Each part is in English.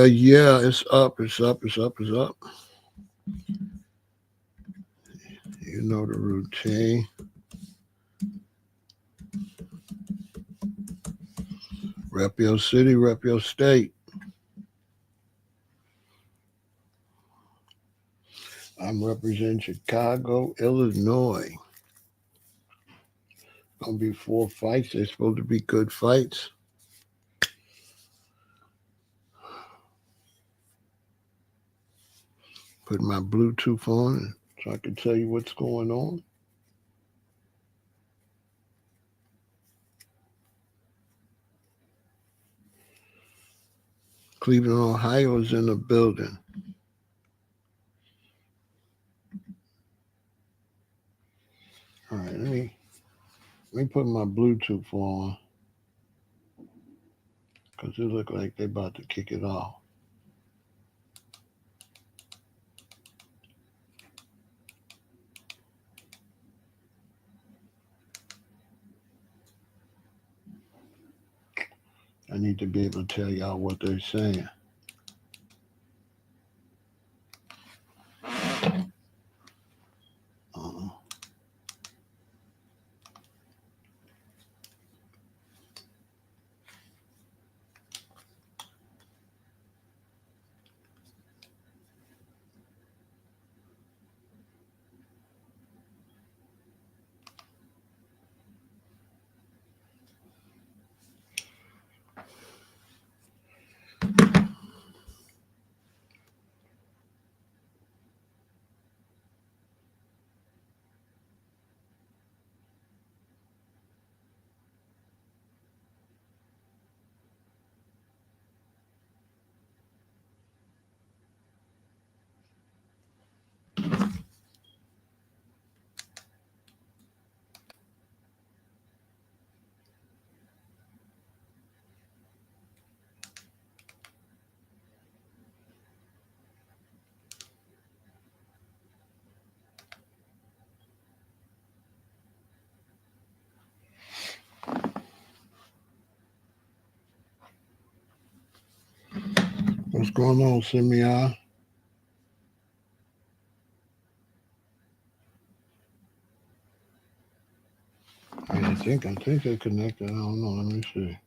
Yeah, it's up, it's up, it's up, it's up. You know the routine. Rep your city, rep your state. I'm representing Chicago, Illinois. Gonna be 4 fights. They're supposed to be good fights. Put my Bluetooth on so I can tell you what's going on. Cleveland, Ohio is in the building. All right, let me put my Bluetooth on because it look like they about to kick it off. I need to be able to tell y'all what they're saying. What's going on, Simeon? I think they're connected. I don't know. Let me see.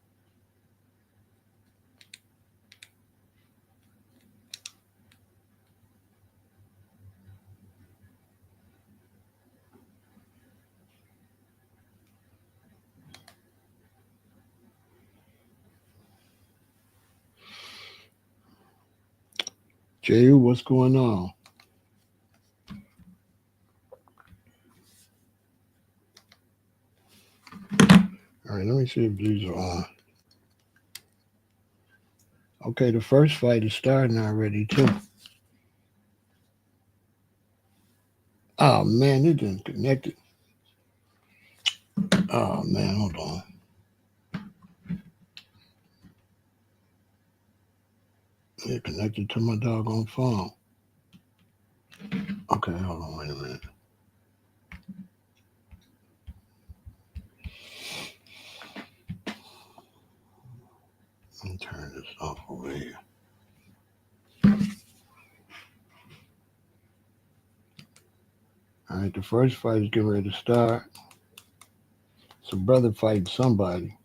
J.U., what's going on? All right, let me see if these are on. Okay, the first fight is starting already, too. Oh, man, it didn't connect it. Oh, man, hold on. It connected to my doggone phone. Okay, hold on, wait a minute. Let me turn this off over here. All right, the first fight is getting ready to start. It's a brother fighting somebody.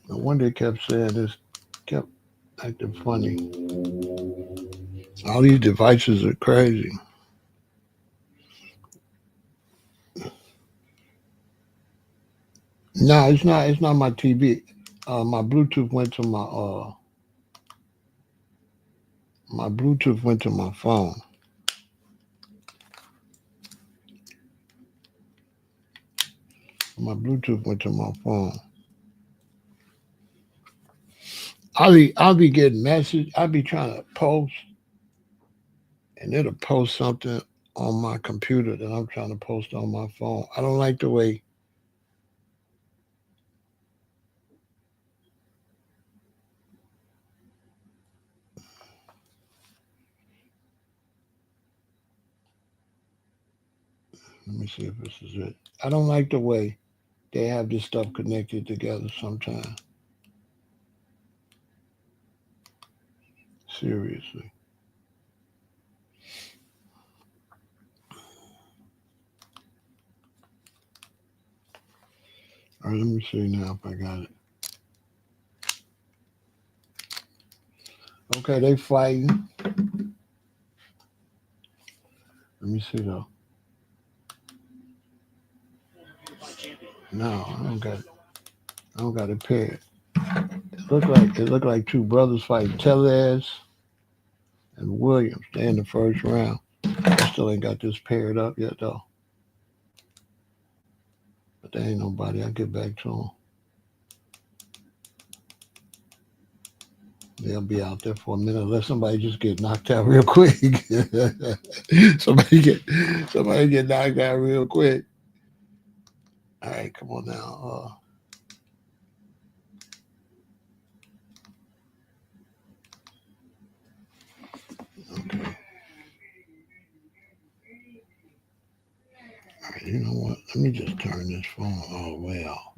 No wonder they kept saying this, kept acting funny. All these devices are crazy. No, it's not. It's not my TV. My Bluetooth went to my Bluetooth went to my phone. My Bluetooth went to my phone. I'll be getting message. I'll be trying to post, and it'll post something on my computer that I'm trying to post on my phone. I don't like the way. Let me see if this is it. I don't like the way they have this stuff connected together sometimes. seriously. All right, let me see now if I got it. Okay, they fighting. Let me see though. No, I don't got it. I don't got it paired. It looked like two brothers fighting, Tellez and Williams. They in the first round. I still ain't got this paired up yet though. But there ain't nobody. I'll get back to them. They'll be out there for a minute unless somebody just get knocked out real quick. somebody get knocked out real quick. All right, come on now. Okay. All right, you know what? Let me just turn this phone. Oh well.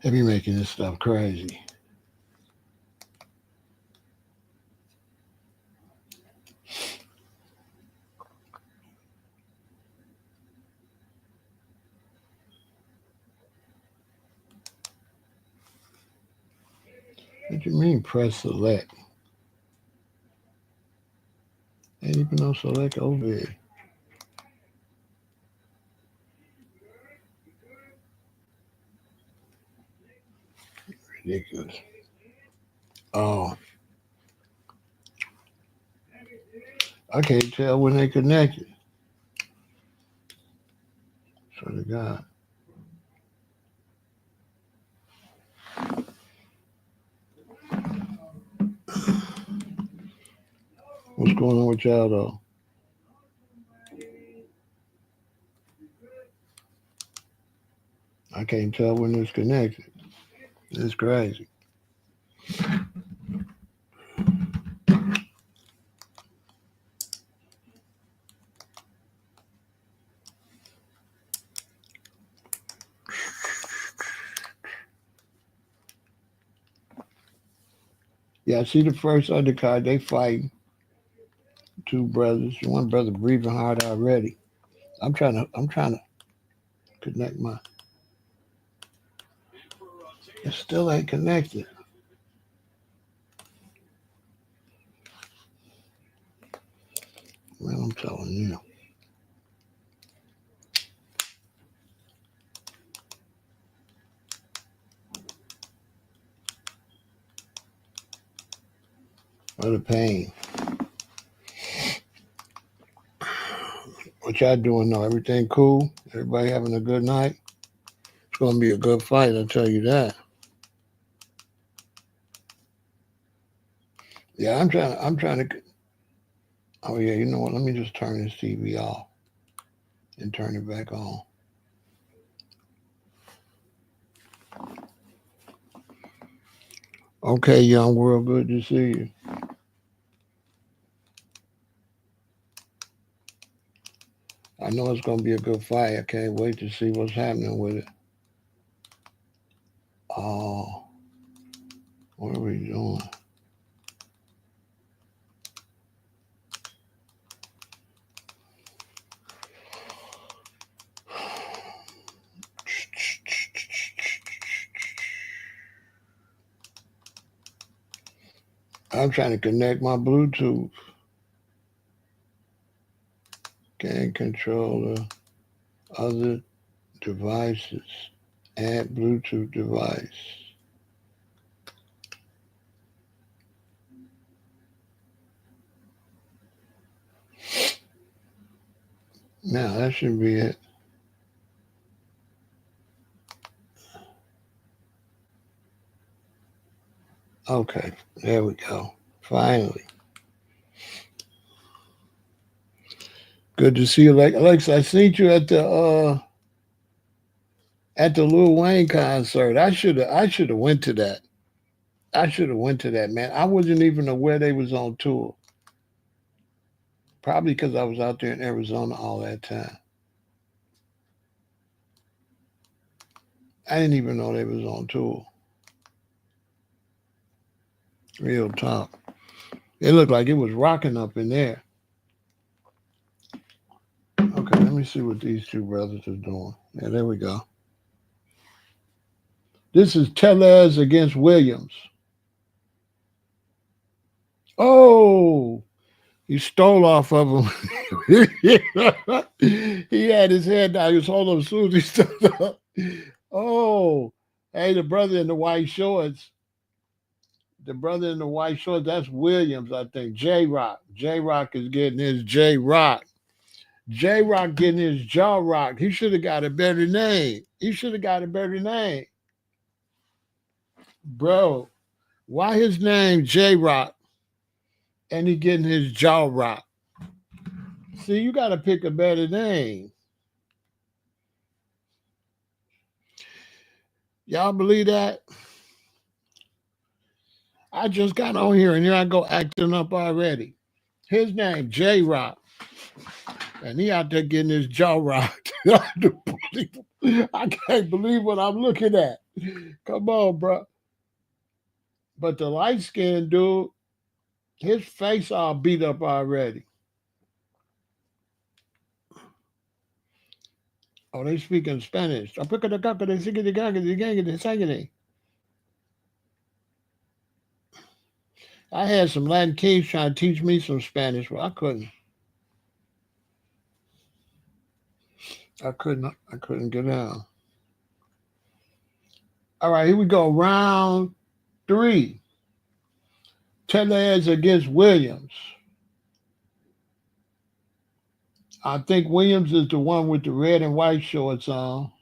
They be making this stuff crazy. What you mean press select? Ain't even no select over here. Ridiculous. Oh, I can't tell when they connected. Swear to God. What's going on with y'all though? I can't tell when it's connected. It's crazy. Yeah, I see the first undercard. They fighting. Two brothers. One brother breathing hard already. I'm trying to connect my. It still ain't connected. Man, I'm telling you. What a pain. What y'all doing though? Everything cool? Everybody having a good night? It's gonna be a good fight, I'll tell you that. Yeah, I'm trying to. Oh yeah, you know what? Let me just turn this TV off and turn it back on. Okay, young world, good to see you. I know it's gonna be a good fight. I can't wait to see what's happening with it. Oh, what are we doing? I'm trying to connect my Bluetooth. Can't control the other devices. Add Bluetooth device. Now that should be it. Okay, there we go. Finally. Good to see you, Alexa. I seen you at the at the Lil Wayne concert. I should have went to that. I should have went to that, man. I wasn't even aware they was on tour. Probably because I was out there in Arizona all that time. I didn't even know they was on tour. Real talk. It looked like it was rocking up in there. Okay, let me see what these two brothers are doing. Yeah, there we go. This is Tellez against Williams. Oh, he stole off of him. He had his head down. He was holding him as soon as he stood up. Oh, hey, the brother in the white shorts. The brother in the white shorts, that's Williams, I think. J Rock. J Rock is getting his J Rock. J Rock getting his jaw rocked. He should have got a better name. He should have got a better name. Bro, why his name J Rock and he getting his jaw rocked? See, you got to pick a better name. Y'all believe that? I just got on here and here I go acting up already. His name J Rock, and he out there getting his jaw rocked. I can't believe what I'm looking at. Come on, bro. But the light skinned dude, his face all beat up already. Oh, they speaking Spanish. I had some Latin kids trying to teach me some Spanish, but I couldn't. I couldn't get down. All right, here we go. Round 3. Tellez against Williams. I think Williams is the one with the red and white shorts on.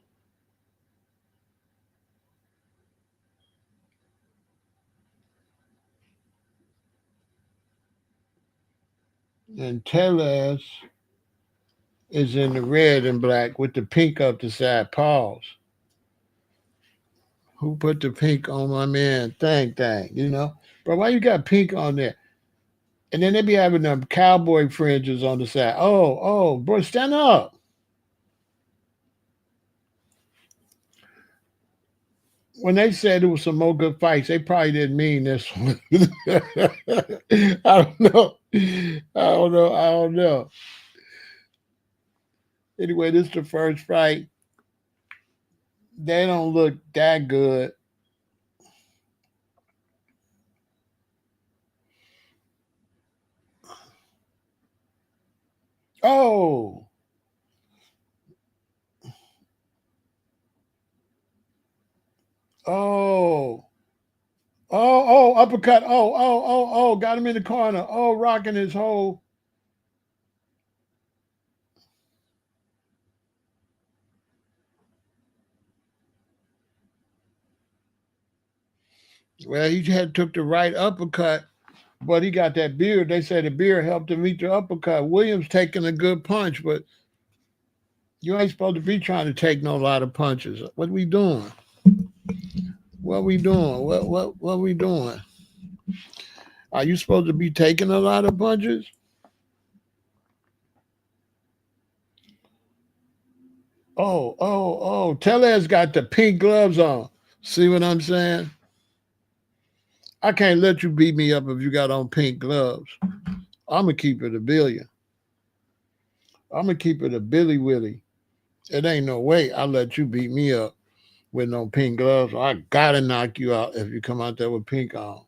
And Tellez is in the red and black with the pink up the side. Pause. Who put the pink on my man? Thing. But why you got pink on there? And then they be having them cowboy fringes on the side. Oh, bro, stand up. When they said it was some more good fights, they probably didn't mean this one. I don't know. I don't know. Anyway, this is the first fight. They don't look that good. Oh, oh, uppercut. Oh, got him in the corner. Oh, rocking his whole. Well, he had took the right uppercut, but he got that beard. They said the beard helped him meet the uppercut. Williams taking a good punch, but you ain't supposed to be trying to take no lot of punches. What we doing? What we doing? What we doing? Are you supposed to be taking a lot of punches? Oh. Tellez got the pink gloves on. See what I'm saying? I can't let you beat me up if you got on pink gloves. I'm going to keep it a billion. I'm going to keep it a Billy Willie. It ain't no way I let you beat me up with no pink gloves. I got to knock you out if you come out there with pink on.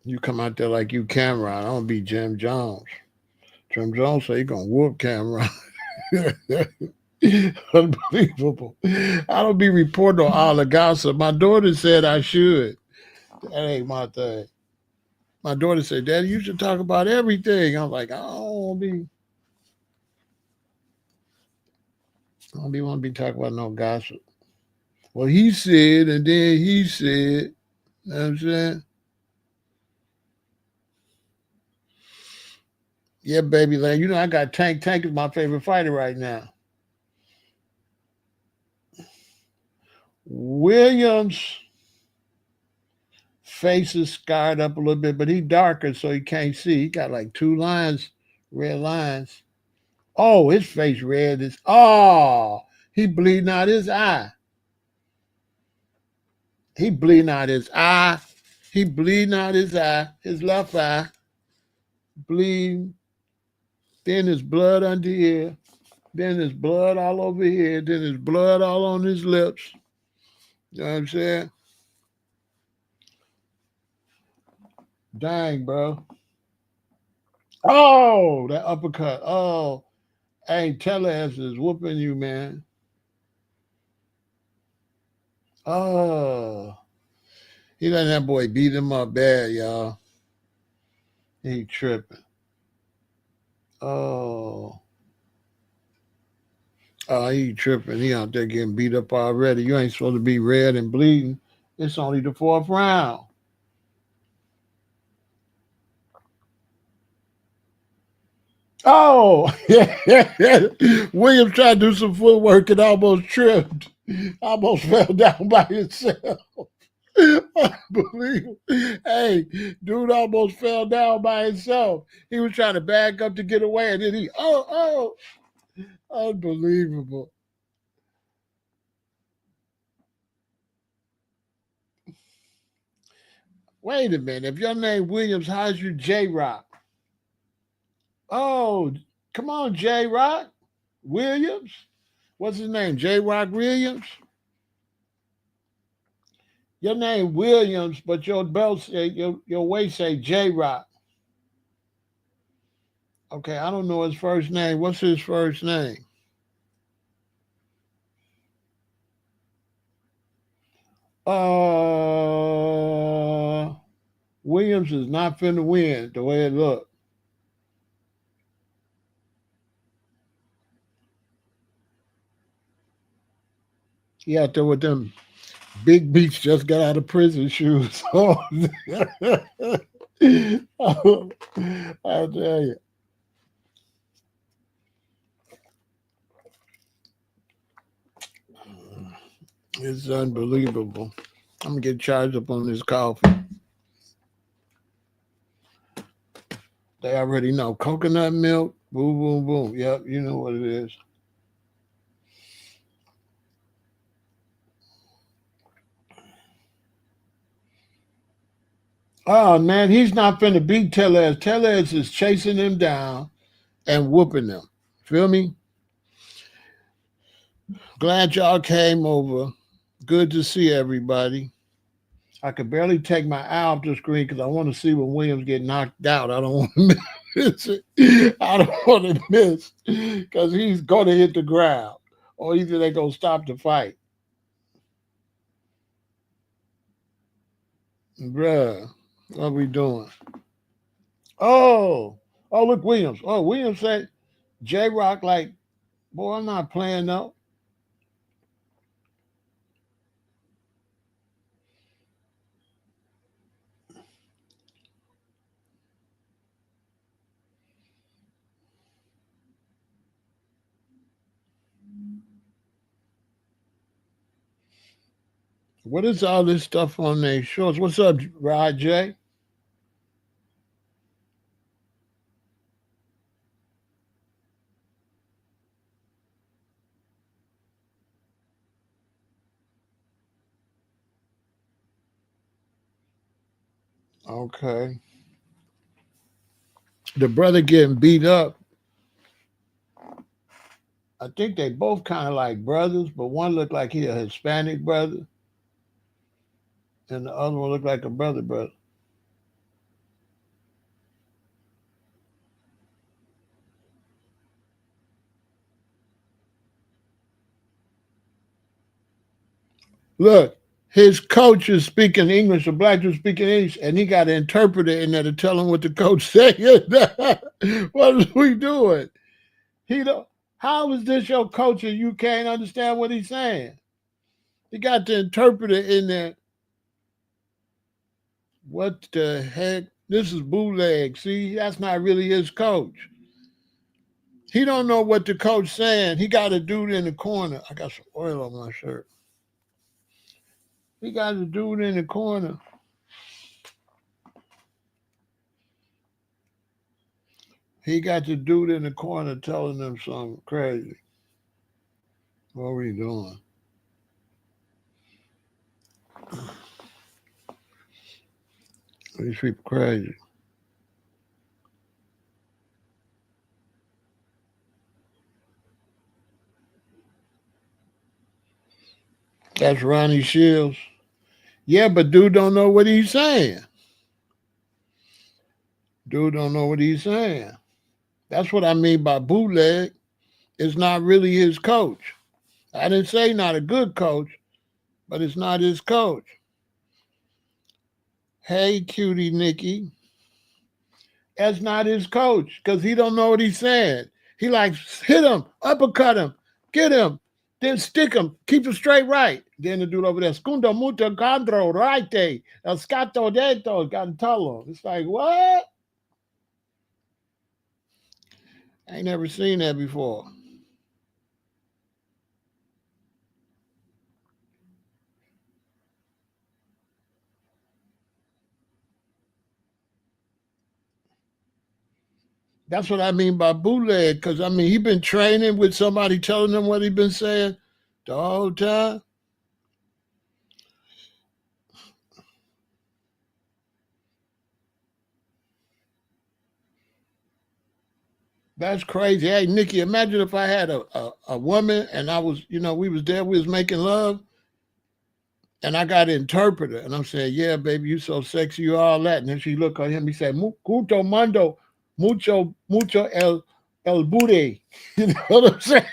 You come out there like you Cameron. I'm going to be Jim Jones. Jim Jones say he going to whoop Cameron. Unbelievable. I don't be reporting on all the gossip. My daughter said I should. That ain't my thing. My daughter said, Daddy, you should talk about everything. I'm like, I don't want to be talking about no gossip. Well, he said, and then he said, you know what I'm saying? Yeah, baby, like, I got Tank. Tank is my favorite fighter right now. Williams' face is scarred up a little bit, but he darker, so he can't see. He got like two lines, red lines. Oh, his face red is. Oh, he bleeding out his eye. He bleeding out his eye. He bleeding out his eye, his left eye, bleeding. Then there's blood under here. Then there's blood all over here. Then there's blood all on his lips. You know what I'm saying? Dang, bro. Oh, that uppercut. Oh, hey, Tellez is whooping you, man. Oh, he letting that boy beat him up bad, y'all. He tripping. Oh. Oh, he tripping. He out there getting beat up already. You ain't supposed to be red and bleeding. It's only the fourth round. Oh, Williams tried to do some footwork and almost tripped. Almost fell down by himself. Unbelievable. Hey, dude almost fell down by himself. He was trying to back up to get away, and then unbelievable. Wait a minute. If your name Williams, how's you J Rock? Oh, come on, J Rock Williams. What's his name? J Rock Williams. Your name Williams, but your belt say your waist say J Rock. Okay, I don't know his first name. What's his first name? Williams is not finna win the way it looked. He out there with them big beats just got out of prison shoes. Oh, I tell you. It's unbelievable. I'm gonna get charged up on this coffee. They already know coconut milk. Boom, boom, boom. Yep, you know what it is. Oh man, he's not finna beat Tellez. Tellez is chasing him down and whooping them. Feel me? Glad y'all came over. Good to see everybody. I could barely take my eye off the screen because I want to see when Williams get knocked out. I don't want to miss it. I don't want to miss because he's going to hit the ground, or either they gonna stop the fight. Bruh, what we doing? Oh, oh, look, Williams. Oh, Williams said J Rock like, boy, I'm not playing though. What is all this stuff on their shorts? What's up, Rod J? Okay. The brother getting beat up. I think they both kind of like brothers, but one looked like he a Hispanic brother, and the other one looked like a brother. Look, his coach is speaking English, the black dude speaking English, and he got an interpreter in there to tell him what the coach saying. What is we doing? He don't. How is this your coach and you can't understand what he's saying? He got the interpreter in there. What the heck? This is bootleg. See, that's not really his coach. He don't know what the coach saying. He got a dude in the corner. I got some oil on my shirt. He got the dude in the corner. He got the dude in the corner telling them something crazy. What are we doing? These people crazy. That's Ronnie Shields. Yeah, but dude don't know what he's saying. Dude don't know what he's saying. That's what I mean by bootleg. It's not really his coach. I didn't say not a good coach, but it's not his coach. Hey, cutie Nikki. That's not his coach because he don't know what he's saying. He like hit him, uppercut him, get him, then stick him, keep him straight right. Then the dude over there, scundo mucho condro right, el scato dento, cantolo. It's like, what? I ain't never seen that before. That's what I mean by bootleg, because I mean he been training with somebody telling him what he been saying the whole time. That's crazy. Hey, Nikki, imagine if I had a woman and I was, we was there, we was making love, and I got an interpreter, and I'm saying, yeah, baby, you so sexy, you all that. And then she look at him, he said, Mucho mando, mucho el booty. You know what I'm saying?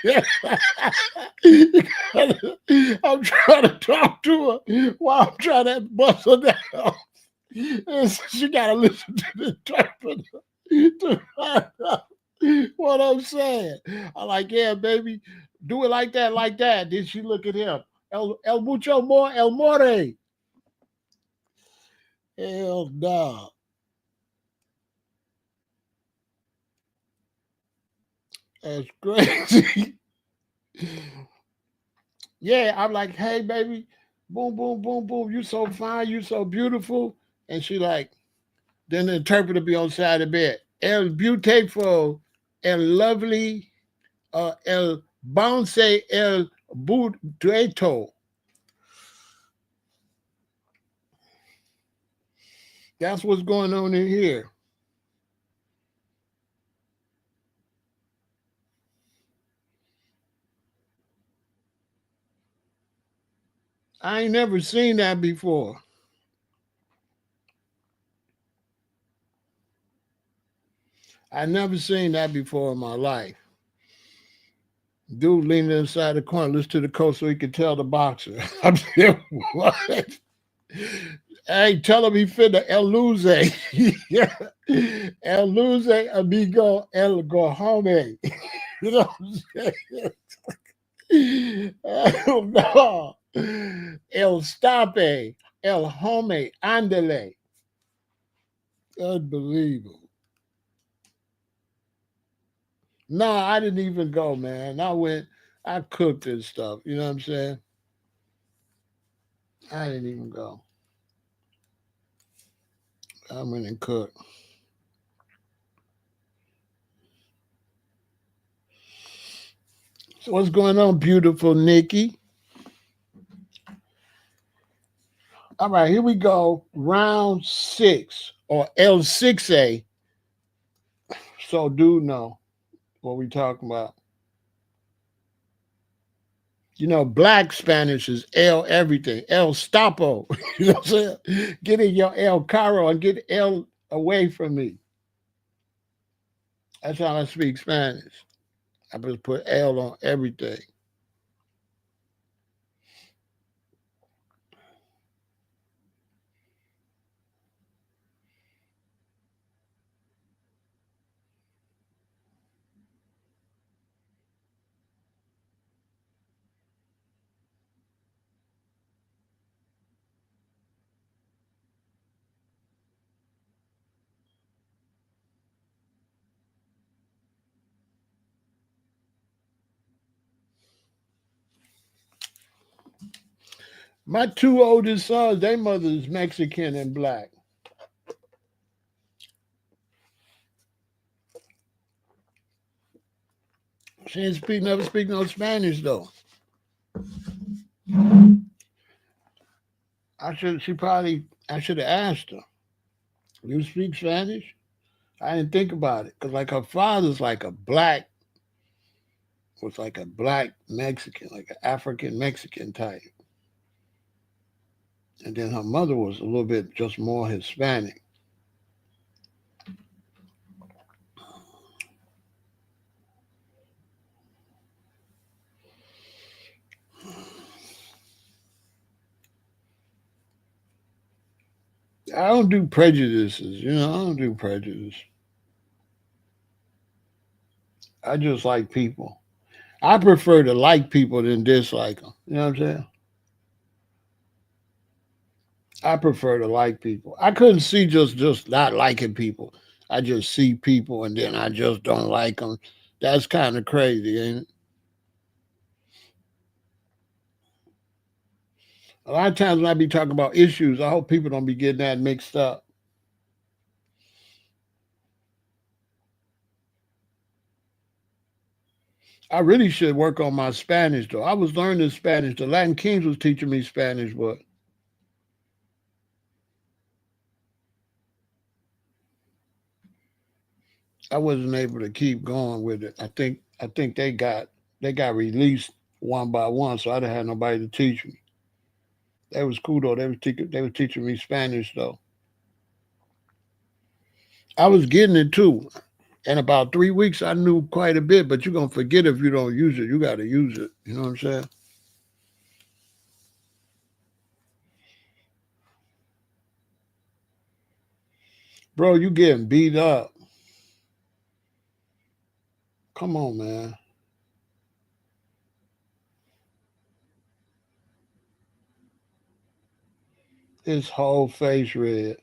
I'm trying to talk to her while I'm trying to bust her down. And so she got to listen to the interpreter to find out what I'm saying. I'm like, yeah, baby, do it like that, like that. Then she look at him. El mucho more, el more. Hell no. That's crazy. Yeah, I'm like, hey, baby, boom, boom, boom, boom. You so fine, you so beautiful. And she like, then the interpreter be on the side of the bed. El beautiful, el lovely, el bounce, el bueto. That's what's going on in here. I ain't never seen that before. I never seen that before in my life. Dude leaning inside the corner, listen to the coach so he could tell the boxer. I'm saying, what? Hey, tell him he finna El Luze. Yeah. El Luze, amigo, El go home. You know what I'm saying? Oh, no. El Stape, El Home, Andele. Unbelievable. No, I didn't even go, man. I cooked and stuff. You know what I'm saying? I didn't even go. I went and cooked. So what's going on, beautiful Nikki? All right, here we go. Round six or L6A. So do know what we talking about. Black Spanish is El everything. El Stapo. You know what I'm saying? Get in your El Caro and get El away from me. That's how I speak Spanish. I just put L on everything. My two oldest sons, their mother is Mexican and black. She didn't speak, never speak no Spanish though. I should have asked her. You speak Spanish? I didn't think about it because like her father's like a black Mexican, like an African Mexican type, and then her mother was a little bit just more Hispanic. I don't do prejudices, I don't do prejudice. I just like people. I prefer to like people than dislike them. You know what I'm saying? I prefer to like people. I couldn't see just not liking people. I just see people and then I just don't like them. That's kind of crazy, ain't it? A lot of times when I be talking about issues, I hope people don't be getting that mixed up. I really should work on my Spanish though. I was learning Spanish. The Latin Kings was teaching me Spanish, but I wasn't able to keep going with it. I think they got released one by one, so I didn't have nobody to teach me. That was cool though. They was teaching me Spanish though. I was getting it too. In about 3 weeks, I knew quite a bit, but you're gonna forget if you don't use it. You got to use it. You know what I'm saying, bro? You getting beat up? Come on, man. His whole face red.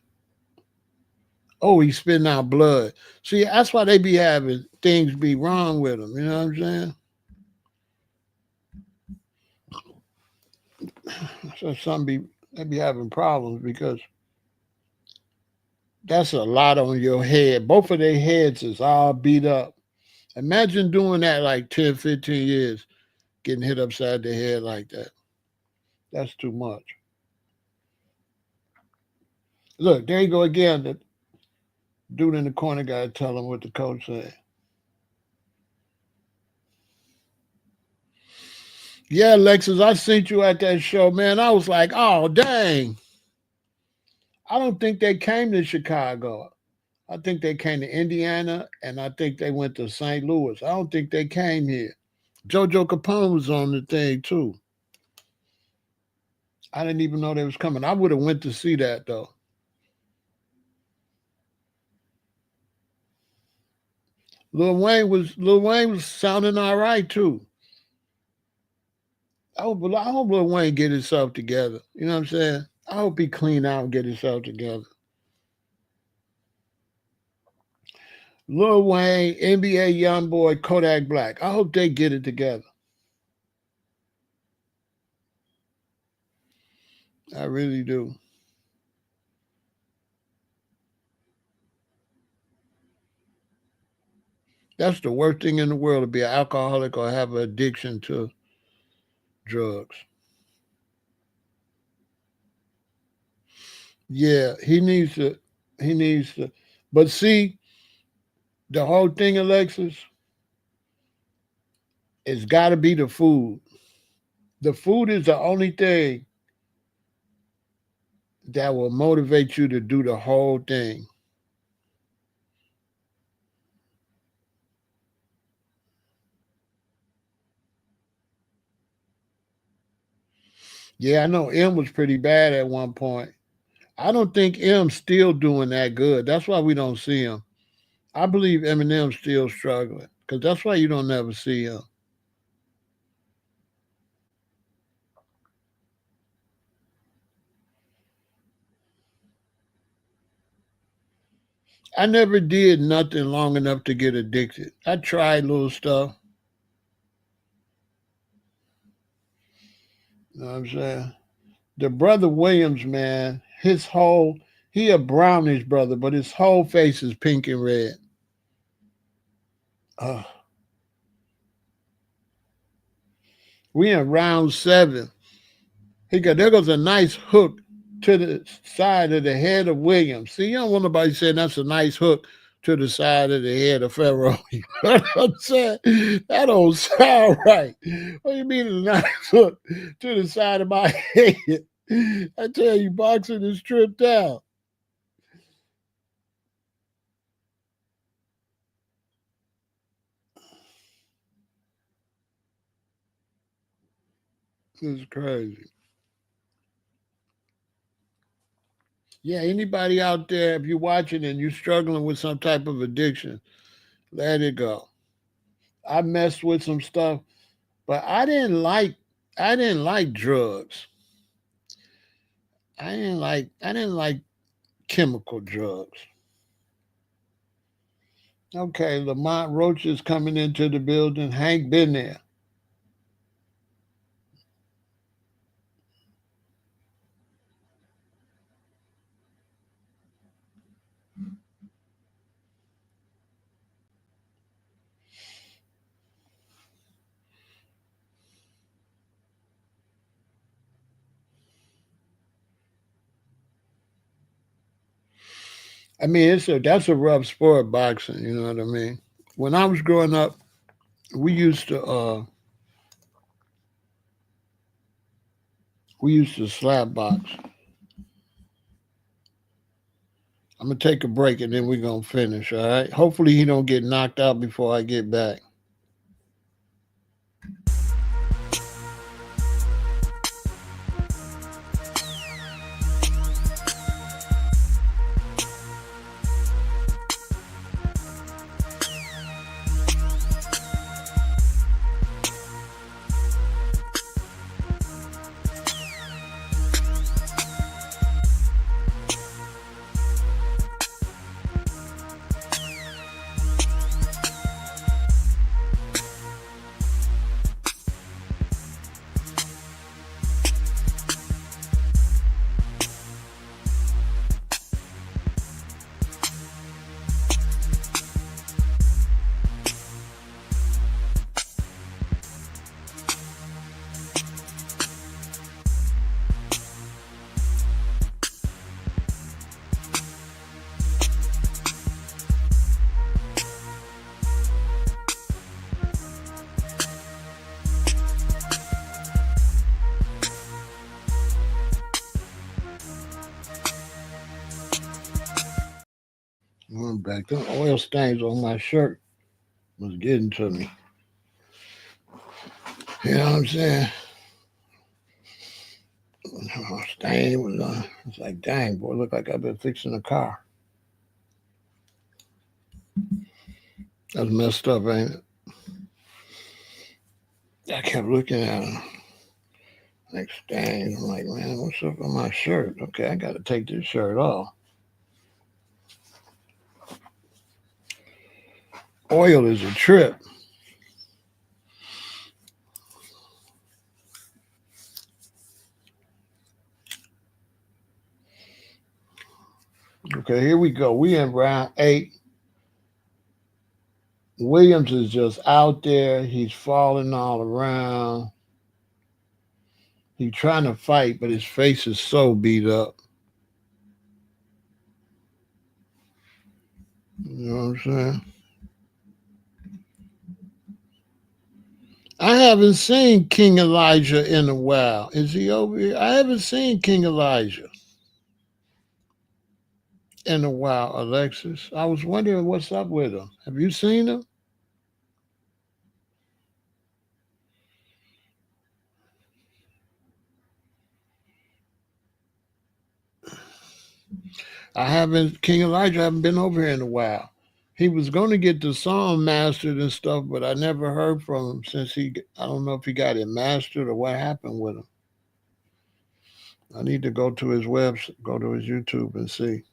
Oh, he's spitting out blood. See, that's why they be having things be wrong with him. You know what I'm saying? So they be having problems because that's a lot on your head. Both of their heads is all beat up. Imagine doing that like 10, 15 years, getting hit upside the head like that. That's too much. Look, there you go again. The dude in the corner got to tell him what the coach said. Yeah, Lexus, I seen you at that show, man. I was like, oh, dang. I don't think they came to Chicago. I think they came to Indiana, and I think they went to St. Louis. I don't think they came here. JoJo Capone was on the thing too. I didn't even know they was coming. I would have went to see that though. Lil Wayne was sounding all right too. I hope Lil Wayne get himself together. You know what I'm saying? I hope he clean out and get himself together. Lil Wayne, NBA YoungBoy, Kodak Black. I hope they get it together. I really do. That's the worst thing in the world to be an alcoholic or have an addiction to drugs. Yeah, he needs to. He needs to. But see, the whole thing, Alexis, it's got to be the food. The food is the only thing that will motivate you to do the whole thing. Yeah, I know M was pretty bad at one point. I don't think M's still doing that good. That's why we don't see him. I believe Eminem's still struggling because that's why you don't never see him. I never did nothing long enough to get addicted. I tried little stuff. You know what I'm saying? The brother Williams, man, he a brownish brother, but his whole face is pink and red. Uh, we in round 7. There goes a nice hook to the side of the head of Williams. See, you don't want nobody saying that's a nice hook to the side of the head of Pharaoh. You know what I'm saying? That don't sound right. What do you mean a nice hook to the side of my head? I tell you, boxing is tripped out. It's crazy. Yeah, anybody out there, if you're watching and you're struggling with some type of addiction, let it go. I messed with some stuff, but I didn't like drugs. I didn't like chemical drugs. Okay, Lamont Roach is coming into the building. Hank been there. I mean, that's a rough sport, boxing. You know what I mean? When I was growing up, we used to uh we used to slap box. I'm gonna take a break and then we're gonna finish. All right. Hopefully he don't get knocked out before I get back. I'm back. The oil stains on my shirt was getting to me. You know what I'm saying? Stain was it's like, dang, boy, look like I've been fixing a car. That's messed up, ain't it? I kept looking at him. Like stains. I'm like, man, what's up on my shirt? Okay, I got to take this shirt off. Oil is a trip. Okay, here we go. We in round 8. Williams is just out there. He's falling all around. He's trying to fight, but his face is so beat up. You know what I'm saying? I haven't seen King Elijah in a while. Is he over here? I haven't seen King Elijah in a while, Alexis. I was wondering what's up with him. Have you seen him? King Elijah, I haven't been over here in a while. He was going to get the song mastered and stuff, but I never heard from him since I don't know if he got it mastered or what happened with him. I need to go to his go to his YouTube and see.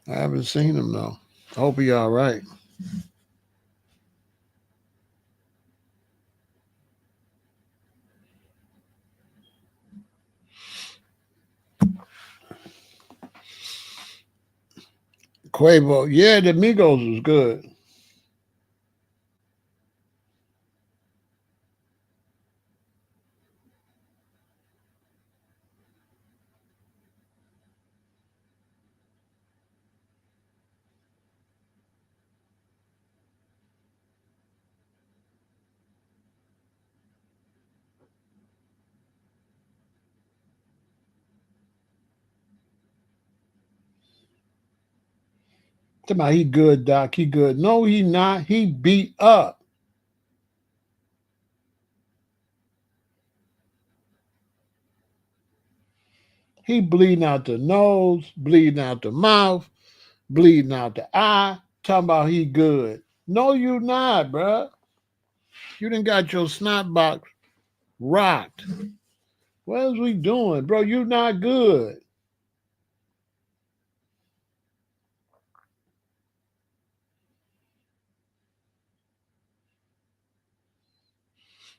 I haven't seen him though. I hope he all right. Quavo. Yeah, the Migos was good. Talking about he good, Doc. He good. No, he not. He beat up. He bleeding out the nose, bleeding out the mouth, bleeding out the eye. Talking about he good. No, you not, bruh. You done got your snot box rocked. What is we doing, bro? You not good.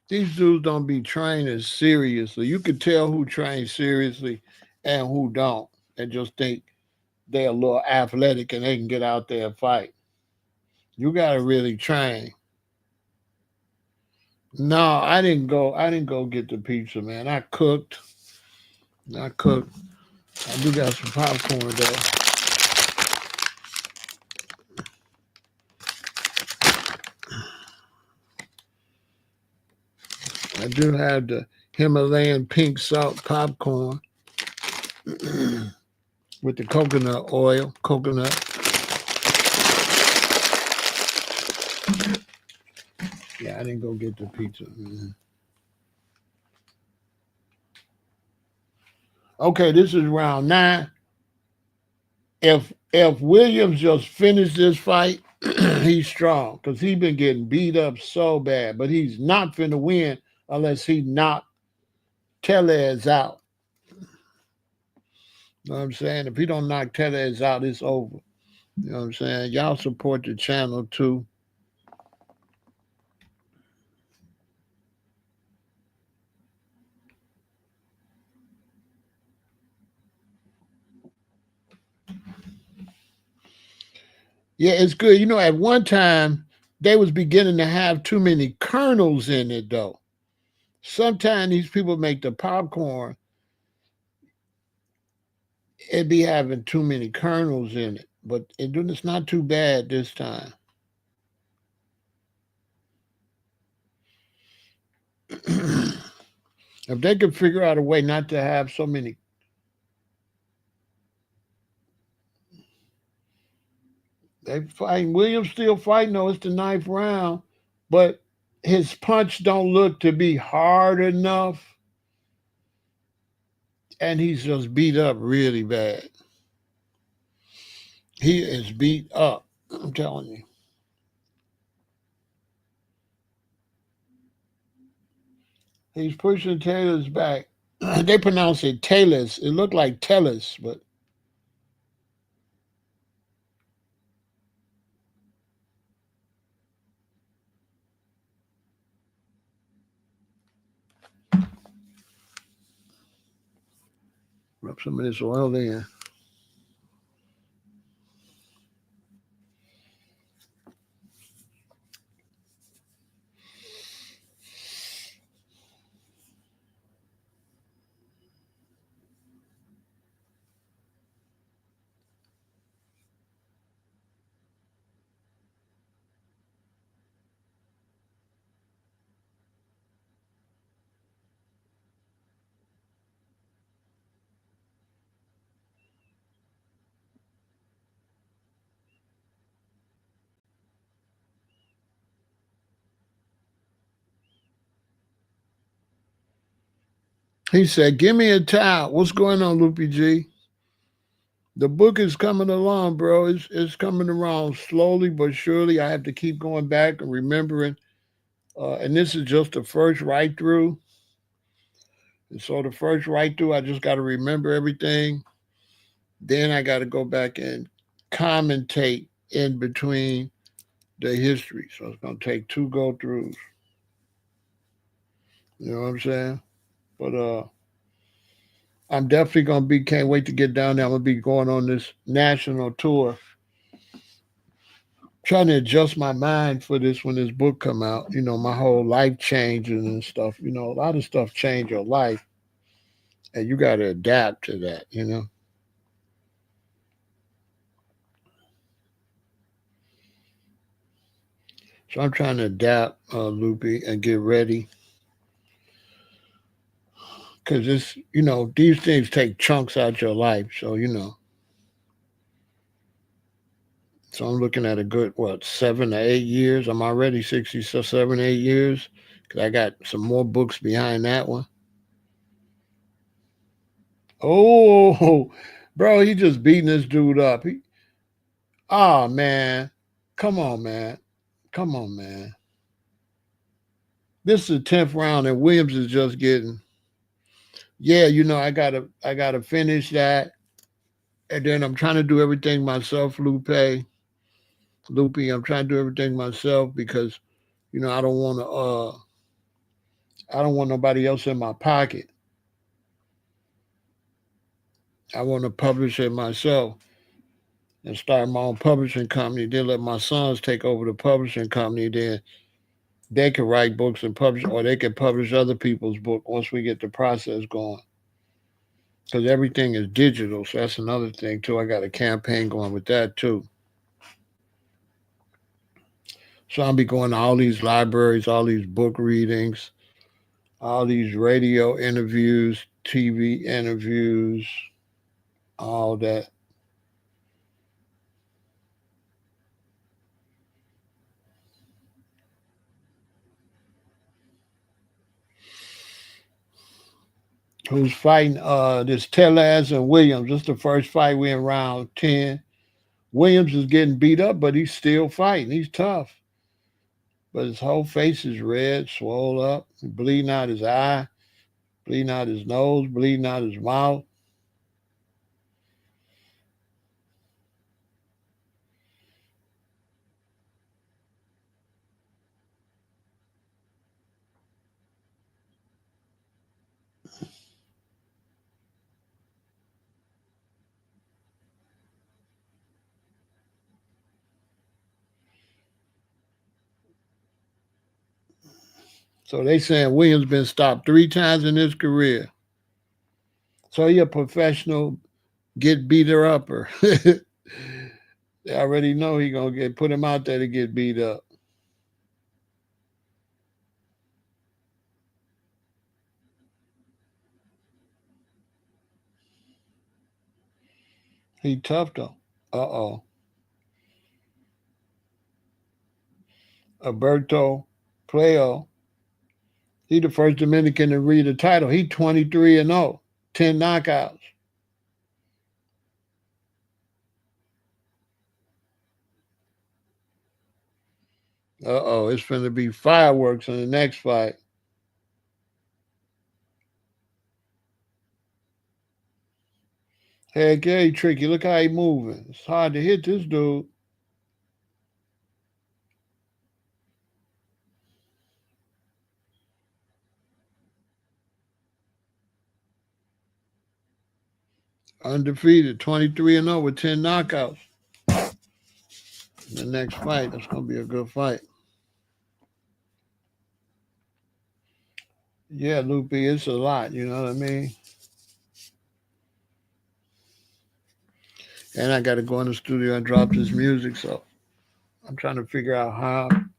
These dudes don't be training seriously. You can tell who trains seriously and who don't, and just think they're a little athletic and they can get out there and fight. You gotta really train. No, I didn't go. I didn't go get the pizza, man. I cooked. I cooked. I do got some popcorn though. I do have the Himalayan pink salt popcorn with the coconut oil. Coconut. Yeah, I didn't go get the pizza. Okay, this is round 9. If Williams just finished this fight, he's strong because he's been getting beat up so bad. But he's not finna win unless he knock Tellez out. You know what I'm saying? If he don't knock Tellez out, it's over. You know what I'm saying? Y'all support the channel too. Yeah, it's good. You know, at one time they was beginning to have too many kernels in it though. Sometimes these people make the popcorn, it be having too many kernels in it. But it's not too bad this time. If they could figure out a way not to have so many, they fighting. Williams still fighting. No, it's the 9th round, but his punch don't look to be hard enough, and he's just beat up really bad. He is beat up. I'm telling you. He's pushing Taylor's back. They pronounce it Taylor's. It looked like Taylor's, but rub some of this oil in. He said, "Give me a towel." What's going on, Loopy G? The book is coming along, bro. It's coming around slowly but surely. I have to keep going back and remembering. And this is just the first write through. And so the first write through, I just got to remember everything. Then I got to go back and commentate in between the history. So it's going to take 2 go throughs. You know what I'm saying? But I'm definitely going to be, can't wait to get down there. I'm going to be going on this national tour Trying to adjust my mind for this when this book come out. You know, my whole life changing and stuff. You know, a lot of stuff change your life, and you got to adapt to that. You know. So I'm trying to adapt, Loopy, and get ready because it's these things take chunks out your life. So so I'm looking at a good 7 to 8 years. I'm already 60, so 7 8 years because I got some more books behind that one. Oh, bro, he just beating this dude up. Man, come on, man, come on, man. This is the 10th round, and Williams is just getting. Yeah, I gotta finish that, and then I'm trying to do everything myself, Loopy. I'm trying to do everything myself because I don't want to. I don't want nobody else in my pocket. I want to publish it myself and start my own publishing company. Then let my sons take over the publishing company. Then they can write books and publish, or they can publish other people's book once we get the process going. Because everything is digital, so that's another thing too. I got a campaign going with that too. So I'll be going to all these libraries, all these book readings, all these radio interviews, TV interviews, all that. Who's fighting this Tellez and Williams. This is the first fight. We in round 10. Williams is getting beat up, but he's still fighting. He's tough. But his whole face is red, swole up, bleeding out his eye, bleeding out his nose, bleeding out his mouth. So they saying Williams been stopped 3 times in his career. So he a professional get beater upper. They already know he gonna get put him out there to get beat up. He tough though. Uh-oh. Alberto Pleo. He the first Dominican to read the title. He 23-0, 10 knockouts. Uh-oh, it's finna be fireworks in the next fight. Heck yeah, he tricky. Look how he moving. It's hard to hit this dude. Undefeated, 23-0 with 10 knockouts. The next fight, that's gonna be a good fight. Yeah, Loopy, it's a lot, you know what I mean? And I gotta go in the studio and drop this music, so I'm trying to figure out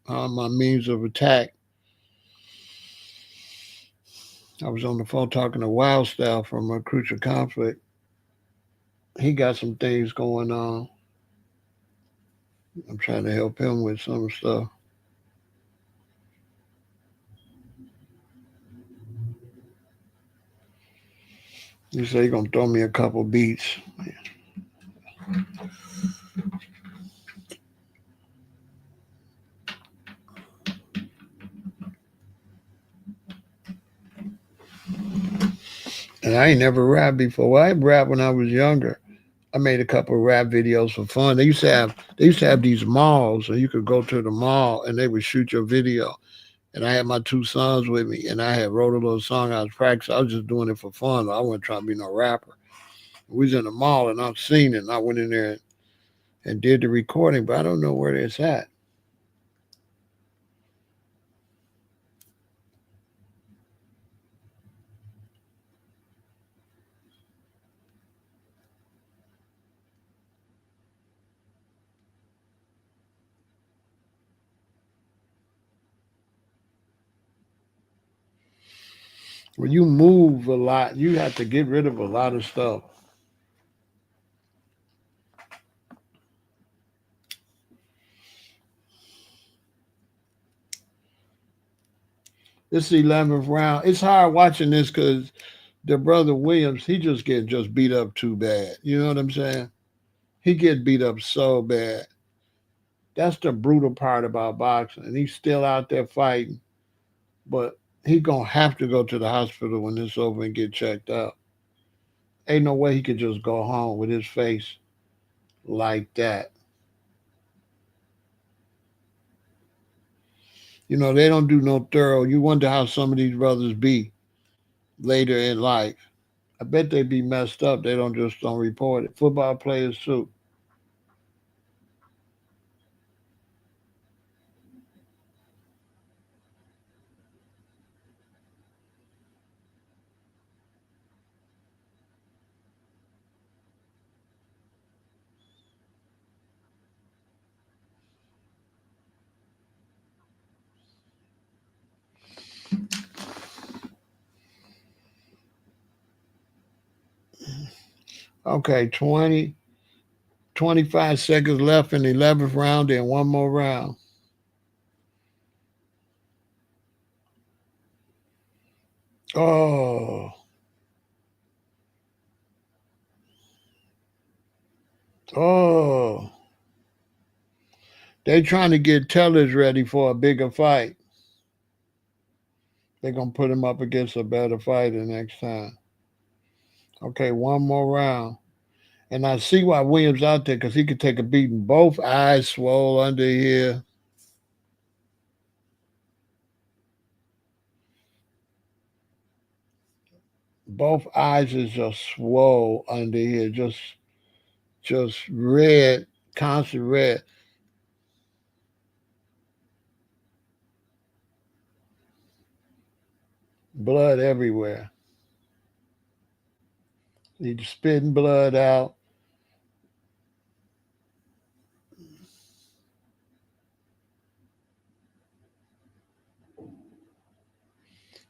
how my means of attack. I was on the phone talking to Wild Style from a Crucial Conflict. He got some things going on. I'm trying to help him with some stuff. He said he gonna throw me a couple beats. And I ain't never rapped before. Well, I rapped when I was younger. I made a couple of rap videos for fun. They used to have these malls, and you could go to the mall and they would shoot your video. And I had my 2 sons with me, and I had wrote a little song. I was practicing. I was just doing it for fun. I wasn't trying to be no rapper. We was in the mall, and I seen it. And I went in there, and did the recording, but I don't know where it's at. When you move a lot, you have to get rid of a lot of stuff. This is the 11th round. It's hard watching this because the brother Williams, he just get just beat up too bad. You know what I'm saying? He get beat up so bad. That's the brutal part about boxing. And he's still out there fighting, but he gonna have to go to the hospital when this over and get checked out. Ain't no way he could just go home with his face like that. You know, they don't do no thorough. You wonder how some of these brothers be later in life. I bet they be messed up. They don't report it. Football players too. Okay, 25 seconds left in the 11th round, and one more round. Oh, oh. They trying to get Tellers ready for a bigger fight. They're going to put him up against a better fighter next time. Okay, one more round. And I see why Williams out there because he could take a beating. Both eyes swole under here. Both eyes is just swole under here. Just red, constant red. Blood everywhere. He's spitting blood out.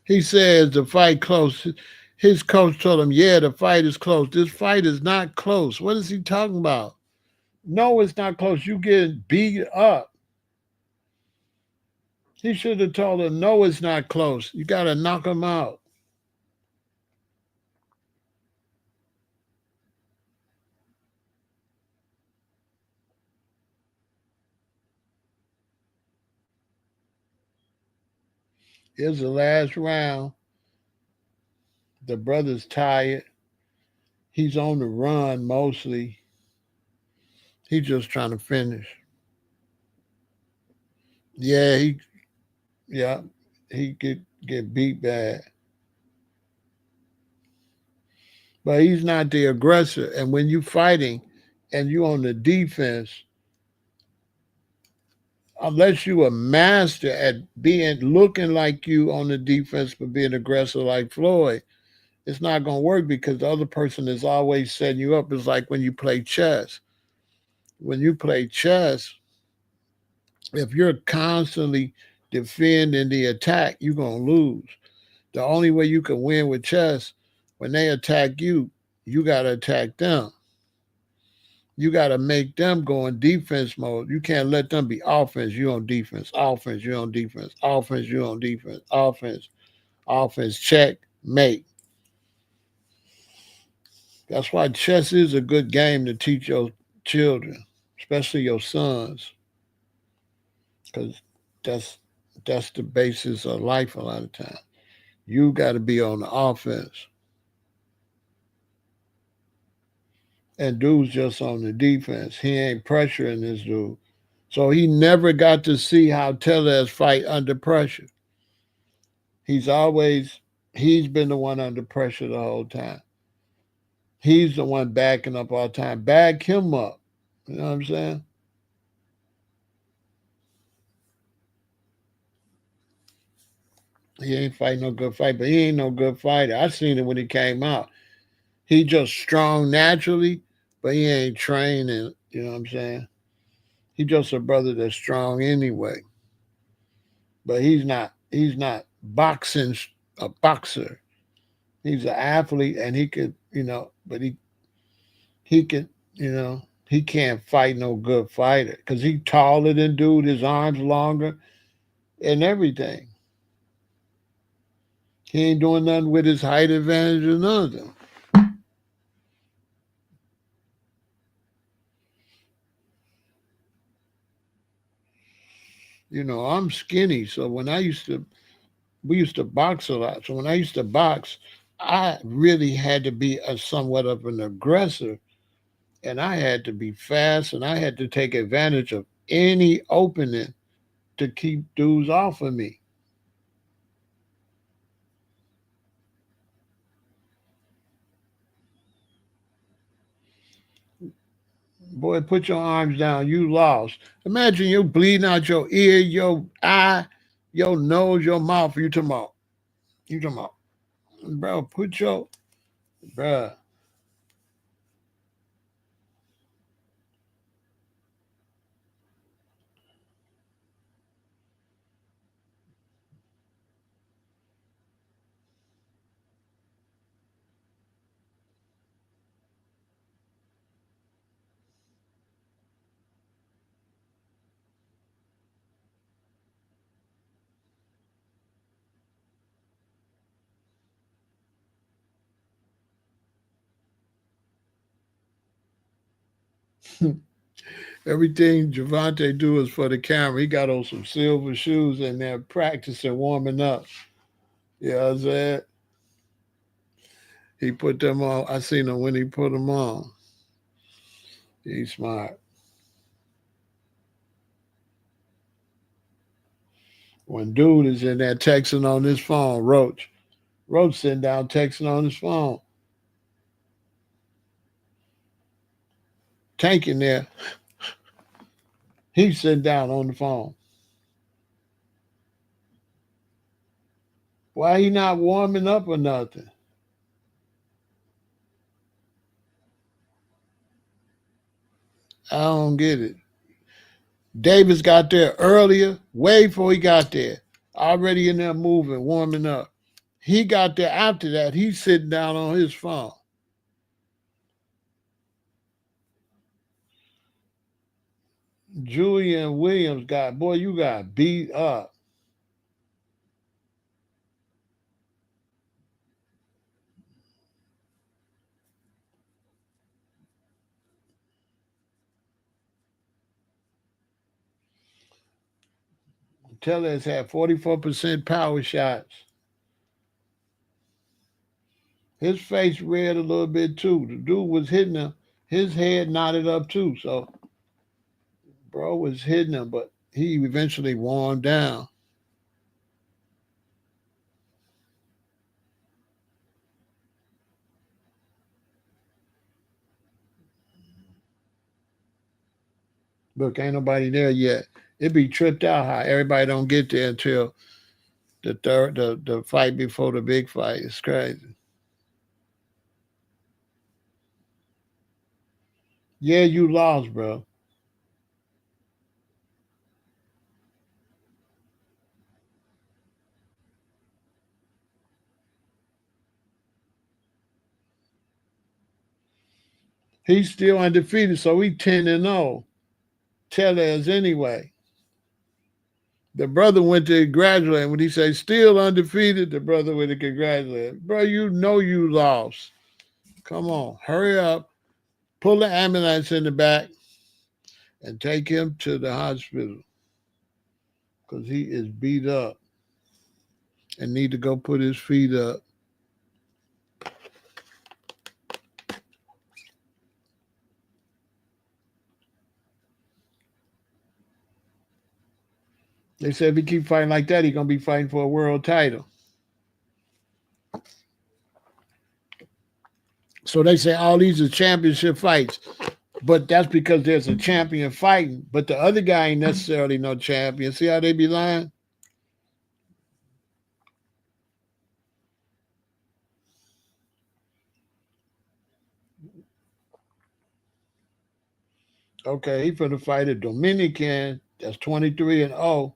He says the fight close. His coach told him, "Yeah, the fight is close. This fight is not close." What is he talking about? No, it's not close. You get beat up. He should have told him, "No, it's not close. You got to knock him out." Here's the last round. The brother's tired. He's on the run mostly. He's just trying to finish. Yeah, yeah, he get beat bad. But he's not the aggressor. And when you fighting and you on the defense, unless you a master at being looking like you on the defense but being aggressive like Floyd, it's not gonna work because the other person is always setting you up. It's like when you play chess. When you play chess, if you're constantly defending the attack, you're gonna lose. The only way you can win with chess, when they attack you, you gotta attack them. You gotta make them go in defense mode. You can't let them be offense, you on defense, offense, you on defense, offense, you on defense, offense, offense, check, mate. That's why chess is a good game to teach your children, especially your sons, because that's that's the basis of life a lot of times. You got to be on the offense, and dude's just on the defense. He ain't pressuring this dude, so he never got to see how Tellez fight under pressure. He's been the one under pressure the whole time. He's the one backing up all the time. Back him up. You know what I'm saying? He ain't fighting no good fight, but he ain't no good fighter. I seen it when he came out. He just strong naturally, but he ain't training. You know what I'm saying? He just a brother that's strong anyway. But he's not boxing a boxer. He's an athlete and he could, but he could, he can't fight no good fighter because he taller than dude, his arms longer and everything. He ain't doing nothing with his height advantage or none of them. I'm skinny, so we used to box a lot. So when I used to box, I really had to be a somewhat of an aggressor, and I had to be fast, and I had to take advantage of any opening to keep dudes off of me. Boy, put your arms down. You lost. Imagine you bleeding out your ear, your eye, your nose, your mouth. You talking about, bro, bro. Everything Gervonta do is for the camera. He got on some silver shoes and they're practicing warming up. You know what I'm saying? He put them on. I seen him when he put them on. He's smart. When dude is in there texting on his phone, Roach sitting down texting on his phone. Tank in there, he's sitting down on the phone. Why he not warming up or nothing? I don't get it. Davis got there earlier, way before he got there. Already in there moving, warming up. He got there after that. He's sitting down on his phone. Julian Williams boy, you got beat up. Tellez had 44% power shots. His face red a little bit too. The dude was hitting him. His head knotted up too. So, bro was hitting him, but he eventually warmed down. Look, ain't nobody there yet. It be tripped out how everybody don't get there until the fight before the big fight. It's crazy. Yeah, you lost, bro. He's still undefeated, so he 10-0. Tellez anyway. The brother went to congratulate him. When he said still undefeated, the brother went to congratulate him. Bro, you know you lost. Come on, hurry up. Pull the ambulance in the back and take him to the hospital because he is beat up and need to go put his feet up. They said if he keep fighting like that, he's gonna be fighting for a world title. So they say all these are championship fights. But that's because there's a champion fighting. But the other guy ain't necessarily no champion. See how they be lying? Okay, he finna fight a Dominican that's 23-0.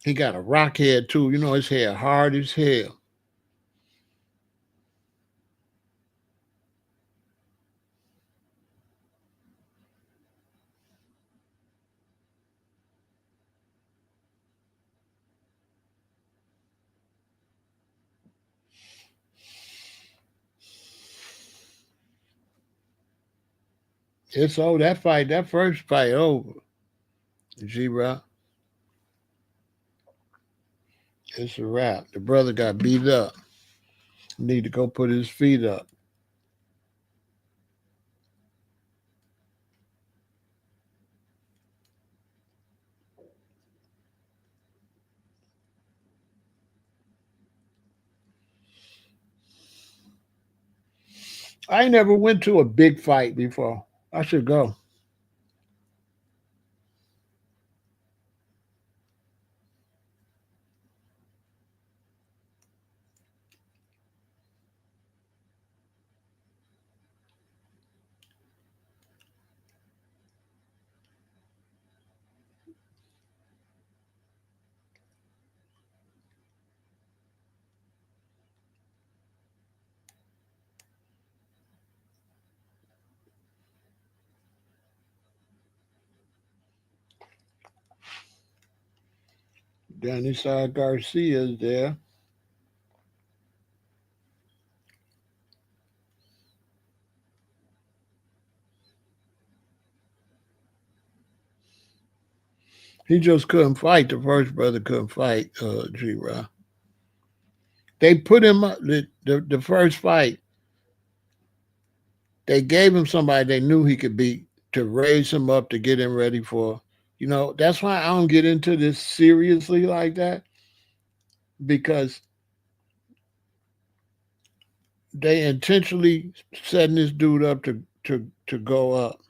He got a rock head too. You know his hair hard as hell. It's over. That fight, that first fight over. G-Rock. It's a wrap. The brother got beat up. Need to go put his feet up. I ain't never went to a big fight before. I should go. Danny Side Garcia's there. He just couldn't fight. The first brother couldn't fight G-Rock. They put him up the first fight. They gave him somebody they knew he could beat to raise him up to get him ready for. That's why I don't get into this seriously like that because they intentionally setting this dude up to go up.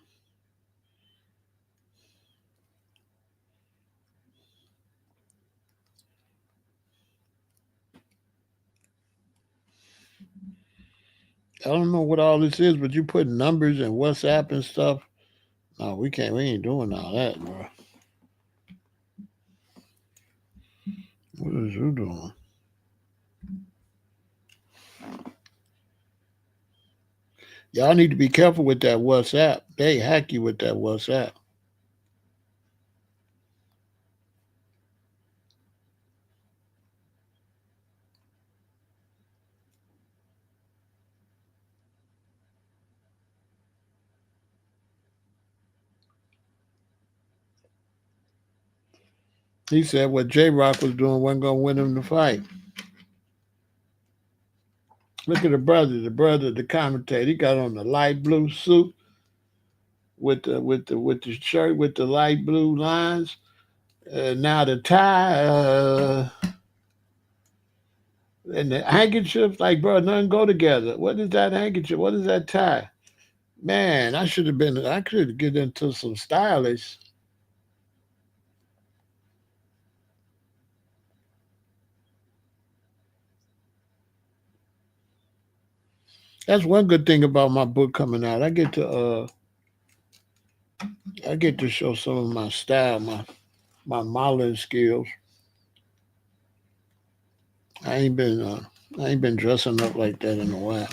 I don't know what all this is, but you put numbers and WhatsApp and stuff. No, we can't. We ain't doing all that, bro. What is you doing? Y'all need to be careful with that WhatsApp. They hack you with that WhatsApp. He said what J Rock was doing wasn't gonna win him the fight. Look at the commentator. He got on the light blue suit with the shirt with the light blue lines. Now the tie and the handkerchief, like bro, nothing go together. What is that handkerchief? What is that tie? Man, I should have been. I could get into some stylish. That's one good thing about my book coming out. I get to show some of my style, my modeling skills. I ain't been uh, I ain't been dressing up like that in a while.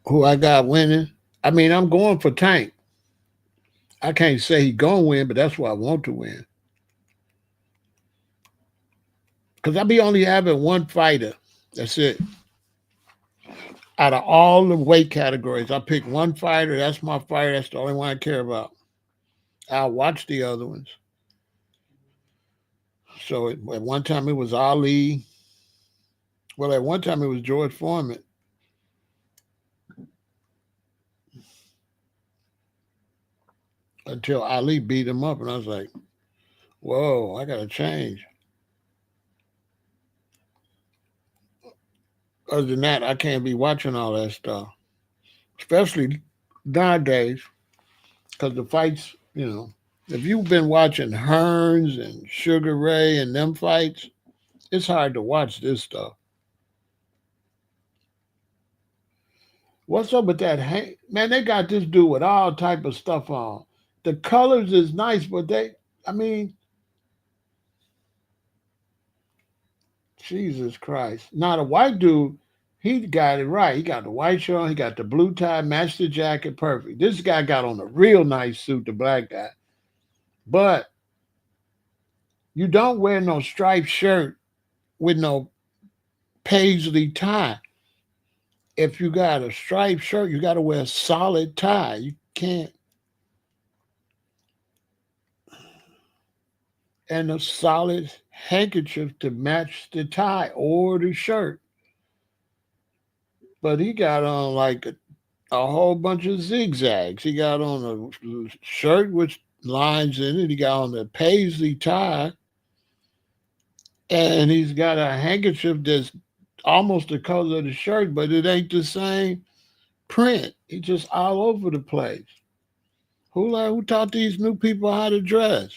Who I got winning? I mean, I'm going for Tank. I can't say he gonna win, but that's what I want to win. Cause I be only having one fighter. That's it. Out of all the weight categories, I pick one fighter. That's my fighter. That's the only one I care about. I'll watch the other ones. So at one time it was Ali. Well, at one time it was George Foreman. until Ali beat him up, and I was like, "Whoa, I gotta change." Other than that, I can't be watching all that stuff, especially nowadays, because the fights, if you've been watching Hearns and Sugar Ray and them fights, it's hard to watch this stuff. What's up with that? Man, they got this dude with all type of stuff on. The colors is nice, but I mean, Jesus Christ. Now the white dude, he got it right. He got the white shirt on, he got the blue tie, matched the jacket, perfect. This guy got on a real nice suit, the black guy. But you don't wear no striped shirt with no paisley tie. If you got a striped shirt, you got to wear a solid tie. You can't. And a solid handkerchief to match the tie or the shirt. But he got on like a whole bunch of zigzags. He got on a shirt with lines in it. He got on a paisley tie. And he's got a handkerchief that's almost the color of the shirt, but it ain't the same print. It's just all over the place. Who taught these new people how to dress?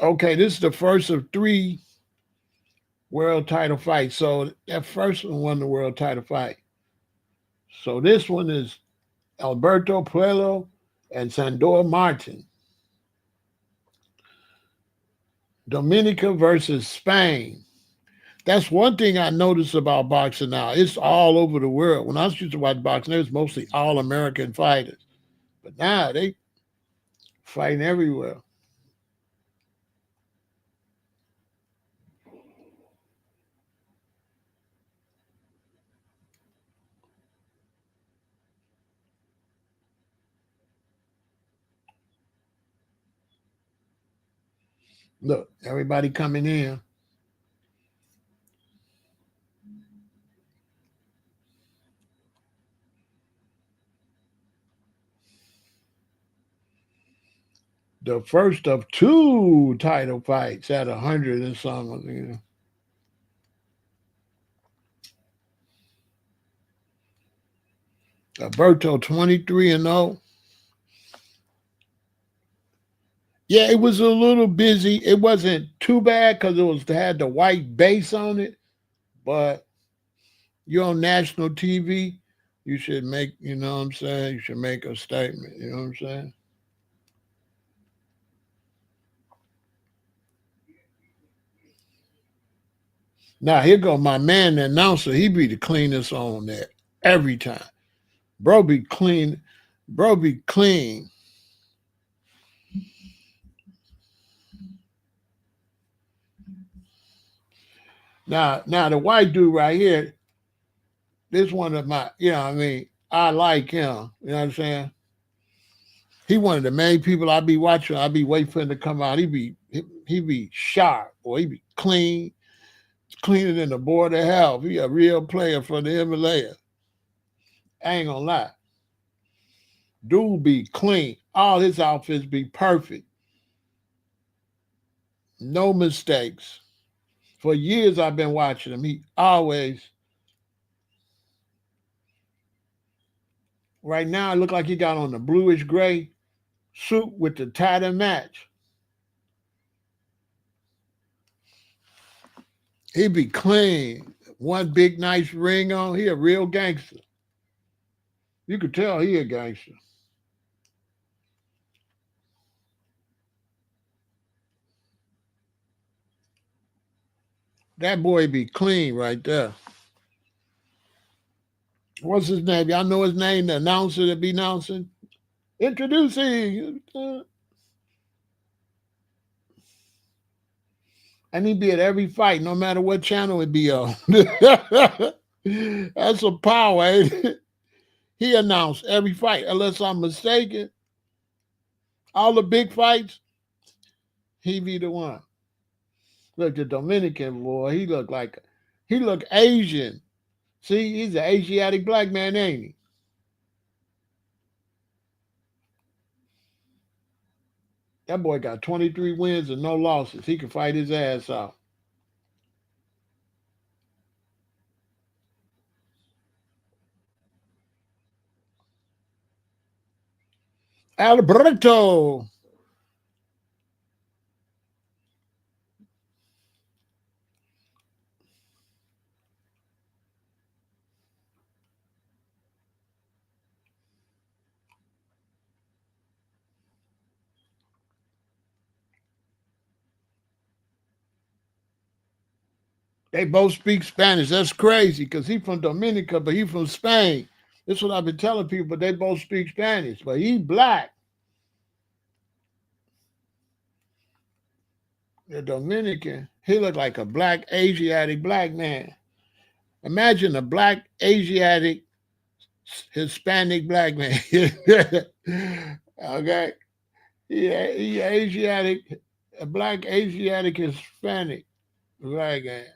Okay, this is the first of 3 world title fights. So that first one won the world title fight. So this one is Alberto Puello and Sandor Martin. Dominica versus Spain. That's one thing I noticed about boxing now. It's all over the world. When I used to watch boxing, it was mostly all American fighters. But now they fighting everywhere. Look, everybody coming in. The first of 2 title fights at 100 and something. Alberto 23-0. Yeah, it was a little busy. It wasn't too bad because had the white base on it, but you're on national TV. You should make, you know what I'm saying? You should make a statement. You know what I'm saying? Now here go my man, the announcer. He be the cleanest on there every time. Bro be clean. Bro be clean. Now the white dude right here, this one of my, I like him. You know what I'm saying? He one of the main people I be watching. I be waiting for him to come out. He be sharp, or he be clean, cleaner than the board of health. He a real player from the Himalaya. I ain't gonna lie. Dude be clean. All his outfits be perfect. No mistakes. For years I've been watching him. He always, right now it look like he got on the bluish gray suit with the tie and match. He be clean. One big nice ring on. He a real gangster. You could tell he a gangster. That boy be clean right there. What's his name? Y'all know his name, the announcer that be announcing? Introducing. And he be at every fight, no matter what channel it be on. That's a power, ain't it? He announced every fight, unless I'm mistaken. All the big fights, he be the one. Look, the Dominican boy, he look Asian. See, he's an Asiatic black man, ain't he? That boy got 23 wins and no losses. He can fight his ass off. Alberto. They both speak Spanish. That's crazy because he from Dominica, but he from Spain. That's what I've been telling people, but they both speak Spanish. But he black. The Dominican, he look like a black Asiatic black man. Imagine a black Asiatic Hispanic black man. Okay, he Asiatic, a black Asiatic Hispanic black man.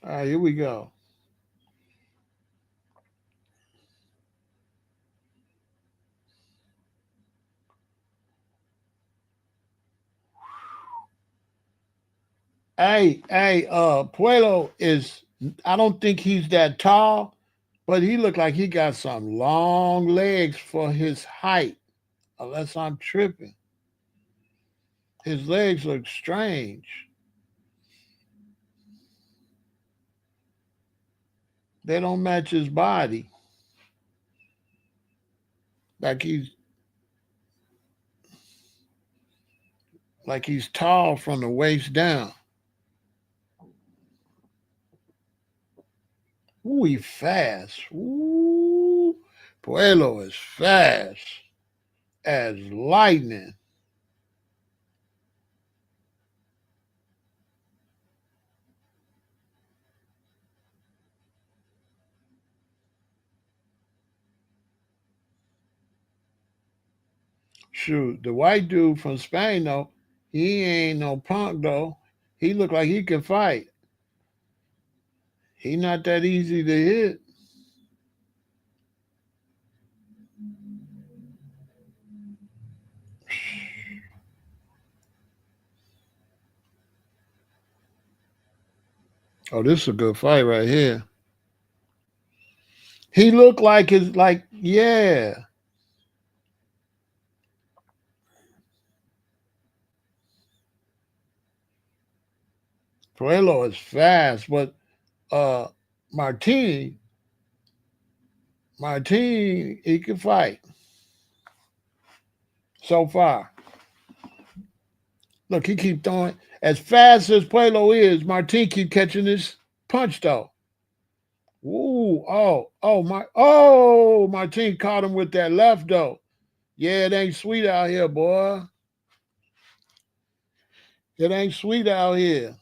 All right, here we go. Pueblo is. I don't think he's that tall, but he looked like he got some long legs for his height. Unless I'm tripping, his legs look strange. They don't match his body. Like he's like he's tall from the waist down. Ooh, he fast. Ooh, Pueblo is fast as lightning. Shoot, the white dude from Spain though, he ain't no punk though. He look like he can fight. He not that easy to hit. Oh, this is a good fight right here. He looked like his like yeah. Pueblo is fast, but uh Martini, Martini, he can fight so far. Look, he keep throwing as fast as Pueblo is. Martini keep catching this punch though. Ooh, Martini caught him with that left though. Yeah, it ain't sweet out here, boy. It ain't sweet out here.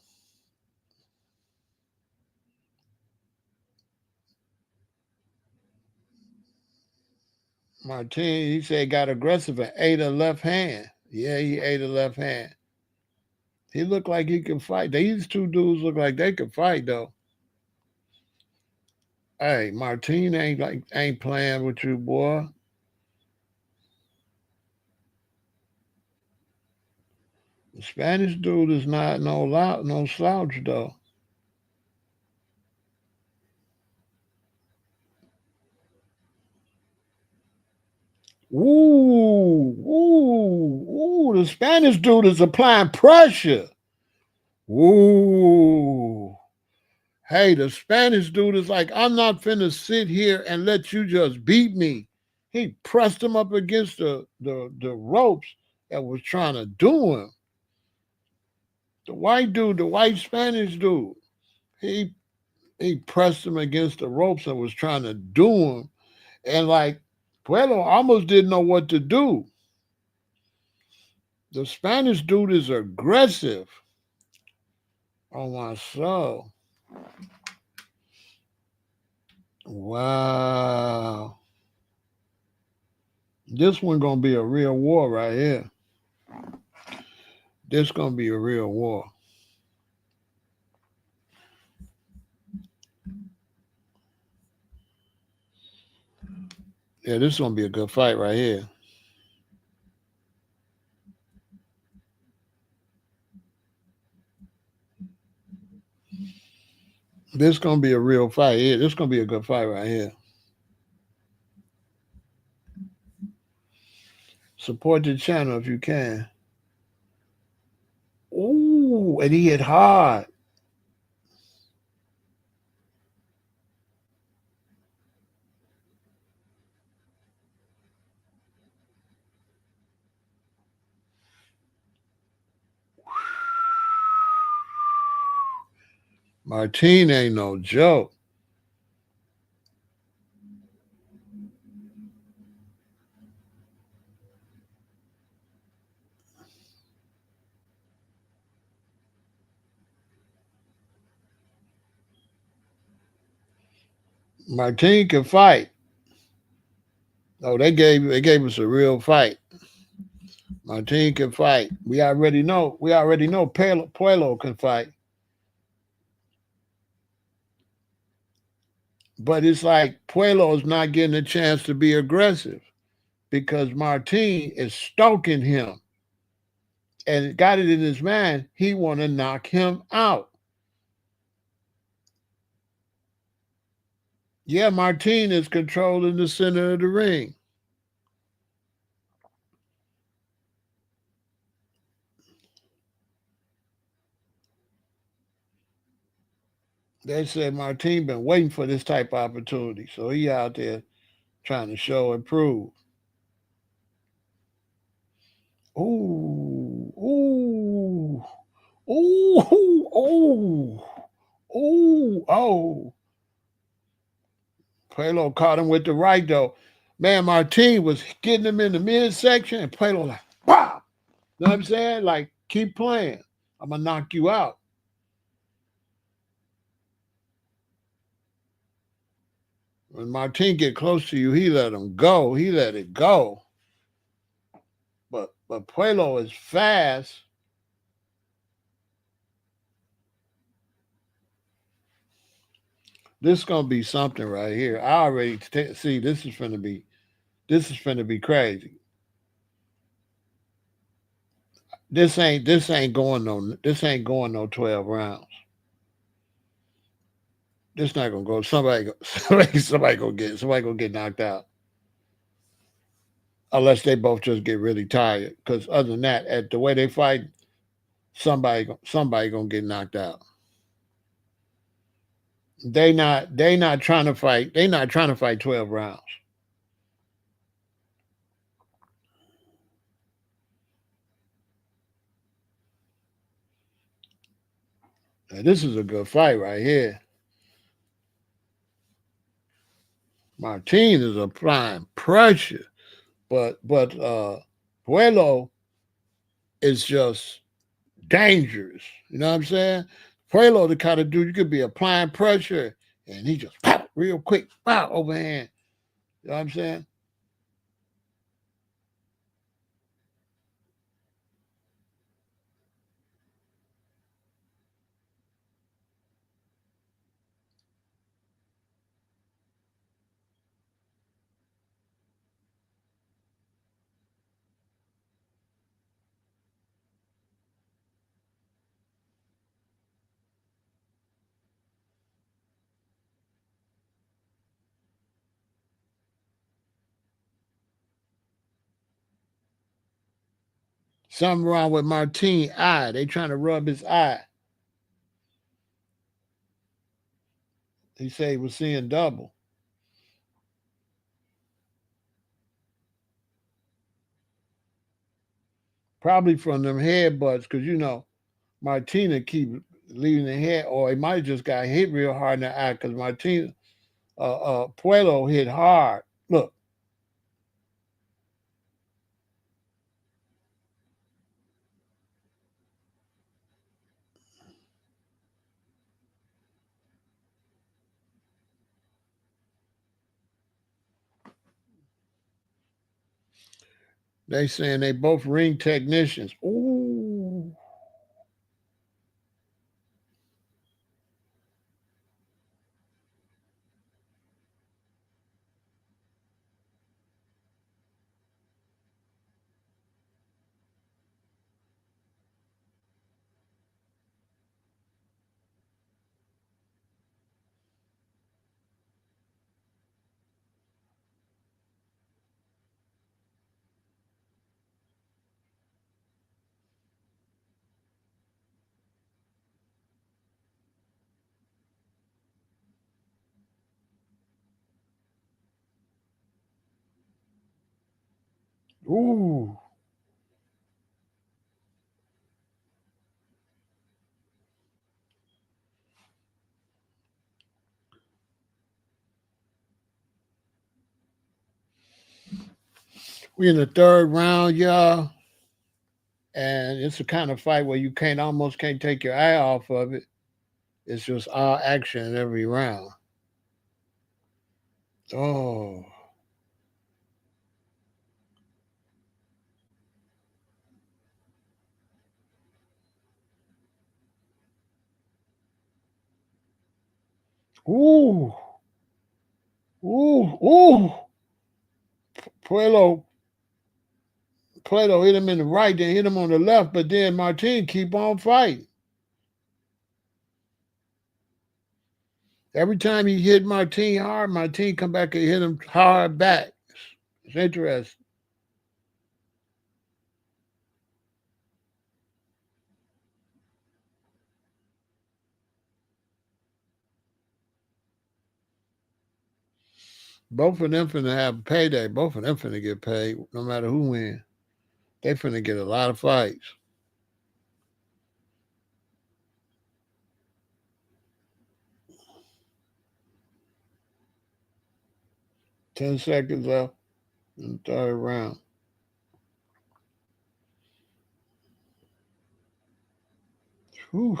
Martini, he said got aggressive and ate a left hand. Yeah, he ate a left hand. He looked like he can fight. These two dudes look like they could fight though. Hey, Martine ain't playing with you, boy. The Spanish dude is not no slouch though. Ooh. The Spanish dude is applying pressure. Ooh. Hey, the Spanish dude is like, I'm not finna sit here and let you just beat me. He pressed him up against the ropes that was trying to do him. The white dude, the white Spanish dude, he he pressed him against the ropes and was trying to do him. And like Pueblo almost didn't know what to do. The Spanish dude is aggressive. Oh my soul. Wow. This one gonna be a real war right here. This gonna be a real war. Yeah, this is gonna be a good fight right here. This gonna be a real fight. Yeah, this gonna be a good fight right here. Support the channel if you can. Ooh, and he hit hard. Martine ain't no joke. Martine can fight. Oh, they gave us a real fight. Martine can fight. We already know. We already know Puelo can fight. But it's like Puelo's not getting a chance to be aggressive because Martine is stalking him and got it in his mind he want to knock him out. Yeah, Martine is controlling the center of the ring. They said Martine been waiting for this type of opportunity, so he out there trying to show and prove. Ooh, ooh, ooh, ooh, ooh, oh. Puelo caught him with the right though. Man, Martine was getting him in the midsection, and Puelo like, wow. You know what I'm saying? Like, keep playing. I'm gonna knock you out. When Martine get close to you, he let him go. He let it go. But Puelo is fast. This is gonna be something right here. I already see this is finna be crazy. This ain't going no 12 rounds. This not gonna go. Somebody gonna get knocked out unless they both just get really tired. Because other than that, at the way they fight, somebody gonna get knocked out. They not trying to fight. They not trying to fight 12 rounds. Now, this is a good fight right here. Martine is applying pressure, but Puelo is just dangerous. You know what I'm saying? Puelo the kind of dude you could be applying pressure and he just pop, real quick, wow, overhand. You know what I'm saying? Something wrong with Martine eye. They trying to rub his eye. He said he was seeing double. Probably from them headbutts, because Martina keep leaving the head, or he might have just got hit real hard in the eye because Martina Puelo hit hard. Look, They saying they both ring technicians. Ooh. Ooh. We in the third round, y'all. And it's a kind of fight where you can't almost can't take your eye off of it. It's just all action every round. Oh. Ooh. Ooh. Ooh. Puelo Plato hit him in the right, then hit him on the left, but then Martin keep on fighting. Every time he hit Martin hard, Martin come back and hit him hard back. It's interesting. Both of them finna have a payday. Both of them finna get paid, no matter who wins. They finna get a lot of fights. 10 seconds left in the third round. Whew.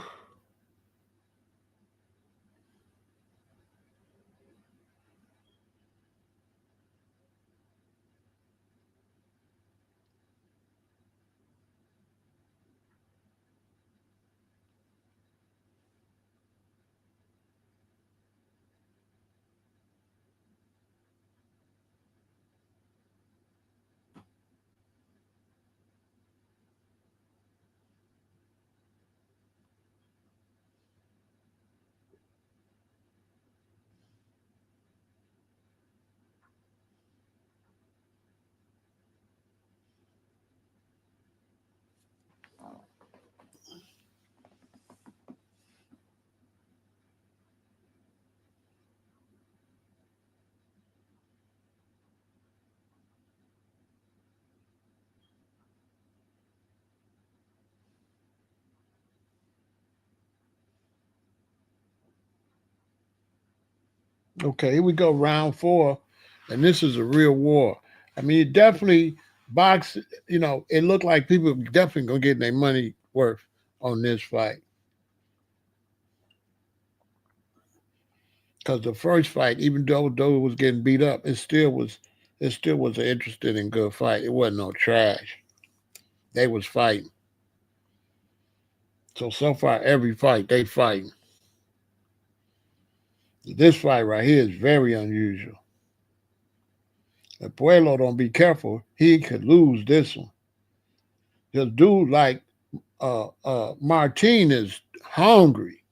Okay, here we go, round four, and this is a real war. I mean, it definitely box. It looked like people definitely gonna get their money worth on this fight. Because the first fight, even though it was getting beat up, it still was an interesting and good fight. It wasn't no trash. They was fighting. So far every fight they fighting. This fight right here is very unusual. If Pueblo don't be careful, he could lose this one. This dude like Martin is hungry.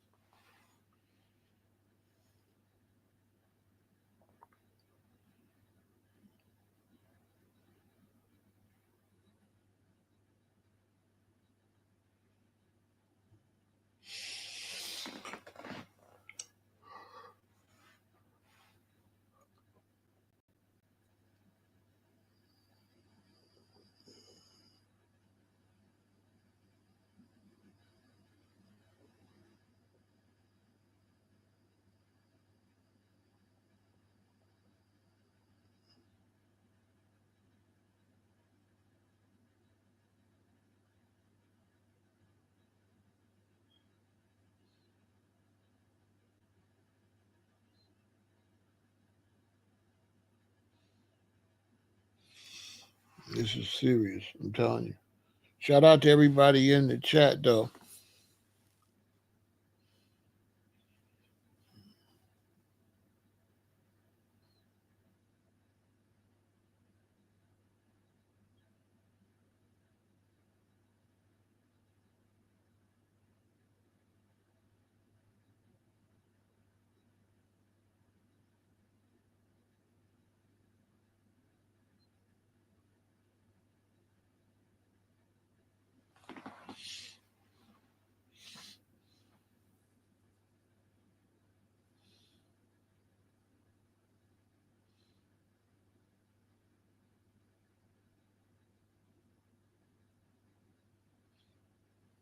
This is serious. I'm telling you. Shout out to everybody in the chat, though.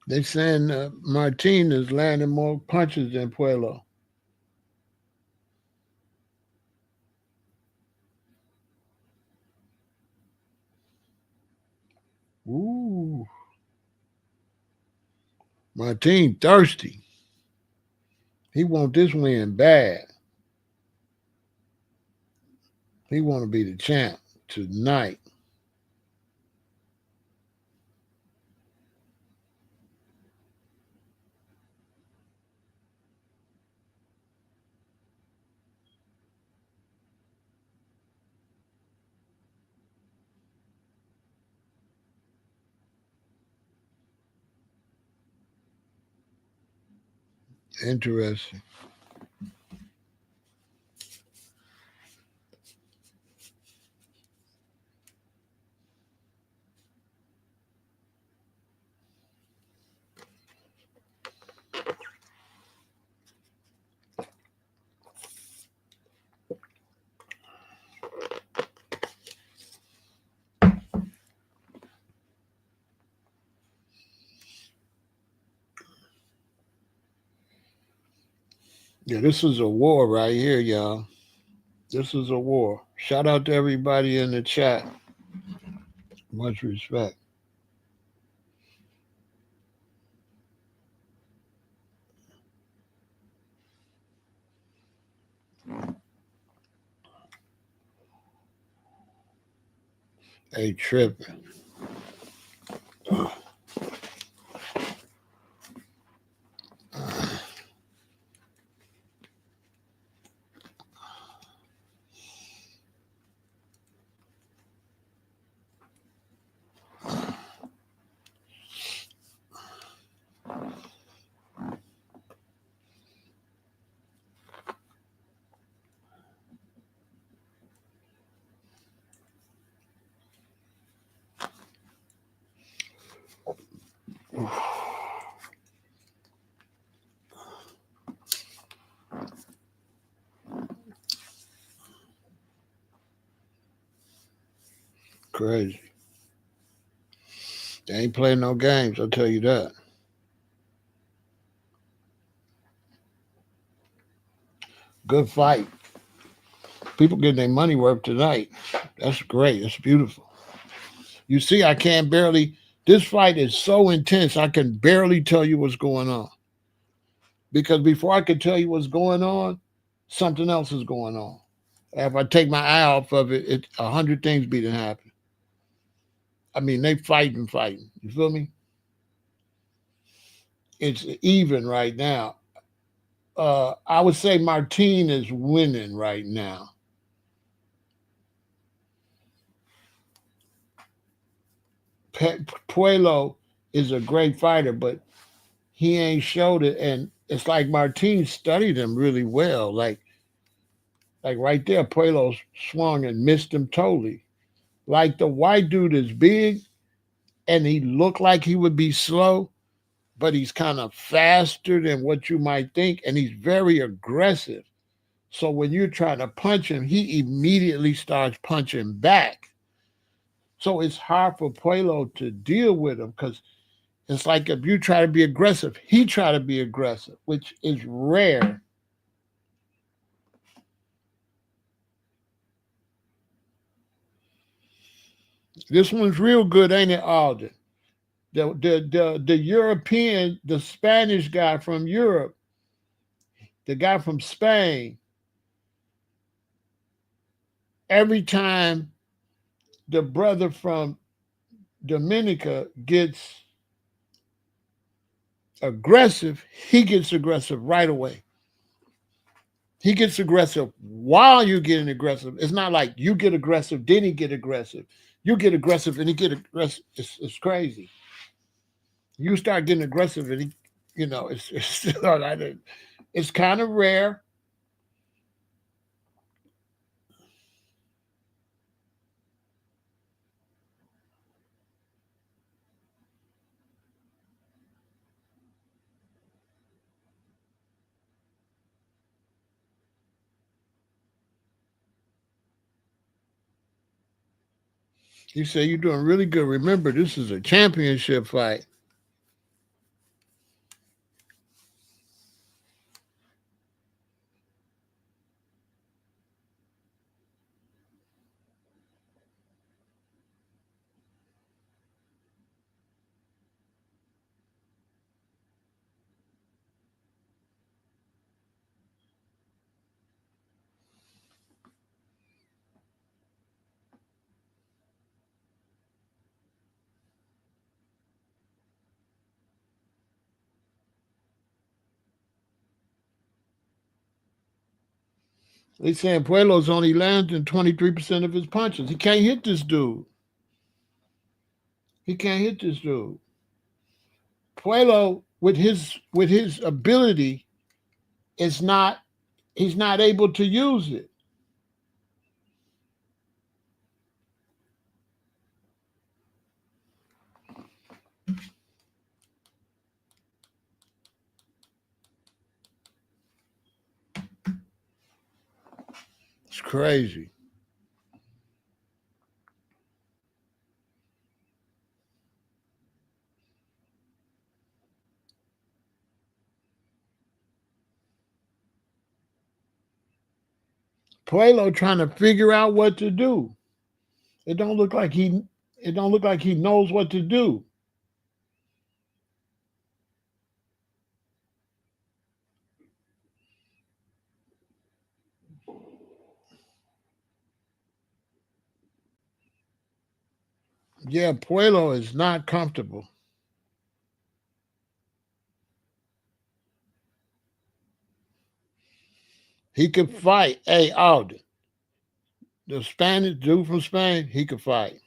They saying Martin is landing more punches than Pueblo. Ooh, Martin thirsty. He want this win bad. He want to be the champ tonight. Interesting. Yeah, this is a war right here, y'all. This is a war. Shout out to everybody in the chat. Much respect. Hey, tripping. Crazy. They ain't playing no games, I'll tell you that. Good fight. People getting their money worth tonight. That's great. That's beautiful. You see, I can't barely. This fight is so intense, I can barely tell you what's going on. Because before I could tell you what's going on, something else is going on. If I take my eye off of it, 100 things be to happen. I mean, they fighting. You feel me? It's even right now. I would say Martin is winning right now. Puelo is a great fighter, but he ain't showed it. And it's like Martin studied him really well. Like right there, Puelo swung and missed him totally. Like the white dude is big and he looked like he would be slow, but he's kind of faster than what you might think, and he's very aggressive. So when you're trying to punch him, he immediately starts punching back. So it's hard for Puelo to deal with him because it's like if you try to be aggressive, he try to be aggressive, which is rare. This one's real good, ain't it, Alden? The European, the Spanish guy from Europe, the guy from Spain, every time the brother from Dominica gets aggressive, he gets aggressive right away. He gets aggressive while you're getting aggressive. It's not like you get aggressive, then he get aggressive. You get aggressive and he get aggressive. It's crazy. You start getting aggressive and he, it's kind of rare. You say you're doing really good. Remember, this is a championship fight. They saying Pueblo's only landing 23% of his punches. He can't hit this dude. He can't hit this dude. Pueblo, with his ability, is not he's not able to use it. It's crazy. Pueblo trying to figure out what to do. It don't look like he knows what to do. Yeah, Pueblo is not comfortable. He could fight. Hey, Alden, the Spanish dude from Spain, he could fight.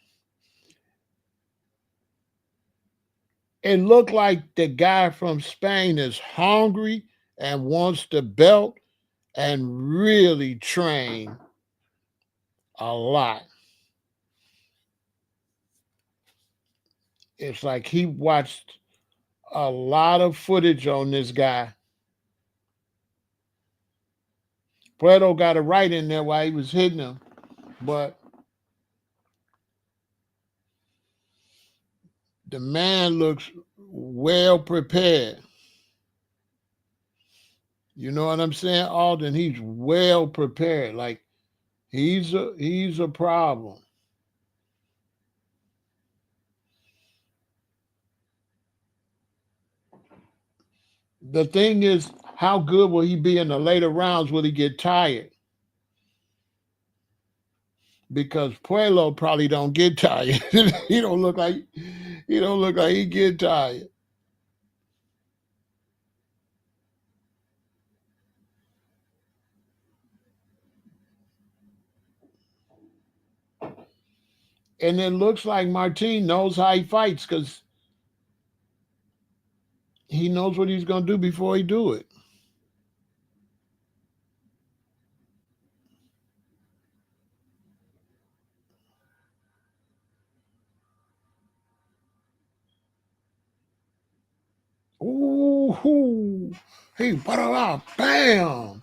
It looked like the guy from Spain is hungry and wants the belt and really train a lot. It's like he watched a lot of footage on this guy. Puerto got it right in there while he was hitting him, but the man looks well prepared. You know what I'm saying, Alden? He's well prepared. Like he's a problem. The thing is, how good will he be in the later rounds? Will he get tired? Because Pueblo probably don't get tired. He don't look like he get tired. And it looks like Martin knows how he fights because he knows what he's gonna do before he do it. Ooh, he put it out, bam.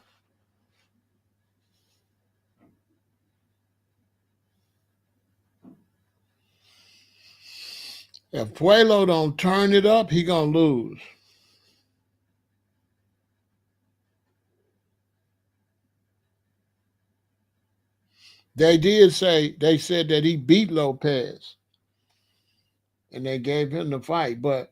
If Pueblo don't turn it up, he gonna lose. They said that he beat Lopez and they gave him the fight, but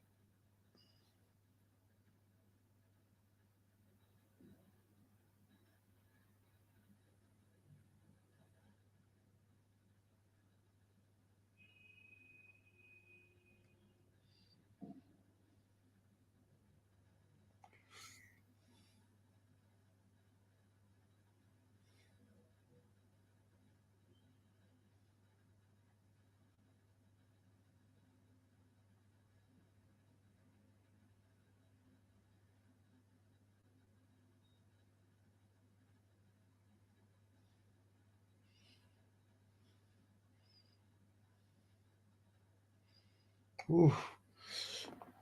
Oof,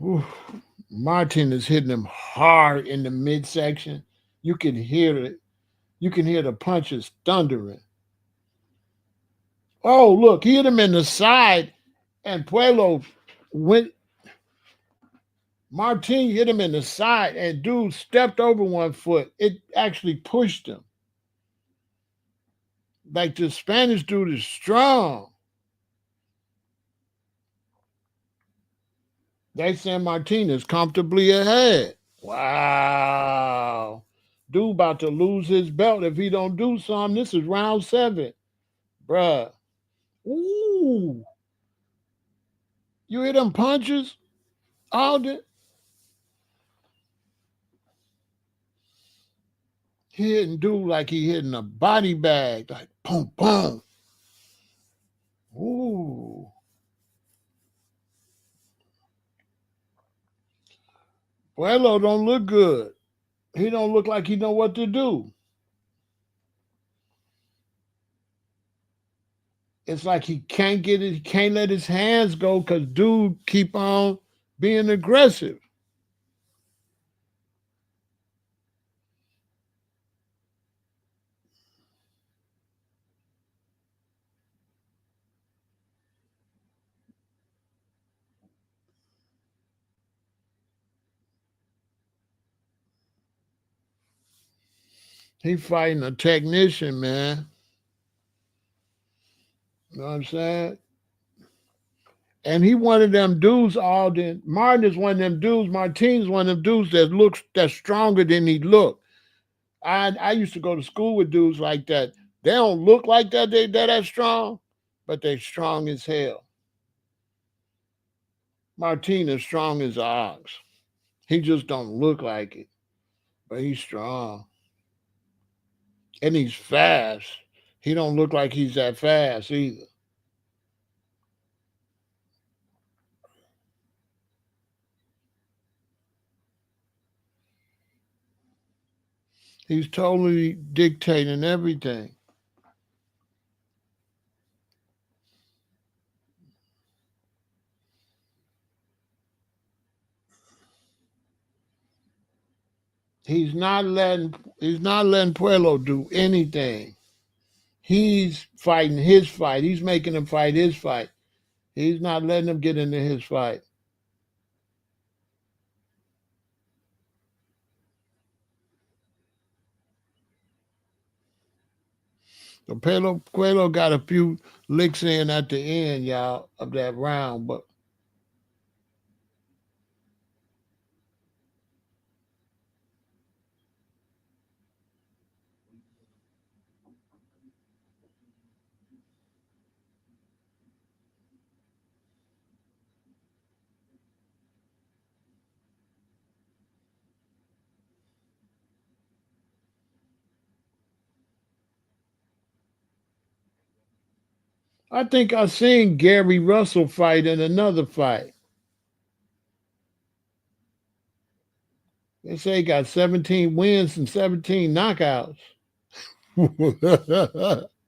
oof. Martin is hitting him hard in the midsection. You can hear it. You can hear the punches thundering. Oh, look, he hit him in the side, and Pueblo went. Martin hit him in the side, and dude stepped over one foot. It actually pushed him. Like the Spanish dude is strong. They send Martinez comfortably ahead. Wow. Dude about to lose his belt if he don't do something. This is round 7. Bruh. Ooh. You hear them punches? Alden? He hitting dude like he hitting a body bag. Like boom, boom. Ooh. Puello don't look good. He don't look like he know what to do. It's like he can't get it. He can't let his hands go because dude keep on being aggressive. He fighting a technician, man. You know what I'm saying? And he one of them dudes, Alden. Martin is one of them dudes. Martin's one of them dudes that looks that's stronger than he look. I used to go to school with dudes like that. They don't look like that. They're that strong, but they strong as hell. Martin is strong as an ox. He just don't look like it, but he's strong and he's fast. He don't look like he's that fast either. He's totally dictating everything. He's not letting Pueblo do anything. He's fighting his fight. He's making him fight his fight. He's not letting him get into his fight. So Pueblo got a few licks in at the end, y'all, of that round, but I think I seen Gary Russell fight in another fight. They say he got 17 wins and 17 knockouts.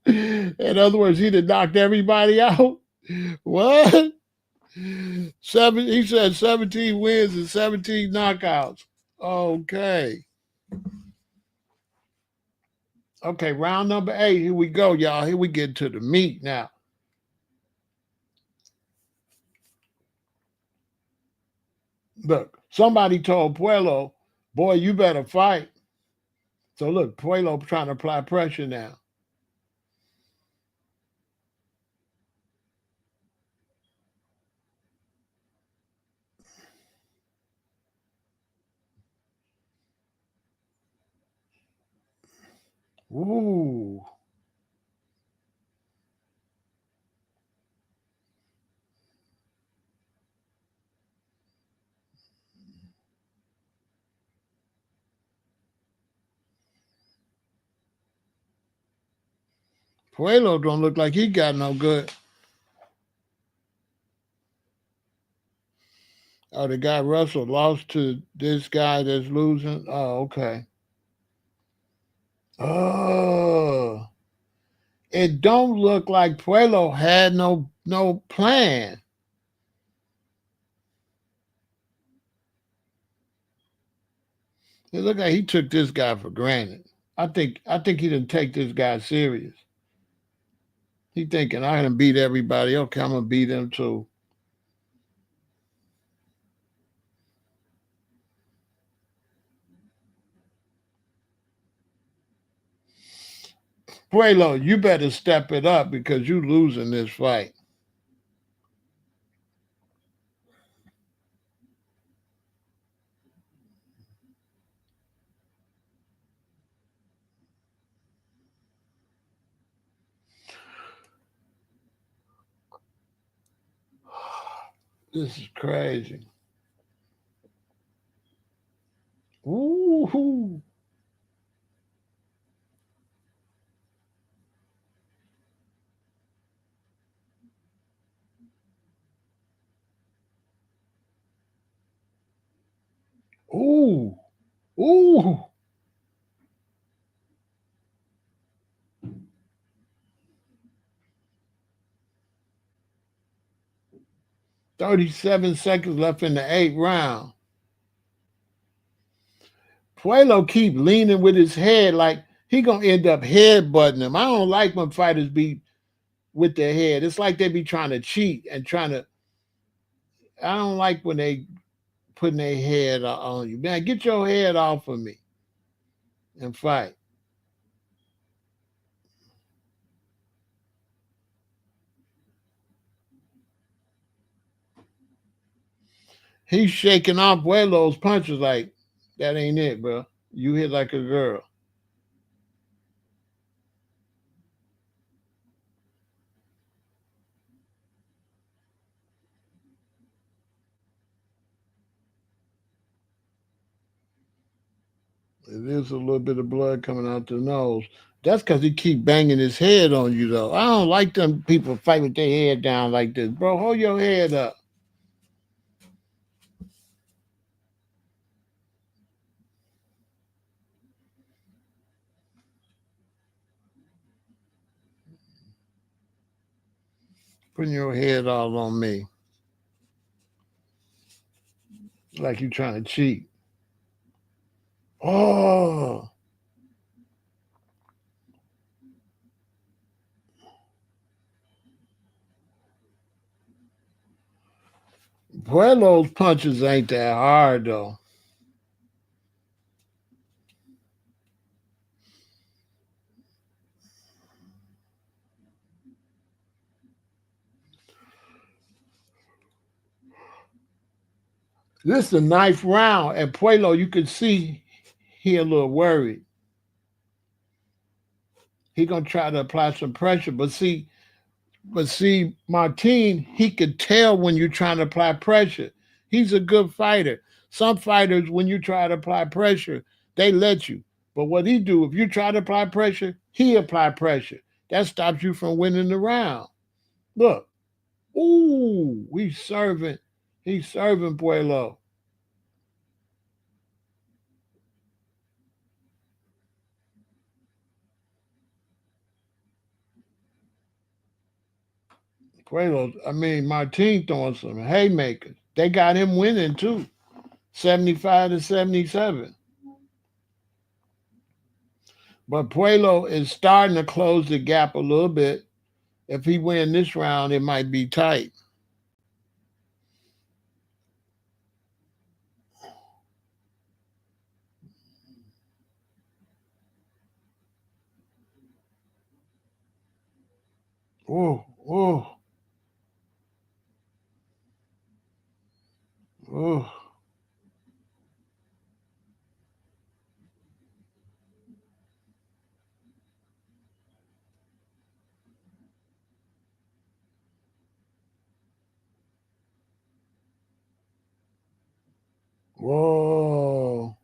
In other words, he done knocked everybody out. What? He said 17 wins and 17 knockouts. Okay. Okay, round number 8. Here we go, y'all. Here we get to the meat now. Look, somebody told Puello, boy, you better fight. So look, Puello trying to apply pressure now. Ooh. Puello don't look like he got no good. Oh, the guy Russell lost to this guy that's losing. Oh, okay. Oh, it don't look like Puello had no plan. It looked like he took this guy for granted. I think he didn't take this guy serious. He thinking I can beat everybody. Okay, I'm gonna beat him too. Puelo, you better step it up because you losing this fight. This is crazy. Ooh, ooh, ooh. 37 seconds left in the eighth round. Puelo keep leaning with his head like he gonna end up headbutting him. I don't like when fighters be with their head. It's like they be trying to cheat and trying to. I don't like when they putting their head on you. Man, get your head off of me and fight. He's shaking off Puelo's punches like that ain't it, bro. You hit like a girl. It is a little bit of blood coming out the nose. That's because he keep banging his head on you, though. I don't like them people fight with their head down like this, bro. Hold your head up. Putting your head all on me like you trying to cheat. Oh, Puelo's punches ain't that hard though. This is the ninth round, and Puelo, you can see he a little worried. He gonna try to apply some pressure, but see, Martin, he could tell when you're trying to apply pressure. He's a good fighter. Some fighters, when you try to apply pressure, they let you. But what he do, if you try to apply pressure, he apply pressure. That stops you from winning the round. Look, ooh, he's serving Puelo. Martin throwing some haymakers. They got him winning too, 75-77. But Puelo is starting to close the gap a little bit. If he win this round, it might be tight. Oh, oh, oh, whoa.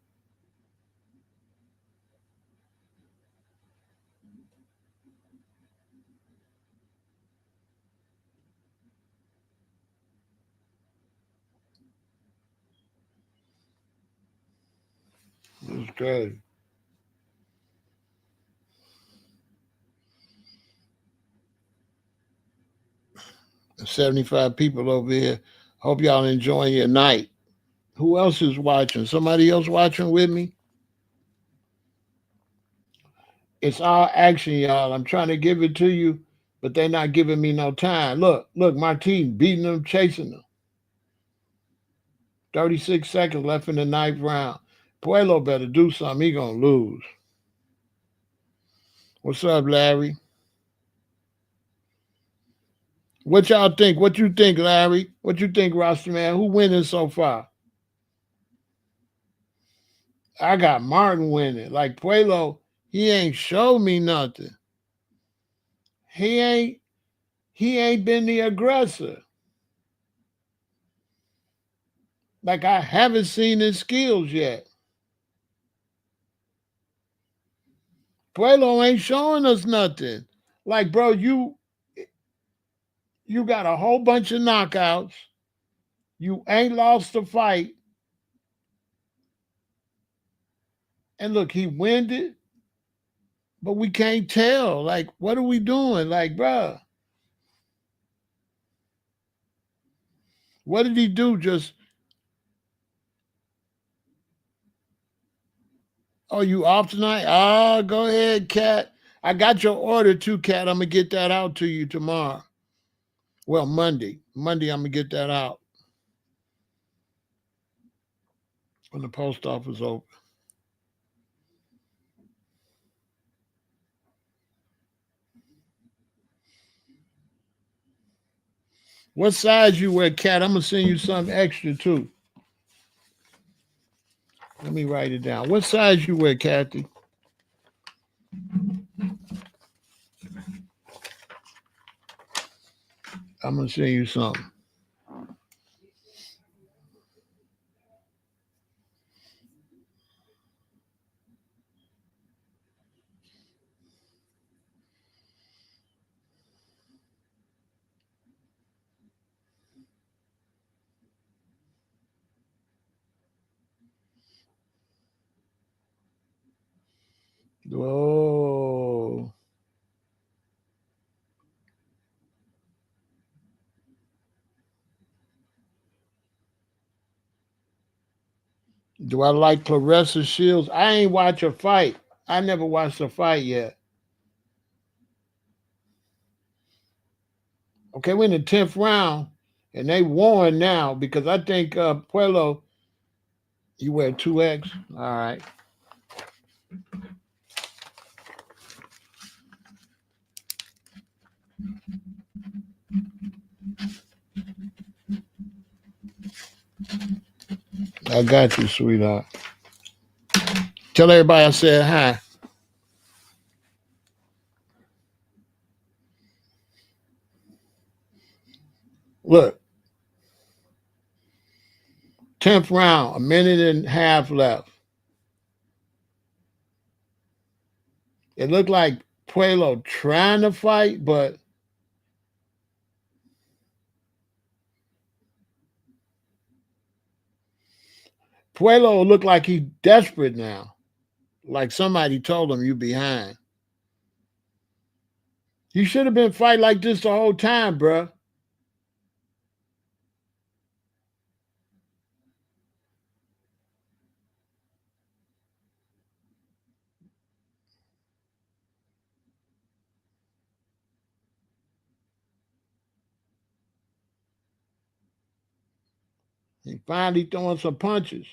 That's good. 75 people over here. Hope y'all enjoying your night. Who else is watching? Somebody else watching with me? It's all action, y'all. I'm trying to give it to you, but they're not giving me no time. Look, Martin beating them, chasing them. 36 seconds left in the ninth round. Pueblo better do something. He gonna lose. What's up, Larry? What y'all think? What you think, Larry? What you think, Roster Man? Who winning so far? I got Martin winning. Like Pueblo, he ain't showed me nothing. He ain't he ain't been the aggressor. Like I haven't seen his skills yet. Pueblo ain't showing us nothing. Like, bro, you got a whole bunch of knockouts. You ain't lost a fight. And look, he winded, but we can't tell. Like, what are we doing? Like, bro, what did he do? Just, oh, you off tonight? Ah, go ahead, Cat. I got your order too, Cat. I'm gonna get that out to you tomorrow. Well, Monday. Monday, I'm gonna get that out when the post office open. What size you wear, Cat? I'm gonna send you something extra too. Let me write it down. What size you wear, Kathy? I'm gonna send you something. Oh, do I like Clarissa Shields? I ain't watch a fight. I never watched a fight yet. Okay, we're in the 10th round, and they won now because I think Pueblo, you wear 2X. All right. I got you, sweetheart. Tell everybody I said hi. Look, 10th round, a minute and a half left. It looked like Pueblo trying to fight, but Pueblo looked like he's desperate now. Like somebody told him you behind. You should have been fighting like this the whole time, bruh. He finally throwing some punches.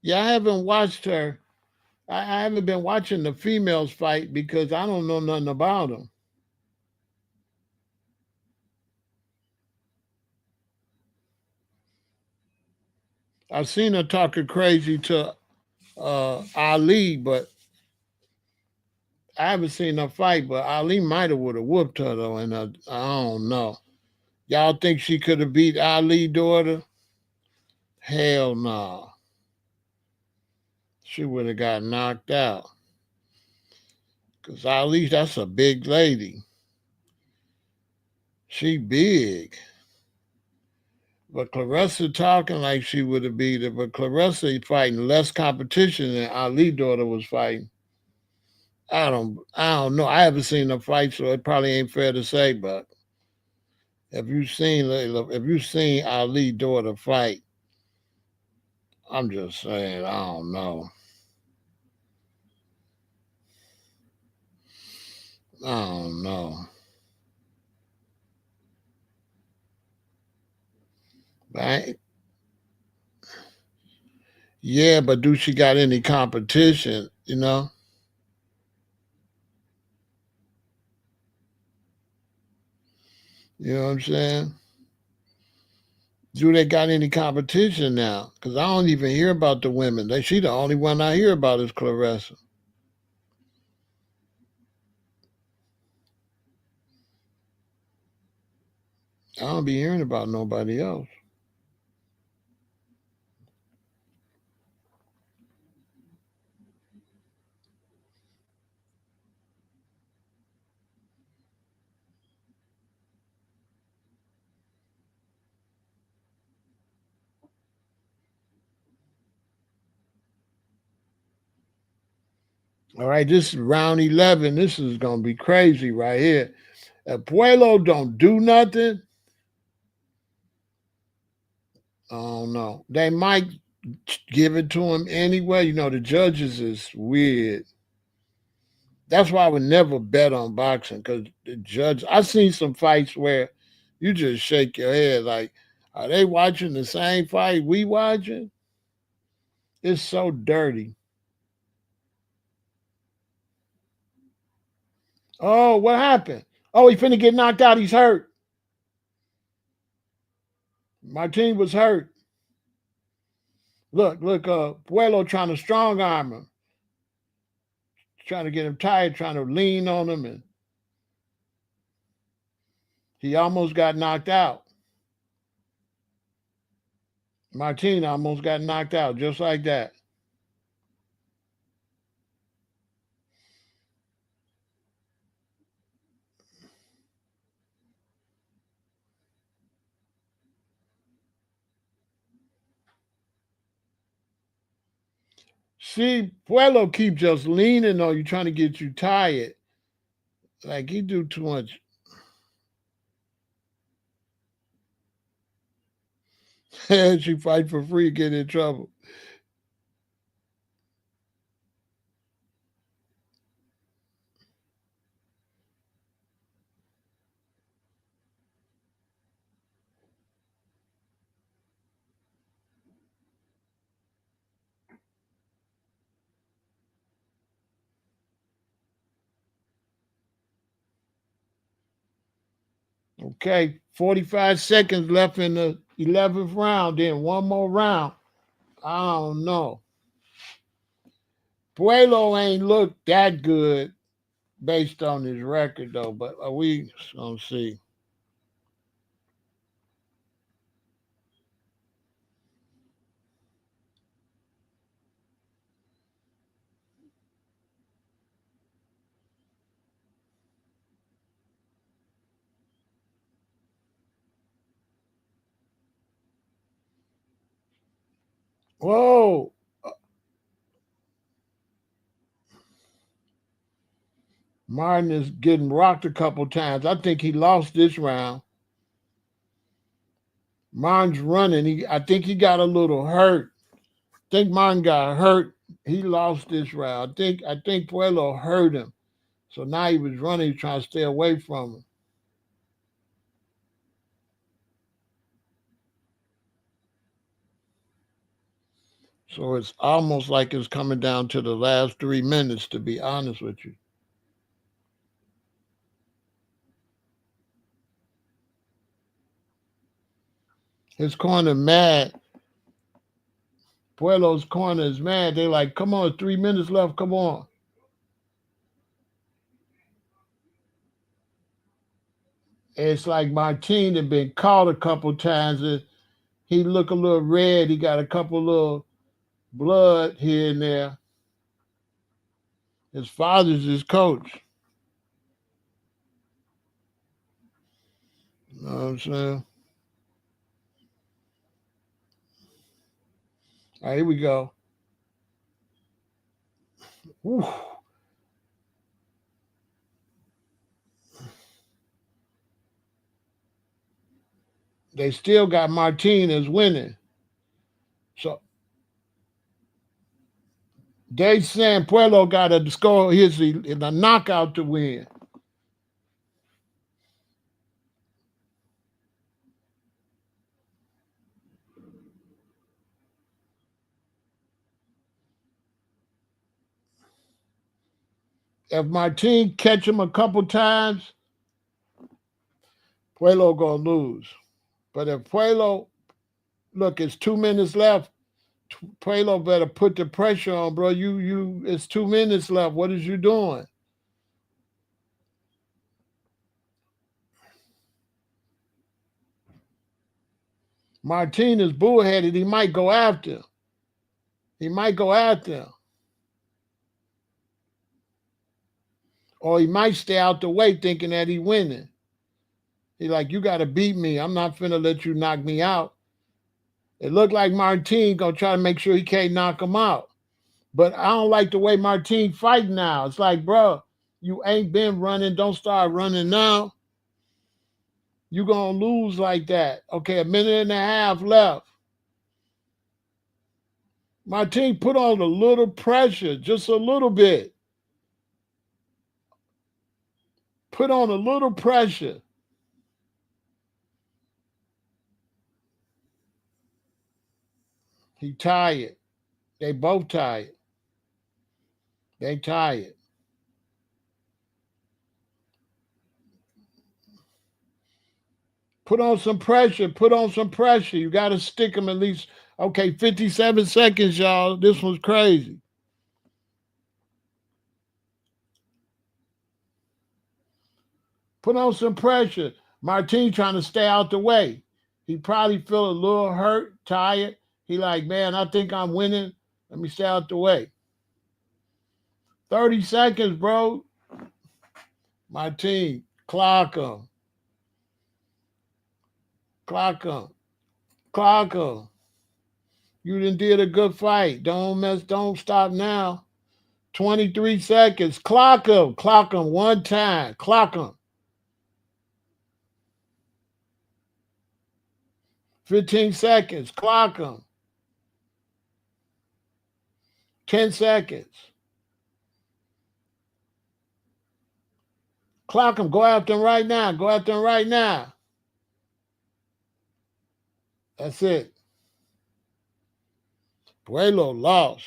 Yeah, I haven't watched her. I haven't been watching the females fight because I don't know nothing about them. I've seen her talking crazy to Ali, but I haven't seen her fight. But Ali might have would have whooped her though, and I don't know. Y'all think she could have beat Ali daughter? Hell no. Nah. She would have got knocked out. Cause Ali, that's a big lady. She big. But Clarissa talking like she would have beat her, but Clarissa fighting less competition than Ali daughter was fighting. I don't know. I haven't seen her fight, so it probably ain't fair to say, but if you seen Ali daughter fight, I'm just saying, I don't know. I don't know. Right? Yeah, but do she got any competition? You know what I'm saying? Do they got any competition now? Because I don't even hear about the women. She the only one I hear about is Clarissa. I don't be hearing about nobody else. All right, this is round 11. This is gonna be crazy right here. If Pueblo don't do nothing, I don't know. They might give it to him anyway. The judges is weird. That's why I would never bet on boxing because the judge. I've seen some fights where you just shake your head like, are they watching the same fight we watching? It's so dirty. Oh, what happened? Oh, he finna get knocked out. He's hurt. My team was hurt. Look, Puello trying to strong arm him, trying to get him tired, trying to lean on him, and he almost got knocked out. Martin almost got knocked out just like that. See, Puello keep just leaning on you, trying to get you tired. Like he do too much. She fight for free, get in trouble. Okay, 45 seconds left in the 11th round. Then one more round. I don't know. Puello ain't looked that good based on his record though, but we gonna see. Whoa, Martin is getting rocked a couple times. I think he lost this round. Martin's running. I think he got a little hurt. I think Martin got hurt. He lost this round. I think Puello hurt him. So now he was running, trying to stay away from him. So it's almost like it's coming down to the last 3 minutes, to be honest with you. His corner mad. Puello's corner is mad. They like, come on, 3 minutes left. Come on. It's like Martin had been caught a couple times. And he look a little red. He got a couple little blood here and there. His father's his coach. You know what I'm saying? All right, here we go. Whew. They still got Martinez winning. So they saying Pueblo got to score his the knockout to win. If Martin catch him a couple times, Pueblo gonna lose. But if Pueblo, look, it's 2 minutes left. Pueblo better put the pressure on, bro. It's 2 minutes left. What is you doing? Martin is bullheaded. He might go after him. He might go after him. Or he might stay out the way thinking that he winning. He like, you got to beat me. I'm not finna let you knock me out. It looked like Martin gonna try to make sure he can't knock him out. But I don't like the way Martin fight now. It's like, bro, you ain't been running. Don't start running now. You gonna lose like that. Okay, a minute and a half left. Martin put on a little pressure, just a little bit. Put on a little pressure. He tired. They both tired. They tired. Put on some pressure. Put on some pressure. You got to stick them at least. Okay, 57 seconds, y'all. This was crazy. Put on some pressure. Martin trying to stay out the way. He probably feel a little hurt, tired. He like, man, I think I'm winning. Let me stay out the way. 30 seconds, bro. Martin, clock him. Clock him. Clock him. You done did a good fight. Don't stop now. 23 seconds. Clock him. Clock him one time. Clock him. 15 seconds. Clock him. 10 seconds. Clock him. Go after him right now. Go after him right now. That's it. Pueblo lost.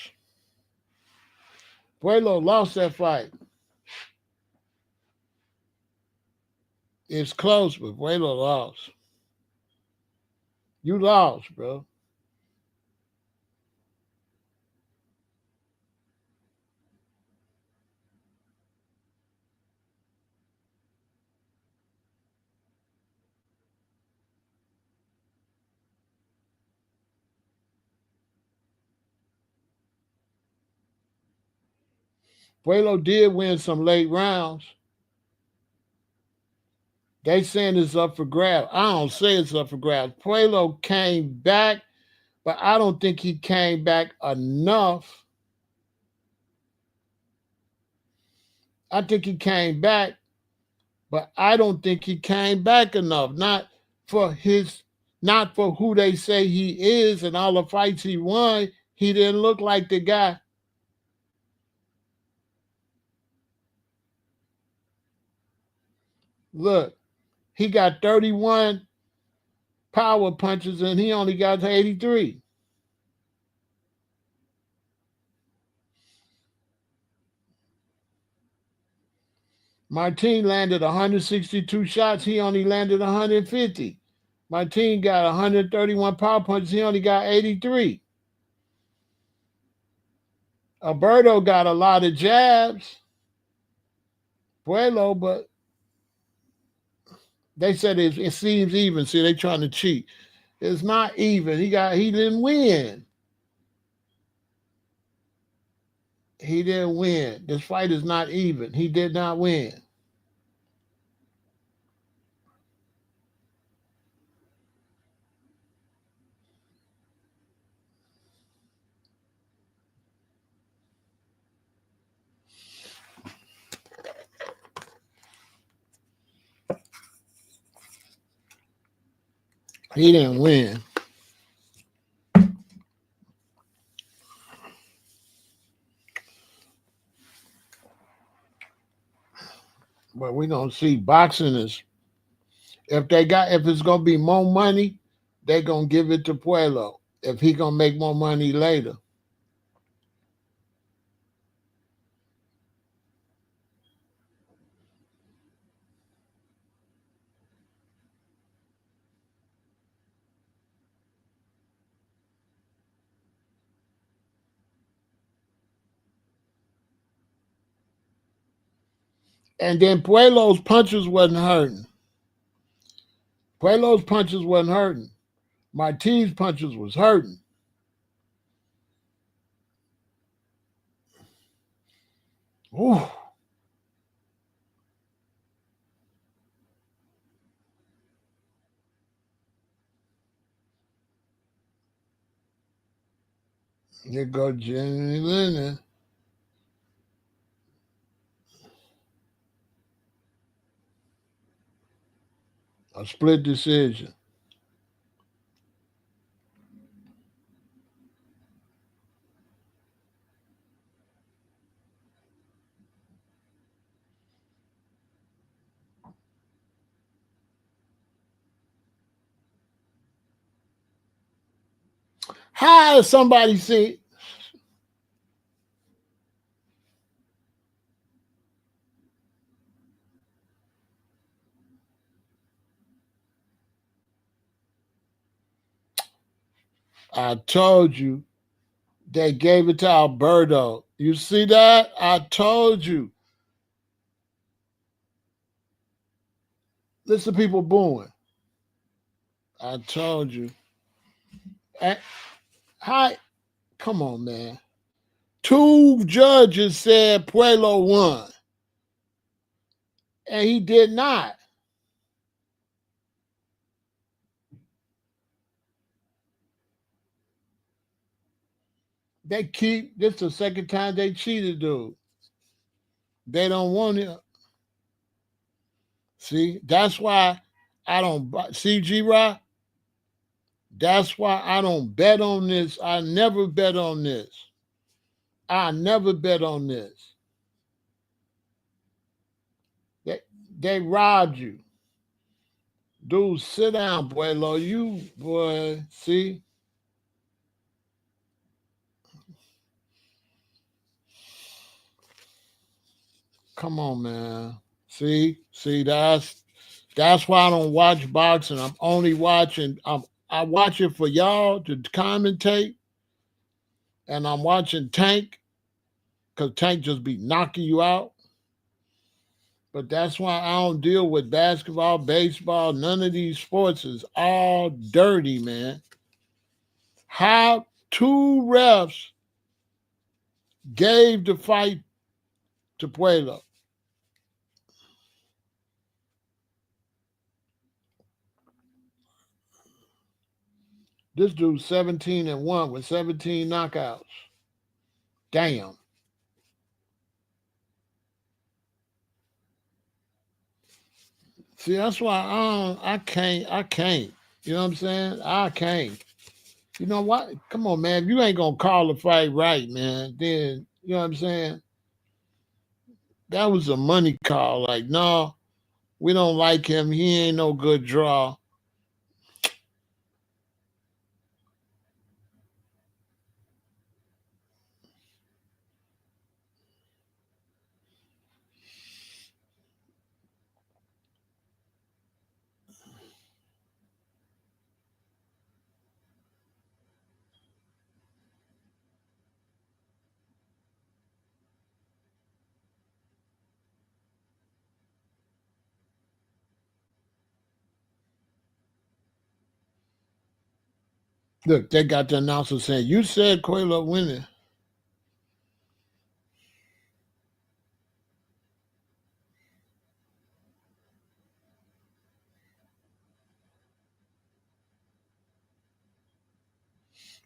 Pueblo lost that fight. It's close, but Pueblo lost. You lost, bro. Pueblo did win some late rounds. They saying it's up for grabs. I don't say it's up for grabs. Pueblo came back, but I don't think he came back enough. I think he came back, but I don't think he came back enough. Not for who they say he is and all the fights he won. He didn't look like the guy. Look, he got 31 power punches and he only got 83. Martin landed 162 shots. He only landed 150. Martin got 131 power punches. He only got 83. Alberto got a lot of jabs. Pueblo, but they said it seems even. See, they trying to cheat. It's not even. He didn't win. He didn't win. This fight is not even. He did not win. He didn't win. But we're gonna see boxing is if it's gonna be more money, they're gonna give it to Puello. If he gonna make more money later. And then Puello's punches wasn't hurting. Puello's punches wasn't hurting. Marti's punches was hurting. Ooh. Here go Jenny Lennon. A split decision. How has somebody seen? I told you they gave it to Alberto. You see that? I told you. Listen to people booing. I told you. Hi, come on, man. Two judges said Puello won, and he did not. They keep this the second time they cheated, dude. They don't want it. See, that's why I don't see G-Rock. That's why I don't bet on this. I never bet on this. I never bet on this. They robbed you. Dude, sit down, Puello. You, boy, see? Come on, man. See, that's why I don't watch boxing. I'm only watching. I watch it for y'all to commentate, and I'm watching Tank because Tank just be knocking you out. But that's why I don't deal with basketball, baseball, none of these sports is all dirty, man. How two refs gave the fight to Puello. This dude's 17-1 with 17 knockouts. Damn. See, that's why I can't. You know what I'm saying? I can't. You know what? Come on, man. If you ain't gonna call the fight right, man, then you know what I'm saying? That was a money call. Like, no, we don't like him. He ain't no good draw. Look, they got the announcer saying, "You said Quayla winning."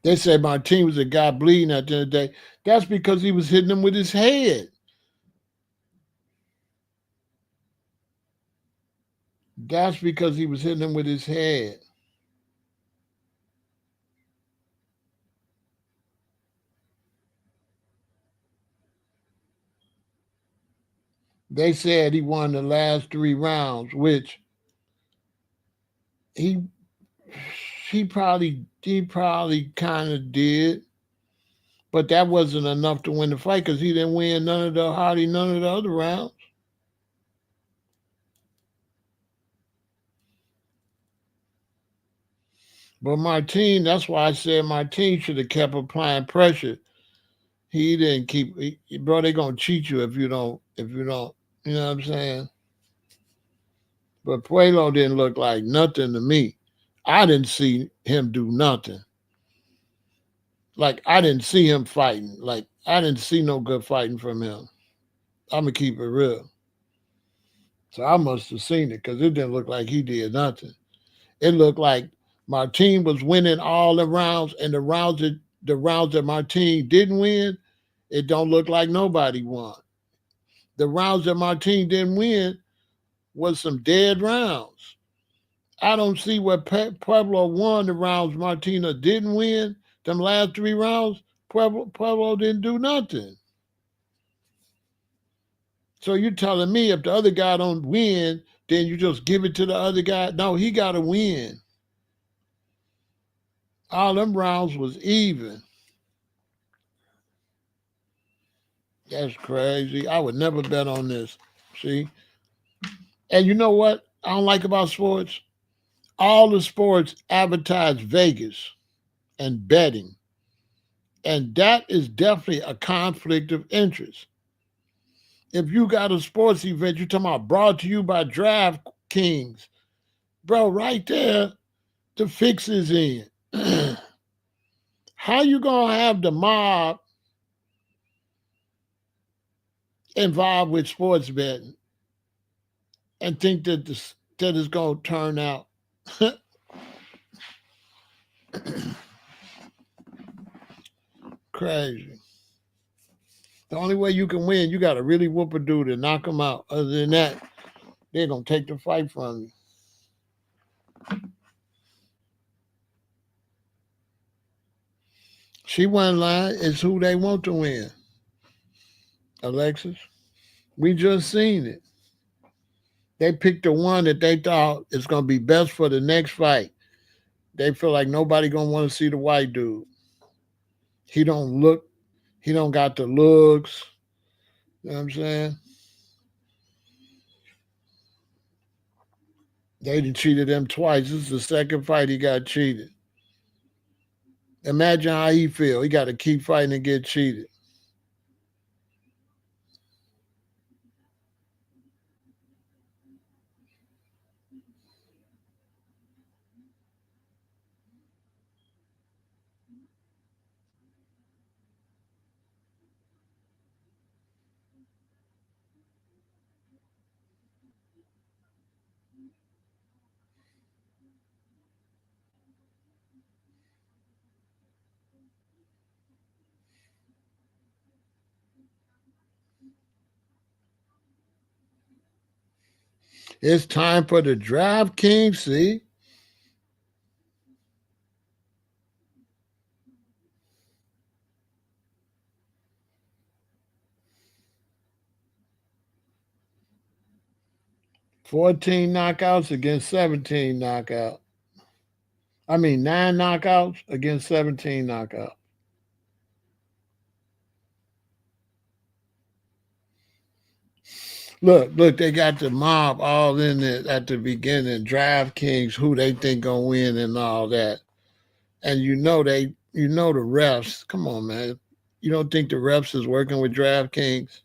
They said my team was a guy bleeding at the end of the day. That's because he was hitting him with his head. That's because he was hitting him with his head. They said he won the last 3 rounds, which he he probably kind of did, but that wasn't enough to win the fight because he didn't win none of the other rounds. But Martin, that's why I said Martin should have kept applying pressure. He didn't keep. Bro, they gonna cheat you if you don't. If you don't, you know what I'm saying? But Puelo didn't look like nothing to me. I didn't see him do nothing. Like I didn't see him fighting. Like I didn't see no good fighting from him. I'm gonna keep it real. So I must have seen it because it didn't look like he did nothing. It looked like Martin was winning all the rounds, and the rounds that Martin didn't win, it don't look like nobody won. The rounds that Martin didn't win was some dead rounds. I don't see where Pueblo won the rounds Martina didn't win. Them last 3 rounds, Pueblo didn't do nothing. So you're telling me if the other guy don't win, then you just give it to the other guy? No, he got to win. All them rounds was even. That's crazy. I would never bet on this. See? And you know what I don't like about sports? All the sports advertise Vegas and betting. And that is definitely a conflict of interest. If you got a sports event, you're talking about brought to you by DraftKings. Bro, right there, the fix is in. How you gonna have the mob involved with sports betting and think that that is gonna turn out crazy? The only way you can win, you gotta really whoop a dude and knock him out. Other than that, they're gonna take the fight from you. She wasn't lying. It's who they want to win. Alexis, we just seen it. They picked the one that they thought is gonna be best for the next fight. They feel like nobody gonna want to see the white dude. He don't look. He don't got the looks. You know what I'm saying? They done cheated him twice. This is the second fight he got cheated. Imagine how he feel. He got to keep fighting and get cheated. It's time for the DraftKings. See, 14 knockouts against 17 knockouts. I mean, 9 knockouts against 17 knockouts. Look, they got the mob all in it at the beginning. DraftKings, who they think gonna win and all that. And the refs. Come on, man. You don't think the refs is working with DraftKings?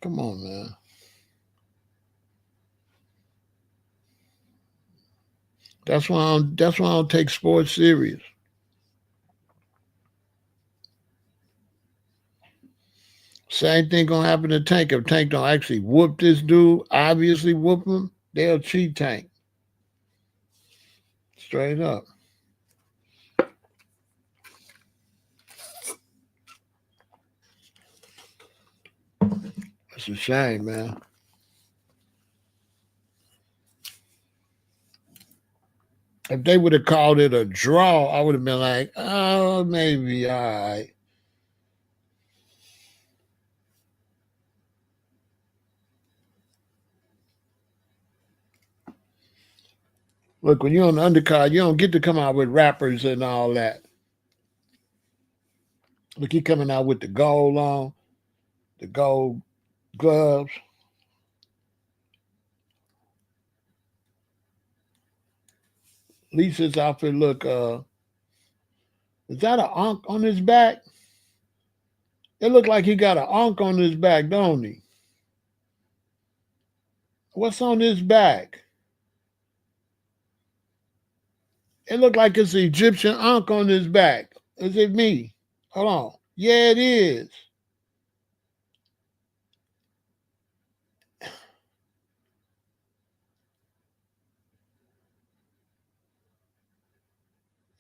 Come on, man. That's why I don't take sports serious. Same thing gonna happen to Tank. If Tank don't actually whoop this dude, obviously whoop him, they'll cheat Tank. Straight up. It's a shame, man. If they would have called it a draw, I would have been like, oh, maybe all right. Look, when you're on the undercard, you don't get to come out with rappers and all that. Look, he coming out with the gold on, the gold gloves. At least his outfit look. Is that a ankh on his back? It looked like he got an ankh on his back, don't he? What's on his back? It looked like it's an Egyptian ankh on his back. Is it me? Hold on. Yeah, it is.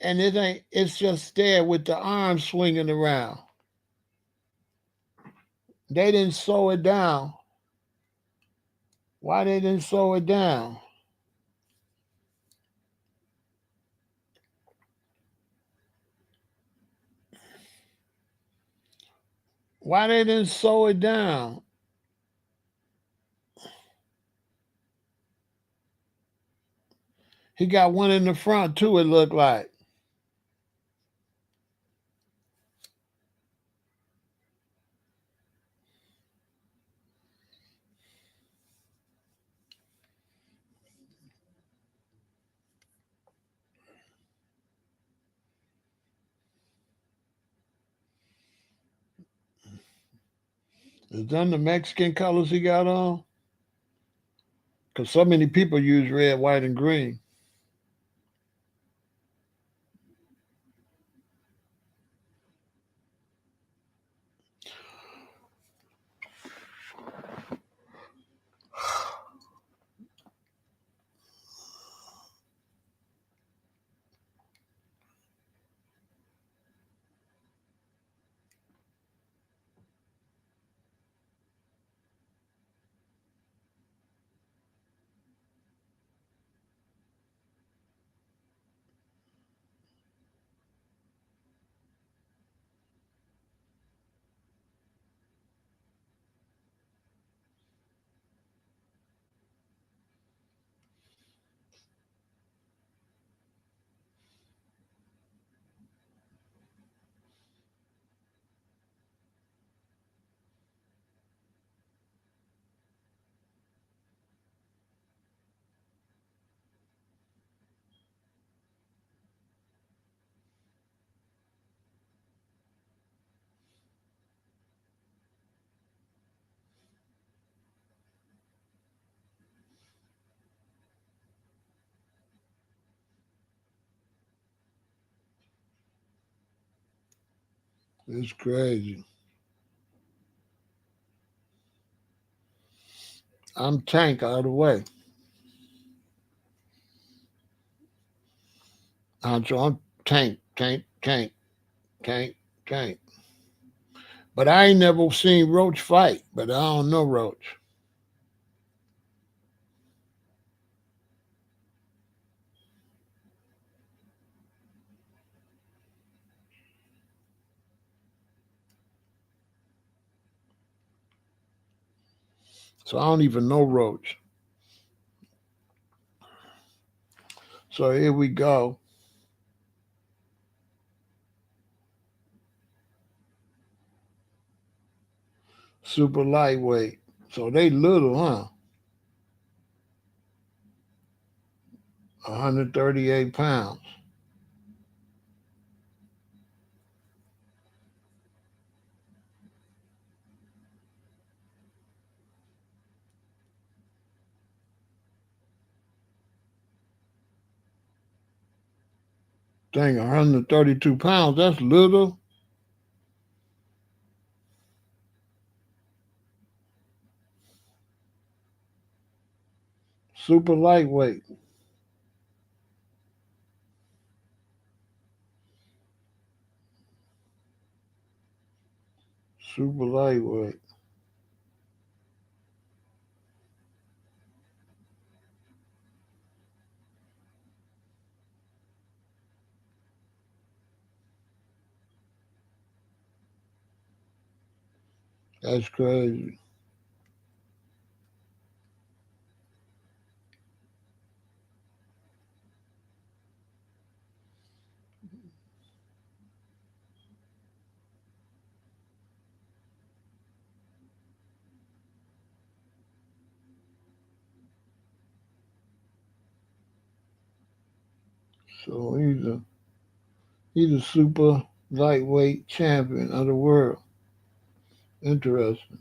And it ain't. It's just there with the arms swinging around. They didn't sew it down. Why they didn't sew it down? Why they didn't sew it down? He got one in the front too. It looked like. Is that the Mexican colors he got on? Because so many people use red, white, and green. It's crazy. I'm Tank all the way. So I'm Tank, Tank, Tank, Tank, Tank. But I ain't never seen Roach fight. But I don't know Roach. So I don't even know Roach. So here we go. Super lightweight. So they little, huh? 138 pounds. Dang, 132 pounds. That's little. Super lightweight. Super lightweight. That's crazy. So he's a super lightweight champion of the world. Interesting.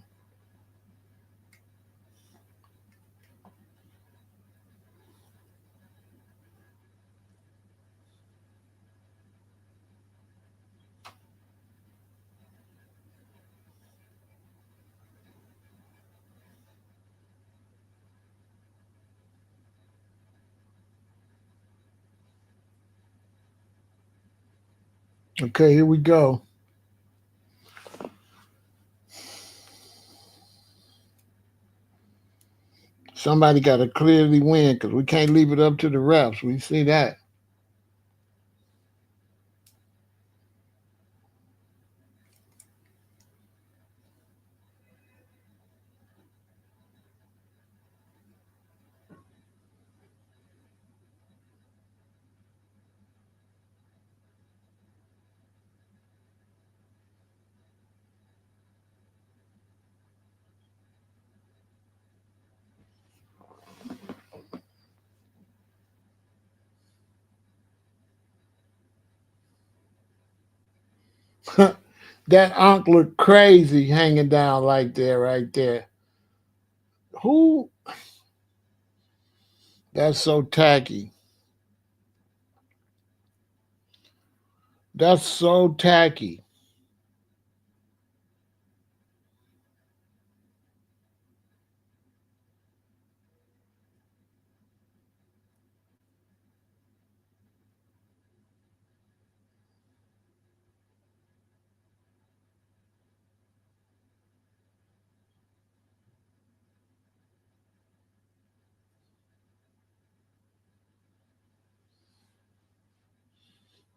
Okay, here we go. Somebody got to clearly win because we can't leave it up to the refs. We see that. That unk look crazy hanging down like that right there. Who? That's so tacky. That's so tacky.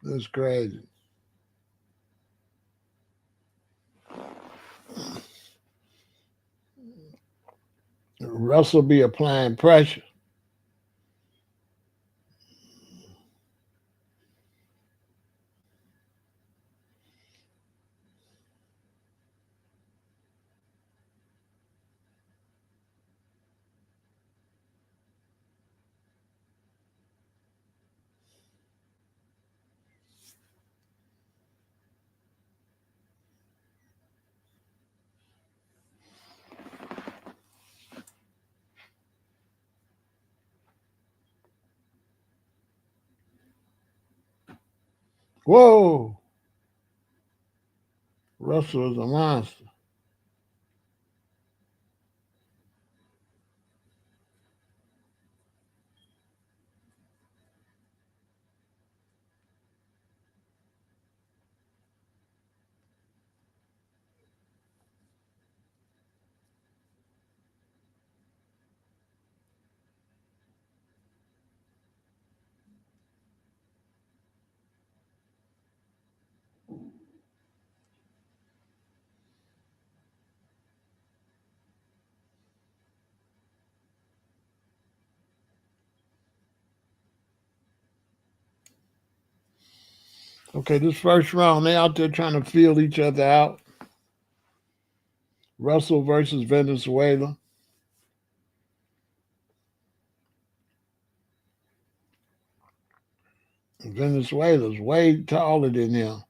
That's crazy. Russell be applying pressure. Whoa! Russell is a monster. Okay, this first round, they out there trying to feel each other out. Russell versus Venezuela. Venezuela's way taller than him.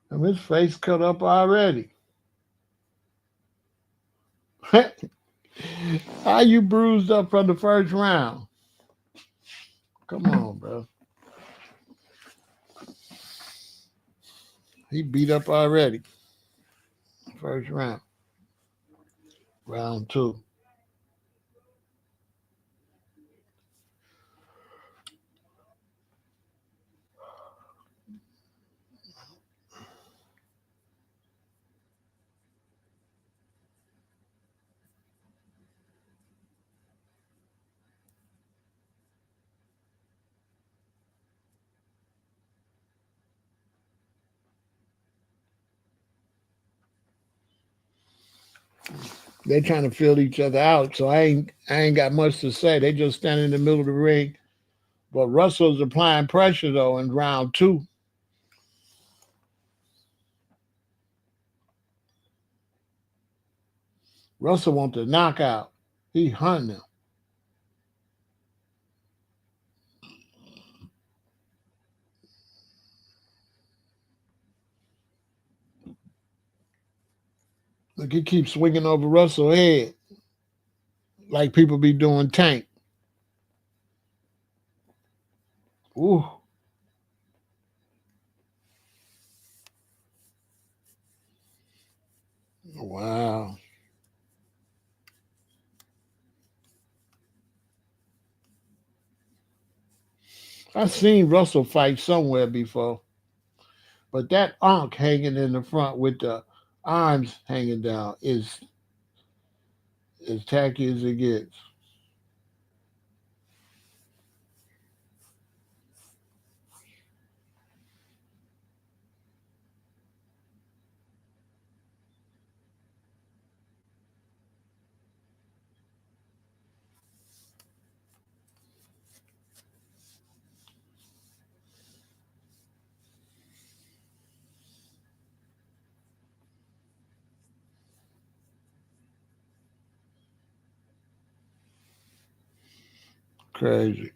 And his face cut up already. How you bruised up from the first round? Come on, bro. He beat up already. First round. Round two. They're trying to fill each other out, so I ain't got much to say. They just stand in the middle of the ring. But Russell's applying pressure though in round two. Russell wants a knockout. He hunting him. Look, he keeps swinging over Russell's head like people be doing Tank. Ooh, wow. I've seen Russell fight somewhere before, but that ankh hanging in the front with the arms hanging down is as tacky as it gets. Crazy.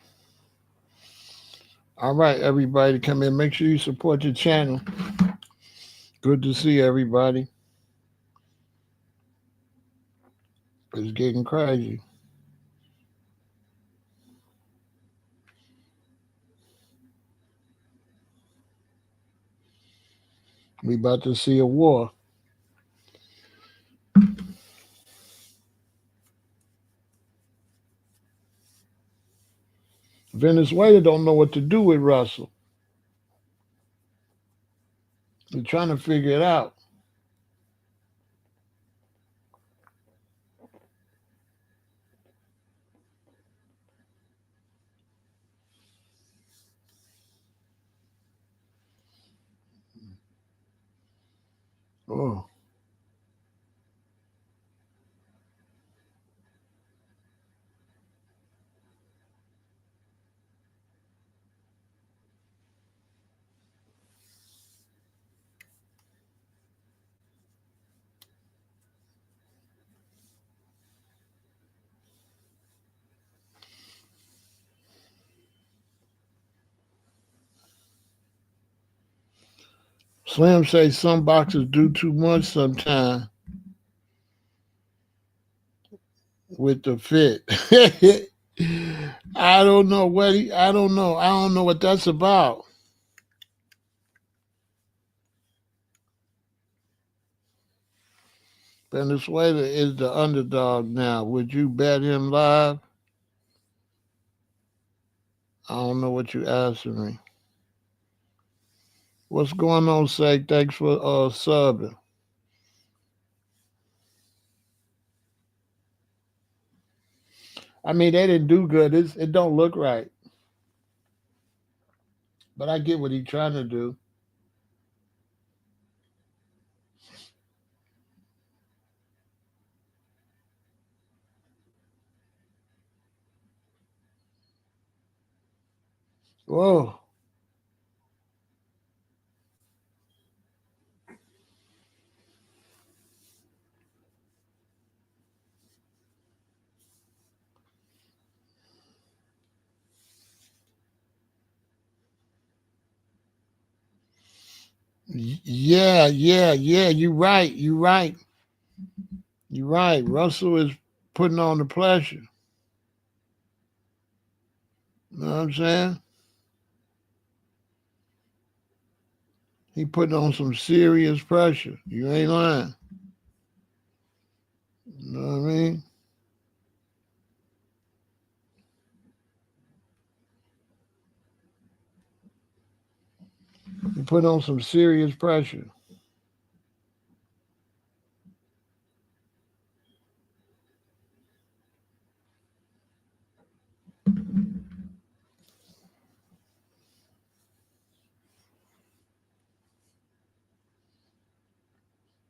All right, everybody, come in. Make sure you support the channel. Good to see everybody. It's getting crazy. We about to see a war. Venezuela don't know what to do with Russell. They're trying to figure it out. Oh, Slim say some boxers do too much sometimes with the fit. I don't know what I don't know. I don't know what that's about. Venezuela is the underdog now. Would you bet him live? I don't know what you asking me. What's going on, Say? Thanks for subbing. I mean, they didn't do good. It don't look right. But I get what he's trying to do. Whoa. Yeah, yeah, yeah. You're right. You're right. You're right. Russell is putting on the pressure. You know what I'm saying? He putting on some serious pressure. You ain't lying. You know what I mean? He put on some serious pressure.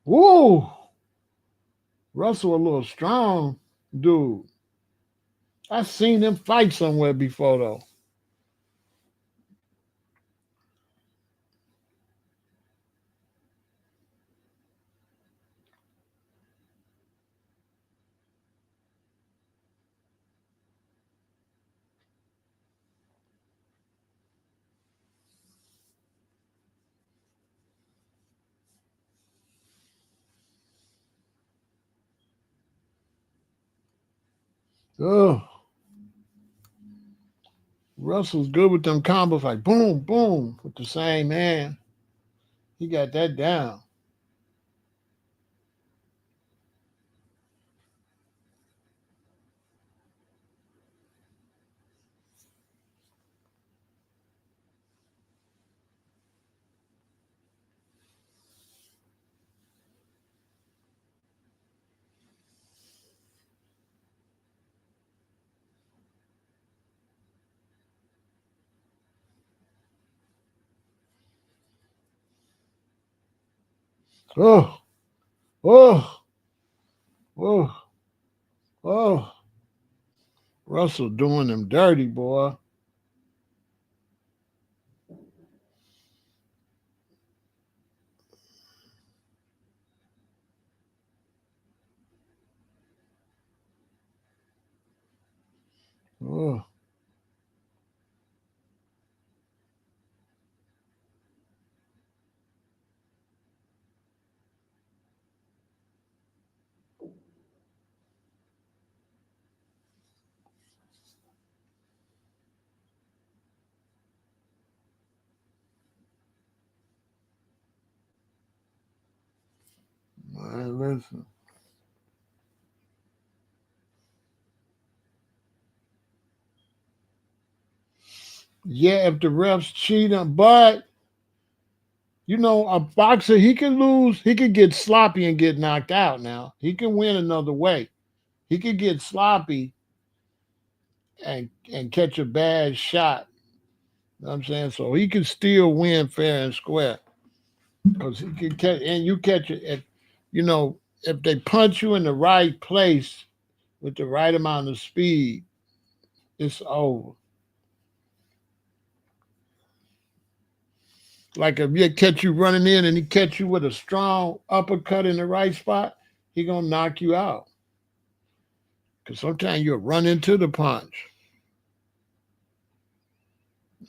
Whoa! Russell a little strong dude. I seen him fight somewhere before though. Oh, Russell's good with them combos like boom, boom with the same hand. He got that down. Oh, oh, oh, oh. Russell doing them dirty, boy. Oh, man, listen. Yeah, if the refs cheat him, but a boxer he can lose, he could get sloppy and get knocked out. Now he can win another way. He could get sloppy and catch a bad shot. You know what I'm saying? So he can still win fair and square because he can catch and you catch it at, you know, if they punch you in the right place with the right amount of speed, it's over. Like if you catch you running in and he catch you with a strong uppercut in the right spot, he gonna knock you out. Cause sometimes you'll run into the punch.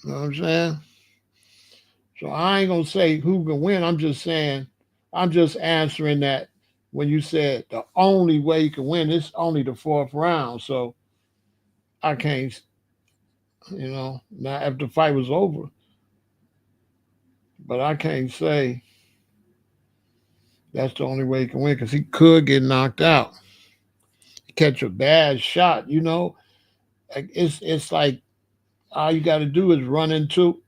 You know what I'm saying? So I ain't gonna say who can win. I'm just saying, I'm just answering that when you said the only way you can win is only the fourth round. So I can't, now if the fight was over, but I can't say that's the only way he can win because he could get knocked out, catch a bad shot. Like it's like all you got to do is run into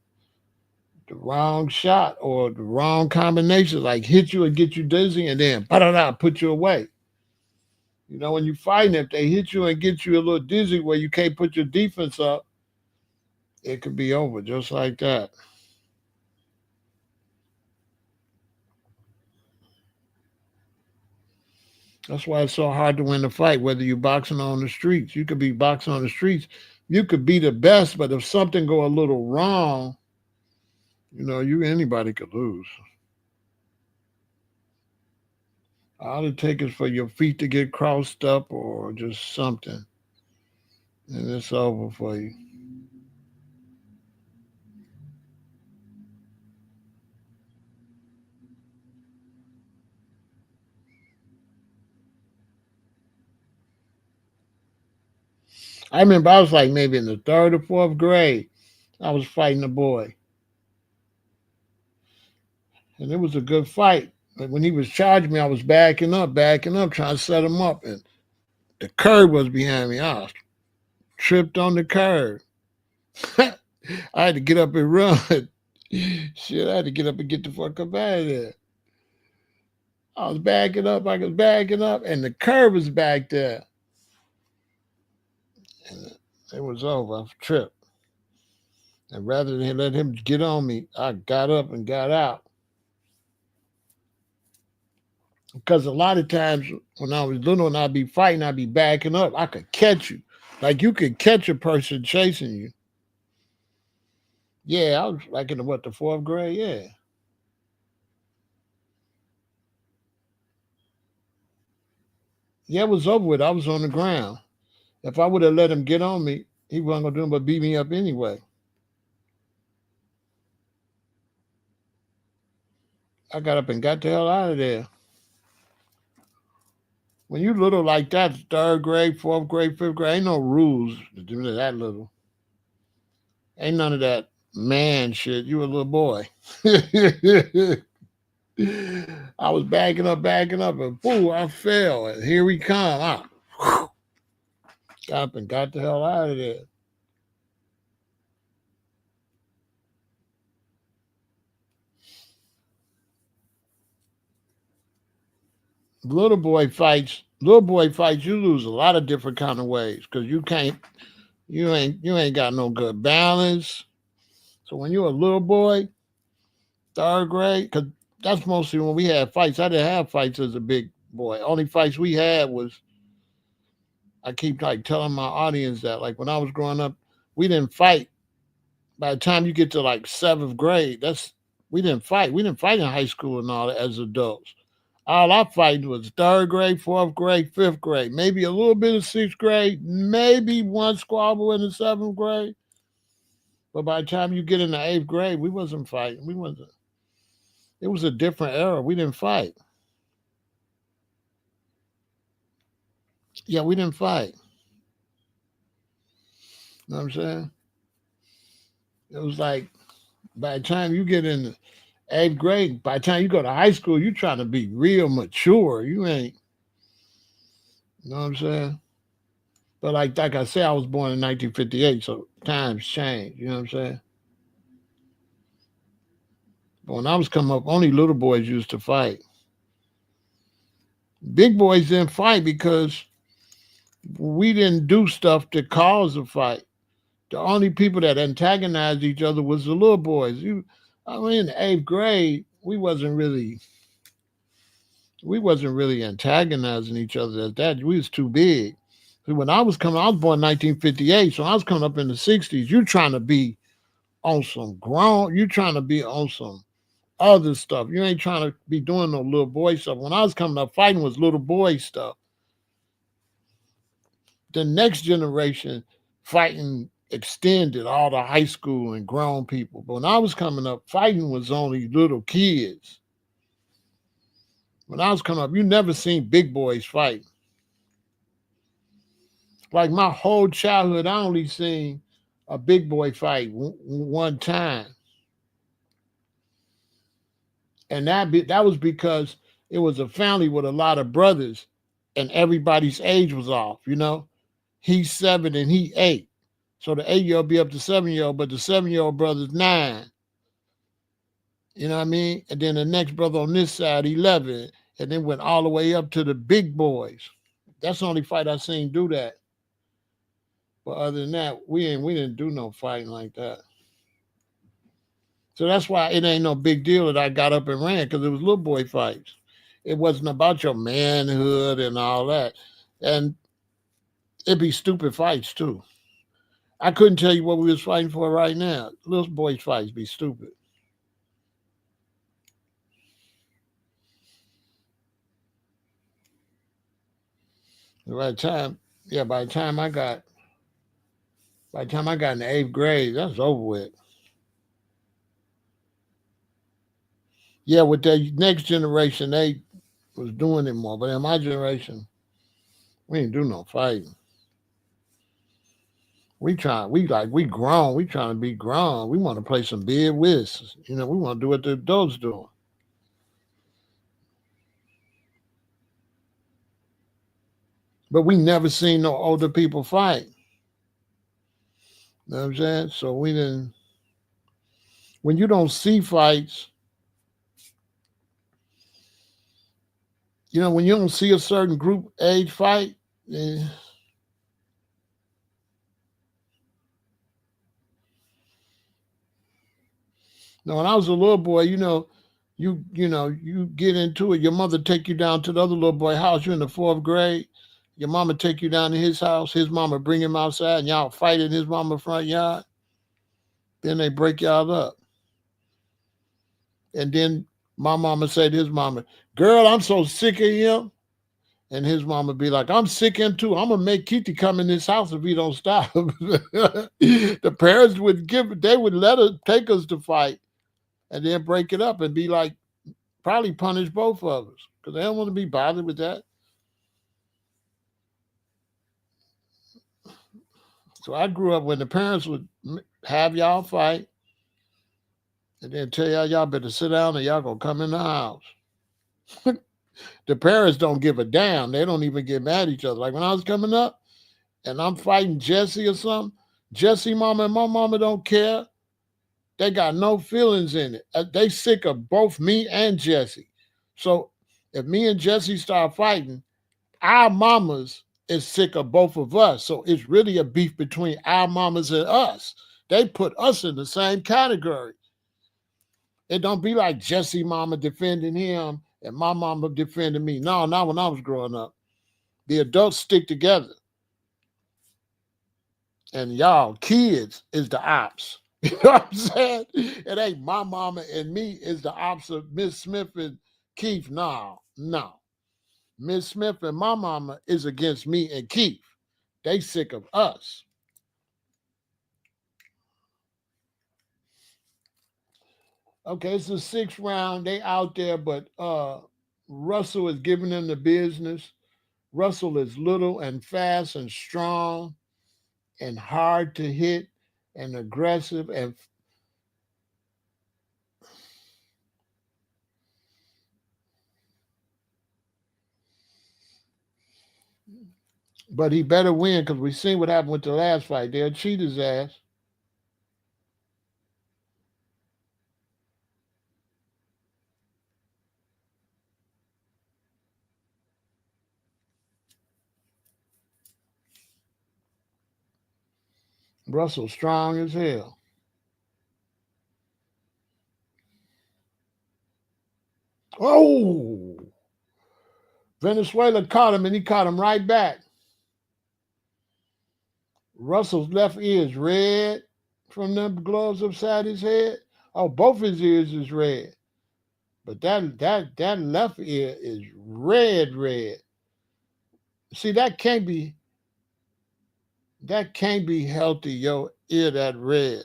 the wrong shot or the wrong combination, like hit you and get you dizzy, and then put you away. When you fighting, if they hit you and get you a little dizzy where you can't put your defense up, it could be over just like that. That's why it's so hard to win the fight, whether you're boxing on the streets. You could be boxing on the streets. You could be the best, but if something go a little wrong, you anybody could lose. All it takes is for your feet to get crossed up or just something, and it's over for you. I remember I was like maybe in the third or fourth grade. I was fighting a boy, and it was a good fight. But when he was charging me, I was backing up, trying to set him up, and the curb was behind me. I tripped on the curb. I had to get up and run. Shit, I had to get up and get the fuck up out of there. I was backing up, and the curb was back there. And it was over. I tripped. And rather than let him get on me, I got up and got out. Because a lot of times when I was little and I'd be fighting, I'd be backing up. I could catch you. Like you could catch a person chasing you. Yeah, I was like in the fourth grade? Yeah. Yeah, it was over with. I was on the ground. If I would have let him get on me, he wasn't gonna do nothing but beat me up anyway. I got up and got the hell out of there. When you little like that, third grade, fourth grade, fifth grade, ain't no rules to do that little. Ain't none of that man shit. You a little boy. I was backing up, and boom, I fell. And here we come. I got up and got the hell out of there. Little boy fights, you lose a lot of different kind of ways because you ain't got no good balance. So when you're a little boy, third grade, because that's mostly when we had fights. I didn't have fights as a big boy. Only fights we had was I keep like telling my audience that like when I was growing up, we didn't fight. By the time you get to like seventh grade, that's we didn't fight. We didn't fight in high school and all that as adults. All I fighting was third grade, fourth grade, fifth grade, maybe a little bit of sixth grade, maybe one squabble in the seventh grade. But by the time you get in the eighth grade, we wasn't fighting. We wasn't. It was a different era. We didn't fight. Yeah, we didn't fight. You know what I'm saying? It was like by the time you get in the eighth grade, by the time you go to high school, you trying to be real mature. You ain't. You know what I'm saying? But like I said, I was born in 1958, so times change. You know what I'm saying? But when I was coming up, only little boys used to fight. Big boys didn't fight because we didn't do stuff to cause a fight. The only people that antagonized each other was the little boys. I mean, in the eighth grade, we wasn't really antagonizing each other as that. We was too big. See, when I was born in 1958, so I was coming up in the 60s. You trying to be on some grown, you trying to be on some other stuff. You ain't trying to be doing no little boy stuff. When I was coming up, fighting was little boy stuff. The next generation fighting extended all the high school and grown people. But when I was coming up, fighting was only little kids. When I was coming up, you never seen big boys fight. Like my whole childhood, I only seen a big boy fight one time, and that was because it was a family with a lot of brothers, and everybody's age was off. He's 7 and he 8, so the 8-year old be up to 7-year old, but the 7-year old brother's 9. You know what I mean? And then the next brother on this side, 11, and then went all the way up to the big boys. That's the only fight I seen do that. But other than that, we didn't do no fighting like that. So that's why it ain't no big deal that I got up and ran because it was little boy fights. It wasn't about your manhood and all that. And it'd be stupid fights too. I couldn't tell you what we was fighting for right now. Little boys fights be stupid. By the time, yeah, by the time I got in the eighth grade, that's over with. Yeah, with the next generation, they was doing it more. But in my generation, we ain't do no fighting. We grown. We trying to be grown. We want to play some bid whist. We want to do what the adults doing. But we never seen no older people fight. You know what I'm saying? So we didn't. When you don't see fights, when you don't see a certain group age fight, now when I was a little boy, You get into it. Your mother take you down to the other little boy house. You're in the fourth grade. Your mama take you down to his house. His mama bring him outside, and y'all fight in his mama front yard. Then they break y'all up. And then my mama say to his mama, "Girl, I'm so sick of him." And his mama be like, "I'm sick of him too. I'm gonna make Kitty come in this house if he don't stop." The parents they would let us take us to fight and then break it up and be like, probably punish both of us because they don't want to be bothered with that. So I grew up when the parents would have y'all fight and then tell y'all better sit down and y'all gonna come in the house. The parents don't give a damn. They don't even get mad at each other. Like when I was coming up and I'm fighting Jesse or something, Jesse mama and my mama don't care. They got no feelings in it. They sick of both me and Jesse. So if me and Jesse start fighting, our mamas is sick of both of us. So it's really a beef between our mamas and us. They put us in the same category. It don't be like Jesse mama defending him and my mama defending me. No, not when I was growing up. The adults stick together. And y'all, kids is the ops. You know what I'm saying? It ain't my mama and me is the ops of Miss Smith and Keith. No, no. Miss Smith and my mama is against me and Keith. They sick of us. Okay, it's the sixth round. They out there, but Russell is giving them the business. Russell is little and fast and strong and hard to hit and aggressive and but he better win because we seen what happened with the last fight. They'll cheat his ass. Russell strong as hell. Oh, Venezuela caught him and he caught him right back. Russell's left ear is red from them gloves upside his head. Oh, both his ears is red. But that left ear is red, red. See, that can't be healthy, your ear that red.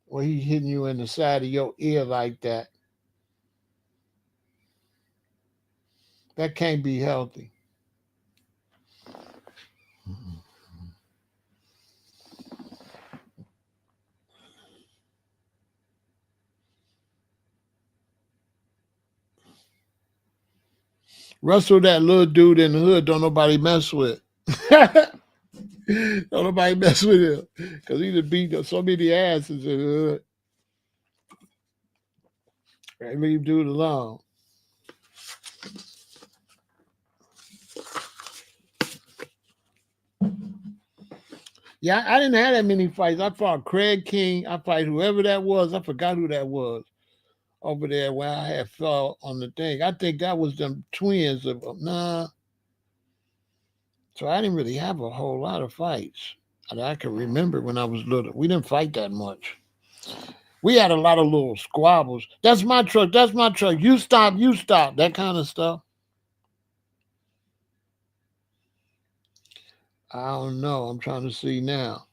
Or he hitting you in the side of your ear like that. That can't be healthy. Russell, that little dude in the hood, don't nobody mess with. Don't nobody mess with him. Because he done beat so many asses in the hood. They leave dude alone. Yeah, I didn't have that many fights. I fought Craig King. I fight whoever that was. I forgot who that was over there where I had fell on the thing. I think that was them twins. Nah. So I didn't really have a whole lot of fights that I can remember when I was little. We didn't fight that much. We had a lot of little squabbles. That's my truck. That's my truck. You stop. You stop. That kind of stuff. I don't know. I'm trying to see now.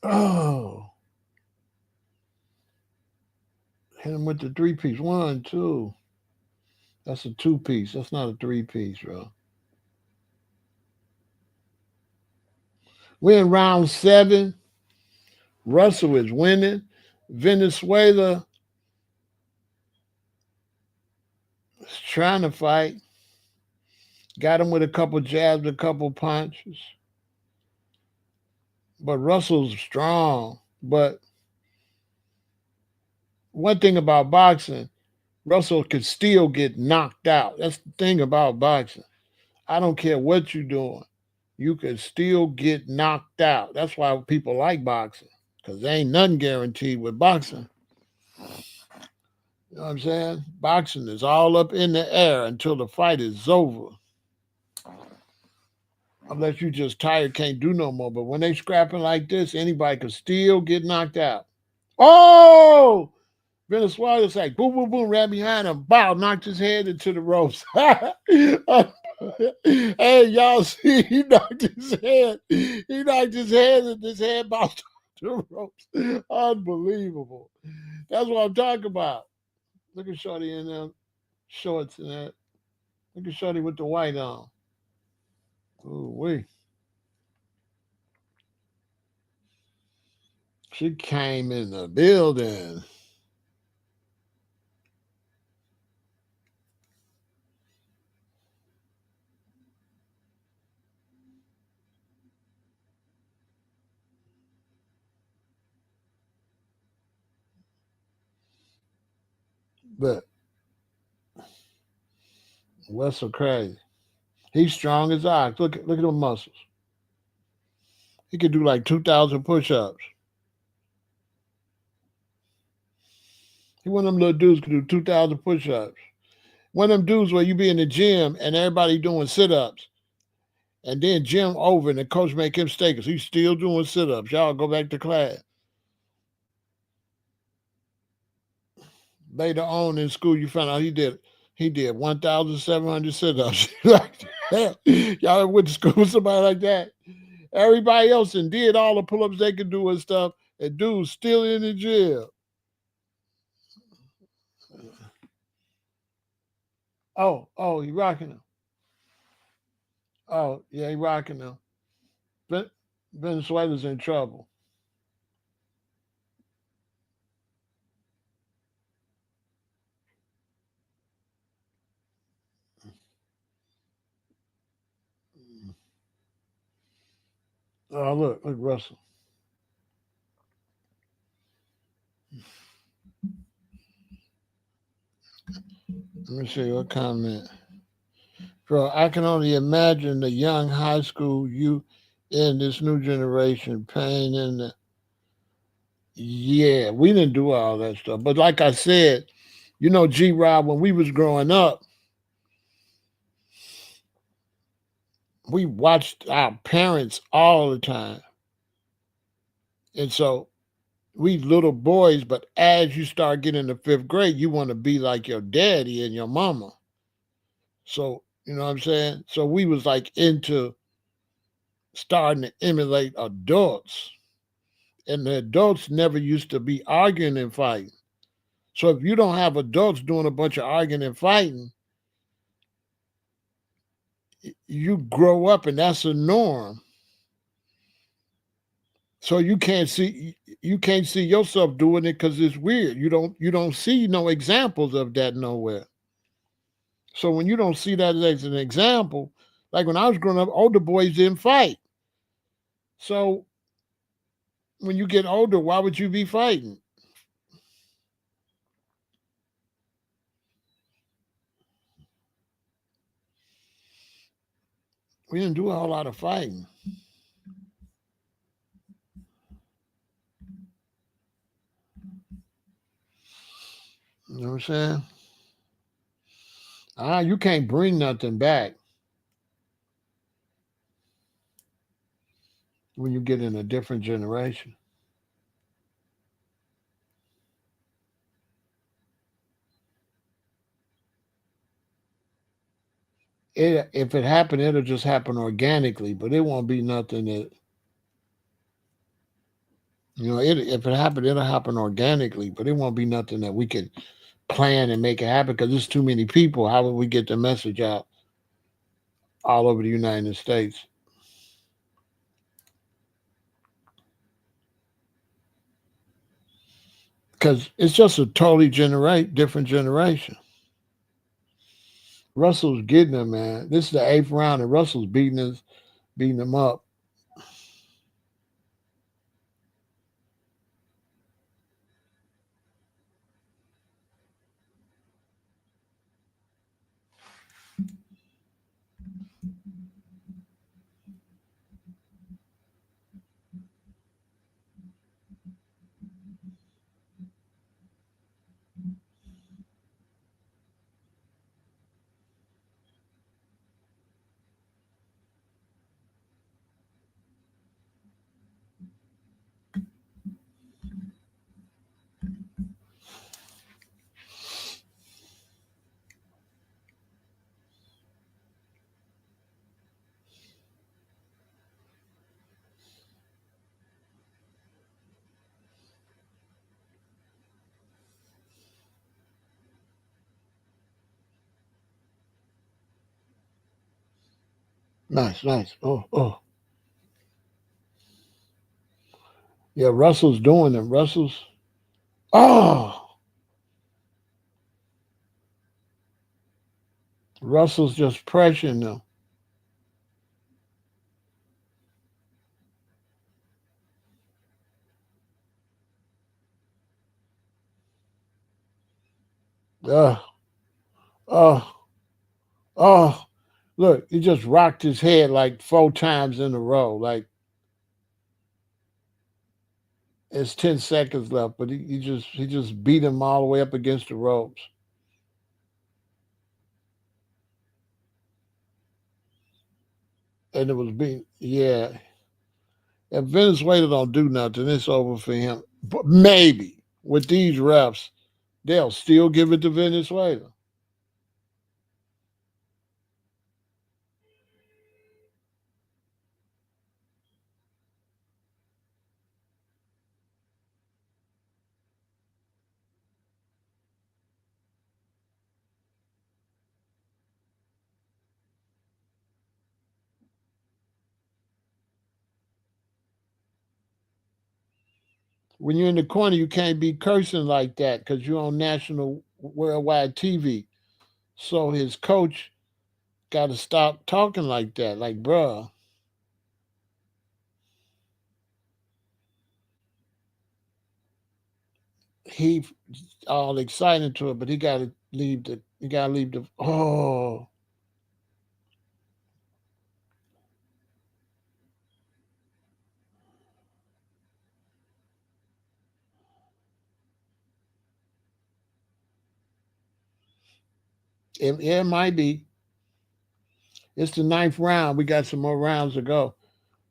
Oh, hit him with the three piece. One, two. That's a two piece. That's not a three piece, bro. We're in round 7. Russell is winning. Venezuela is trying to fight. Got him with a couple jabs, a couple punches. But Russell's strong. But one thing about boxing, Russell could still get knocked out. That's the thing about boxing. I don't care what you're doing. You could still get knocked out. That's why people like boxing. Because there ain't nothing guaranteed with boxing. You know what I'm saying? Boxing is all up in the air until the fight is over. Unless you just tired, can't do no more. But when they scrapping like this, anybody could still get knocked out. Oh! Venezuela's like boom, boom, boom, right behind him. Bow, knocked his head into the ropes. Hey, y'all see, he knocked his head. He knocked his head and his head bounced off the ropes. Unbelievable. That's what I'm talking about. Look at Shorty in them shorts and that. Look at Shorty with the white on. Ooh, wee. She came in the building. But what's so crazy? He's strong as ox. Look at them muscles. He could do like 2,000 push-ups. He one of them little dudes could do 2,000 push-ups. One of them dudes where you be in the gym and everybody doing sit-ups. And then gym over and the coach make him stay because he's still doing sit-ups. Y'all go back to class. Later on in school, you found out he did 1,700 sit-ups. Like that. Y'all went to school with somebody like that. Everybody else and did all the pull-ups they could do and stuff. And dude's still in the gym. Oh, he rocking them. Oh, yeah, he rocking them. Venezuela's in trouble. Oh, look, Russell. Let me see what comment. Bro, I can only imagine the young high school you in this new generation paying in the. Yeah, we didn't do all that stuff. But like I said, G Rob, when we was growing up, we watched our parents all the time. And so we little boys, but as you start getting to fifth grade, you want to be like your daddy and your mama. So, you know what I'm saying? So we was like into starting to emulate adults. And the adults never used to be arguing and fighting. So if you don't have adults doing a bunch of arguing and fighting, you grow up and that's a norm. So you can't see yourself doing it because it's weird. You don't see no examples of that nowhere. So when you don't see that as an example, like when I was growing up, older boys didn't fight. So when you get older, why would you be fighting? We didn't do a whole lot of fighting. You know what I'm saying? You can't bring nothing back when you get in a different generation. If it happened, it'll just happen organically, but it won't be nothing that if it happened, it'll happen organically, but it won't be nothing that we can plan and make it happen because there's too many people. How would we get the message out all over the United States? Because it's just a totally different generation. Russell's getting him, man. This is the eighth round, and Russell's beating him up. Nice, nice. Oh. Yeah, Russell's doing it. Oh, Russell's just pressuring them. Uh, oh, oh. Look, he just rocked his head like 4 times in a row. Like it's 10 seconds left, but he just beat him all the way up against the ropes. And it was being yeah. If Venezuela don't do nothing, it's over for him. But maybe with these refs, they'll still give it to Venezuela. When you're in the corner, you can't be cursing like that because you're on national worldwide TV. So his coach got to stop talking like that. Like, bruh, he all excited to it, but he got to leave the. Oh, it might be. It's the ninth round. We got some more rounds to go.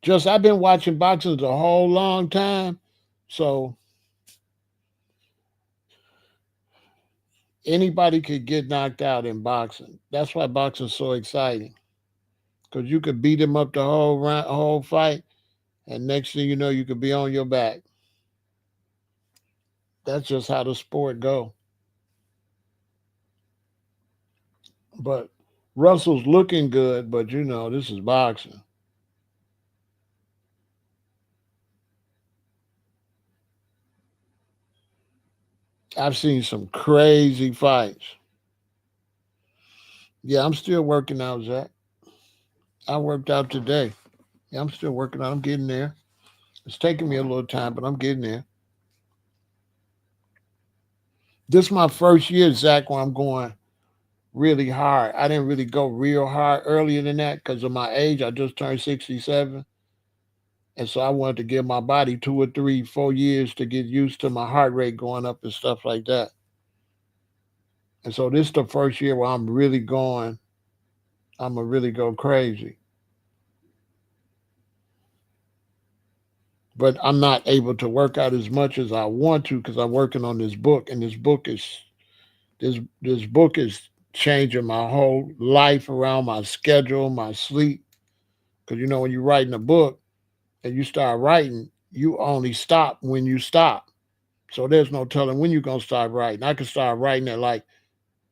Just I've been watching boxing a whole long time, so anybody could get knocked out in boxing. That's why boxing's so exciting because you could beat him up the whole round, whole fight, and next thing you know, you could be on your back. That's just how the sport go. But Russell's looking good, but this is boxing. I've seen some crazy fights. Yeah, I'm still working out, Zach. I worked out today. Yeah, I'm still working out. I'm getting there. It's taking me a little time, but I'm getting there. This is my first year, Zach, where I'm going really hard. I didn't really go real hard earlier than that because of my age. I just turned 67. And so I wanted to give my body 2 or 3, 4 years to get used to my heart rate going up and stuff like that. And so this is the first year where I'm going to really go crazy. But I'm not able to work out as much as I want to because I'm working on this book. And this book is changing my whole life around my schedule, my sleep. Because when you're writing a book and you start writing, you only stop when you stop. So there's no telling when you're gonna start writing. I can start writing at like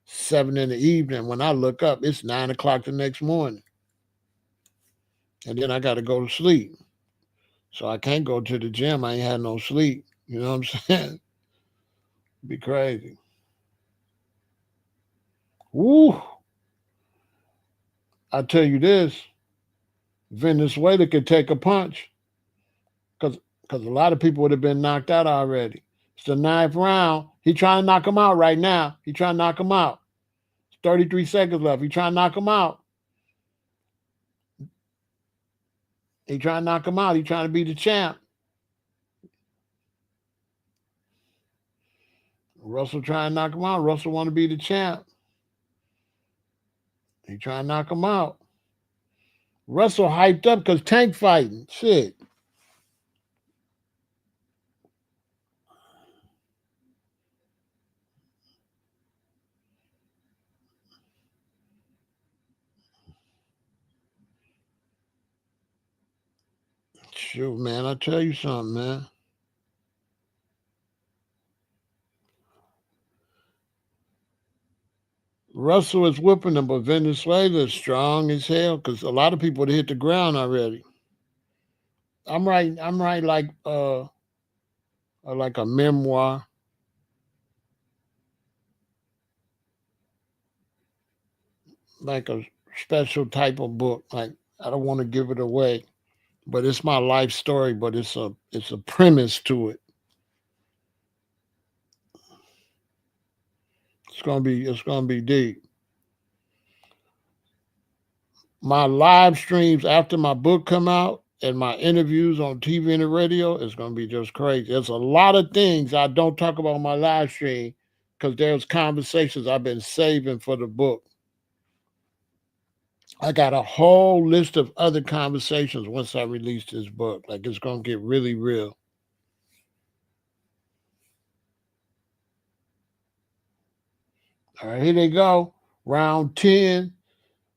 7 in the evening. When I look up, it's 9 o'clock the next morning, and then I got to go to sleep. So I can't go to the gym. I ain't had no sleep. You know what I'm saying? Be crazy. Woo! I tell you this, Venezuela could take a punch because a lot of people would have been knocked out already. It's the ninth round. He trying to knock him out right now. He trying to knock him out. 33 seconds left. He trying to knock him out. He trying to knock him out. He trying to be the champ. Russell trying to knock him out. Russell want to be the champ. He trying to knock him out. Russell hyped up because Tank fighting. Shit. Shoot, man. I tell you something, man. Russell is whooping them, but Venezuela is strong as hell because a lot of people would hit the ground already. I'm writing like a memoir, like a special type of book. Like I don't want to give it away, but it's my life story. But it's a premise to it. It's gonna be deep. My live streams after my book come out and my interviews on TV and the radio is gonna be just crazy. There's a lot of things I don't talk about on my live stream because there's conversations I've been saving for the book. I got a whole list of other conversations once I release this book. Like it's gonna get really real. All right, here they go. Round 10.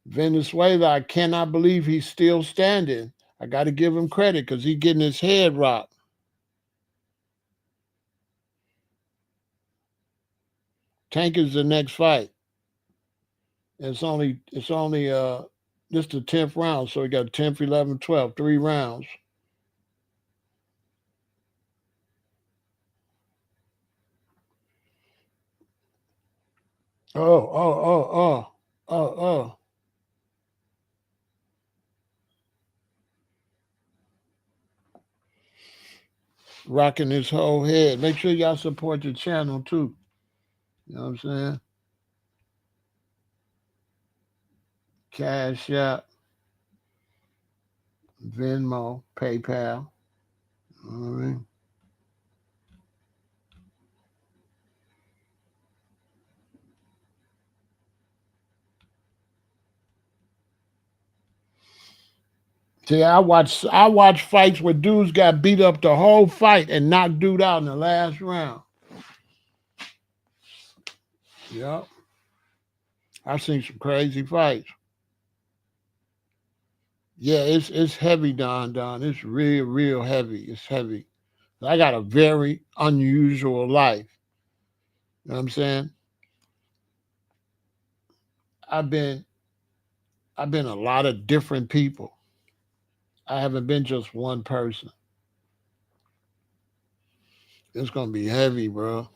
Venezuela. I cannot believe he's still standing. I got to give him credit because he's getting his head rocked. Tank is the next fight. It's only this the 10th round, so we got 10th, 11th, 12th, 3 rounds. Oh, oh, oh, oh, oh, oh. Rocking his whole head. Make sure y'all support the channel too. You know what I'm saying? Cash App, Venmo, PayPal. All right. See, I watch fights where dudes got beat up the whole fight and knocked dude out in the last round. Yep. I've seen some crazy fights. Yeah, it's heavy, Don. It's real heavy. It's heavy. I got a very unusual life. You know what I'm saying? I've been I've been a lot of different people. I haven't been just one person. It's gonna be heavy, bro.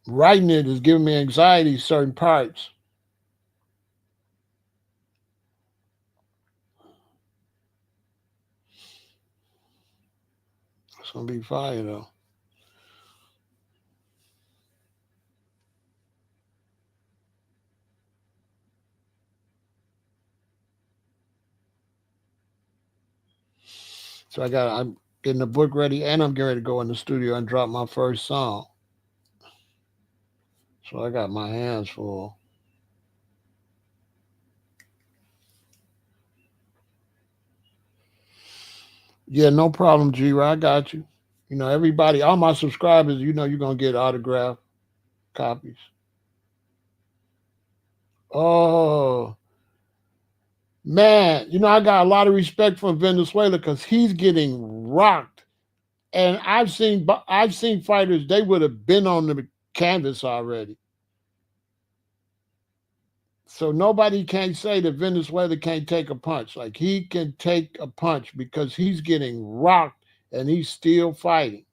Writing it is giving me anxiety certain parts. It's gonna be fire though. So I'm getting the book ready and I'm getting ready to go in the studio and drop my first song. So I got my hands full. Yeah, no problem, G. I got you. You know, everybody, all my subscribers, you know, you're gonna get autographed copies. Oh man, you know, I got a lot of respect for Venezuela because he's getting rocked. And I've seen fighters they would have been on the canvas already. So nobody can say that Venezuela can't take a punch. Like he can take a punch because he's getting rocked and he's still fighting.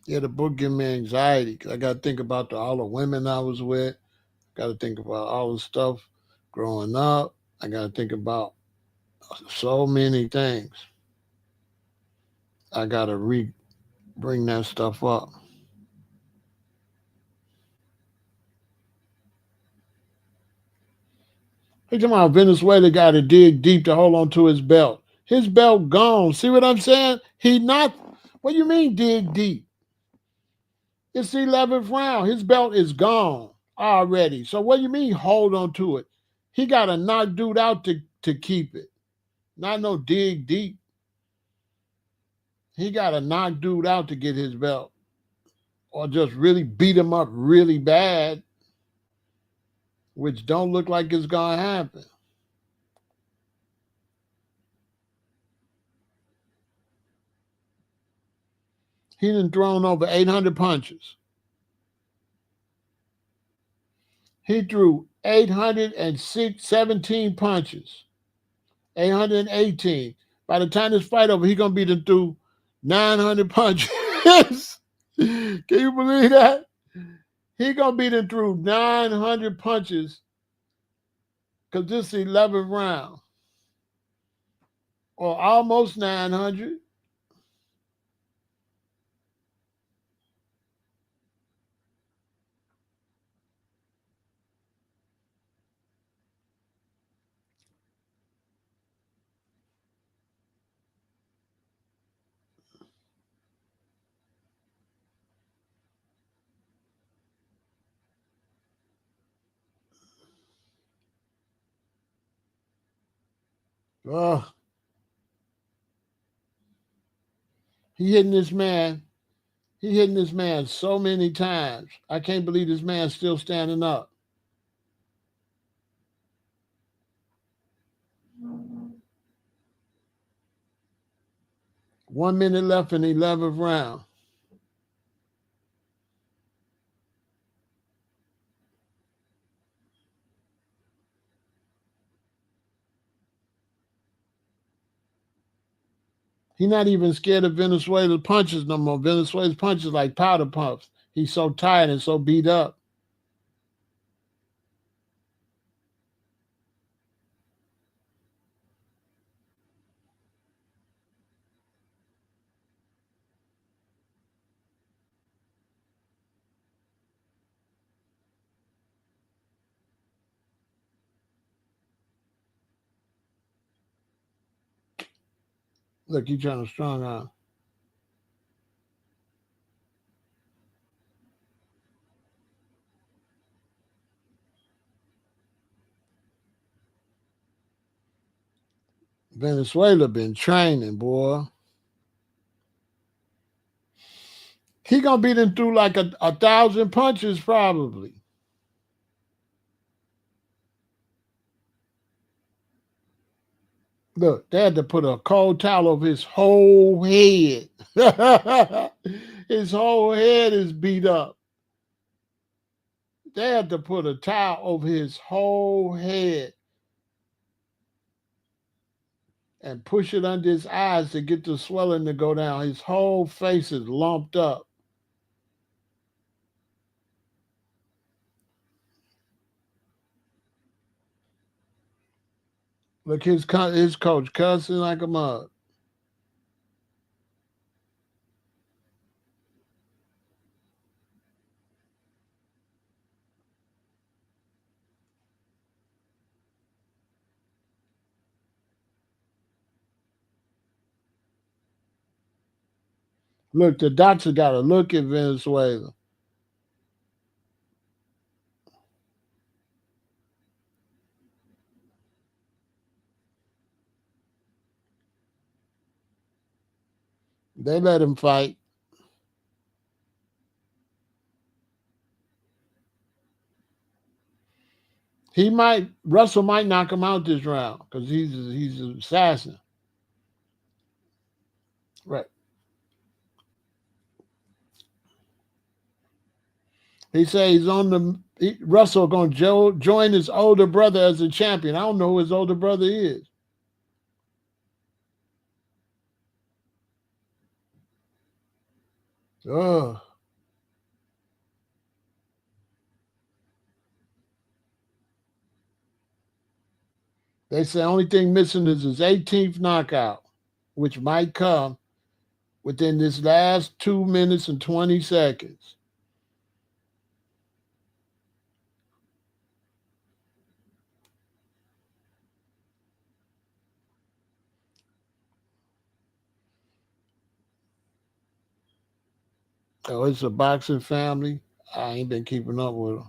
Yeah, the book give me anxiety 'cause I got to think about all the women I was with. Got to think about all the stuff growing up. I got to think about so many things. I gotta bring that stuff up. He talking about Venezuela got to dig deep to hold on to his belt. His belt gone. See what I'm saying? He not. What do you mean dig deep? It's the 11th round. His belt is gone already. So what do you mean hold on to it? He got to knock dude out to keep it. Not no dig deep. He got to knock dude out to get his belt. Or just really beat him up really bad, which don't look like it's going to happen. He done thrown over 800 punches. He threw 817 punches. 818. By the time this fight over, he gonna be through 900 punches. Can you believe that? He gonna be through 900 punches because this is 11th round. Or almost 900. Oh, he hitting this man. He hitting this man so many times. I can't believe this man's still standing up. One minute left in the 11th round. He's not even scared of Venezuela's punches no more. Venezuela's punches like powder puffs. He's so tired and so beat up. Look, he's trying to strong arm. Venezuela been training, boy. He gonna beat him through like a 1,000 punches probably. Look, they had to put a cold towel over his whole head. His whole head is beat up. They had to put a towel over his whole head and push it under his eyes to get the swelling to go down. His whole face is lumped up. Look, his coach cussing like a mug. Look, the doctor got to look at Venezuela. They let him fight. Russell might knock him out this round because he's an assassin. Right. He said he's on Russell going to join his older brother as a champion. I don't know who his older brother is. Ugh. They say only thing missing is his 18th knockout, which might come within this last 2 minutes and 20 seconds. Oh, it's a boxing family. I ain't been keeping up with him.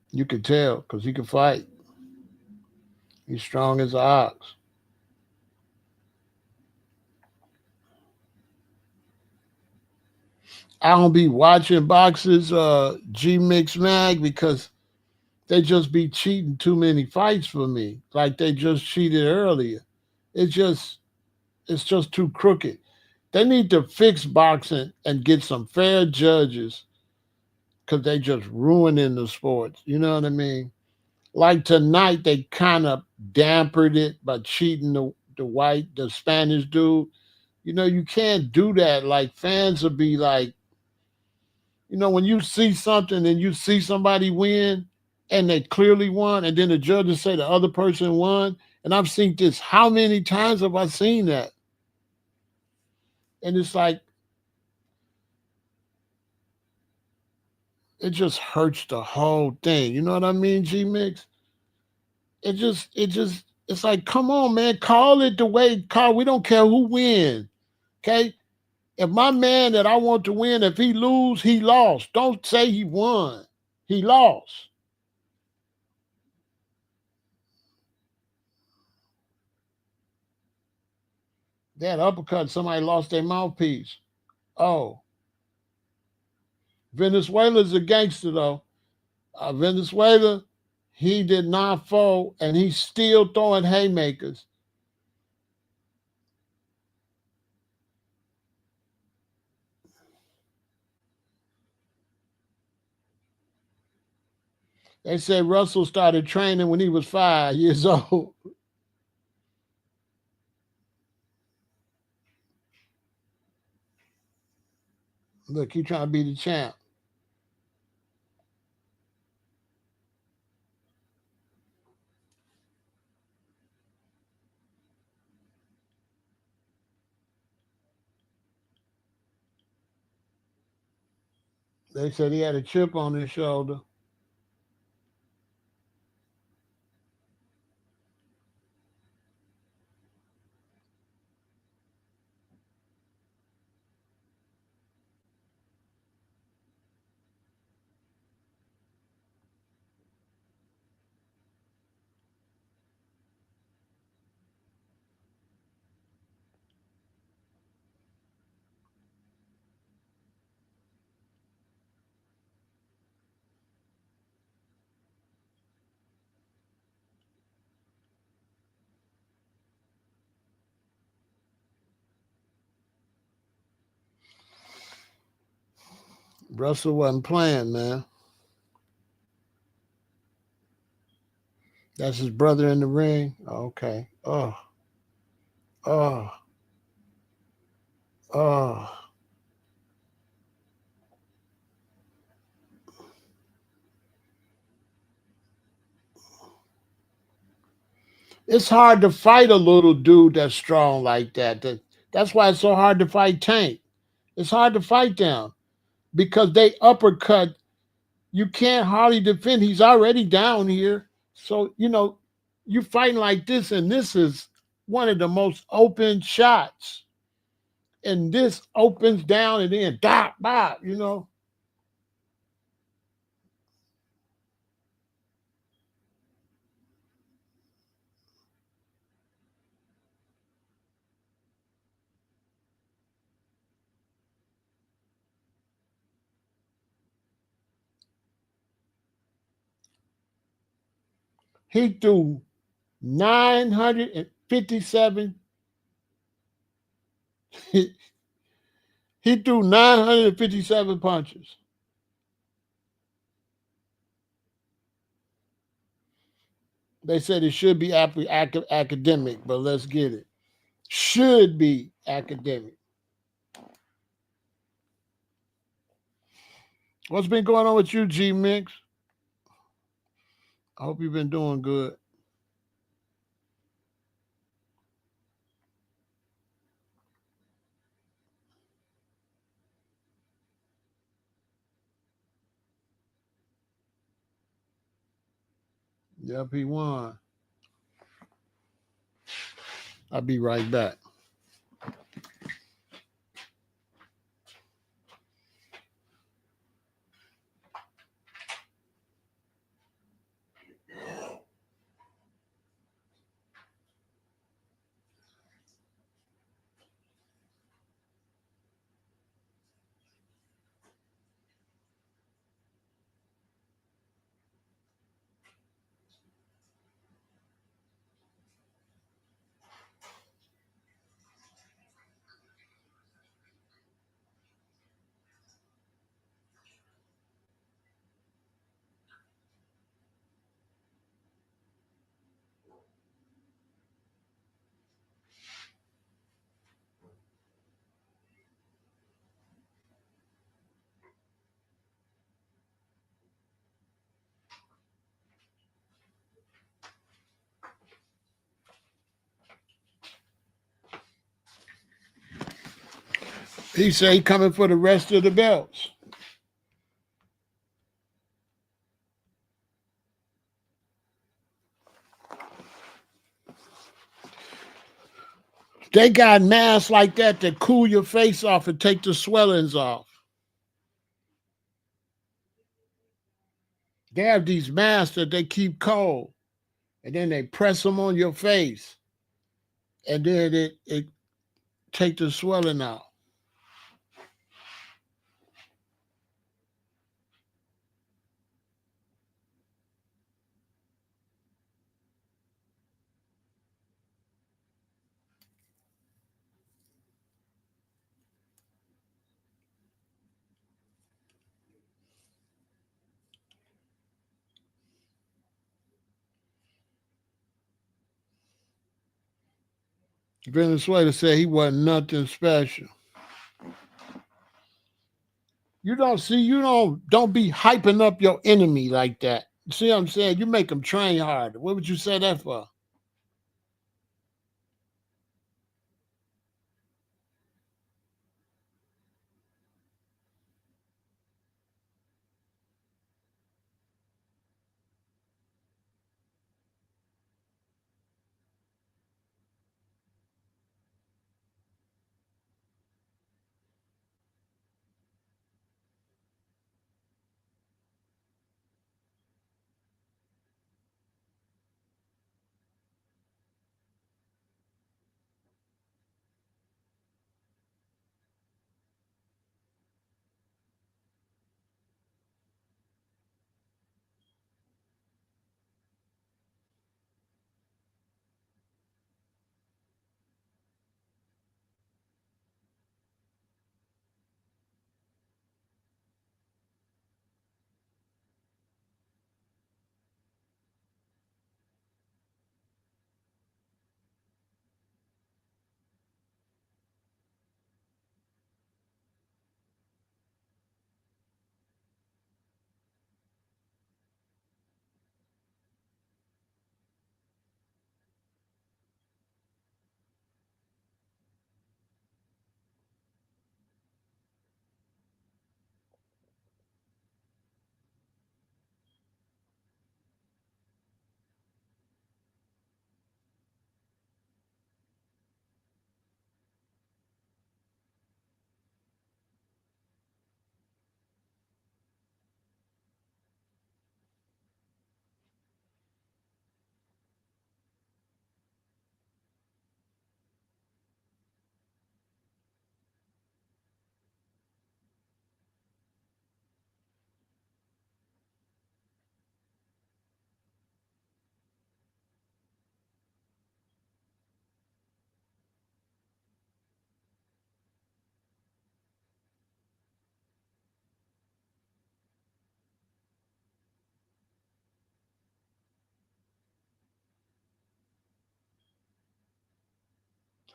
You could tell because he can fight. He's strong as an ox. I don't be watching boxers, G Mix Mag, because they just be cheating too many fights for me. Like they just cheated earlier. It just it's just too crooked. They need to fix boxing and get some fair judges because they just ruining the sports. You know what I mean? Like tonight, they kind of dampered it by cheating the Spanish dude. You know, you can't do that. Like fans will be like, when you see something and you see somebody win and they clearly won, and then the judges say the other person won. And I've seen this. How many times have I seen that? And it's like, it just hurts the whole thing. You know what I mean, G Mix? It's like, come on, man, call it the way call. We don't care who wins. Okay. If my man that I want to win, if he lose, he lost. Don't say he won. He lost. That uppercut, somebody lost their mouthpiece. Oh, Venezuela's a gangster though. Venezuela, he did not fold, and he's still throwing haymakers. They say Russell started training when he was 5 years old. Look, he trying to be the champ. They said he had a chip on his shoulder. Russell wasn't playing, man. That's his brother in the ring. Okay. Oh, oh. It's hard to fight a little dude that's strong like that. That's why it's so hard to fight Tank. It's hard to fight them because they uppercut. You can't hardly defend. He's already down here. So, you fighting like this, and this is one of the most open shots. And this opens down and then dot, dot. He threw 957. he, he threw 957 punches. They said it should be academic, but let's get it. Should be academic. What's been going on with you, G Mix? I hope you've been doing good. Yep, he won. I'll be right back. He said he coming for the rest of the belts. They got masks like that that cool your face off and take the swellings off. They have these masks that they keep cold, and then they press them on your face, and then it take the swelling out. Venezuela said he wasn't nothing special. You don't be hyping up your enemy like that. See what I'm saying? You make them train harder. What would you say that for?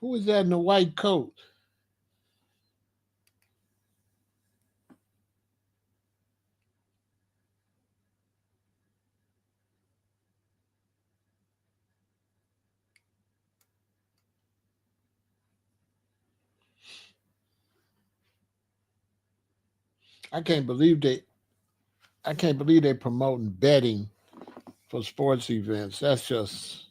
Who is that in the white coat? I can't believe they promoting betting for sports events. That's just.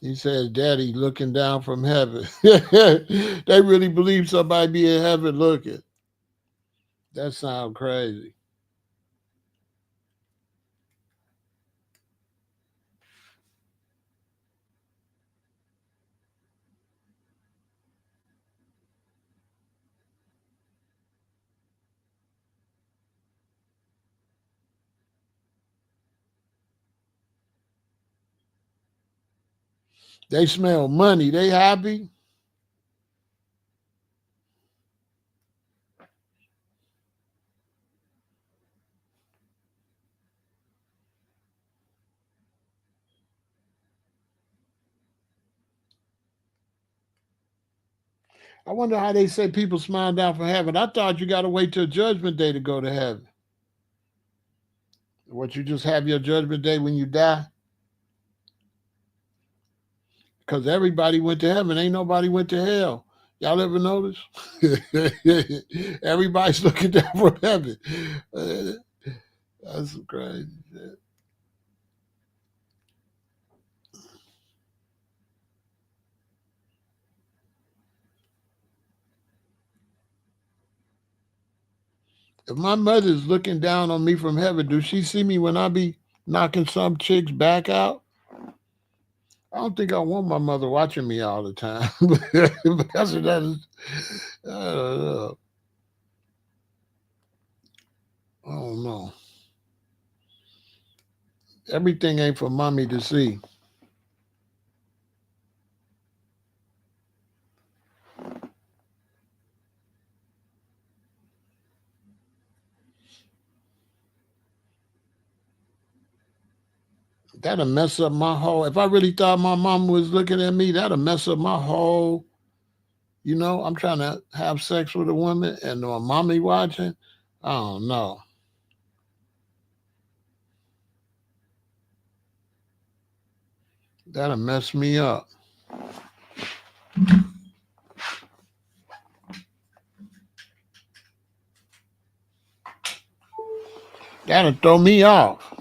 He says, Daddy looking down from heaven. They really believe somebody be in heaven looking. That sounds crazy. They smell money. They happy. I wonder how they say people smile down from heaven. I thought you got to wait till Judgment Day to go to heaven. What, you just have your Judgment Day when you die? Because everybody went to heaven. Ain't nobody went to hell. Y'all ever notice? Everybody's looking down from heaven. That's crazy. If my mother's looking down on me from heaven, do she see me when I be knocking some chick's back out? I don't think I want my mother watching me all the time. Because of that, I don't know. I don't know. Everything ain't for mommy to see. That'll mess up my whole. If I really thought my mom was looking at me, that'll mess up my whole. I'm trying to have sex with a woman and my mommy watching. I don't know. That'll mess me up. That'll throw me off.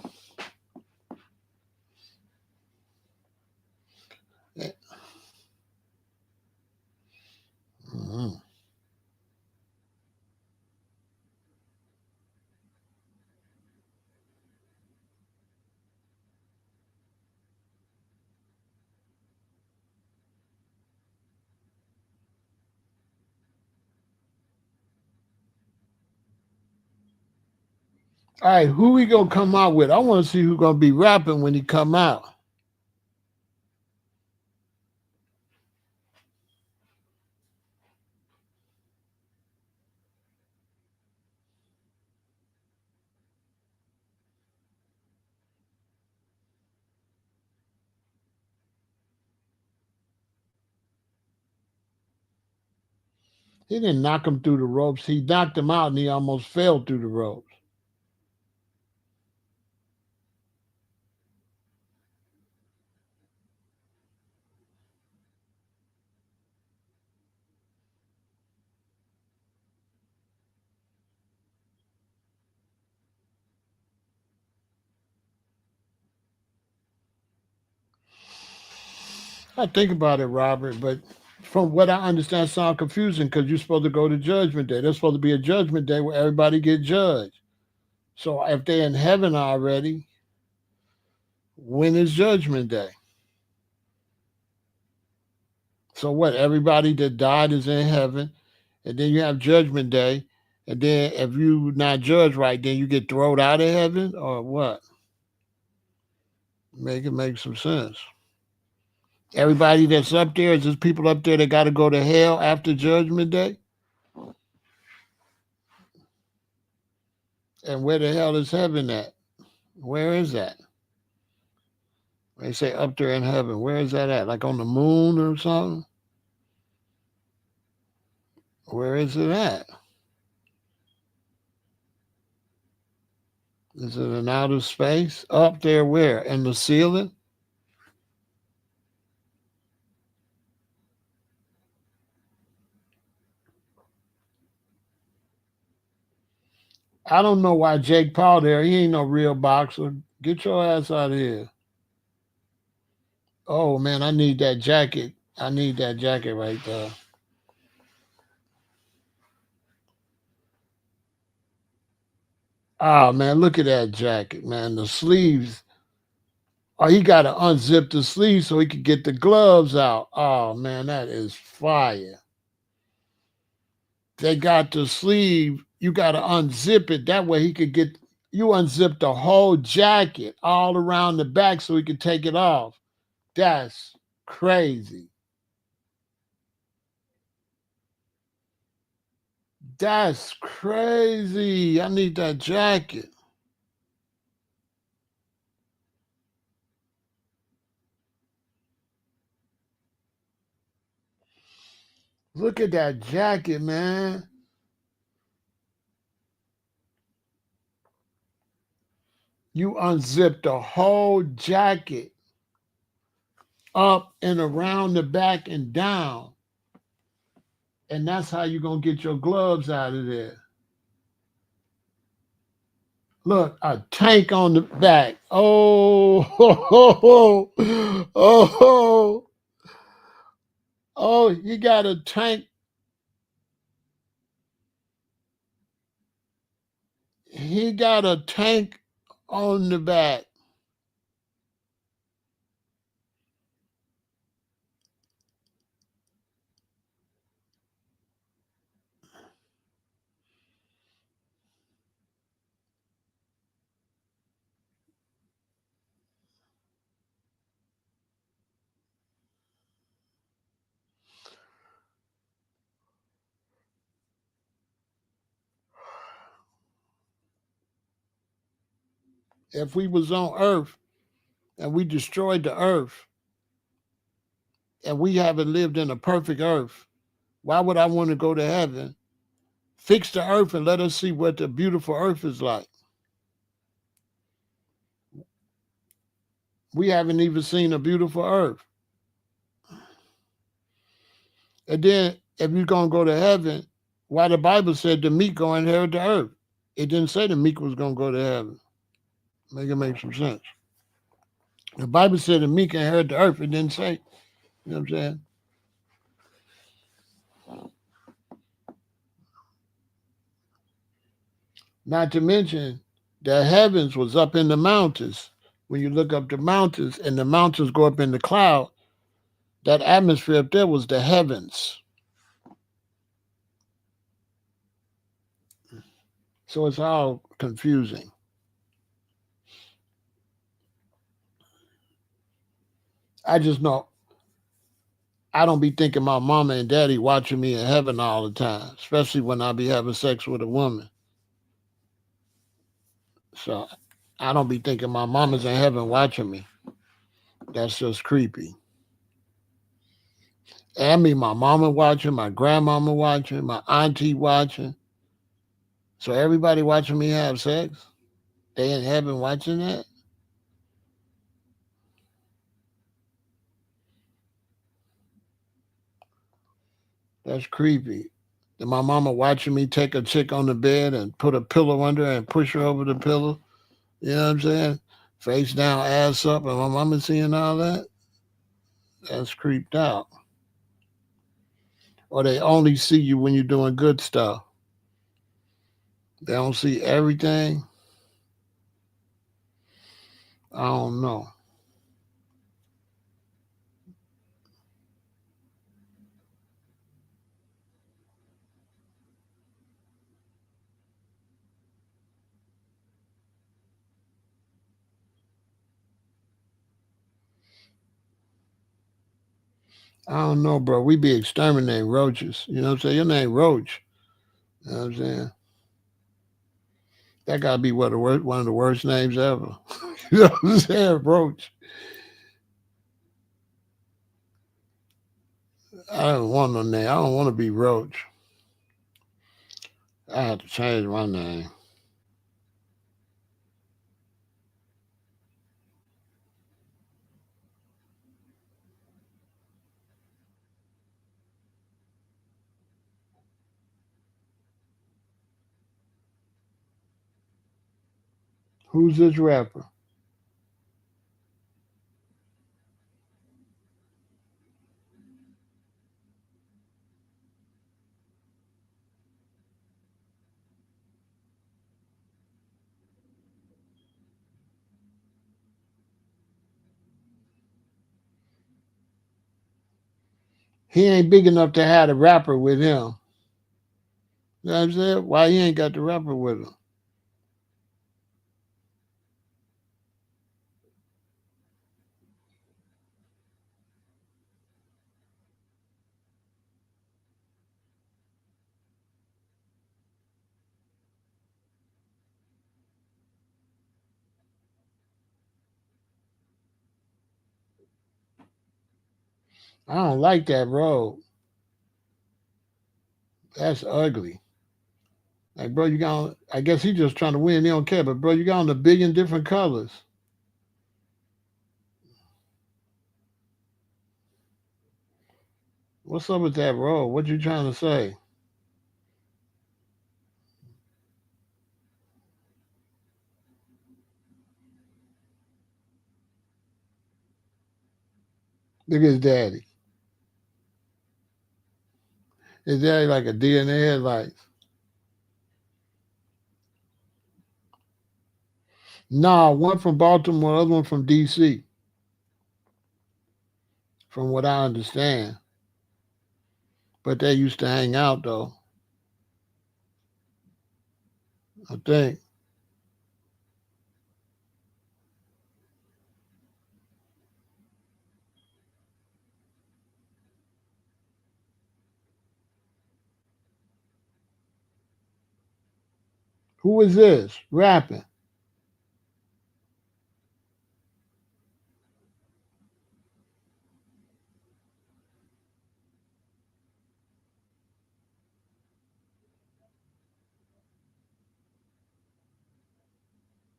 Mhm. All right, who we gonna come out with? I want to see who gonna be rapping when he come out. He didn't knock him through the ropes. He knocked him out, and he almost fell through the ropes. I think about it, Robert, but from what I understand, it sounds confusing because you're supposed to go to Judgment Day. There's supposed to be a Judgment Day where everybody get judged. So if they're in heaven already, when is Judgment Day? So what? Everybody that died is in heaven, and then you have Judgment Day, and then if you not judged right, then you get thrown out of heaven, or what? Make it make some sense. Everybody that's up there is just people up there that got to go to hell after Judgment Day. And where the hell is heaven at? Where is that? They say up there in heaven. Where is that at? Like on the moon or something? Where is it at? Is it in outer space? Up there where? In the ceiling? I don't know why Jake Paul there. He ain't no real boxer. Get your ass out of here. Oh man, I need that jacket. I need that jacket right there. Oh man, look at that jacket, man. The sleeves. Oh, he got to unzip the sleeves so he could get the gloves out. Oh man, that is fire. They got the sleeve. You got to unzip it. That way he could get. You unzip the whole jacket all around the back so he could take it off. That's crazy. That's crazy. I need that jacket. Look at that jacket, man. You unzip the whole jacket up and around the back and down. And that's how you're going to get your gloves out of there. Look, a tank on the back. Oh, oh, oh, oh, oh, you got a tank. He got a tank on the back. If we was on Earth and we destroyed the Earth and we haven't lived in a perfect Earth, why would I want to go to heaven? Fix the Earth and let us see what the beautiful Earth is like. We haven't even seen a beautiful Earth. And then if you're gonna go to heaven, why the Bible said the meek gonna inherit the earth? It didn't say the meek was gonna go to heaven. Make it make some sense. The Bible said the meek inherit the earth. It didn't say. You know what I'm saying? Not to mention the heavens was up in the mountains. When you look up the mountains and the mountains go up in the cloud, that atmosphere up there was the heavens. So it's all confusing. I just know I don't be thinking my mama and daddy watching me in heaven all the time, especially when I be having sex with a woman. So I don't be thinking my mama's in heaven watching me. That's just creepy. And me, my mama watching, my grandmama watching, my auntie watching. So everybody watching me have sex. They in heaven watching that. That's creepy. And my mama watching me take a chick on the bed and put a pillow under her and push her over the pillow. You know what I'm saying? Face down, ass up, and my mama seeing all that. That's creeped out. Or they only see you when you're doing good stuff. They don't see everything. I don't know. I don't know, bro. We be exterminating roaches. You know what I'm saying? Your name Roach. You know what I'm saying? That gotta be one of the worst names ever. You know what I'm saying? Roach. I don't want no name. I don't want to be Roach. I had to change my name. Who's this rapper? He ain't big enough to have a rapper with him. You know what I'm saying? Why he ain't got the rapper with him? I don't like that road. That's ugly. Like, bro, you got. I guess he just trying to win. He don't care. But bro, you got on a billion different colors. What's up with that road? What you trying to say? Look at his daddy. His daddy like a deer in the headlights. Nah, one from Baltimore, other one from D.C. From what I understand. But they used to hang out though. I think. Who is this rapping?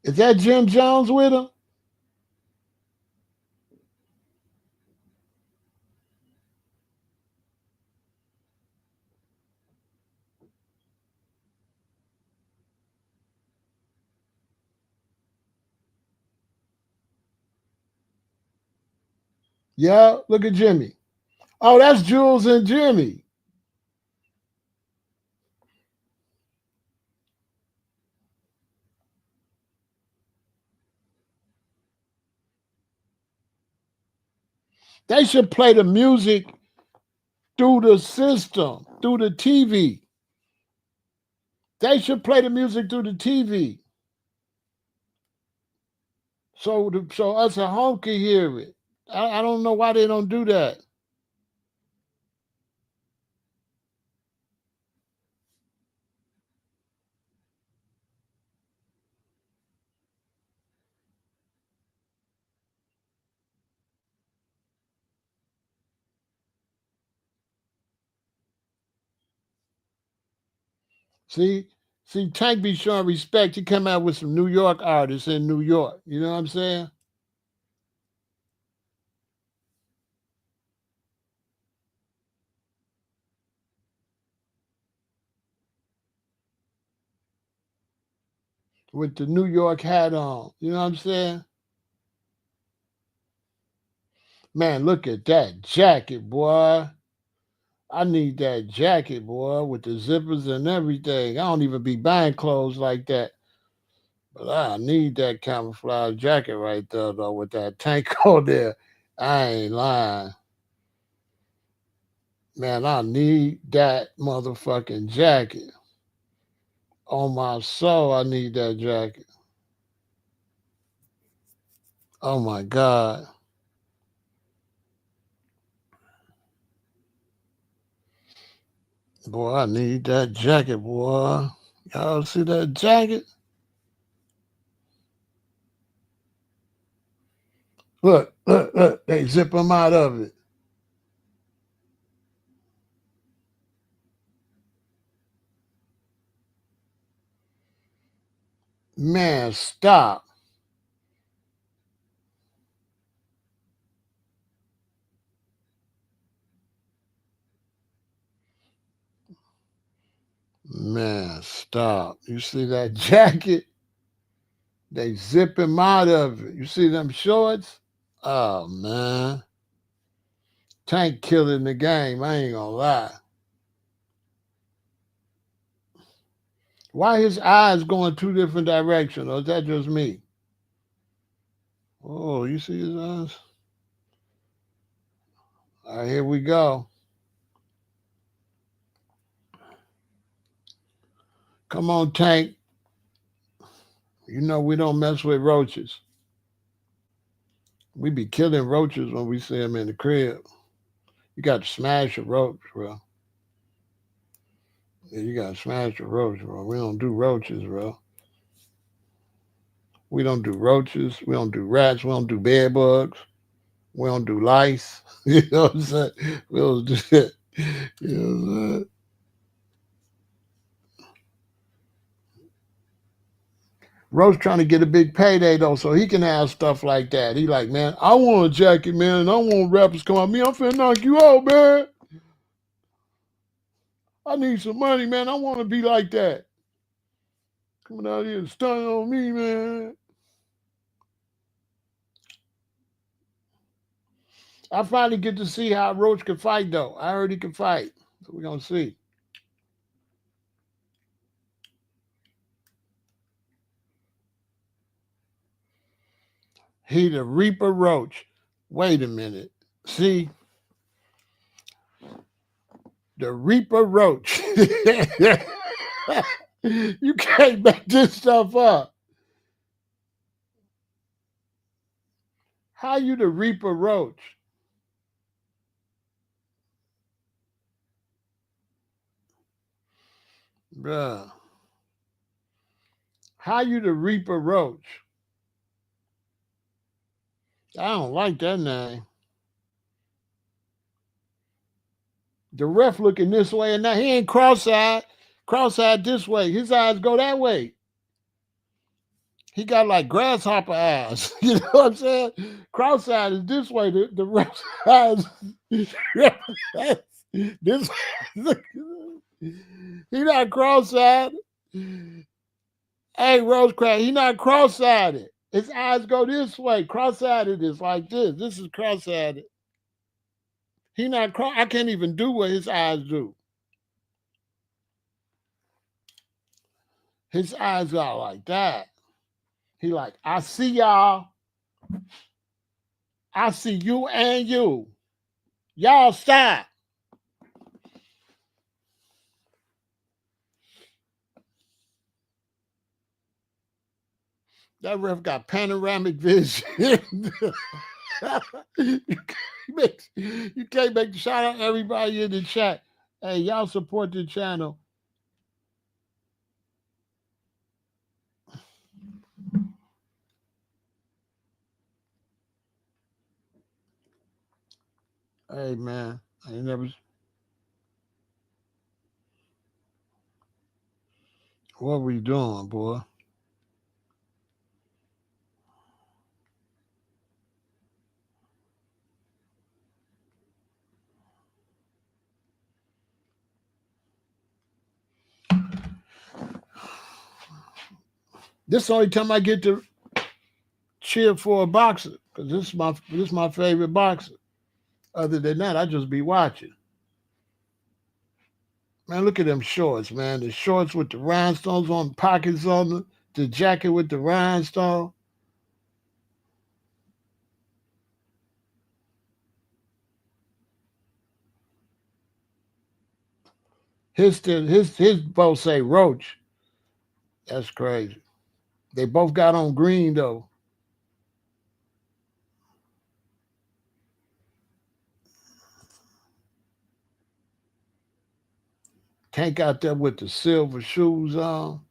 Is that Jim Jones with him? Yeah, look at Jimmy. Oh, that's Jules and Jimmy. They should play the music through the system, through the TV. They should play the music through the TV. So us at home can hear it. I don't know why they don't do that. See, see, Tank be showing respect. He come out with some New York artists in New York. You know what I'm saying? With the New York hat on. You know what I'm saying? Man, look at that jacket, boy. I need that jacket, boy, with the zippers and everything. I don't even be buying clothes like that. But I need that camouflage jacket right there, though, with that tank on there. I ain't lying. Man, I need that motherfucking jacket. On my soul, I need that jacket. Oh my God. Boy, I need that jacket, boy. Y'all see that jacket? Look, look, look. They zip him out of it. Man, stop. Man, stop. You see that jacket? They zip him out of it. You see them shorts? Oh man. Tank killing the game. I ain't gonna lie. Why his eyes going two different directions? Or is that just me? Oh, you see his eyes? All right, here we go. Come on, Tank. You know we don't mess with roaches. We be killing roaches when we see them in the crib. You got to smash a roach, bro. Yeah, you got to smash a roach, bro. We don't do roaches, bro. We don't do roaches. We don't do rats. We don't do bed bugs. We don't do lice. You know what I'm saying? We don't do that. You know what I'm saying? Roach trying to get a big payday though, so he can have stuff like that. He like, man, I want a jacket, man, and I want rappers come at me. I'm finna knock you out, man. I need some money, man. I want to be like that. Coming out here and stunning on me, man. I finally get to see how Roach can fight, though. I heard he can fight. So we're going to see. He the Reaper Roach. Wait a minute. See? The Reaper Roach. You can't make this stuff up. How you the Reaper Roach? Bruh. How you the Reaper Roach? I don't like that name. The ref looking this way and now he ain't cross-eyed. Cross-eyed this way. His eyes go that way. He got like grasshopper eyes. You know what I'm saying? Cross-eyed is this way. The ref's eyes this way. He not cross-eyed. Hey, Rosecrans, he not cross-eyed. His eyes go this way. Cross-eyed is like this. This is cross-eyed. He not cross. I can't even do what his eyes do. His eyes are like that. He like, I see y'all. I see you and you. Y'all stop. That ref got panoramic vision. You can't make the shout out everybody in the chat. Hey, y'all support the channel. Hey man, I ain't never. What we doing, boy? This the only time I get to cheer for a boxer because this is my favorite boxer. Other than that, I just be watching. Man, look at them shorts, man. The shorts with the rhinestones on, pockets on the jacket with the rhinestone. His both say Roach. That's crazy. They both got on green though. Tank out there with the silver shoes on.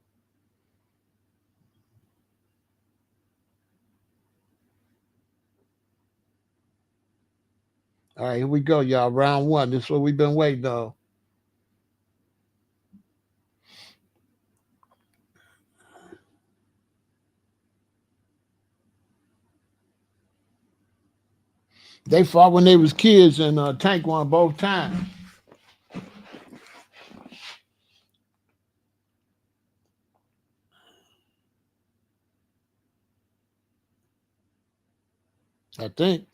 All right, here we go, y'all. Round one. This is what we've been waiting on. They fought when they was kids, and Tank won both times. I think.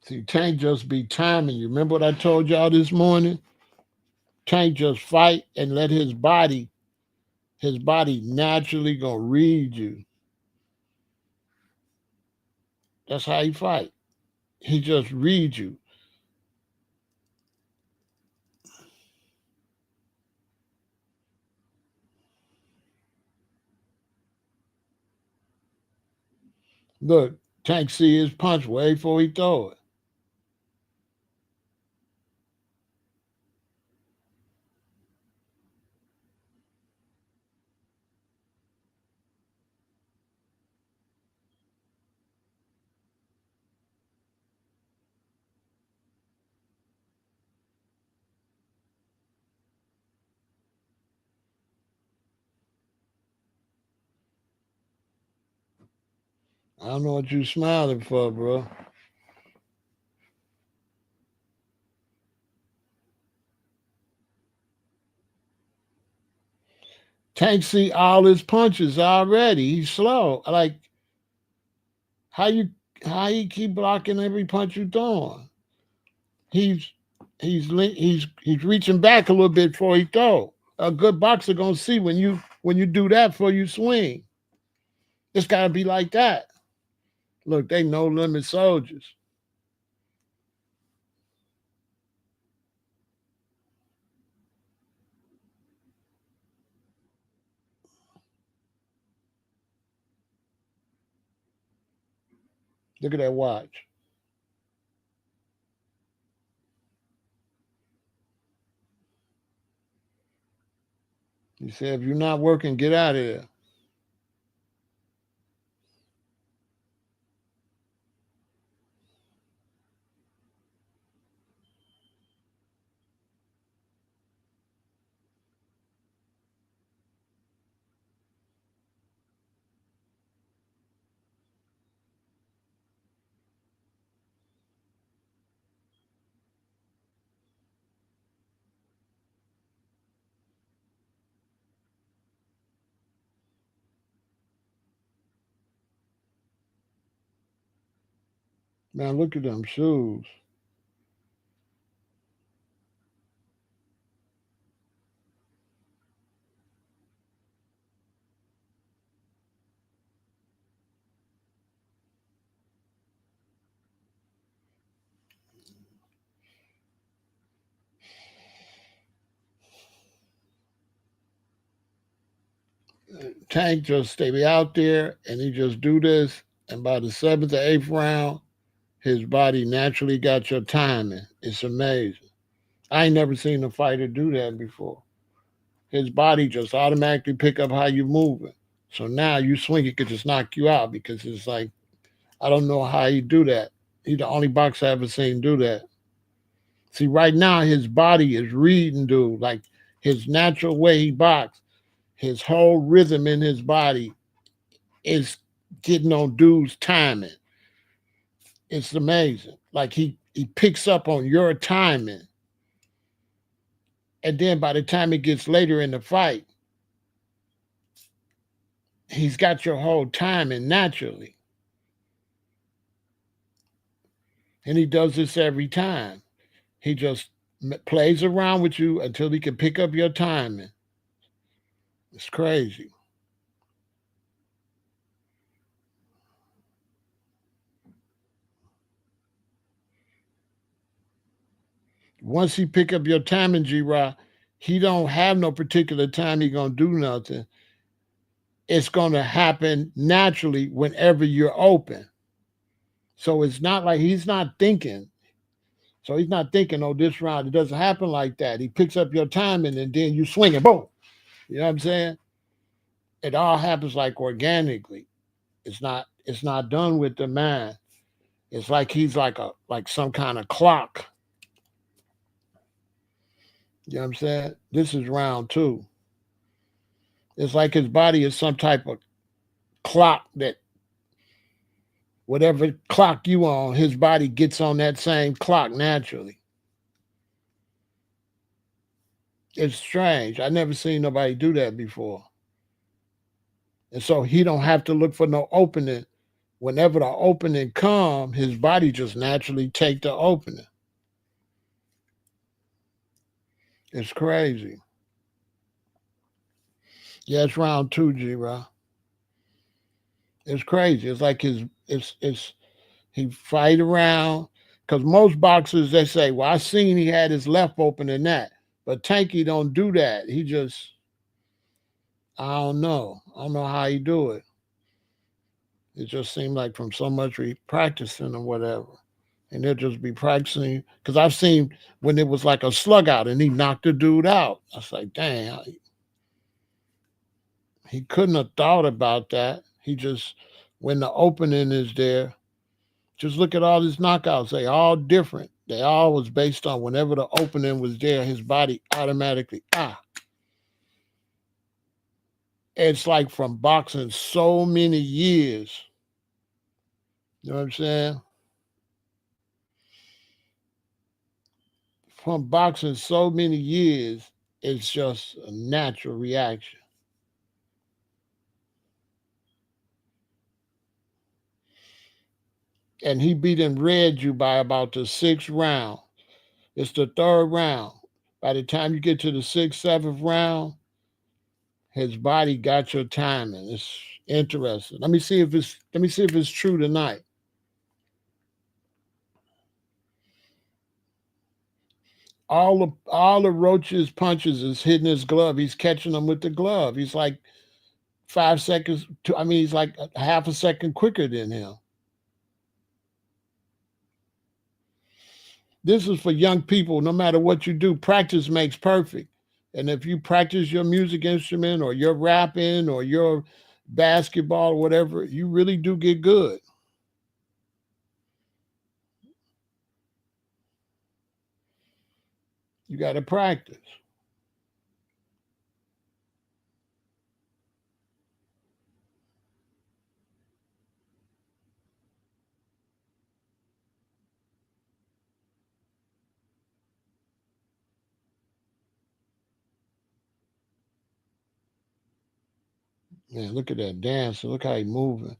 See, Tank just be timing you. Remember what I told y'all this morning? Tank just fight and let his body naturally gonna read you. That's how he fight. He just reads you. Look, Tank see his punch way before he throw it. I don't know what you smiling for, bro. Tank see all his punches already. He's slow. Like how you how he keep blocking every punch you throwing? He's he's reaching back a little bit before he throw. A good boxer gonna see when you do that before you swing. It's gotta be like that. Look, they no limit soldiers. Look at that watch. He said, if you're not working, get out of here. Man, look at them shoes. Tank just stay out there and he just do this. And by the seventh or eighth round, his body naturally got your timing. It's amazing. I ain't never seen a fighter do that before. His body just automatically pick up how you moving. So now you swing, it could just knock you out because it's like I don't know how he do that. He's the only boxer I ever seen do that. See, right now his body is reading, dude. Like his natural way he box, his whole rhythm in his body is getting on dude's timing. It's amazing. Like he picks up on your timing, and then by the time it gets later in the fight, he's got your whole timing naturally, and he does this every time. He just plays around with you until he can pick up your timing. It's crazy. Once he pick up your timing, G-Rod, he don't have no particular time he gonna do nothing. It's gonna happen naturally whenever you're open. So it's not like he's not thinking. So he's not thinking, oh, this round, it doesn't happen like that. He picks up your timing and then you swing it, boom. You know what I'm saying? It all happens like organically. It's not done with the mind. It's like he's like some kind of clock. You know what I'm saying? This is round two. It's like his body is some type of clock that whatever clock you on, his body gets on that same clock naturally. It's strange. I never seen nobody do that before. And so he don't have to look for no opening. Whenever the opening come, his body just naturally take the opening. It's crazy. Yeah, it's round two, G-Ra. It's crazy. It's like it's he fight around because most boxers they say, well, I seen he had his left open in that, but Tanky don't do that. He just I don't know. I don't know how he do it. It just seemed like from so much practicing or whatever. And they'll just be practicing. Because I've seen when it was like a slug out and he knocked the dude out. I was like, dang, he couldn't have thought about that. He just, when the opening is there, just look at all these knockouts. They all different. They all was based on whenever the opening was there, his body automatically, It's like from boxing so many years. You know what I'm saying? From boxing so many years, it's just a natural reaction. And he beat and read you by about the sixth round. It's the third round. By the time you get to the sixth, seventh round, his body got your timing. It's interesting. Let me see if it's true tonight. All the Roach's punches is hitting his glove. He's catching them with the glove. He's like 5 seconds. He's like a half a second quicker than him. This is for young people. No matter what you do, practice makes perfect. And if you practice your music instrument or your rapping or your basketball or whatever, you really do get good. You got to practice. Man, look at that dancer. Look how he moving.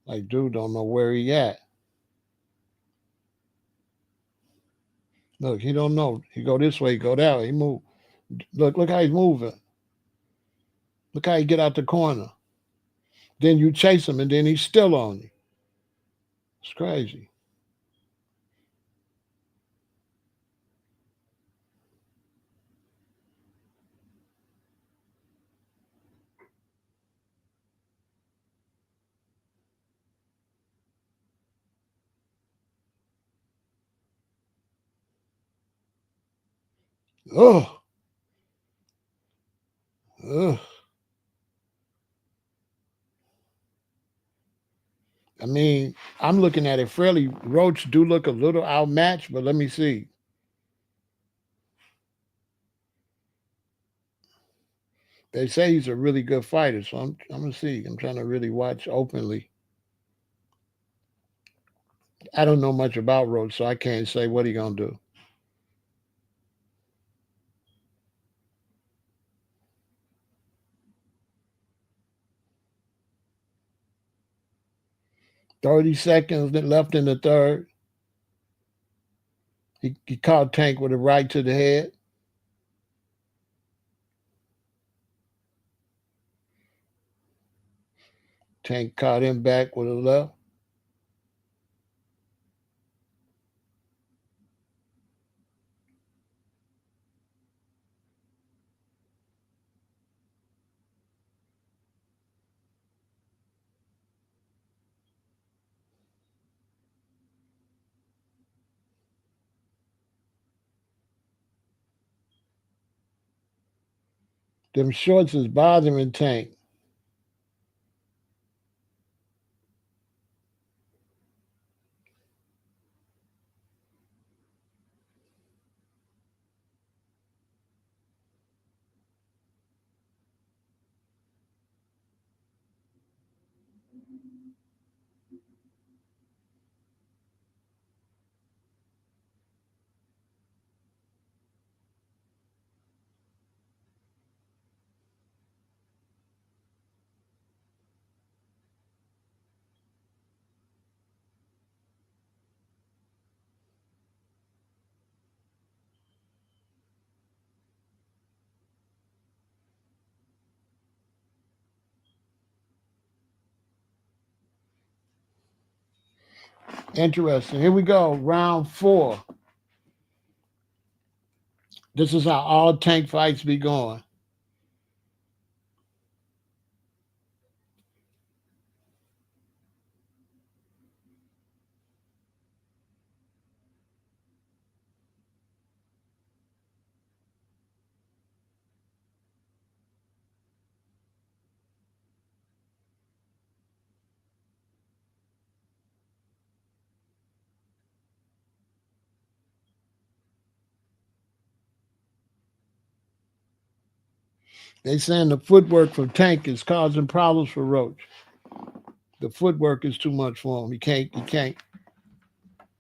Like, dude don't know where he at. Look, he don't know. He go this way, he go that way. He move. Look how he's moving. Look how he get out the corner. Then you chase him, and then he's still on you. It's crazy. Oh, ugh. I mean, I'm looking at it fairly. Roach do look a little outmatched, but let me see. They say he's a really good fighter, so I'm gonna see. I'm trying to really watch openly. I don't know much about Roach, so I can't say what he gonna do. 30 seconds left in the third. He caught Tank with a right to the head. Tank caught him back with a left. Them shorts is bothering Tank. Interesting. Here we go. Round 4. This is how all tank fights be going. They saying the footwork from Tank is causing problems for Roach. The footwork is too much for him. He can't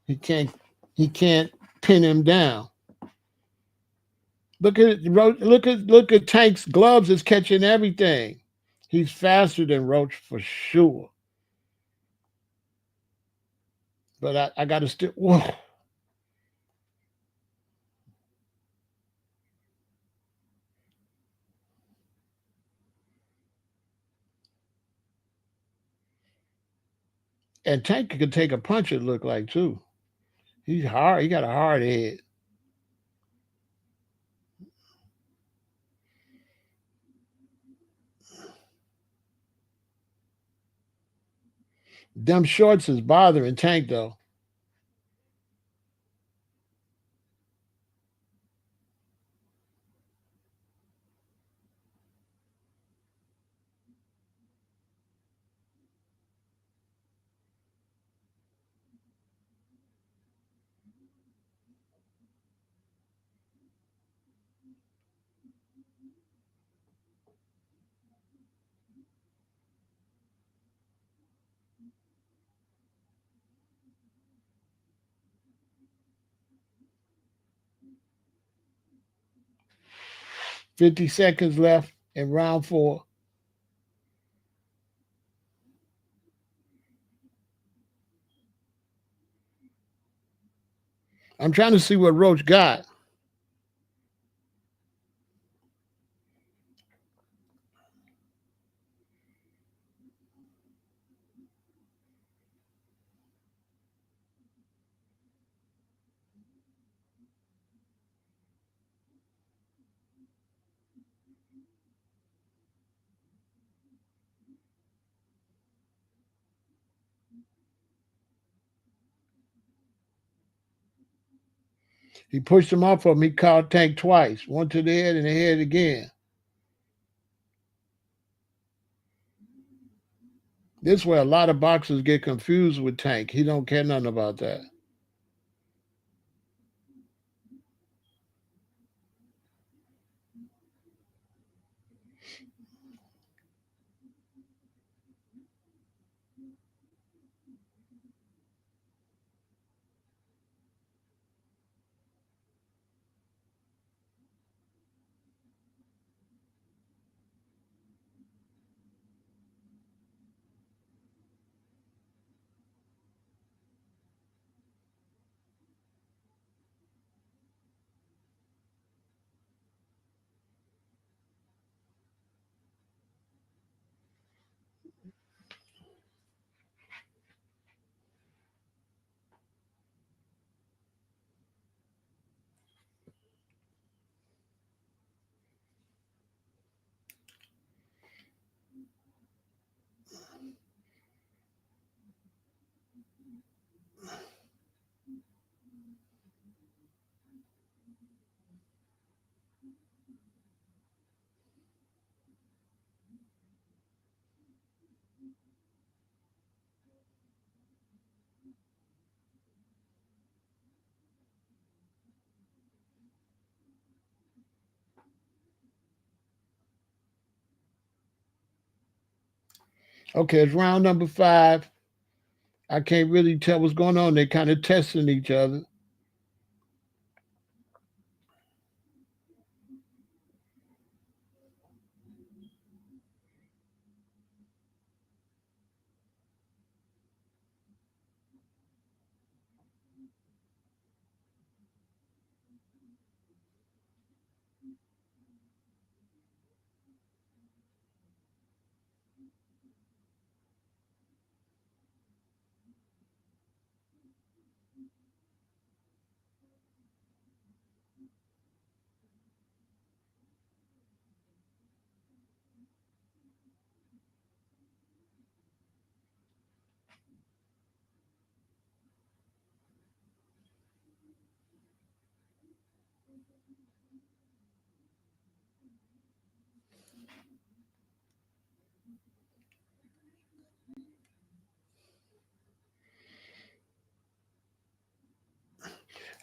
he can't pin him down. Look at Tank's gloves is catching everything. He's faster than Roach for sure. But I got to still. Whoa. And Tank could take a punch. It look like too. He's hard. He got a hard head. Them shorts is bothering Tank though. $50 left in round 4. I'm trying to see what Roach got. He pushed him off of him. He caught Tank twice, one to the head and the head again. This is where a lot of boxers get confused with Tank. He don't care nothing about that. Okay, it's round number 5. I can't really tell what's going on. They're kind of testing each other.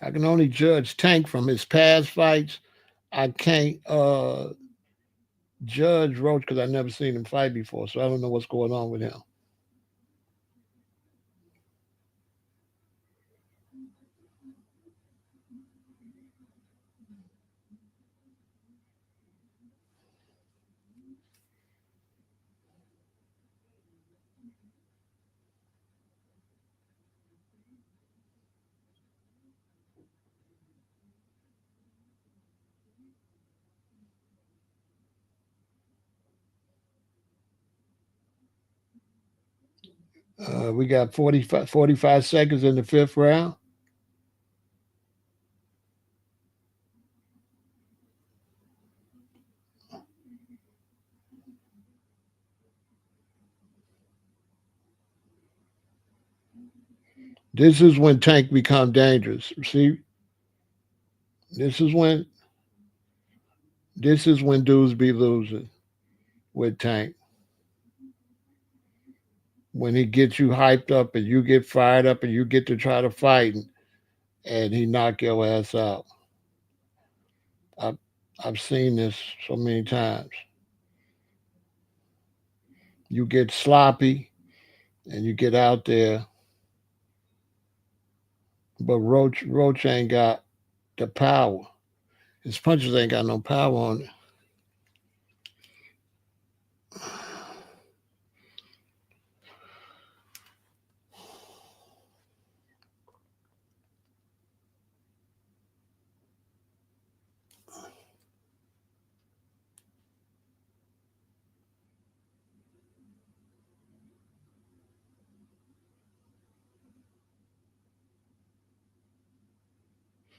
I can only judge Tank from his past fights. I can't judge Roach because I never seen him fight before, so I don't know what's going on with him. We got 45 seconds in the 5th round. This is when Tank become dangerous. See, this is when this is when dudes be losing with Tank. When he gets you hyped up and you get fired up and you get to try to fight and he knock your ass out. I've, I've seen this so many times. You get sloppy and you get out there, but Roach ain't got the power. His punches ain't got no power on it.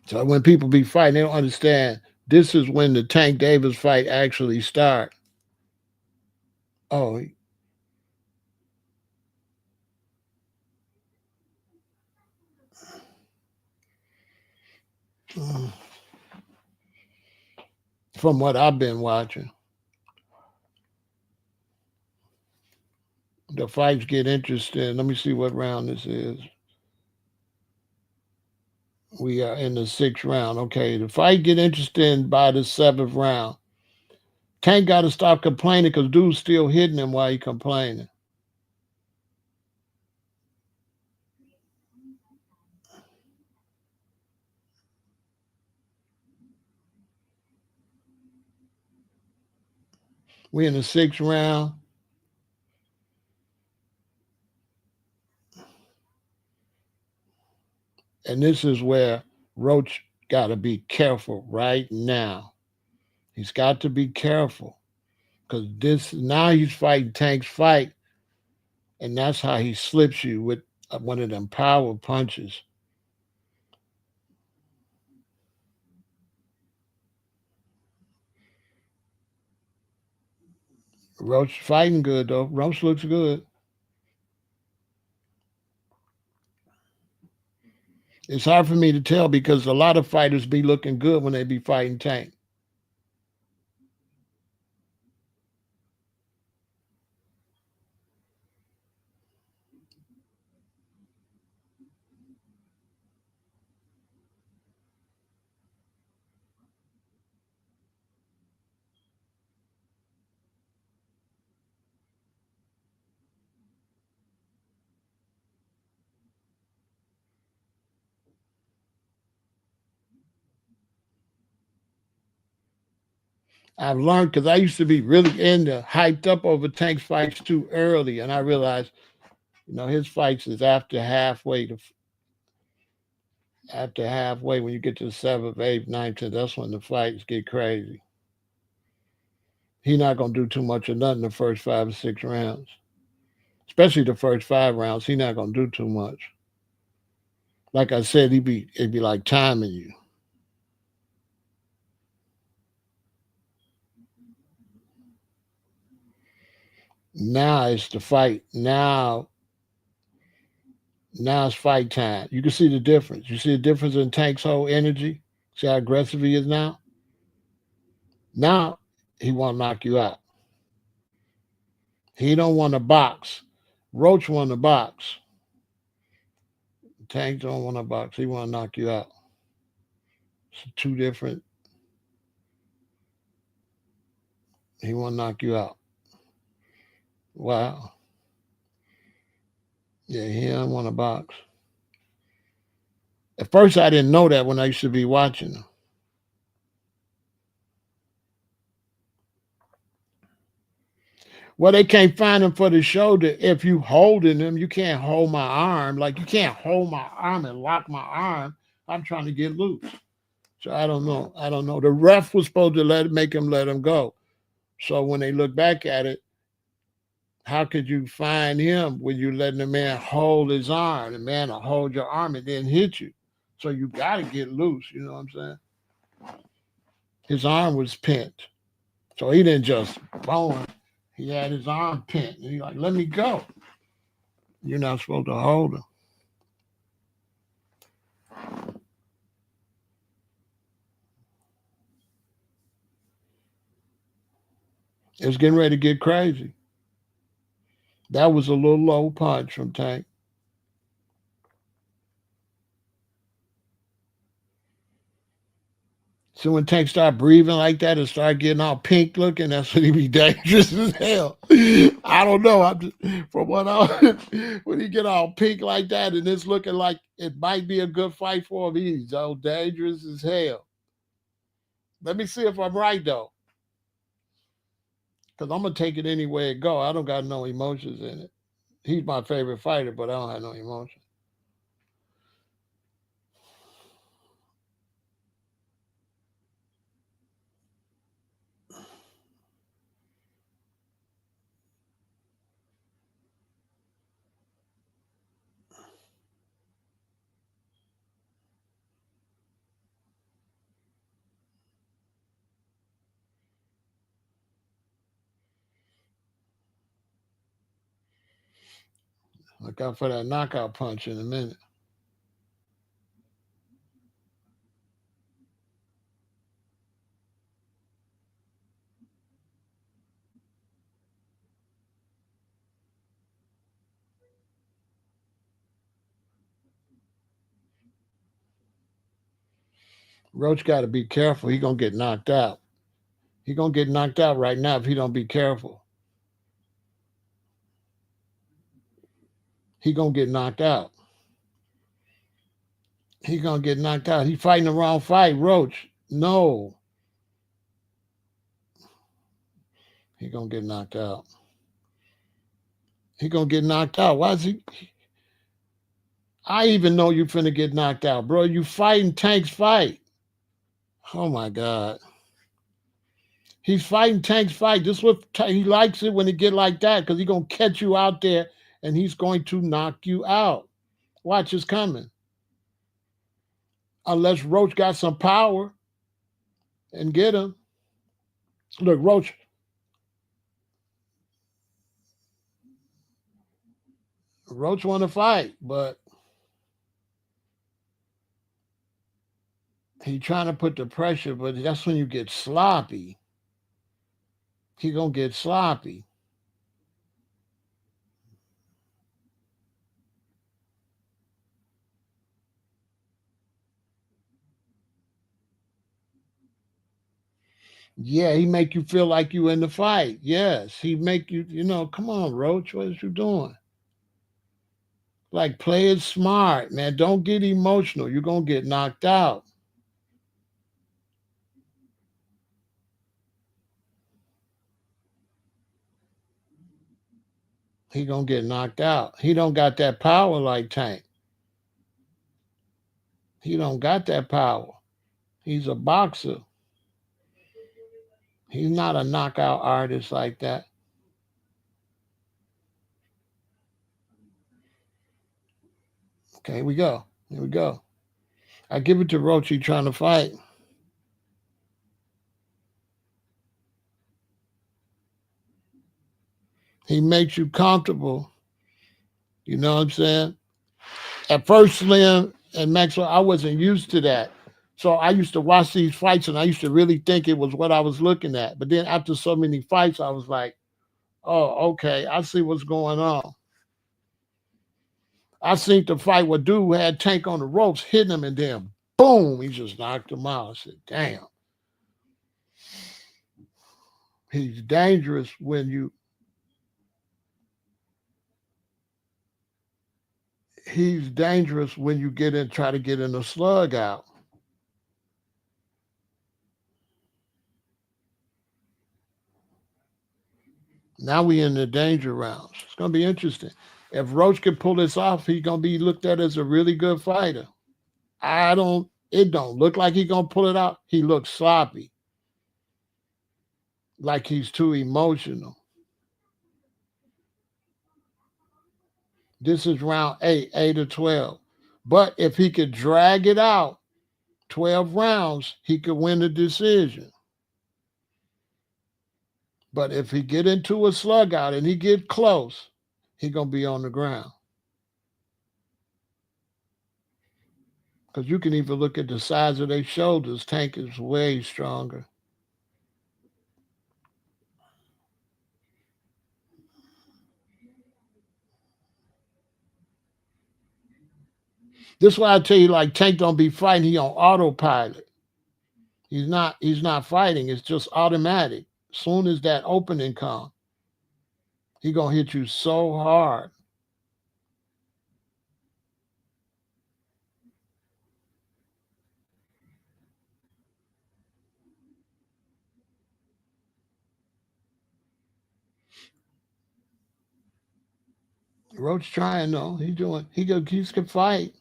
So when people be fighting, they don't understand. This is when the Tank Davis fight actually start. Oh, from what I've been watching, the fights get interesting. Let me see what round this is. We are in the 6th round. Okay, the fight get interesting by the 7th round. Tank got to stop complaining because dude's still hitting him while he complaining. We in the 6th round, and this is where Roach got to be careful right now. He's got to be careful because this now he's fighting Tank's fight, and that's how he slips you with one of them power punches. Roach fighting good though. Roach looks good. It's hard for me to tell because a lot of fighters be looking good when they be fighting Tank. I've learned because I used to be really into hyped up over Tank's fights too early, and I realized, his fights is after halfway when you get to the seventh, eighth, ninth, tenth, that's when the fights get crazy. He's not gonna do too much of nothing the first 5 or 6 rounds, especially the first 5 rounds. He's not gonna do too much. Like I said, it'd be like timing you. Now it's the fight. Now it's fight time. You can see the difference. You see the difference in Tank's whole energy. See how aggressive he is now. Now he want to knock you out. He don't want to box. Roach want to box. Tank don't want to box. He want to knock you out. It's two different. He want to knock you out. Wow. Yeah, he don't want to box. At first, I didn't know that when I used to be watching him. Well, they can't find him for the shoulder. If you holding him, you can't hold my arm. Like you can't hold my arm and lock my arm. I'm trying to get loose. So I don't know. I don't know. The ref was supposed to make him let him go. So when they look back at it, how could you find him when you letting the man hold his arm? The man will hold your arm and then hit you. So you got to get loose. You know what I'm saying? His arm was pent. So he didn't just boom. He had his arm pent. And he's like, let me go. You're not supposed to hold him. It's getting ready to get crazy. That was a little low punch from Tank. So when Tank start breathing like that and start getting all pink looking, that's when he be dangerous as hell. I don't know. I'm just, from what I when he get all pink like that and it's looking like it might be a good fight for him, he's so dangerous as hell. Let me see if I'm right though, because I'm gonna take it anywhere it go. I don't got no emotions in it. He's my favorite fighter, but I don't have no emotion. Look out for that knockout punch in a minute. Roach got to be careful. He gonna get knocked out. He gonna get knocked out right now if he don't be careful. He gonna get knocked out. He gonna get knocked out. He fighting the wrong fight, Roach. No, he gonna get knocked out. He gonna get knocked out. Why is he? I even know you finna get knocked out, bro. You fighting Tank's fight. Oh my god. He's fighting Tank's fight. This what he likes it when it get like that because he gonna catch you out there and he's going to knock you out. Watch is coming. Unless Roach got some power and get him. Look, Roach want to fight, but he trying to put the pressure. But that's when you get sloppy. He gonna get sloppy. Yeah, he make you feel like you in the fight. Yes, he make you. Come on, Roach, what is you doing? Like play it smart, man. Don't get emotional. You're gonna get knocked out. he gonna get knocked out. He don't got that power like Tank. He don't got that power. He's a boxer. He's not a knockout artist like that. Okay, here we go. Here we go. I give it to Roach. He trying to fight. He makes you comfortable. You know what I'm saying? At first, Slim and Maxwell, I wasn't used to that. So I used to watch these fights and I used to really think it was what I was looking at. But then after so many fights, I was like, oh, okay, I see what's going on. I seen the fight where dude had Tank on the ropes, hitting him, and then boom, he just knocked him out. I said, damn, he's dangerous when you get in, try to get in a slug out. Now we in the danger rounds. It's gonna be interesting. If Roach can pull this off, he's gonna be looked at as a really good fighter. It don't look like he's gonna pull it out. He looks sloppy, like he's too emotional. This is round 8, 8 or 12. But if he could drag it out 12 rounds, he could win the decision. But if he get into a slug out and he get close, he gonna be on the ground. Because you can even look at the size of their shoulders. Tank is way stronger. This is why I tell you, like Tank don't be fighting. He on autopilot. He's not fighting. It's just automatic. Soon as that opening comes, he gonna hit you so hard. Roach trying though. He doing. He can fight.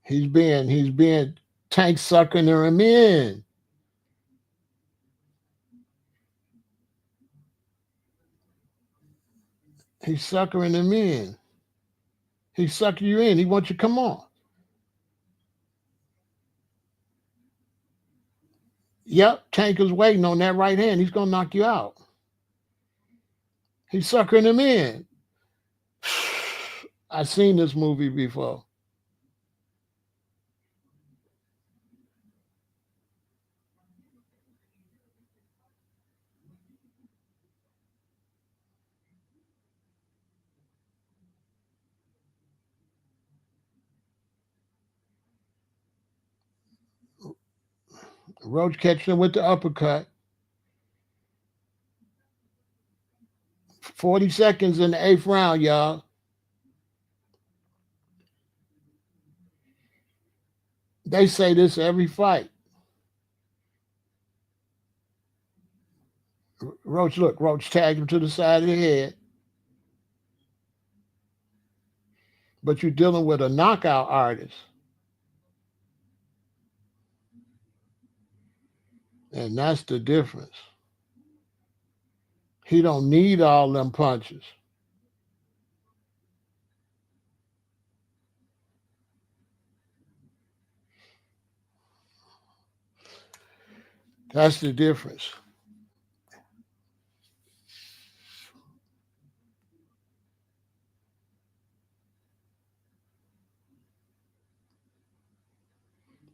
He's being Tank sucking him in. He's suckering him in. He's sucking you in. He wants you to come on. Yep, Tank is waiting on that right hand. He's gonna knock you out. He's suckering him in. I've seen this movie before. Roach catching him with the uppercut. 40 seconds in the 8th round, y'all. They say this every fight. Roach tagged him to the side of the head. But you're dealing with a knockout artist. And that's the difference. He don't need all them punches. That's the difference.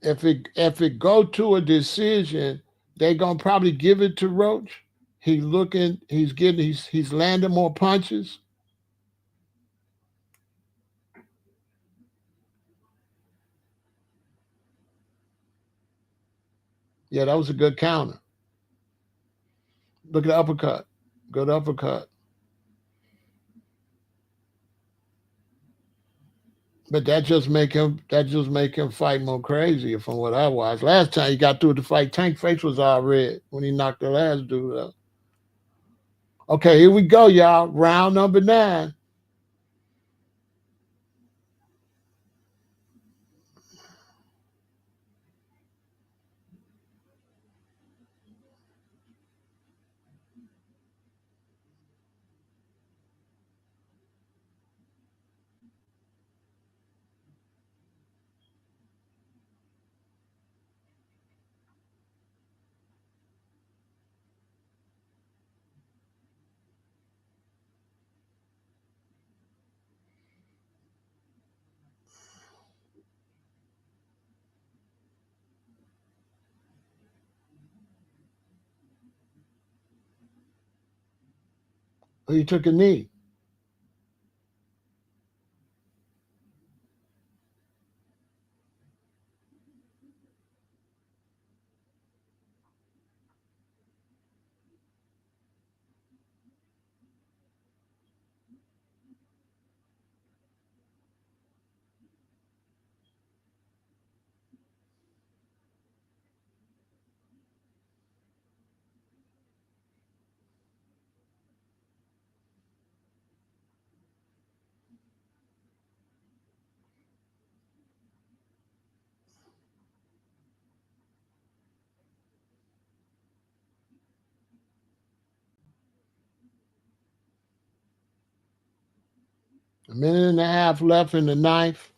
If it go to a decision, they gonna probably give it to Roach. He's landing more punches. Yeah, that was a good counter. Look at the uppercut. Good uppercut. But that just make him fight more crazier from what I watched. Last time he got through the fight, Tank face was all red when he knocked the last dude out. Okay, here we go, y'all. Round number 9. He took a knee. A minute and a half left in the ninth.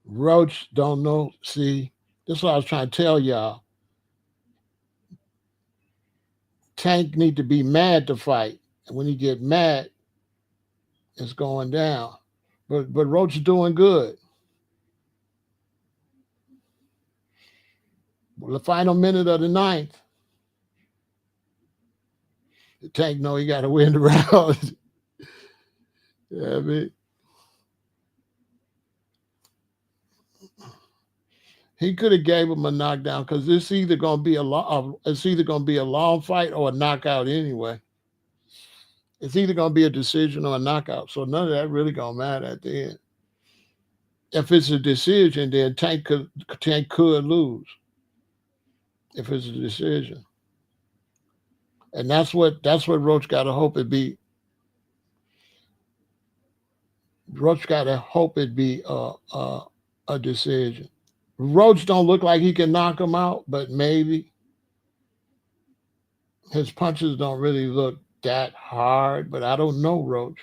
Roach don't know. See, this is what I was trying to tell y'all. Tank need to be mad to fight. And when he get mad, it's going down. But Roach is doing good. The final minute of the ninth, the Tank know he got to win the round. Yeah, I mean, he could have gave him a knockdown because it's either gonna be a long fight or a knockout anyway. It's either gonna be a decision or a knockout. So none of that really gonna matter at the end. If it's a decision, then Tank could lose if it's a decision. And that's what Roach gotta hope it be. Roach gotta hope it be a decision. Roach don't look like he can knock him out, but maybe his punches don't really look that hard. But I don't know Roach.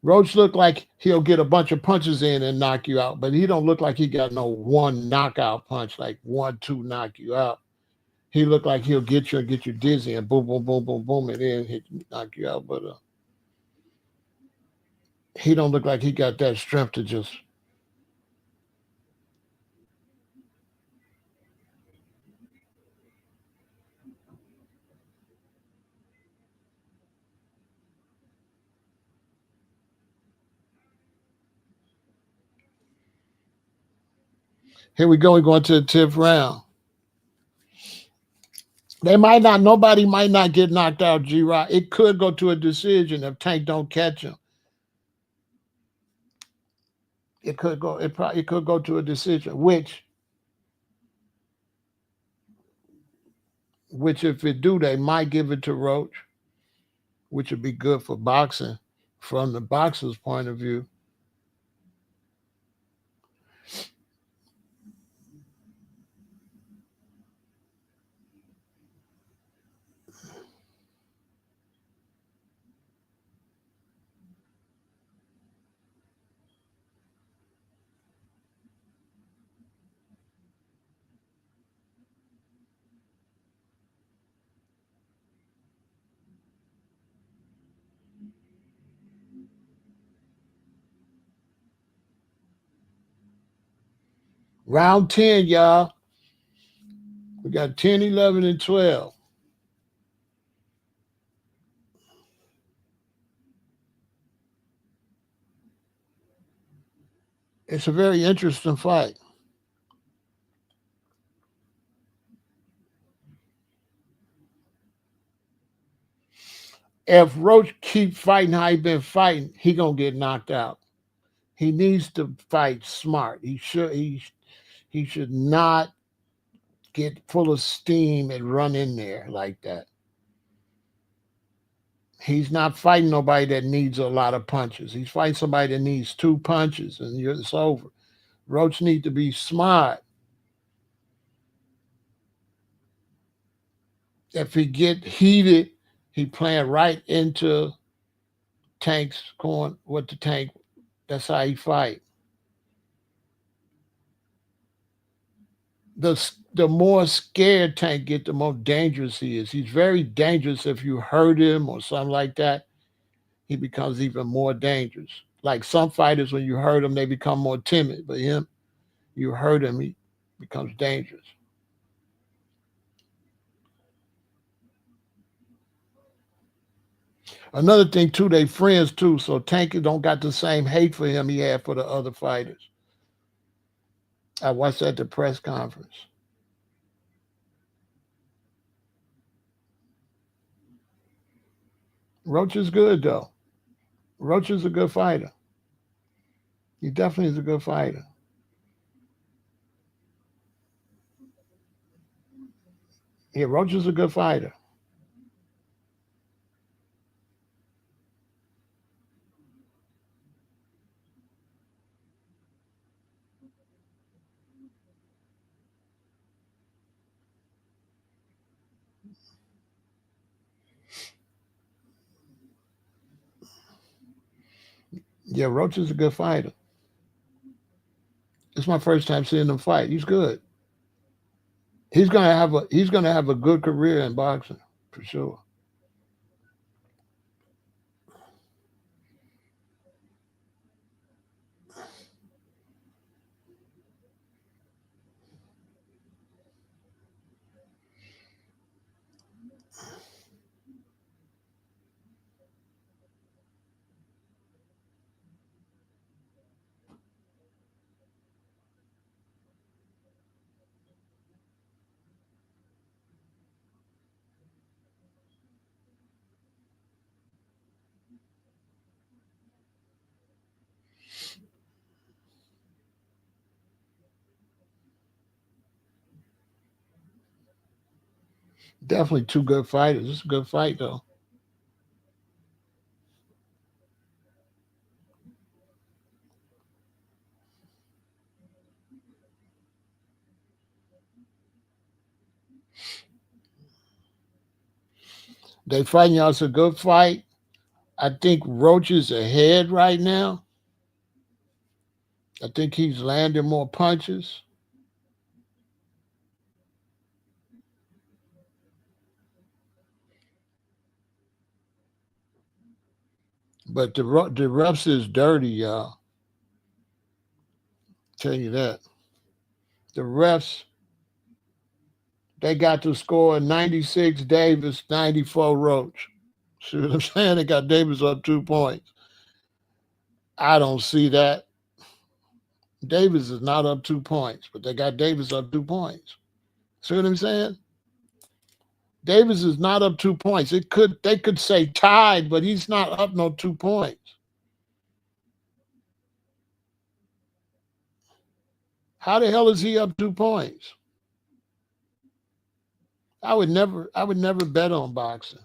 Roach look like he'll get a bunch of punches in and knock you out, but he don't look like he got no one knockout punch, like 1, 2 knock you out. He look like he'll get you and get you dizzy and boom, boom, boom, boom, boom, and then knock you out. But he don't look like he got that strength to just. Here we go. We're going to the 10th round. Nobody might not get knocked out, G-Rock. It could go to a decision if Tank don't catch him. It could go to a decision, which if it do, they might give it to Roach, which would be good for boxing from the boxer's point of view. Round 10, y'all. We got 10, 11, and 12. It's a very interesting fight. If Roach keep fighting how he been fighting, he gonna get knocked out. He needs to fight smart. He should not get full of steam and run in there like that. He's not fighting nobody that needs a lot of punches. He's fighting somebody that needs two punches and it's over. Roach need to be smart. If he get heated, he playing right into Tank's going with the Tank. That's how he fight. The more scared Tank get, the more dangerous he is. He's very dangerous if you hurt him or something like that. He becomes even more dangerous. Like some fighters, when you hurt them, they become more timid. But him, you hurt him, he becomes dangerous. Another thing too, they friends too. So Tank don't got the same hate for him he had for the other fighters. I watched at the press conference. Roach is good though. Roach is a good fighter. He definitely is a good fighter. Yeah, Roach is a good fighter. Yeah, Roach is a good fighter. It's my first time seeing him fight. He's good. He's gonna have a good career in boxing for sure. Definitely two good fighters. It's a good fight though. They fighting y'all. It's a good fight. I think Roach is ahead right now. I think he's landing more punches. But the refs is dirty, y'all. Tell you that. The refs, they got to score 96 Davis, 94 Roach. See what I'm saying? They got Davis up 2 points. I don't see that. Davis is not up 2 points, but they got Davis up 2 points. See what I'm saying? Davis is not up 2 points. They could say tied, but he's not up no 2 points. How the hell is he up 2 points? I would never bet on boxing.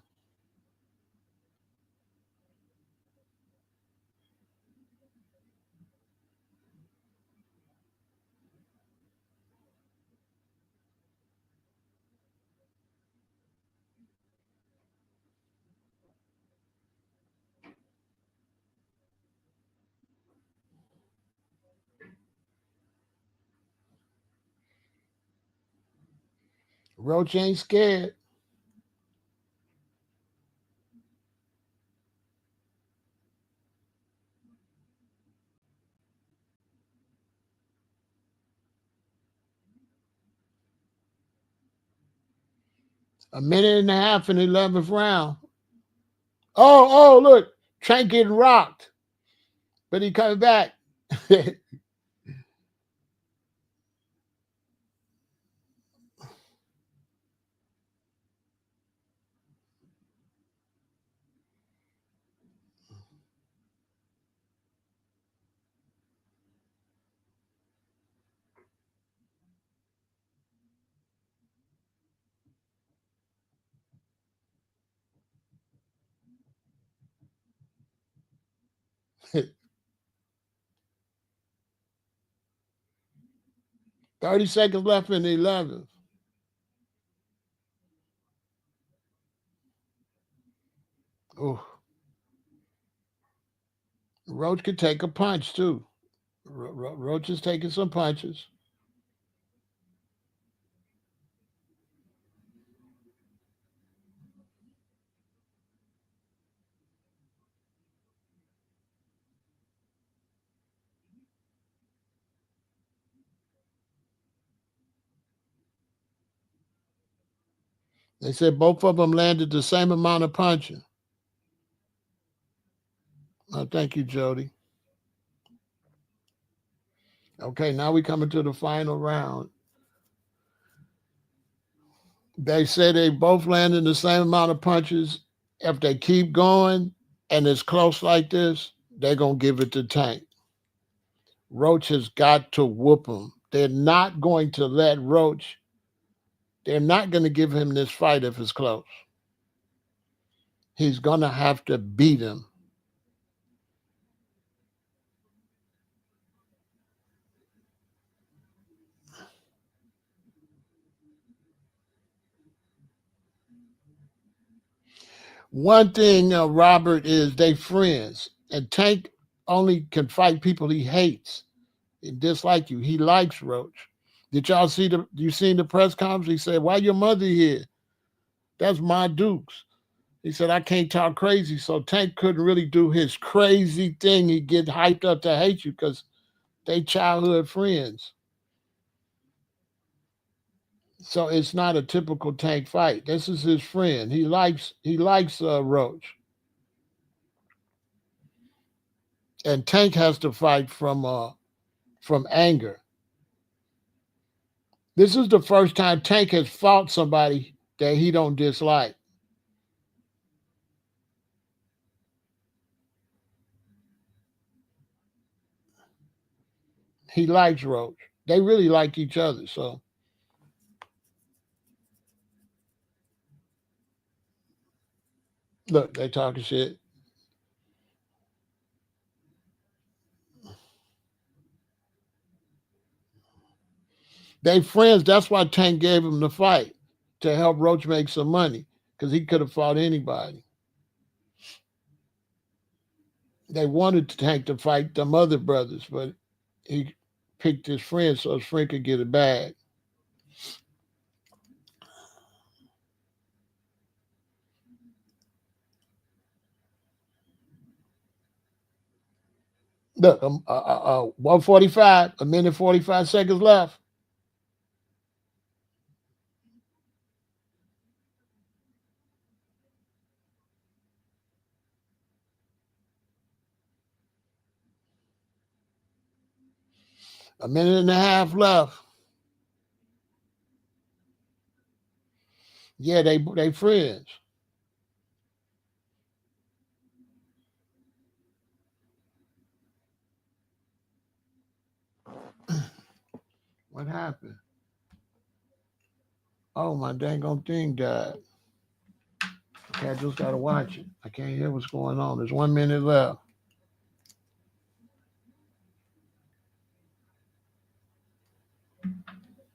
Roach ain't scared. A minute and a half in the 11th round. Oh, look. Trank getting rocked, but he coming back. 30 seconds left in the 11th. Oh, Roach could take a punch too. Roach is taking some punches. They said both of them landed the same amount of punching. Oh, thank you, Jody. Okay, now we coming to the final round. They say they both landed the same amount of punches. If they keep going and it's close like this, they're going to give it to Tank. Roach has got to whoop him. They're not going to let Roach, they're not going to give him this fight if it's close. He's going to have to beat him. One thing, Robert, is they friends. And Tank only can fight people he hates and dislike you. He likes Roach. Did y'all see you seen the press conference? He said, why your mother here? That's my Dukes. He said, I can't talk crazy. So Tank couldn't really do his crazy thing. He get hyped up to hate you because they childhood friends. So it's not a typical Tank fight. This is his friend. He likes Roach. And Tank has to fight from anger. This is the first time Tank has fought somebody that he don't dislike. He likes Roach. They really like each other. So look, they talking shit. They friends. That's why Tank gave him the fight to help Roach make some money because he could have fought anybody. They wanted Tank to fight them other brothers, but he picked his friend so his friend could get a bag. Look, 145, a minute 45 seconds left. A minute and a half left. Yeah, they friends. What happened? Oh, my dang on thing died. Okay, I just gotta watch it. I can't hear what's going on. There's 1 minute left.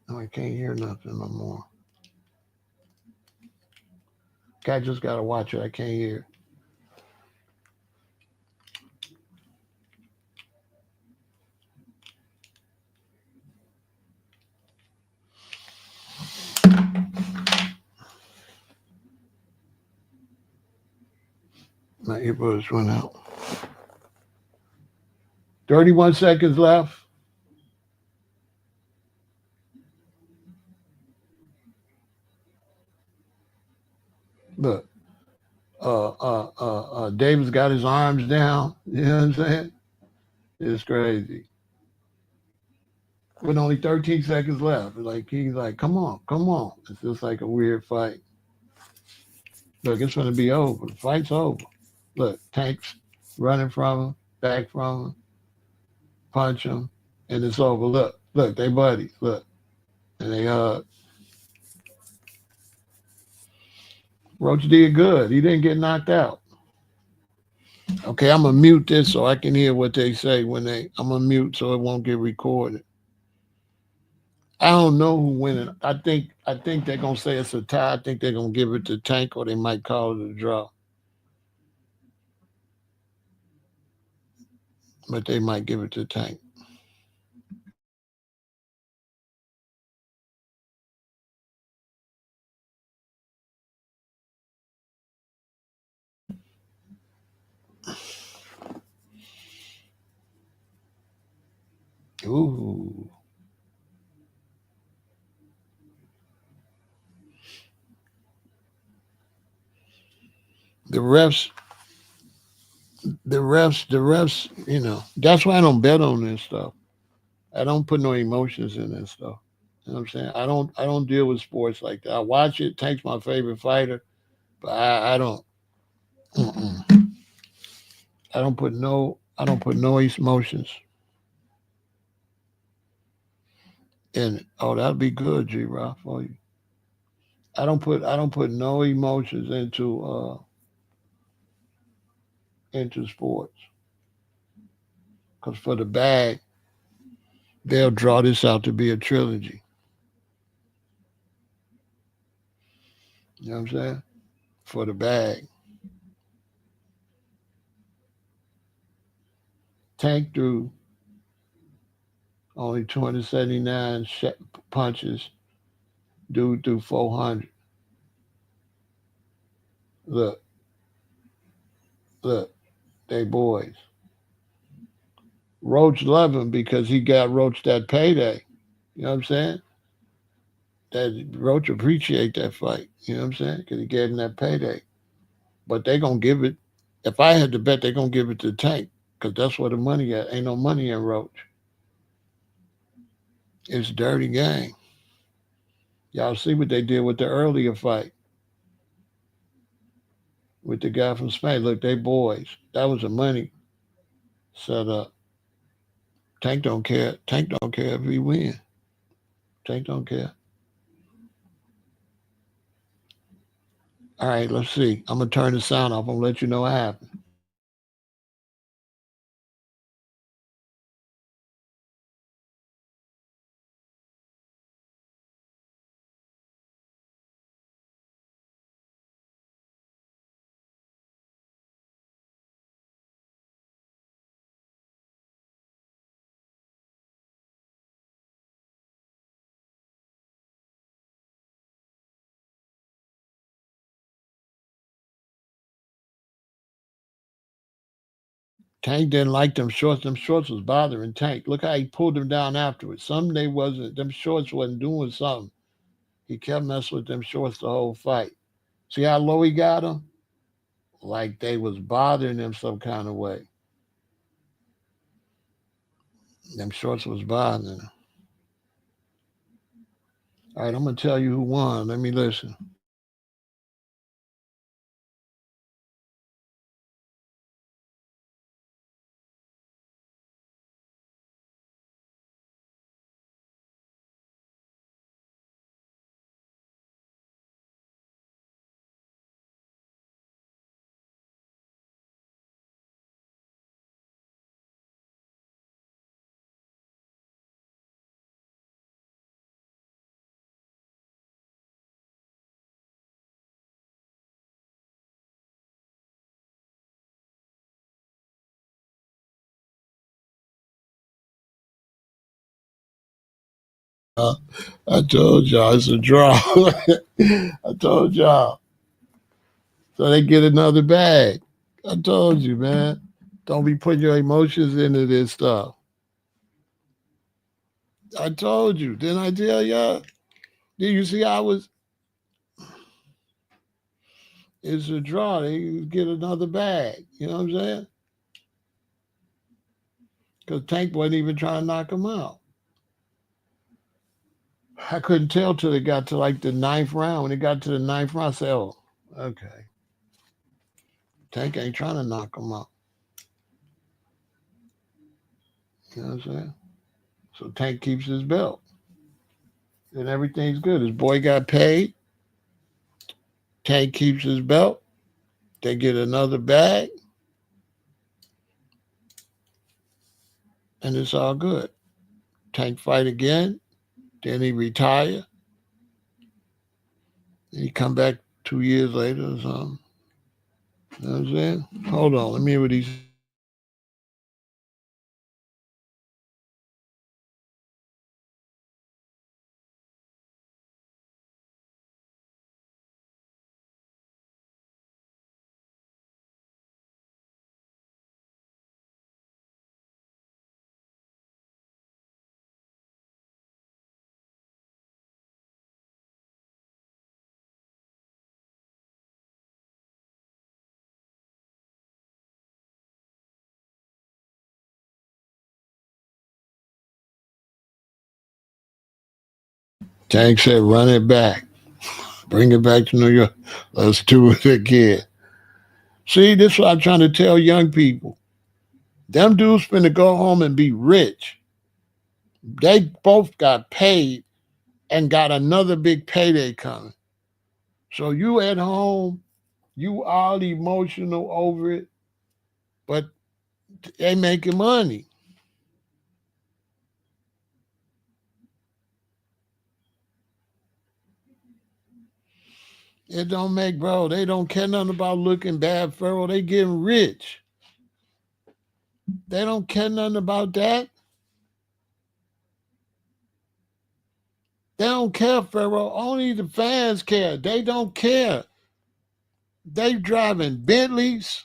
Oh, I can't hear nothing no more. Okay, I just gotta watch it. I can't hear. My earbuds went out. 31 seconds left. Look, Davis got his arms down. You know what I'm saying? It's crazy. With only 13 seconds left, like he's like, come on, come on. It's just like a weird fight. Look, it's gonna be over. The fight's over. Look, Tank's running from him, back from him, punch him, and it's over. Look, they buddies. Look, and they Roach did good. He didn't get knocked out. Okay, I'm gonna mute this so I can hear what they say when they. I'm gonna mute so it won't get recorded. I don't know who winning. I think they're gonna say it's a tie. I think they're gonna give it to Tank, or they might call it a draw. But they might give it to Tank. Ooh. The refs, the refs. That's why I don't bet on this stuff. I don't put no emotions in this stuff. You know what I'm saying? I don't deal with sports like that. I watch it. Tank's my favorite fighter, but I don't. Mm-mm. I don't put no emotions in it. Oh, that'd be good, G Rock, for you. I don't put no emotions into sports, because for the bag, they'll draw this out to be a trilogy. You know what I'm saying? For the bag, Tank threw only 279 punches. Dude threw 400. Look, look, they boys. Roach love him because he got Roach that payday. You know what I'm saying? That Roach appreciate that fight. You know what I'm saying? Because he gave him that payday. But they gonna give it. If I had to bet, they gonna give it to Tank, because that's where the money at. Ain't no money in Roach. It's dirty game. Y'all see what they did with the earlier fight with the guy from Spain. Look, they boys. That was a money set up. Tank don't care. Tank don't care if he win. Tank don't care. All right, let's see. I'm gonna turn the sound off. I'm gonna let you know what happened. Tank didn't like them shorts. Them shorts was bothering Tank. Look how he pulled them down afterwards. Some they wasn't. Them shorts wasn't doing something. He kept messing with them shorts the whole fight. See how low he got them? Like they was bothering him some kind of way. Them shorts was bothering him. All right, I'm gonna tell you who won. Let me listen. Uh, I told y'all it's a draw. I told y'all. So they get another bag. I told you, man. Don't be putting your emotions into this stuff. I told you. Didn't I tell y'all? Did you see I was? It's a draw. They get another bag. You know what I'm saying? Because Tank wasn't even trying to knock him out. I couldn't tell till it got to like the ninth round. When it got to the ninth round, I said, "Oh, okay. Tank ain't trying to knock him out." You know what I'm saying? So Tank keeps his belt, and everything's good. His boy got paid. Tank keeps his belt. They get another bag, and it's all good. Tank fight again. Then he retire. Then he come back 2 years later or something. You know what I'm saying? Hold on, let me hear what he said. Tank said, run it back. Bring it back to New York. Let's do it again. See, this is what I'm trying to tell young people. Them dudes finna go home and be rich. They both got paid and got another big payday coming. So you at home, you all emotional over it, but they making money. It don't make, bro. They don't care nothing about looking bad, Pharaoh. They getting rich. They don't care nothing about that. They don't care, Pharaoh. Only the fans care. They don't care. They driving Bentleys,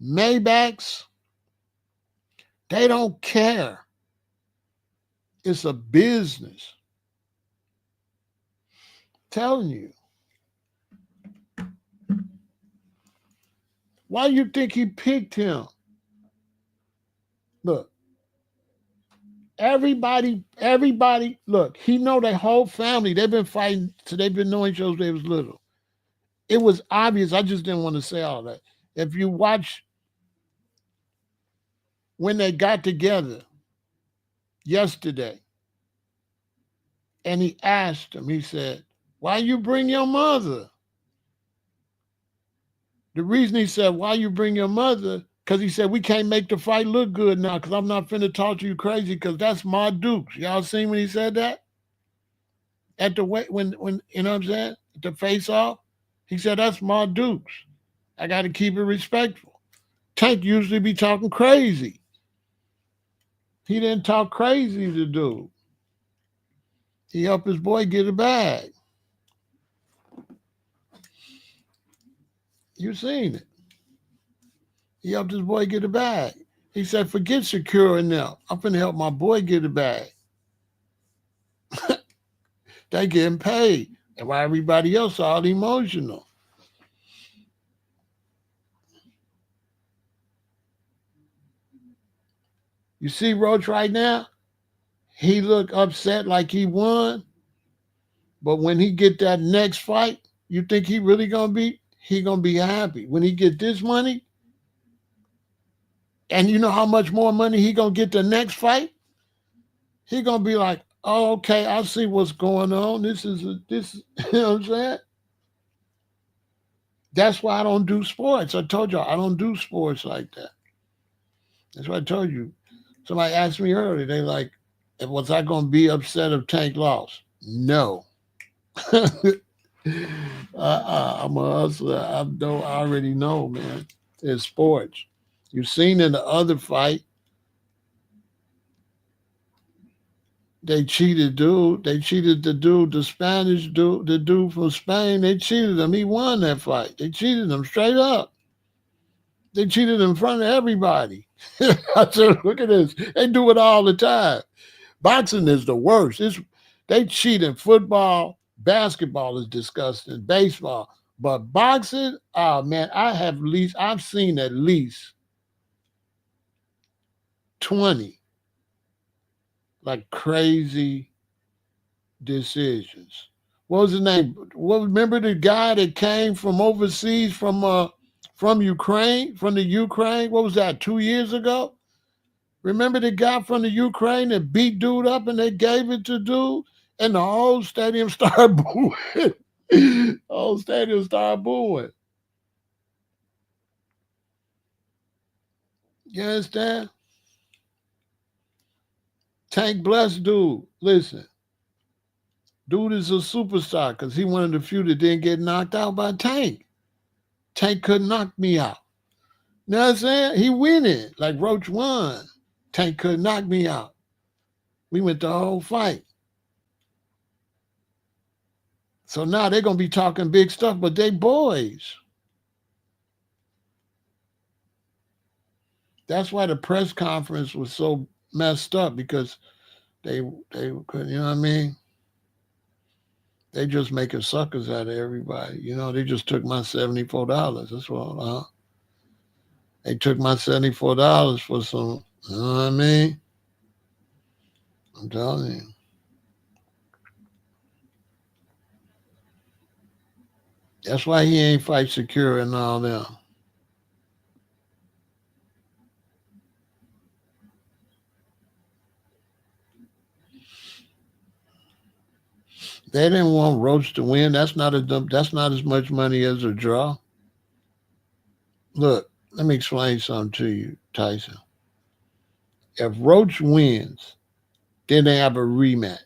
Maybachs. They don't care. It's a business. I'm telling you. Why you think he picked him? Look, everybody, look, he know their whole family. They've been fighting, so they've been knowing each other since they was little. It was obvious. I just didn't want to say all that. If you watch when they got together yesterday, and he asked him, he said, why you bring your mother? The reason he said, why you bring your mother? Because he said, we can't make the fight look good now because I'm not finna talk to you crazy because that's my Dukes. Y'all seen when he said that? At the way, when you know what I'm saying? At the face off, he said, that's my Dukes. I got to keep it respectful. Tank usually be talking crazy. He didn't talk crazy to do. He helped his boy get a bag. You seen it. He helped his boy get a bag. He said, forget securing now. I'm finna help my boy get a bag. They getting paid. And why everybody else all emotional. You see Roach right now? He look upset like he won. But when he get that next fight, you think he really gonna be? He gonna be happy. When he get this money, and you know how much more money he gonna get the next fight, he gonna be like, oh, okay, I see what's going on. This you know what I'm saying? That's why I don't do sports. I told y'all I don't do sports like that. That's what I told you. Somebody asked me earlier, they like, was I gonna be upset if Tank lost? No. I'm a hustler. I already know, man. It's sports. You've seen in the other fight, they cheated dude. They cheated the dude, the Spanish dude, the dude from Spain. They cheated him. He won that fight. They cheated him straight up. They cheated in front of everybody. I said, look at this. They do it all the time. Boxing is the worst. They cheat in football. Basketball is disgusting. Baseball. But boxing, oh man, I've seen at least 20 like crazy decisions. What was his name? Remember the guy that came from overseas from Ukraine, from the Ukraine? What was that, 2 years ago? Remember the guy from the Ukraine that beat dude up and they gave it to dude? And the whole stadium started booing. The whole stadium started booing. You understand? Tank blessed dude. Listen. Dude is a superstar because he one of the few that didn't get knocked out by Tank. Tank couldn't knock me out. You know what I'm saying? He winning. Like Roach won. Tank couldn't knock me out. We went the whole fight. So now they're going to be talking big stuff, but they boys. That's why the press conference was so messed up because they couldn't, you know what I mean? They just making suckers out of everybody. You know, they just took my $74. That's what, they took my $74 for some, you know what I mean? I'm telling you. That's why he ain't fight Secure and all them. They didn't want Roach to win. That's not as much money as a draw. Look, let me explain something to you, Tyson. If Roach wins, then they have a rematch.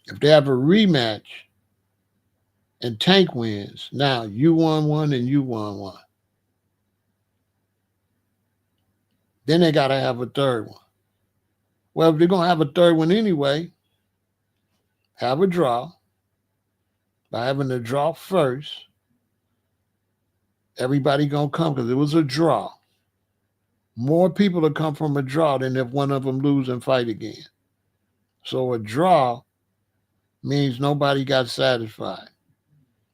If they have a rematch and Tank wins, now you won one and you won one. Then they got to have a third one. Well, if they're going to have a third one anyway, have a draw. By having the draw first, everybody going to come because it was a draw. More people will come from a draw than if one of them lose and fight again. So a draw means nobody got satisfied.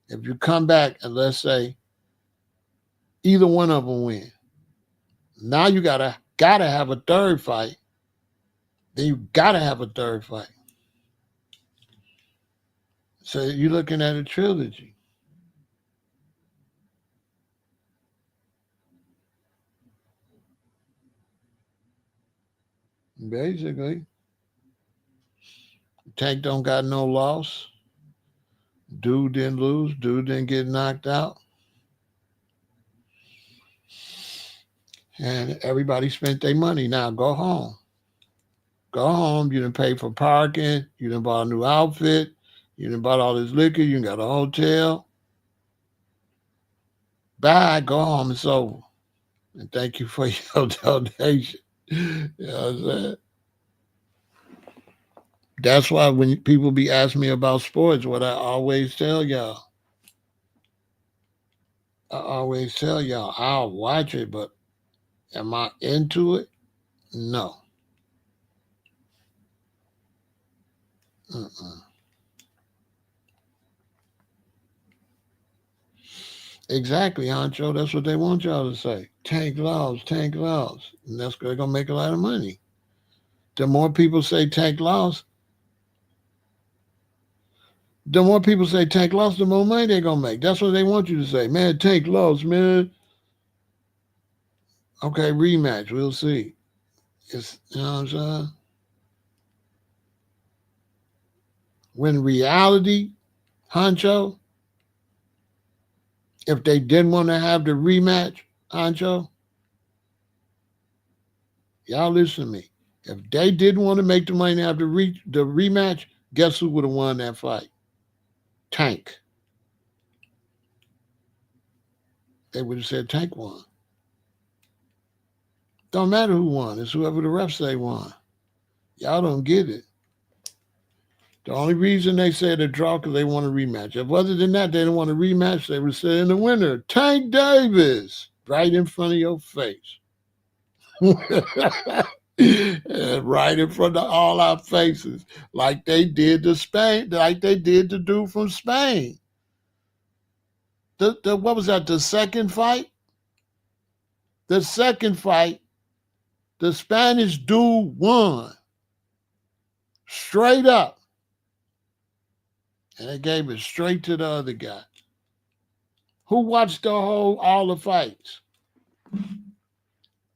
If you come back and let's say either one of them win, now you gotta have a third fight. Then you gotta have a third fight. So you're looking at a trilogy. Basically, Tank don't got no loss. Dude didn't lose. Dude didn't get knocked out. And everybody spent their money. Now go home. Go home. You done pay for parking. You done bought a new outfit. You done bought all this liquor. You done got a hotel. Bye. Go home. It's over. And thank you for your donation. You know what I'm saying? That's why when people be asking me about sports, what I always tell y'all, I'll watch it, but am I into it? No. Mm-mm. Exactly, Honcho. That's what they want y'all to say. Tank lost, Tank lost. And that's they're going to make a lot of money. The more people say Tank lost, the more money they're going to make. That's what they want you to say. Man, Tank lost, man. Okay, rematch. We'll see. You know what I'm saying? When reality, Honcho, if they didn't want to have the rematch, Honcho, y'all listen to me. If they didn't want to make the money to have the rematch, guess who would have won that fight? Tank. They would have said Tank won. Don't matter who won. It's whoever the refs say won. Y'all don't get it. The only reason they said a draw because they want a rematch. If other than that, they didn't want a rematch, they would say in the winner, Tank Davis, right in front of your face. Right in front of all our faces, like they did to Spain, like they did the dude from Spain. The what was that? The second fight? The second fight, the Spanish dude won. Straight up. And they gave it straight to the other guy. Who watched all the fights?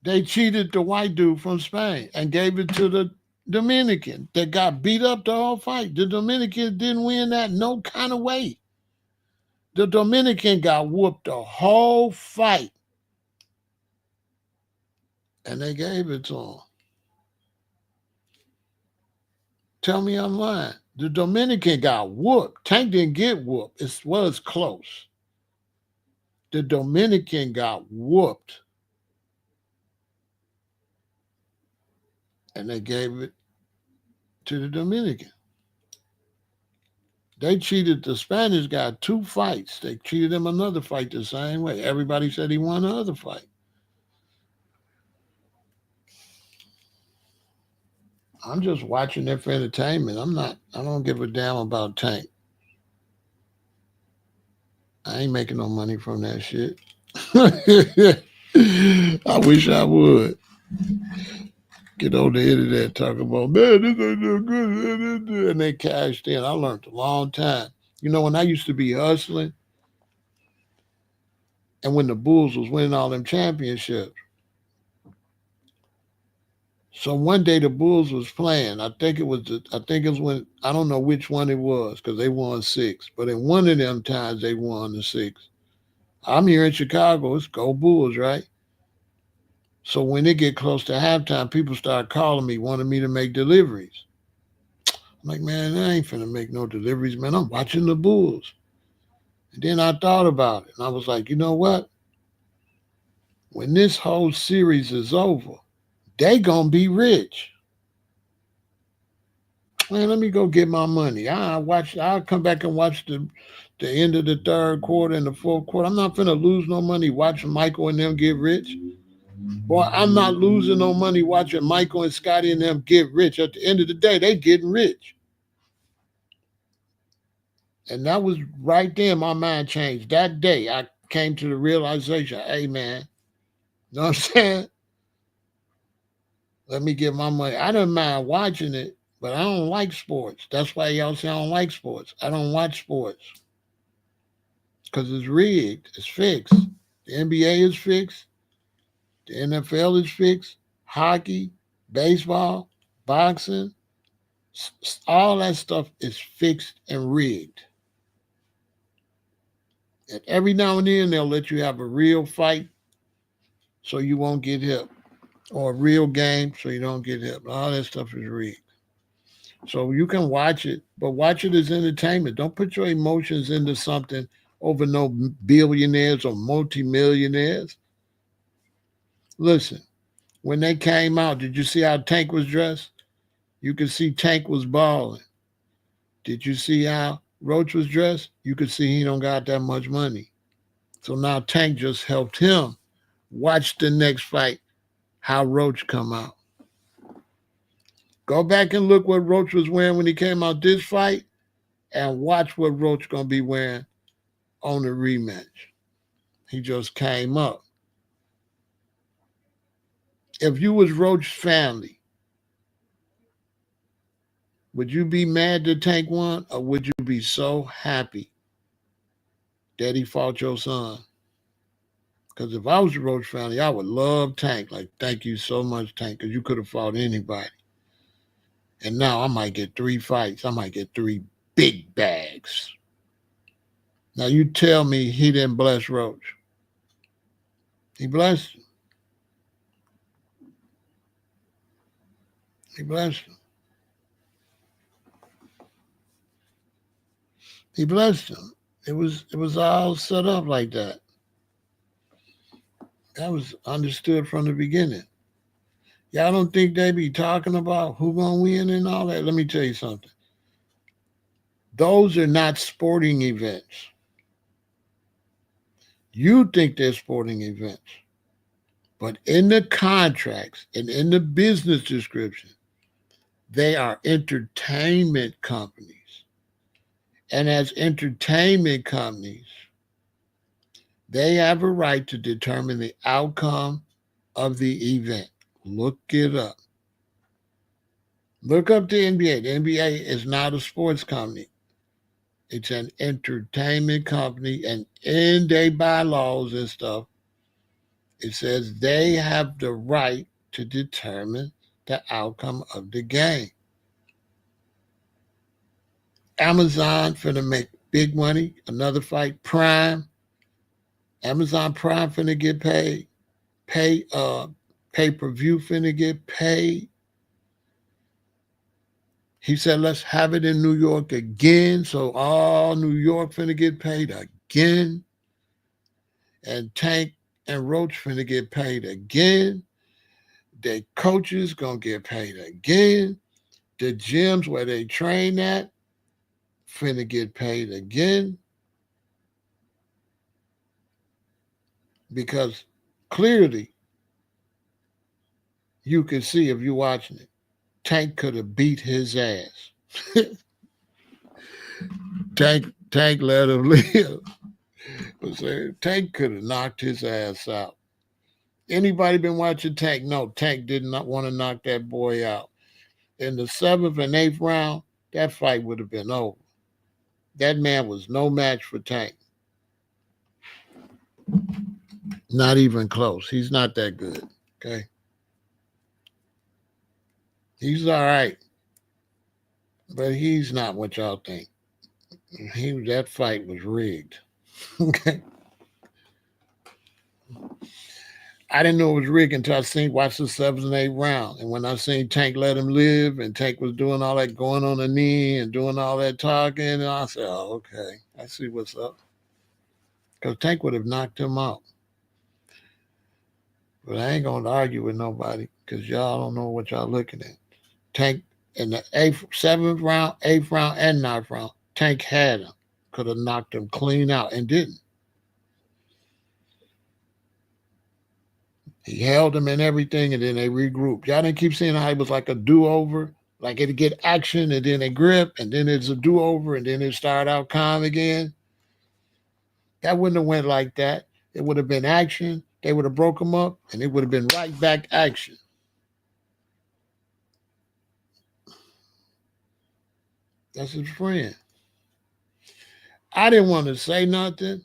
They cheated the white dude from Spain and gave it to the Dominican that got beat up the whole fight. The Dominican didn't win that no kind of way. The Dominican got whooped the whole fight. And they gave it to him. Tell me I'm lying. The Dominican got whooped. Tank didn't get whooped. It's close. The Dominican got whooped. And they gave it to the Dominican. They cheated the Spanish guy 2 fights. They cheated him another fight the same way. Everybody said he won the other fight. I'm just watching it for entertainment. I don't give a damn about Tank. I ain't making no money from that shit. I wish I would. Get on the internet talking about, man, this ain't no good. And they cashed in. I learned a long time. You know, when I used to be hustling and when the Bulls was winning all them championships. So one day the Bulls was playing. I think it was when, I don't know which one it was because they won 6. But in one of them times they won the 6. I'm here in Chicago. It's go Bulls, right? So when it get close to halftime, people start calling me, wanting me to make deliveries. I'm like, man, I ain't finna make no deliveries, man. I'm watching the Bulls. And then I thought about it, and I was like, you know what? When this whole series is over, they gonna be rich. Man, let me go get my money. I'll come back and watch the end of the third quarter and the fourth quarter. I'm not finna lose no money watching Michael and them get rich. Boy, I'm not losing no money watching Michael and Scotty and them get rich. At the end of the day, they getting rich. And that was right there, my mind changed. That day, I came to the realization, hey, man, you know what I'm saying? Let me get my money. I don't mind watching it, but I don't like sports. That's why y'all say I don't like sports. I don't watch sports because it's rigged. It's fixed. The NBA is fixed. The NFL is fixed. Hockey, baseball, boxing, all that stuff is fixed and rigged. And every now and then they'll let you have a real fight so you won't get hit, or a real game so you don't get hit. All that stuff is rigged. So you can watch it, but watch it as entertainment. Don't put your emotions into something over no billionaires or multimillionaires. Listen, when they came out, did you see how Tank was dressed? You could see Tank was balling. Did you see how Roach was dressed? You could see he don't got that much money. So now Tank just helped him watch the next fight, how Roach come out. Go back and look what Roach was wearing when he came out this fight and watch what Roach going to be wearing on the rematch. He just came up. If you was Roach's family, would you be mad that Tank won, or would you be so happy that he fought your son? Because if I was the Roach family, I would love Tank. Like, thank you so much, Tank, because you could have fought anybody. And now I might get 3 fights. I might get 3 big bags. Now you tell me he didn't bless Roach. He blessed him. He blessed him. He blessed him. It was all set up like that. That was understood from the beginning. Y'all don't think they be talking about who gonna win and all that? Let me tell you something. Those are not sporting events. You think they're sporting events. But in the contracts and in the business description, they are entertainment companies. And as entertainment companies, they have a right to determine the outcome of the event. Look it up. Look up the NBA. The NBA is not a sports company. It's an entertainment company, and in their bylaws and stuff, it says they have the right to determine the outcome of the game. Amazon finna make big money. Another fight, Prime. Amazon Prime finna get paid. Pay-per-view finna get paid. He said, let's have it in New York again. So all New York finna get paid again. And Tank and Roach finna get paid again. Their coaches gonna get paid again. The gyms where they train at finna get paid again. Because clearly you can see if you're watching it, Tank could have beat his ass. Tank let him live. But Tank could have knocked his ass out. Anybody been watching Tank? No, Tank did not want to knock that boy out. In the 7th and 8th round, that fight would have been over. That man was no match for Tank. Not even close. He's not that good. Okay. He's all right. But he's not what y'all think. That fight was rigged. Okay. I didn't know it was rigged until I watched the 7th and 8th round. And when I seen Tank let him live and Tank was doing all that going on the knee and doing all that talking, and I said, oh, okay, I see what's up. Because Tank would have knocked him out. But I ain't going to argue with nobody because y'all don't know what y'all looking at. Tank in the 7th round, 8th round, and 9th round, Tank had him. Could have knocked him clean out and didn't. He held him and everything, and then they regrouped. Y'all didn't keep seeing how it was like a do-over, like it'd get action, and then they grip, and then it's a do-over, and then it start out calm again. That wouldn't have went like that. It would have been action. They would have broke him up, and it would have been right back action. That's his friend. I didn't want to say nothing.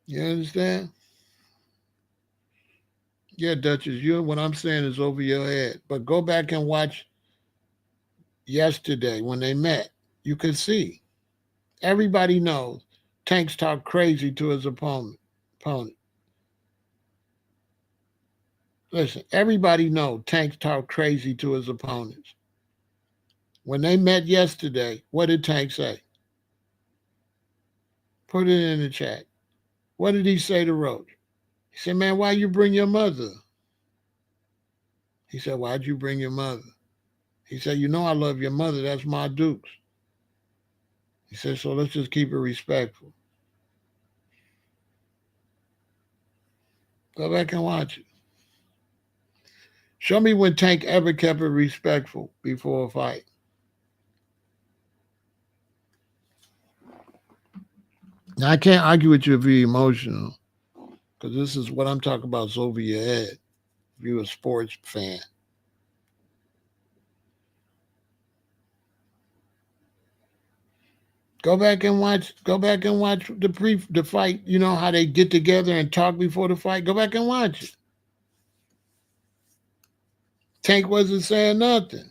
You understand? Yeah, Duchess, what I'm saying is over your head. But go back and watch yesterday when they met. You could see. Everybody knows Tank's talk crazy to his opponent. Listen, everybody knows Tank talk crazy to his opponents. When they met yesterday, what did Tank say? Put it in the chat. What did he say to Roach? He said, man, why you bring your mother? He said, why'd you bring your mother? He said, you know I love your mother. That's my Dukes. He said, so let's just keep it respectful. Go back and watch it. Show me when Tank ever kept it respectful before a fight. Now, I can't argue with you if you're emotional, because this is what I'm talking about is over your head if you're a sports fan. Go back and watch the fight. You know how they get together and talk before the fight? Go back and watch it. Tank wasn't saying nothing.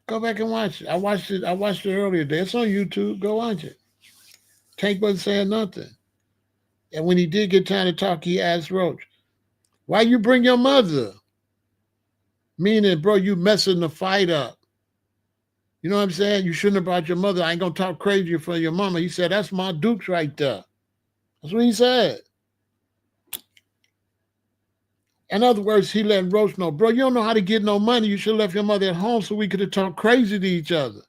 Go back and watch it. I watched it earlier today. It's on YouTube. Go watch it. Tank wasn't saying nothing. And when he did get time to talk, he asked Roach, why you bring your mother? Meaning, bro, you messing the fight up. You know what I'm saying? You shouldn't have brought your mother. I ain't going to talk crazy for your mama. He said, that's my Dukes right there. That's what he said. In other words, he let Roach know, bro, you don't know how to get no money. You should have left your mother at home so we could have talked crazy to each other.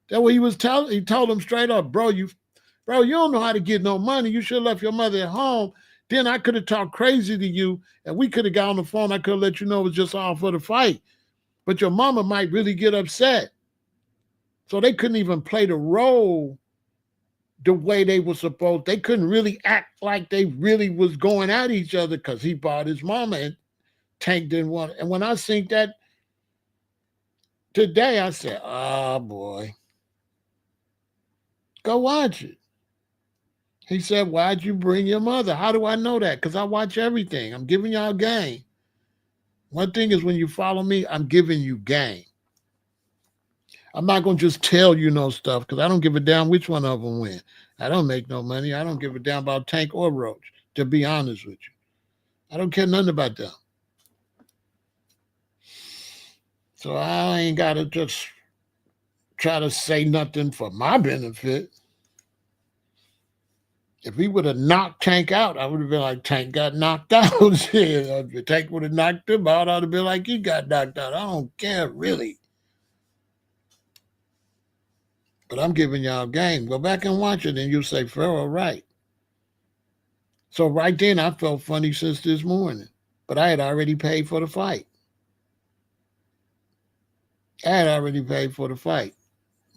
That's what he was telling. He told him straight up, bro, you don't know how to get no money. You should have left your mother at home. Then I could have talked crazy to you, and we could have got on the phone. I could have let you know it was just all for the fight. But your mama might really get upset. So they couldn't even play the role the way they were supposed. They couldn't really act like they really was going at each other because he bought his mama and Tank didn't want it. And when I seen that today, I said, oh, boy. Go watch it. He said, why'd you bring your mother? How do I know that? Because I watch everything. I'm giving y'all game. One thing is when you follow me, I'm giving you game. I'm not going to just tell you no stuff because I don't give a damn which one of them win. I don't make no money. I don't give a damn about Tank or Roach, to be honest with you. I don't care nothing about them. So I ain't got to just try to say nothing for my benefit. If he would have knocked Tank out, I would have been like, Tank got knocked out. If Tank would have knocked him out, I'd have been like, he got knocked out. I don't care, really. But I'm giving y'all game. Go back and watch it, and you'll say, Pharaoh, right. So right then, I felt funny since this morning. But I had already paid for the fight. I had already paid for the fight.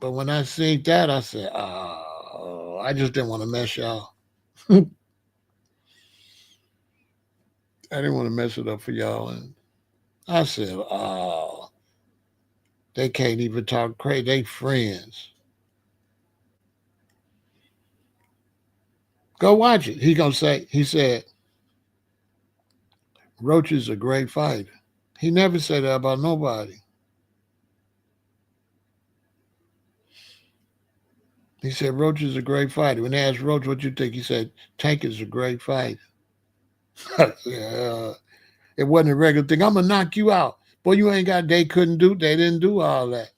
But when I seen that, I said, oh, I just didn't want to mess y'all. I didn't want to mess it up for y'all. And I said, oh, they can't even talk crazy. They friends. Go watch it. He said, Roach is a great fighter. He never said that about nobody. He said, Roach is a great fighter. When they asked Roach, what you think? He said, Tank is a great fighter. Yeah, it wasn't a regular thing. I'm going to knock you out. Boy, you ain't got, they didn't do all that.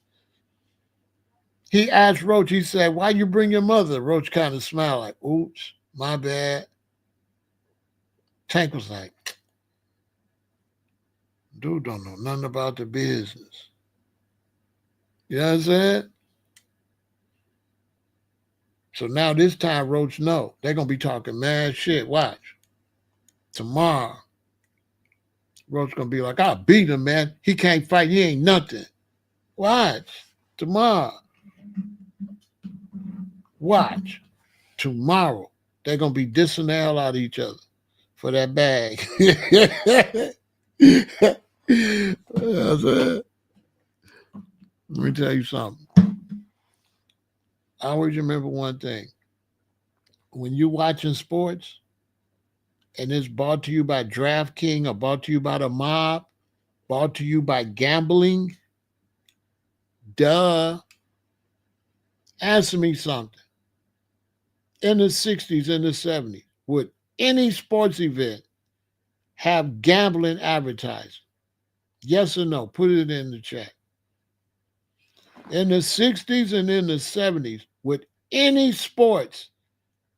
He asked Roach, he said, why you bring your mother? Roach kind of smiled like, oops, my bad. Tank was like, dude don't know nothing about the business. You know what I'm saying? So now this time Roach know. They're going to be talking mad shit. Watch. Tomorrow, Roach going to be like, I'll beat him, man. He can't fight. He ain't nothing. Watch. Tomorrow. Watch. Tomorrow. They're going to be dissing the hell out of each other for that bag. Let me tell you something. I always remember one thing. When you're watching sports and it's brought to you by DraftKings or brought to you by the mob, brought to you by gambling, duh. Answer me something. In the 60s and the 70s, would any sports event have gambling advertising? Yes or no? Put it in the chat. In the 60s and in the 70s, would any sports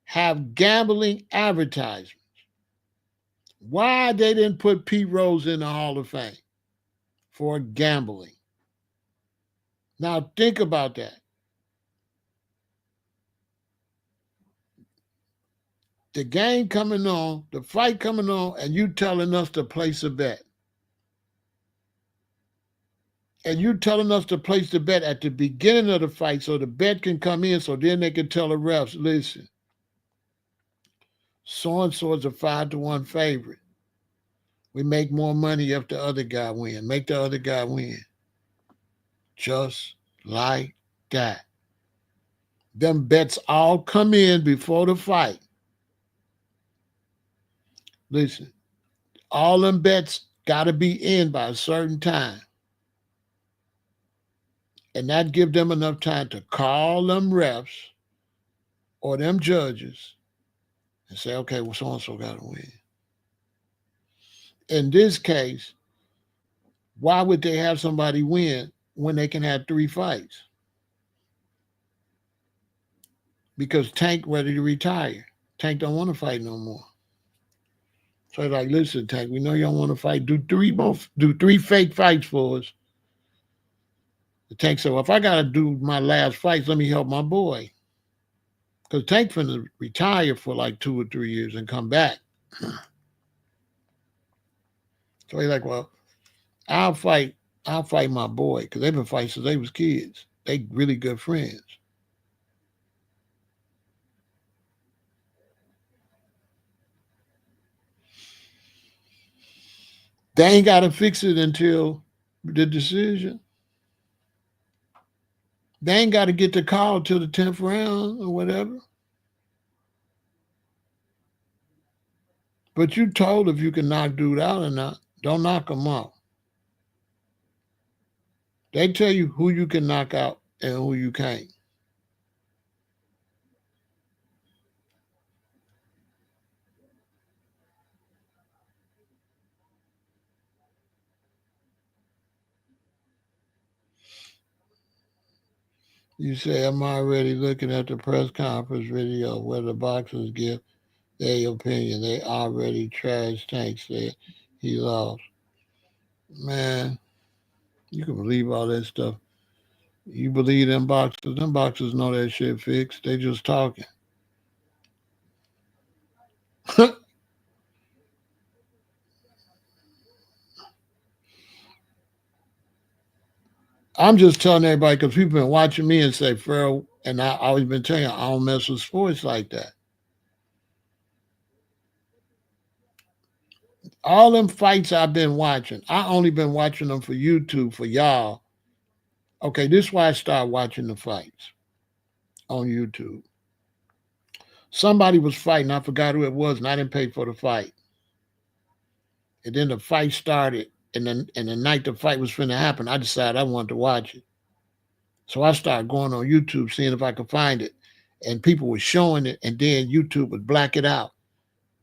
have gambling advertisements? Why they didn't put Pete Rose in the Hall of Fame? For gambling. Now think about that. The game coming on, the fight coming on, and you telling us to place a bet. And you telling us to place the bet at the beginning of the fight so the bet can come in so then they can tell the refs, listen, so-and-so is a 5-1 favorite. We make more money if the other guy win. Make the other guy win. Just like that. Them bets all come in before the fight. Listen, all them bets got to be in by a certain time. And that give them enough time to call them refs or them judges and say, okay, well, so-and-so got to win. In this case, why would they have somebody win when they can have 3 fights? Because Tank ready to retire. Tank don't want to fight no more. So they're like, listen, Tank, we know you don't want to fight. Do 3 fake fights for us. The Tank said, well, if I got to do my last fights, let me help my boy. Because Tank finna retire for like 2 or 3 years and come back. So he's like, well, I'll fight my boy. Because they've been fighting since they was kids. They really good friends. They ain't got to fix it until the decision. They ain't got to get the call till the 10th round or whatever. But you told if you can knock dude out or not. Don't knock him out. They tell you who you can knock out and who you can't. You say, I'm already looking at the press conference video where the boxers give their opinion. They already trash Tank said he lost. Man, you can believe all that stuff. You believe them boxers? Them boxers know that shit fixed. They just talking. I'm just telling everybody because people been watching me and say, Pharaoh, and I always been telling you, I don't mess with sports like that. All them fights I've been watching, I only been watching them for YouTube for y'all. Okay, this is why I started watching the fights on YouTube. Somebody was fighting, I forgot who it was, and I didn't pay for the fight. And then the fight started, and the night the fight was finna happen, I decided I wanted to watch it. So I started going on YouTube, seeing if I could find it. And people were showing it, and then YouTube would black it out.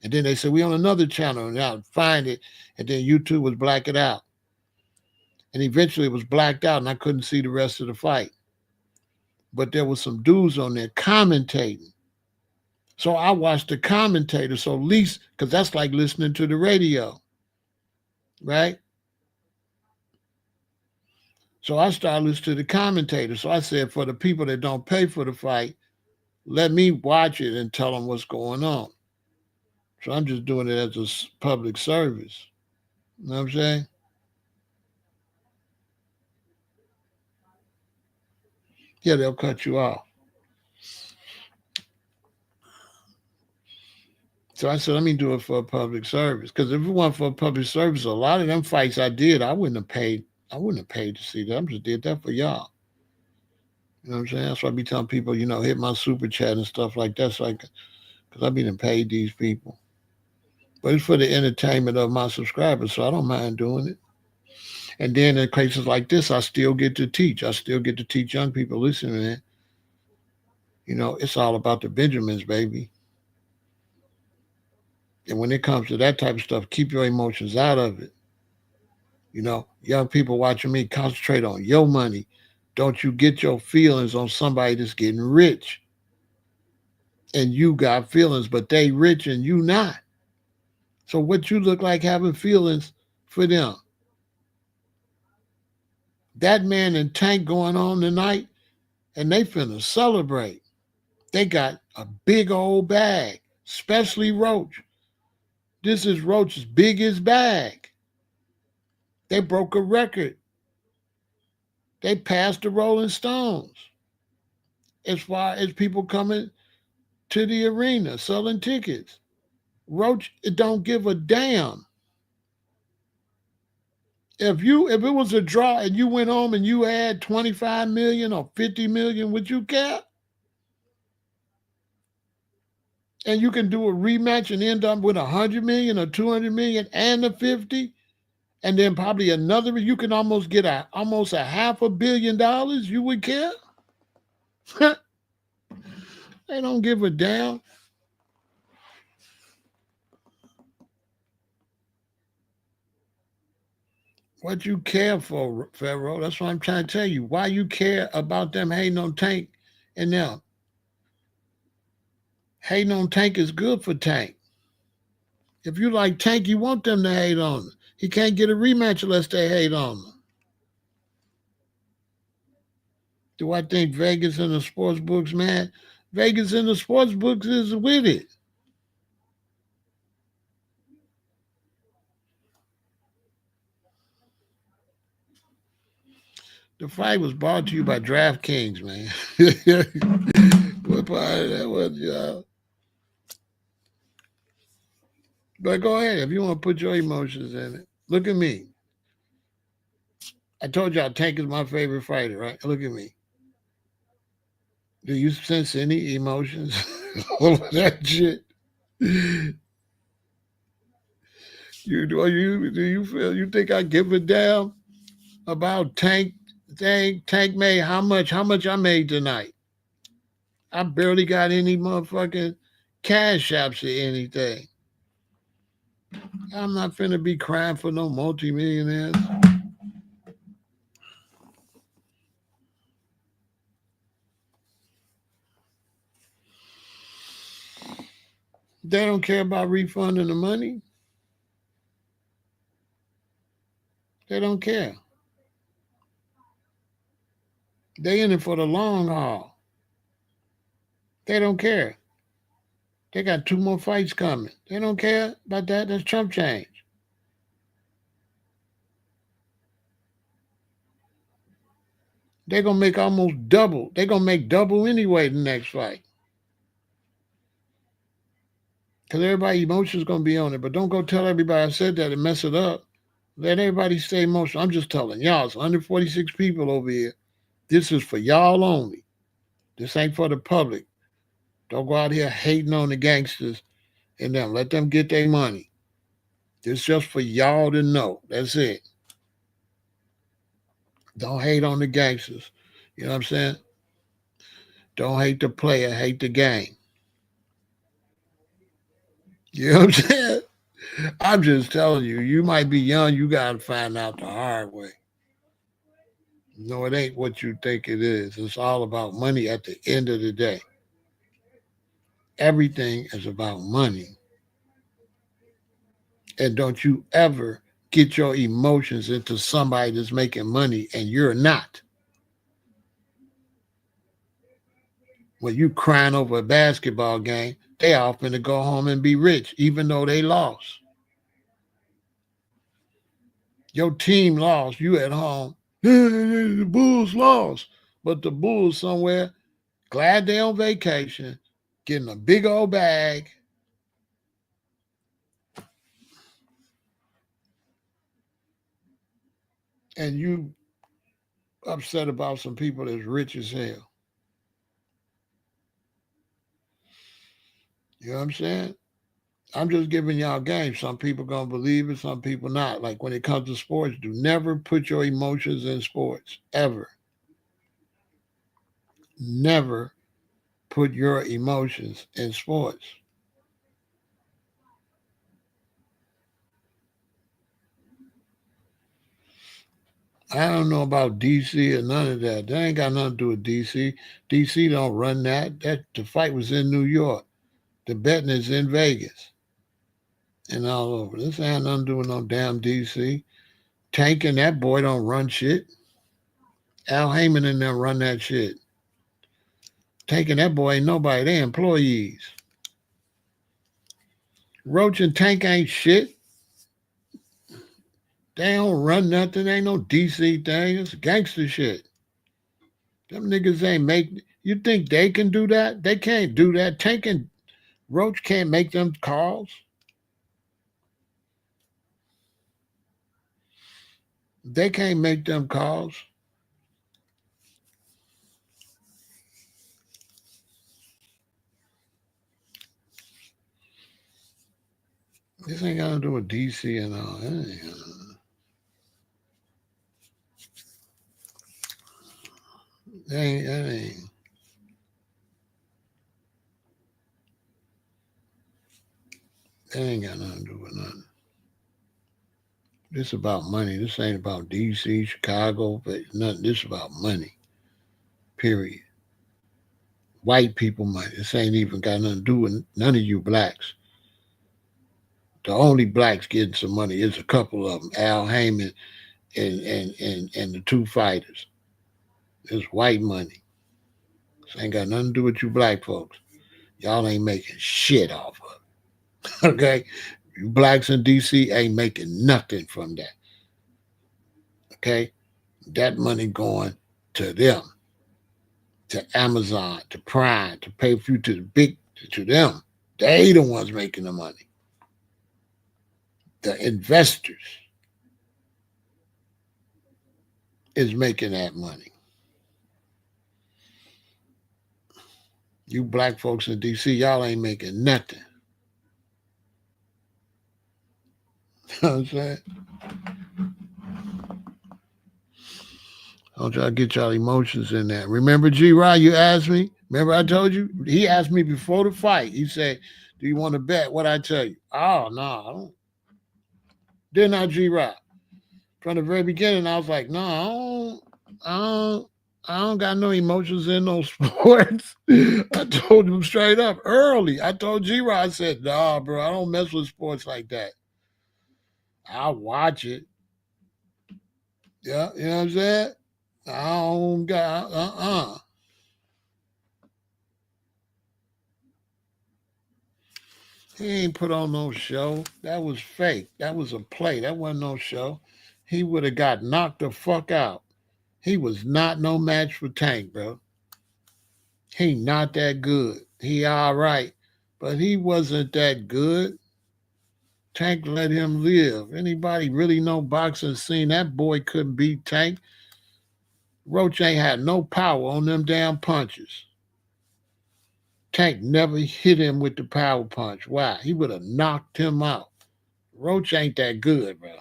And then they said, we on another channel, and I'd find it, and then YouTube would black it out. And eventually it was blacked out, and I couldn't see the rest of the fight. But there was some dudes on there commentating. So I watched the commentator, so at least, because that's like listening to the radio, right? So I started listening to the commentator. So I said, for the people that don't pay for the fight, let me watch it and tell them what's going on. So I'm just doing it as a public service. You know what I'm saying? Yeah, they'll cut you off. So I said, let me do it for a public service. Because if it weren't for a public service, a lot of them fights I did, I wouldn't have paid. I wouldn't have paid to see that. I just did that for y'all. You know what I'm saying? That's why I be telling people, hit my super chat and stuff like that. So because I be done paid these people. But it's for the entertainment of my subscribers, so I don't mind doing it. And then in cases like this, I still get to teach. I still get to teach young people. Listen, man, it's all about the Benjamins, baby. And when it comes to that type of stuff, keep your emotions out of it. Young people watching me, concentrate on your money. Don't you get your feelings on somebody that's getting rich. And you got feelings, but they rich and you not. So what you look like having feelings for them? That man and Tank going on tonight, and they finna celebrate. They got a big old bag, especially Roach. This is Roach's biggest bag. They broke a record. They passed the Rolling Stones as far as people coming to the arena selling tickets. Roach don't give a damn. If it was a draw and you went home and you had 25 million or 50 million, would you care? And you can do a rematch and end up with 100 million or 200 million and the 50, and then probably another, you can almost get almost a $500 million. You would care? They don't give a damn. What you care for, Pharaoh? That's what I'm trying to tell you. Why you care about them hating on Tank and them? Hating on Tank is good for Tank. If you like Tank, you want them to hate on him. He can't get a rematch unless they hate on him. Do I think Vegas and the sports books, man? Vegas and the sports books is with it. The fight was brought to you by DraftKings, man. What part of that was, y'all? But go ahead if you want to put your emotions in it. Look at me. I told y'all Tank is my favorite fighter, right? Look at me. Do you sense any emotions? All of that shit. Do you feel you think I give a damn about Tank? Tank made how much? How much I made tonight? I barely got any motherfucking cash apps or anything. I'm not finna be crying for no multimillionaires. They don't care about refunding the money. They don't care. They in it for the long haul. They don't care. They got 2 more fights coming. They don't care about that. That's Trump change. They're going to make almost double. They're going to make double anyway the next fight. Because everybody's emotions going to be on it. But don't go tell everybody I said that and mess it up. Let everybody stay emotional. I'm just telling y'all, it's 146 people over here. This is for y'all only. This ain't for the public. Don't go out here hating on the gangsters and them. Let them get their money. This just for y'all to know. That's it. Don't hate on the gangsters. You know what I'm saying? Don't hate the player, hate the game. You know what I'm saying? I'm just telling you, you might be young, you got to find out the hard way. No, it ain't what you think it is. It's all about money at the end of the day. Everything is about money. And don't you ever get your emotions into somebody that's making money and you're not. When you crying over a basketball game, they all finna go home and be rich, even though they lost. Your team lost, you at home. The Bulls lost. But the Bulls somewhere, glad they on vacation, getting a big old bag. And you upset about some people that's rich as hell. You know what I'm saying? I'm just giving y'all game. Some people gonna believe it, some people not. Like when it comes to sports, do never put your emotions in sports. Ever. Never put your emotions in sports. I don't know about DC or none of that. That ain't got nothing to do with DC. DC don't run that. That the fight was in New York. The betting is in Vegas and all over. This ain't nothing to do with no damn DC. Tank and that boy don't run shit. Al Heyman and them run that shit. Tank and that boy ain't nobody. They employees. Roach and Tank ain't shit. They don't run nothing. Ain't no DC thing. It's gangster shit. Them niggas ain't make. You think they can do that? They can't do that. Tank and Roach can't make them calls. They can't make them calls. This ain't got to do with DC and all. That ain't. That ain't got nothing to do with nothing. This about money. This ain't about DC, Chicago, but nothing. This about money. Period. White people money. This ain't even got nothing to do with none of you blacks. The only blacks getting some money is a couple of them, Al Heyman and the two fighters. It's white money. This ain't got nothing to do with you black folks. Y'all ain't making shit off of it. Okay? You blacks in DC ain't making nothing from that. Okay? That money going to them, to Amazon, to Prime, to pay for you to the big, to them. They the ones making the money. The investors is making that money. You black folks in DC, y'all ain't making nothing. You know what I'm saying? Don't y'all get y'all emotions in there. Remember, G Rod, you asked me? Remember I told you? He asked me before the fight. He said, do you want to bet? What I tell you? Oh, no, I don't. Didn't I, G Rod? From the very beginning, I was like, no, I don't I don't got no emotions in no sports. I told him straight up early. I told G-Rod, I said, nah, bro, I don't mess with sports like that. I'll watch it. Yeah, you know what I'm saying? I don't got, He ain't put on no show. That was fake. That was a play. That wasn't no show. He would have got knocked the fuck out. He was not no match for Tank, bro. He not that good. He all right, but he wasn't that good. Tank let him live. Anybody really know boxing scene? That boy couldn't beat Tank. Roach ain't had no power on them damn punches. Tank never hit him with the power punch. Why? He would have knocked him out. Roach ain't that good, bro.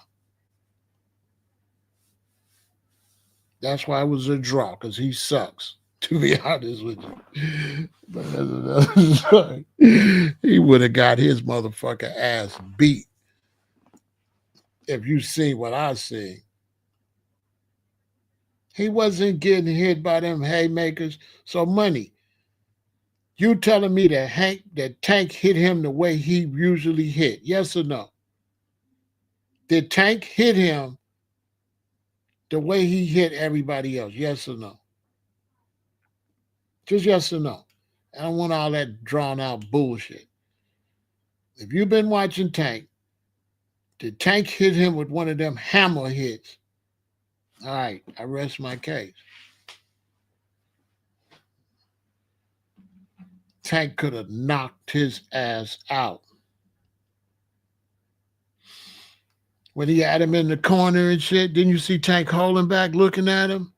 That's why it was a draw, because he sucks, to be honest with you. But that's another story. He would have got his motherfucker ass beat if you see what I see. He wasn't getting hit by them haymakers. So money, you telling me that Tank hit him the way he usually hit? Yes or no? Did Tank hit him the way he hit everybody else? Yes or no? Just yes or no. I don't want all that drawn out bullshit. If you've been watching Tank, did Tank hit him with one of them hammer hits? All right, I rest my case. Tank could have knocked his ass out. When he had him in the corner and shit, didn't you see Tank holding back, looking at him?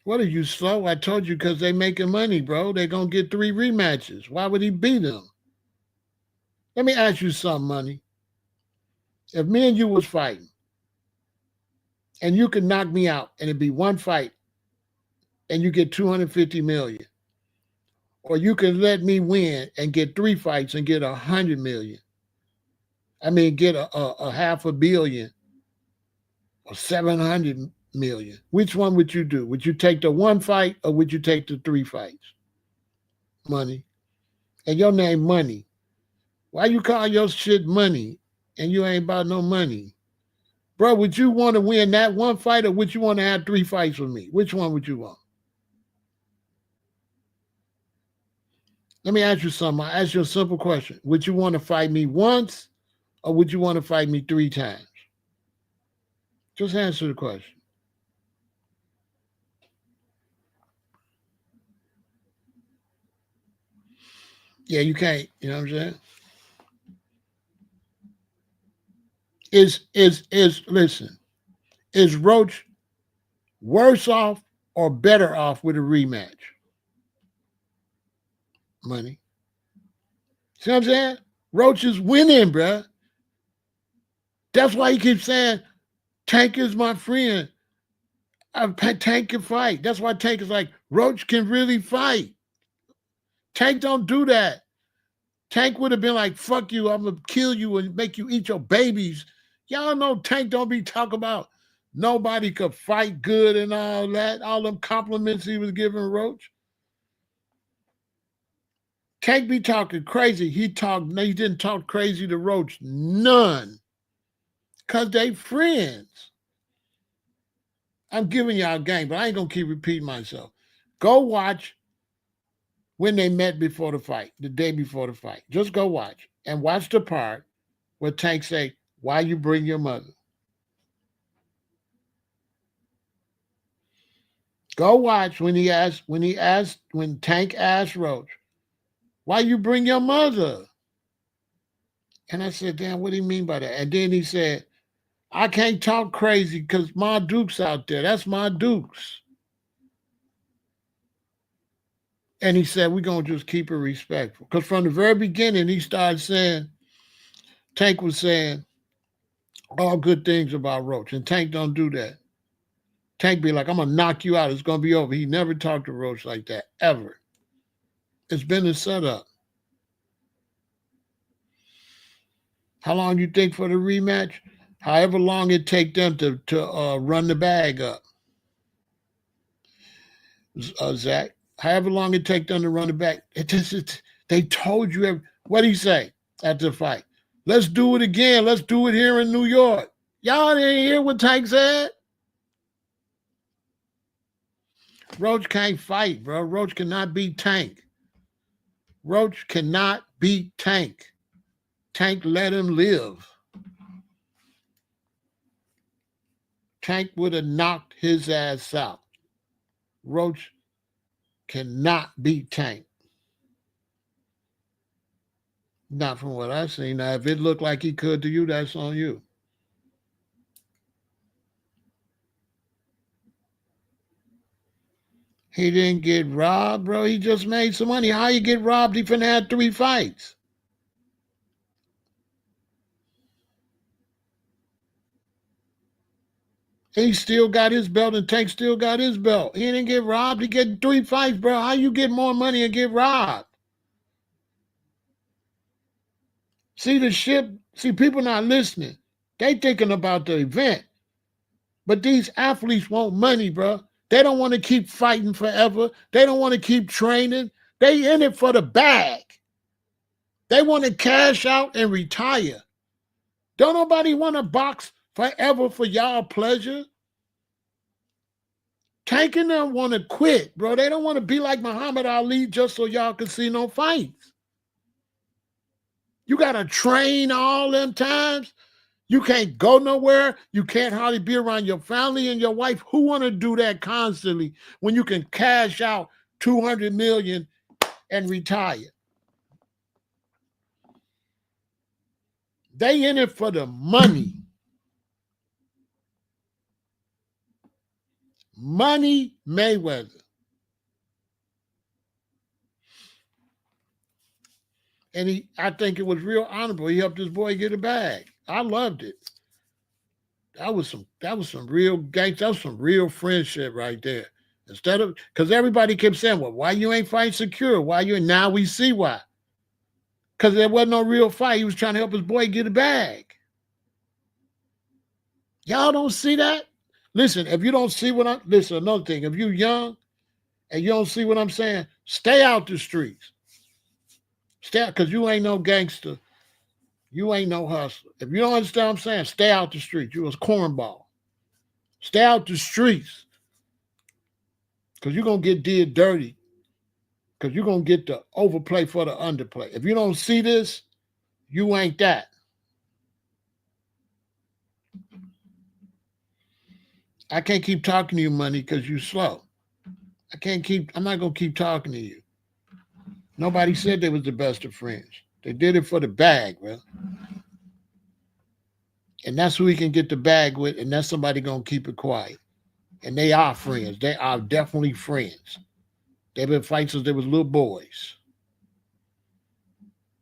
What are you, slow? I told you, because they making money, bro. They going to get 3 rematches. Why would he beat them? Let me ask you something, money. If me and you was fighting, and you could knock me out, and it'd be one fight, and you get 250 million, or you can let me win and get 3 fights and get 100 million. I mean, get a half a billion or 700 million. Which one would you do? Would you take the 1 fight, or would you take the 3 fights? Money. And your name Money. Why you call your shit Money and you ain't about no money? Bro, would you want to win that 1 fight, or would you want to have 3 fights with me? Which one would you want? Let me ask you something. I'll ask you a simple question. Would you want to fight me once, or would you want to fight me 3 times? Just answer the question. Yeah, you can't. You know what I'm saying? Listen, is Roach worse off or better off with a rematch? Money. See what I'm saying? Roach is winning, bruh. That's why he keeps saying, Tank is my friend. Tank can fight. That's why Tank is like, Roach can really fight. Tank don't do that. Tank would have been like, fuck you, I'm going to kill you and make you eat your babies. Y'all know Tank don't be talking about nobody could fight good and all that, all them compliments he was giving Roach. Tank be talking crazy. He didn't talk crazy to Roach. None. Because they friends. I'm giving y'all a game, but I ain't going to keep repeating myself. Go watch when they met before the fight, the day before the fight. Just go watch. And watch the part where Tank say, why you bring your mother? Go watch when Tank asked Roach, why you bring your mother? And I said, damn, what do you mean by that? And then he said, I can't talk crazy because my Duke's out there. That's my Duke's. And he said, we're going to just keep it respectful. Because from the very beginning, he started saying, Tank was saying all good things about Roach. And Tank don't do that. Tank be like, I'm going to knock you out. It's going to be over. He never talked to Roach like that, ever. It's been a setup. How long you think for the rematch? However long it take them to run the bag up, Zach. However long it take them to run the bag. They told you. What did he say at the fight? Let's do it again. Let's do it here in New York. Y'all didn't hear what Tank said? Roach can't fight, bro. Roach cannot beat Tank. Roach cannot beat Tank. Tank let him live. Tank would have knocked his ass out. Roach cannot beat Tank. Not from what I've seen. Now, if it looked like he could to you, that's on you. He didn't get robbed, bro. He just made some money. How you get robbed? He finna have 3 fights. He still got his belt, and Tank still got his belt. He didn't get robbed. He get 3 fights, bro. How you get more money and get robbed? See the ship. See, people not listening. They thinking about the event. But these athletes want money, bro. They don't want to keep fighting forever. They don't want to keep training. They in it for the bag. They want to cash out and retire. Don't nobody want to box forever for y'all pleasure. Tank and them want to quit, bro. They don't want to be like Muhammad Ali just so y'all can see no fights. You got to train all them times. You can't go nowhere. You can't hardly be around your family and your wife. Who want to do that constantly when you can cash out $200 million and retire? They in it for the money. Money Mayweather. And I think it was real honorable. He helped his boy get a bag. I loved it. That was some real gangster. That was some real friendship right there. Instead of, because everybody kept saying, well, why you ain't fighting secure? Why you? Now we see why. Because there wasn't no real fight. He was trying to help his boy get a bag. Y'all don't see that? Listen, if you don't see what I'm, listen, another thing, if you're young and you don't see what I'm saying, stay out the streets. Stay out, because you ain't no gangster. You ain't no hustler. If you don't understand what I'm saying, stay out the streets. You was cornball. Stay out the streets. Because you're going to get did dirty. Because you're going to get the overplay for the underplay. If you don't see this, you ain't that. I can't keep talking to you, money, because you slow. I'm not going to keep talking to you. Nobody said they was the best of friends. They did it for the bag, bro. And that's who we can get the bag with, and that's somebody going to keep it quiet. And they are friends. They are definitely friends. They've been fighting since they was little boys.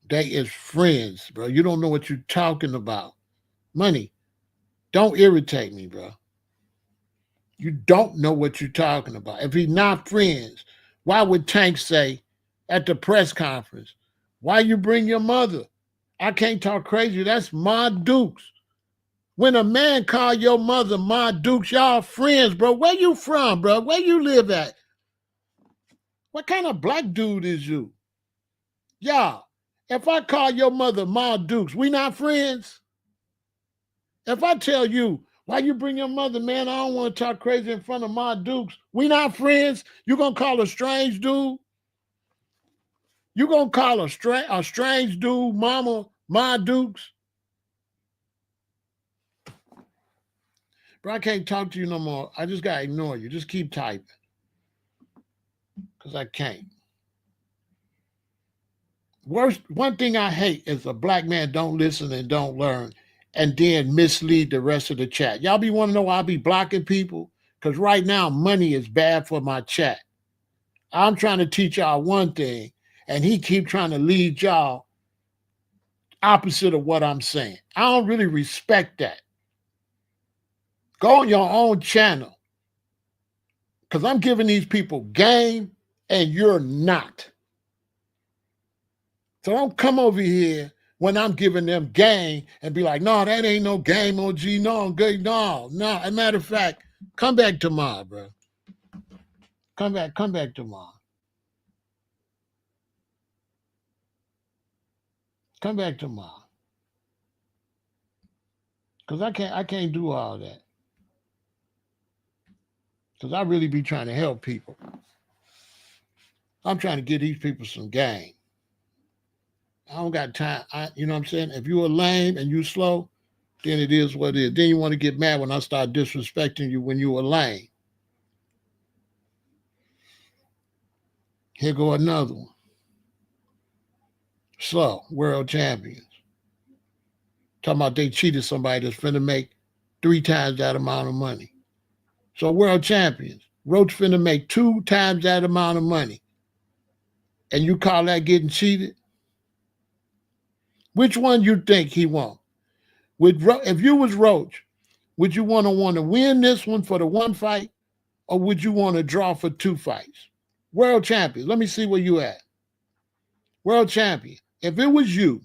They is friends, bro. You don't know what you're talking about. Money, don't irritate me, bro. You don't know what you're talking about. If he's not friends, why would Tank say at the press conference, why you bring your mother? I can't talk crazy. That's Ma Dukes. When a man call your mother Ma Dukes, y'all friends, bro. Where you from, bro? Where you live at? What kind of black dude is you? Y'all, if I call your mother Ma Dukes, we not friends? If I tell you, why you bring your mother, man, I don't want to talk crazy in front of Ma Dukes, we not friends? You gonna call a strange dude? You gonna call a strange dude mama Ma Dukes? Bro, I can't talk to you no more. I just gotta ignore you. Just keep typing. Because I can't. One thing I hate is a black man don't listen and don't learn and then mislead the rest of the chat. Y'all be want to know why I be blocking people? Because right now, money is bad for my chat. I'm trying to teach y'all one thing, and he keep trying to lead y'all opposite of what I'm saying. I don't really respect that. Go on your own channel, because I'm giving these people game, and you're not. So don't come over here when I'm giving them game and be like, no, that ain't no game, OG. No, good. No. As a matter of fact, come back tomorrow, bro. Come back tomorrow. Come back tomorrow. Cause I can't do all that. Cause I really be trying to help people. I'm trying to get these people some game. I don't got time. You know what I'm saying? If you are lame and you slow, then it is what it is. Then you want to get mad when I start disrespecting you when you were lame. Here go another one. Slow, world champions. Talking about they cheated somebody that's finna make 3 times that amount of money. So world champions. Roach finna make 2 times that amount of money. And you call that getting cheated? Which one you think he won? If you was Roach, would you want to win this one for the 1 fight, or would you want to draw for 2 fights? World champion. Let me see where you at. World champion. If it was you,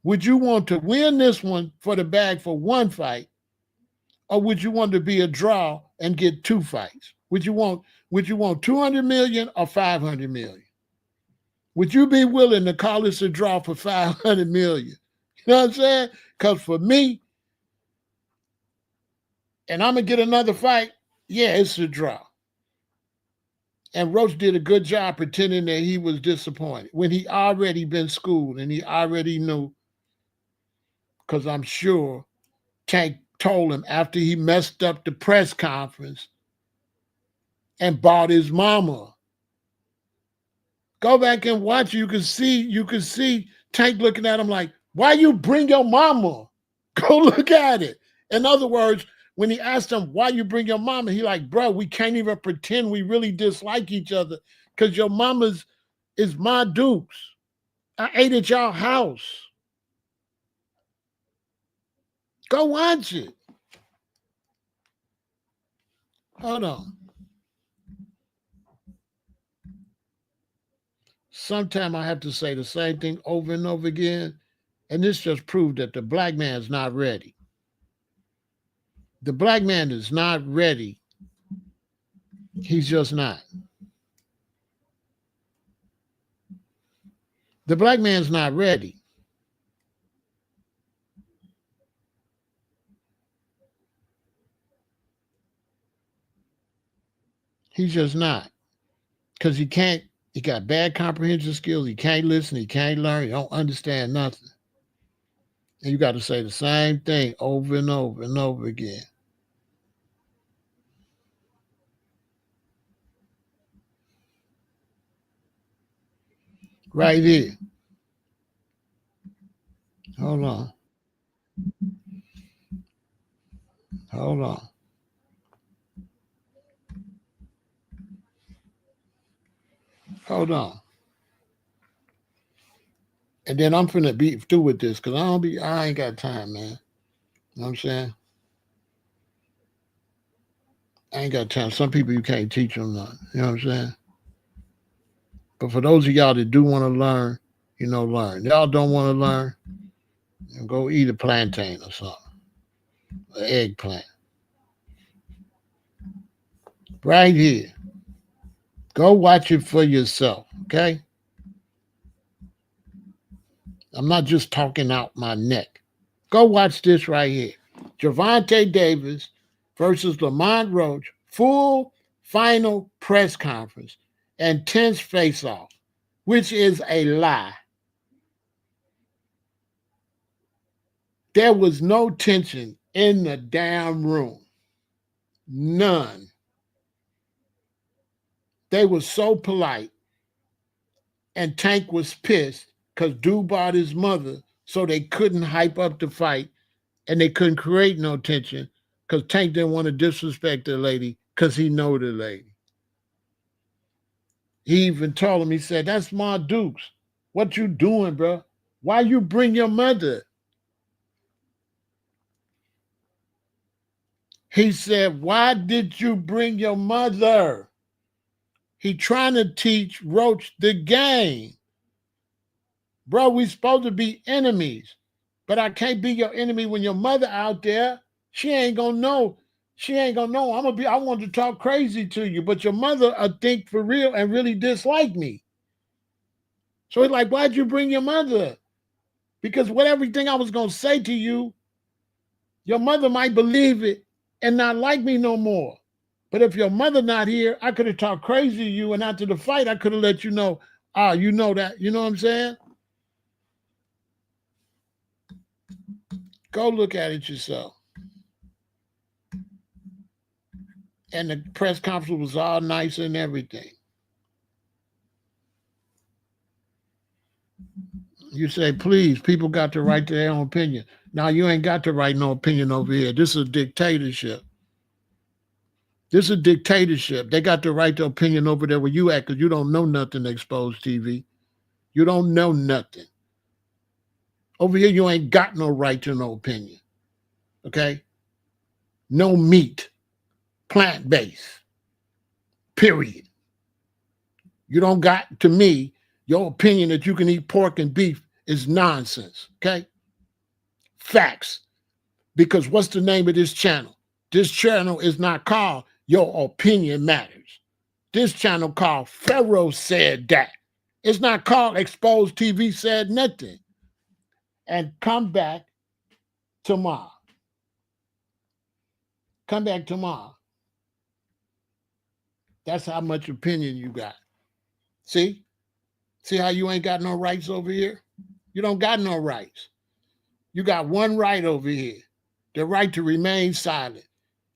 would you want to win this one for the bag for 1 fight, or would you want to be a draw and get 2 fights? Would you want 200 million or 500 million? Would you be willing to call this a draw for 500 million? You know what I'm saying? Because for me, and I'm going to get another fight, yeah, it's a draw. And Roach did a good job pretending that he was disappointed when he already been schooled and he already knew, because I'm sure Tank told him after he messed up the press conference and bought his mama. Go back and watch. You can see Tank looking at him like, why you bring your mama? Go look at it. In other words, when he asked him, why you bring your mama? He like, bro, we can't even pretend we really dislike each other because your mama's is my dukes. I ate at y'all house. Go watch it. Hold on. Sometimes I have to say the same thing over and over again. And this just proved that the black man's not ready. The black man is not ready. He's just not. The black man's not ready. He's just not. Because he got bad comprehension skills. He can't listen. He can't learn. He don't understand nothing. And you got to say the same thing over and over and over again. Right here. Hold on. Hold on. Hold on. And then I'm finna be through with this because I ain't got time, man. You know what I'm saying? I ain't got time. Some people you can't teach them nothing. You know what I'm saying? But for those of y'all that do want to learn, learn. Y'all don't want to learn, go eat a plantain or something. An eggplant. Right here. Go watch it for yourself, okay? I'm not just talking out my neck. Go watch this right here. Gervonta Davis versus Lamont Roach, full final press conference and tense face-off, which is a lie. There was no tension in the damn room. None. They were so polite. And Tank was pissed because dude bought his mother, so they couldn't hype up the fight and they couldn't create no tension because Tank didn't want to disrespect the lady because he know the lady. He even told him, he said, that's my Dukes. What you doing, bro? Why you bring your mother? He said, why did you bring your mother? He trying to teach Roach the game. Bro, we supposed to be enemies. But I can't be your enemy when your mother out there. She ain't gonna know. She ain't gonna know. I want to talk crazy to you, but your mother think for real and really dislike me. So it's like, why'd you bring your mother? Because what everything I was gonna say to you, your mother might believe it and not like me no more. But if your mother not here, I could have talked crazy to you, and after the fight, I could have let you know, you know that. You know what I'm saying? Go look at it yourself. And the press conference was all nice and everything. You say, please, people got the right to their own opinion. Now, you ain't got the right no opinion over here. This is a dictatorship. This is a dictatorship. They got the right to opinion over there where you at because you don't know nothing, Exposed TV. You don't know nothing. Over here, you ain't got no right to no opinion. Okay? No meat. Plant-based. Period. You don't got, to me, your opinion that you can eat pork and beef is nonsense. Okay? Facts. Because what's the name of this channel? This channel is not called Your Opinion Matters. This channel called Pharaoh Said That. It's not called Exposed TV Said Nothing. And come back tomorrow. Come back tomorrow. That's how much opinion you got. See? See how you ain't got no rights over here? You don't got no rights. You got one right over here. The right to remain silent.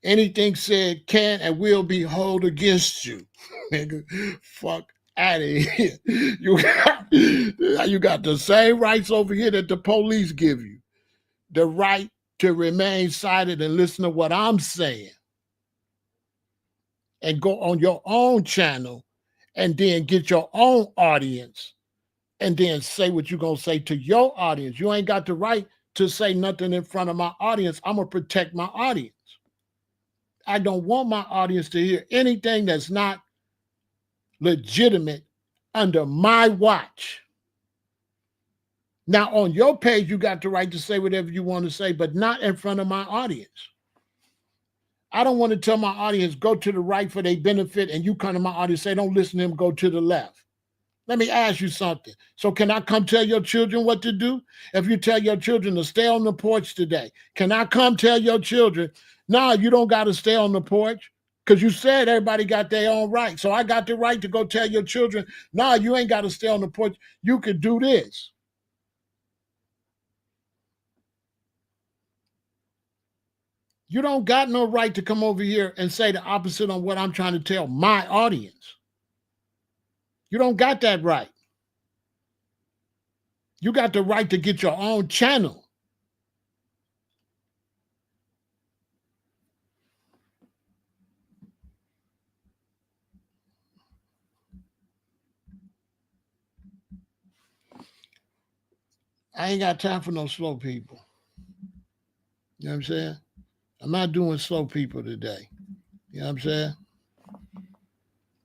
Anything said can and will be held against you. Nigga, fuck out of here. You got the same rights over here that the police give you. The right to remain silent and listen to what I'm saying. And go on your own channel and then get your own audience and then say what you're going to say to your audience. You ain't got the right to say nothing in front of my audience. I'm going to protect my audience. I don't want my audience to hear anything that's not legitimate under my watch. Now, on your page, you got the right to say whatever you want to say, but not in front of my audience. I don't want to tell my audience, go to the right for their benefit, and you come to my audience, say, don't listen to them, go to the left. Let me ask you something. So can I come tell your children what to do? If you tell your children to stay on the porch today, can I come tell your children, no, you don't got to stay on the porch? Because you said everybody got their own right. So I got the right to go tell your children, no, you ain't got to stay on the porch. You could do this. You don't got no right to come over here and say the opposite on what I'm trying to tell my audience. You don't got that right. You got the right to get your own channel. I ain't got time for no slow people. You know what I'm saying? I'm not doing slow people today. You know what I'm saying?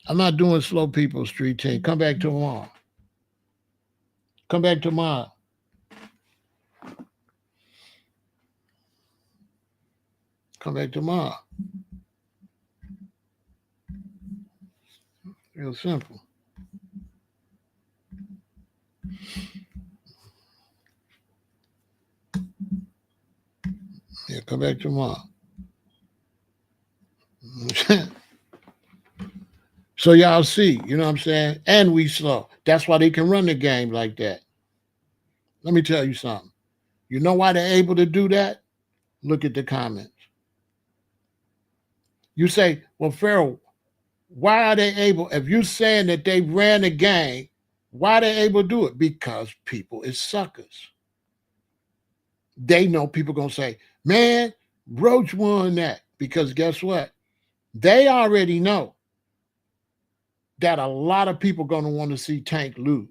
I'm not doing slow people, street team. Come back tomorrow. Come back tomorrow. Come back tomorrow. Real simple. Yeah, come back tomorrow. So y'all see, you know what I'm saying? And we slow. That's why they can run the game like that. Let me tell you something. You know why they're able to do that? Look at the comments. You say, well, Pharaoh, why are they able, if you're saying that they ran the game, why are they able to do it? Because people is suckers. They know people going to say, man, Roach won that. Because guess what? They already know that a lot of people going to want to see Tank lose.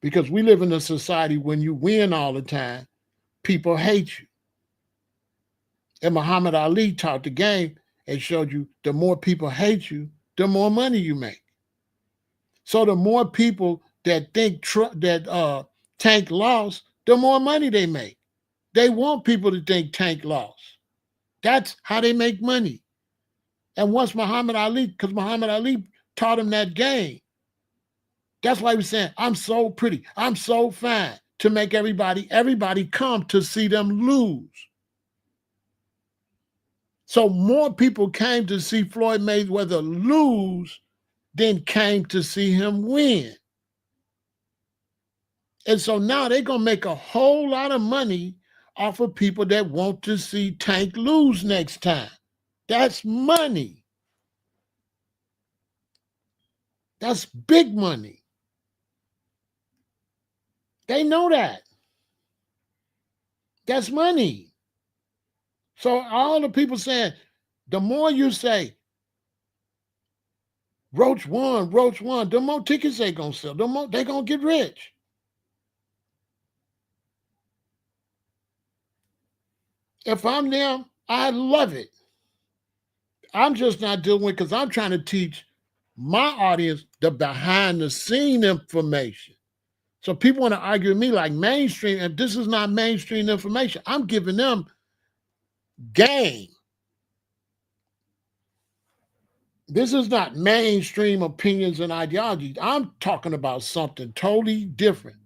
Because we live in a society when you win all the time, people hate you. And Muhammad Ali taught the game and showed you the more people hate you, the more money you make. So the more people that think Tank lost, the more money they make. They want people to think Tank lost. That's how they make money. And once Muhammad Ali, because Muhammad Ali taught him that game, that's why he was saying, I'm so pretty, I'm so fine, to make everybody come to see them lose. So more people came to see Floyd Mayweather lose than came to see him win. And so now they're going to make a whole lot of money off of people that want to see Tank lose next time. That's money. That's big money. They know that. That's money. So all the people saying, the more you say, Roach won, the more tickets they going to sell, the more they going to get rich. If I'm them, I love it. I'm just not dealing with, because I'm trying to teach my audience the behind the scene information. So people want to argue with me like mainstream, and this is not mainstream information. I'm giving them game. This is not mainstream opinions and ideologies. I'm talking about something totally different.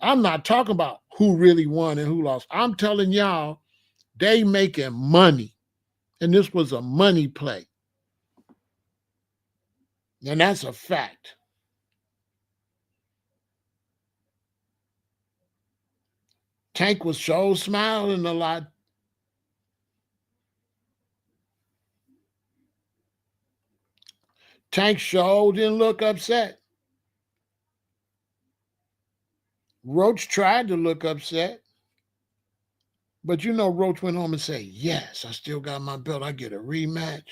I'm not talking about who really won and who lost. I'm telling y'all, they making money. And this was a money play. And that's a fact. Tank was so smiling a lot. Tank sure didn't look upset. Roach tried to look upset. But you know, Roach went home and said, yes, I still got my belt. I get a rematch.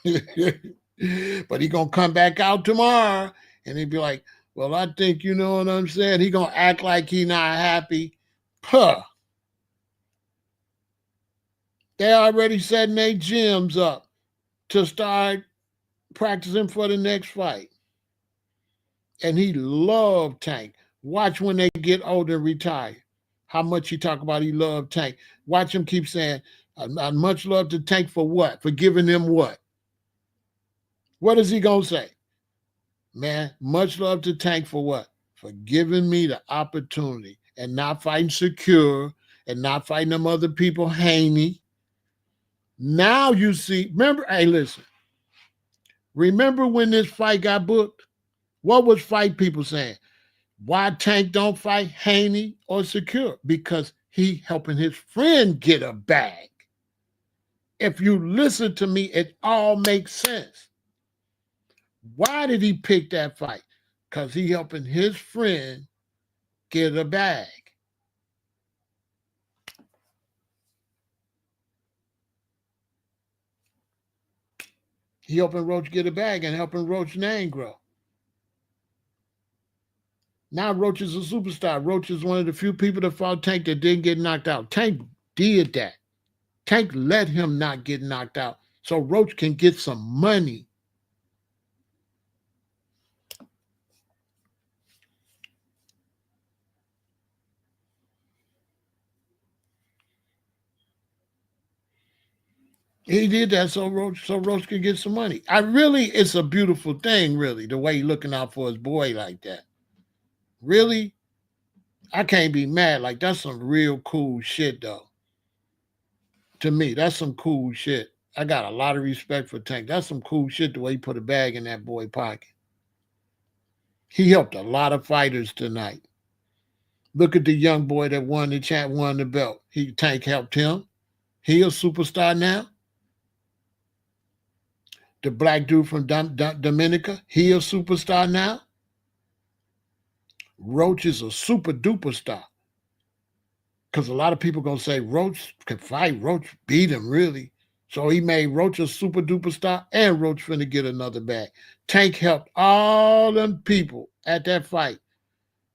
But he going to come back out tomorrow. And he'd be like, well, I think, you know what I'm saying? He going to act like he not happy. Puh. They already setting their gyms up to start practicing for the next fight. And he loved Tank. Watch when they get older and retire. How much he talk about he loved Tank. Watch him keep saying, I much love to Tank for what? For giving him what? What is he going to say? Man, much love to Tank for what? For giving me the opportunity and not fighting Secure and not fighting them other people, Haney. Now you see, remember, hey, listen. Remember when this fight got booked? What was fight people saying? Why Tank don't fight Haney or Secure? Because he helping his friend get a bag. If you listen to me, it all makes sense. Why did he pick that fight? Because he helping his friend get a bag. He helping Roach get a bag and helping Roach's name grow. Now Roach is a superstar. Roach is one of the few people that fought Tank that didn't get knocked out. Tank did that. Tank let him not get knocked out so Roach can get some money. He did that so Roach could get some money. It's a beautiful thing, really, the way he looking out for his boy like that. Really, I can't be mad. Like, that's some real cool shit, though. To me, that's some cool shit. I got a lot of respect for Tank. That's some cool shit, the way he put a bag in that boy pocket. He helped a lot of fighters tonight. Look at the young boy that won the belt. Tank helped him. He a superstar now. The black dude from Dominica, he a superstar now. Roach is a super duper star. Because a lot of people going to say Roach could fight. Roach beat him, really. So he made Roach a super duper star, and Roach finna get another bag. Tank helped all them people at that fight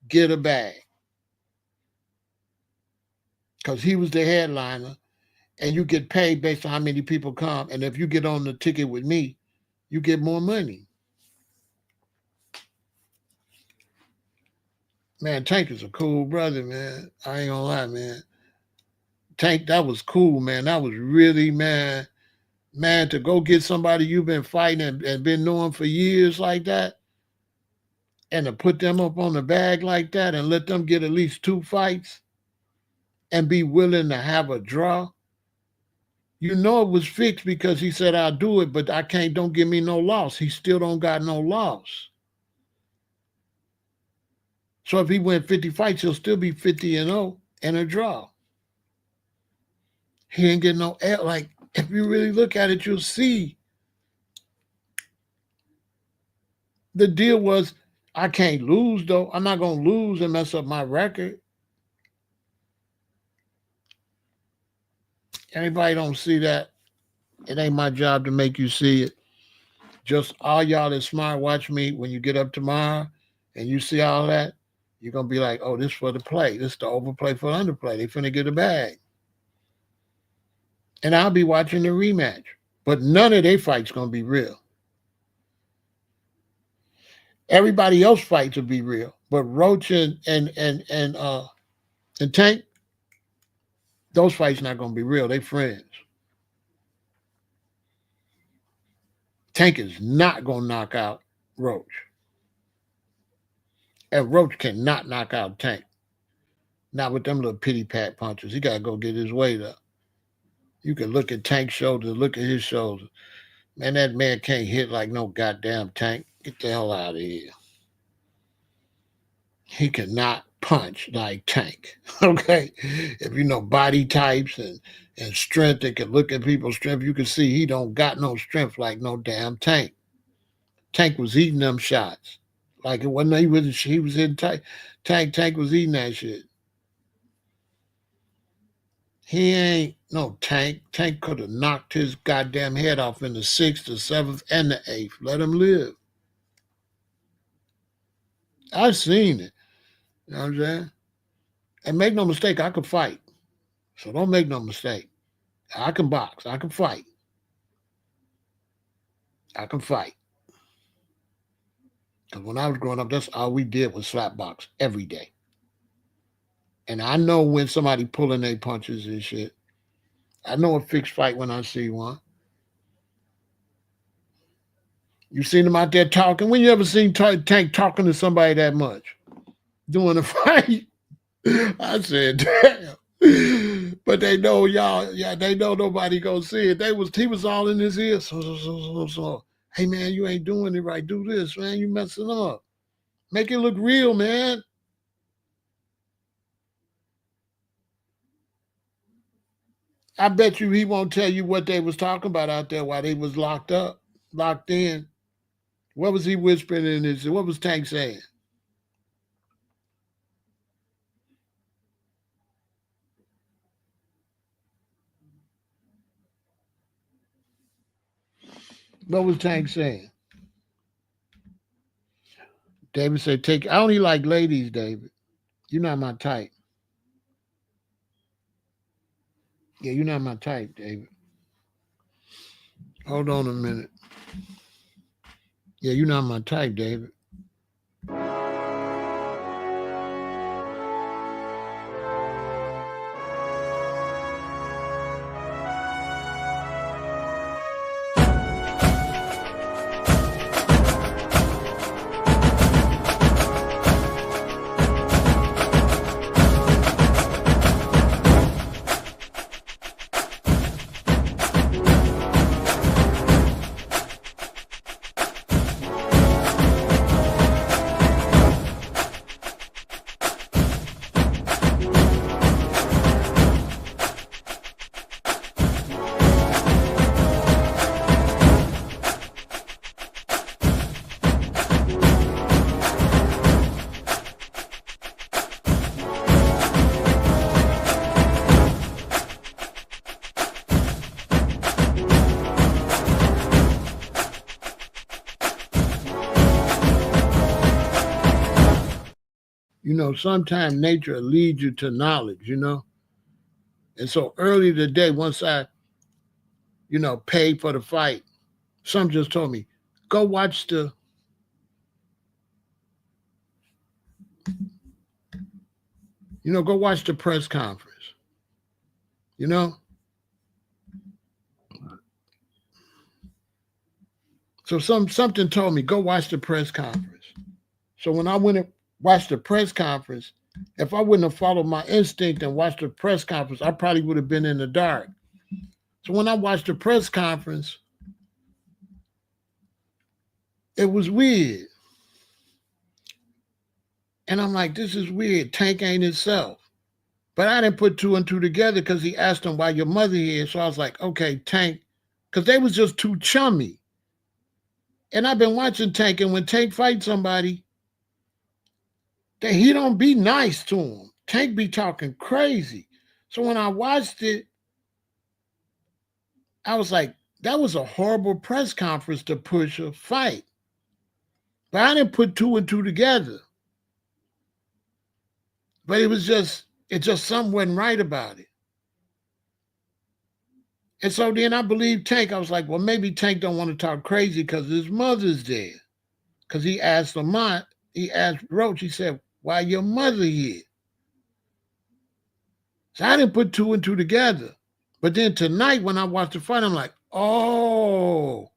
get a bag. Because he was the headliner, and you get paid based on how many people come. And if you get on the ticket with me, you get more money. Man, Tank is a cool brother, man. I ain't gonna lie, man. Tank, that was cool, man. That was really, man, to go get somebody you've been fighting and been knowing for years like that, and to put them up on the bag like that and let them get at least 2 fights and be willing to have a draw. You know it was fixed because he said I'll do it, but I can't. Don't give me no loss. He still don't got no loss. So if he win 50 fights, he'll still be 50-0 and a draw. He ain't getting no L. Like if you really look at it, you'll see the deal was I can't lose though. I'm not gonna lose and mess up my record. Anybody don't see that, it ain't my job to make you see it. Just all y'all that smart, watch me when you get up tomorrow and you see all that, you're gonna be like, oh, this for the play. This the overplay for the underplay. They finna get a bag. And I'll be watching the rematch. But none of their fights gonna be real. Everybody else fights will be real. But Roach and Tank, those fights not gonna be real. They friends. Tank is not gonna knock out Roach. And Roach cannot knock out Tank. Not with them little pity pat punches. He gotta go get his weight up. You can look at Tank's shoulders, look at his shoulders. Man, that man can't hit like no goddamn Tank. Get the hell out of here. He cannot punch like Tank. Okay? If you know body types and strength, they can look at people's strength. You can see he don't got no strength like no damn Tank. Tank was eating them shots. Like it wasn't he was in Tank was eating that shit. He ain't no Tank. Tank could have knocked his goddamn head off in the 6th, the 7th, and the 8th. Let him live. I've seen it. You know what I'm saying? And make no mistake, I could fight. So don't make no mistake. I can box. I can fight. I can fight. Because when I was growing up, that's all we did was slap box every day. And I know when somebody pulling their punches and shit. I know a fixed fight when I see one. You seen them out there talking? When you ever seen Tank talking to somebody that much? Doing a fight? I said, damn. But they know y'all, yeah, they know nobody gonna see it. He was all in his ear. So. Hey man, you ain't doing it right. Do this, man. You messing up. Make it look real, man. I bet you he won't tell you what they was talking about out there while they was locked in. What was he whispering in his? What was Tank saying? What was Tank saying? David said, "Take." I only like ladies, David. You're not my type. Yeah, you're not my type, David. Hold on a minute. Yeah, you're not my type, David. You know, sometimes nature leads you to knowledge, you know. And so early today, once I, paid for the fight, some just told me, go watch Go watch the press conference. You know? So something told me, go watch the press conference. So when I went and watched the press conference, if I wouldn't have followed my instinct and watched the press conference, I probably would have been in the dark. So when I watched the press conference, it was weird. And I'm like, this is weird. Tank ain't himself. But I didn't put two and two together because he asked him why your mother here. So I was like, okay, Tank, because they was just too chummy. And I've been watching Tank, and when Tank fights somebody, he don't be nice to him. Tank be talking crazy. So when I watched it, I was like, that was a horrible press conference to push a fight. But I didn't put two and two together. But it just something wasn't right about it. And so then I believed Tank. I was like, well, maybe Tank don't want to talk crazy because his mother's there. Because he asked Lamont, he asked Roach, he said, why your mother here? So I didn't put two and two together. But then tonight when I watched the fight, I'm like, oh.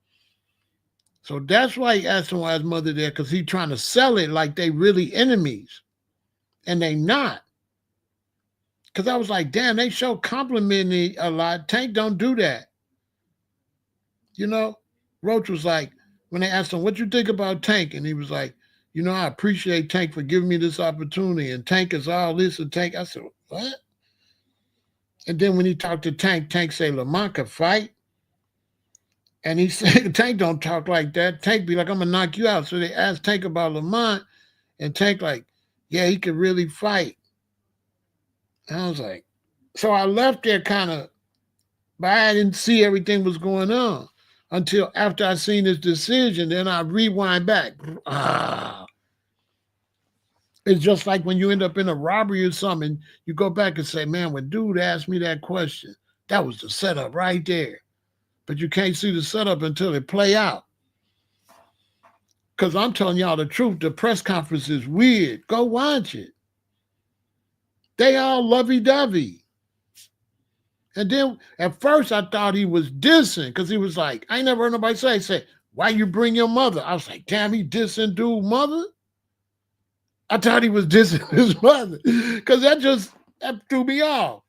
So that's why he asked him why his mother there, because he's trying to sell it like they really enemies. And they not. Because I was like, damn, they show complimenting a lot. Tank don't do that. Roach was like, when they asked him, what you think about Tank? And he was like, I appreciate Tank for giving me this opportunity. And Tank is all this and Tank. I said, what? And then when he talked to Tank, Tank said, Lamont could fight. And he said, Tank don't talk like that. Tank be like, I'm going to knock you out. So they asked Tank about Lamont. And Tank like, yeah, he could really fight. And I was like, so I left there kind of, but I didn't see everything was going on until after I seen his decision. Then I rewind back. It's just like when you end up in a robbery or something, you go back and say, man, when dude asked me that question, that was the setup right there. But you can't see the setup until it play out. Because I'm telling y'all the truth, the press conference is weird. Go watch it. They all lovey-dovey. And then at first I thought he was dissing because he was like, I ain't never heard nobody say, why you bring your mother? I was like, damn, he dissing dude mother? I thought he was dissing his mother because that threw me off.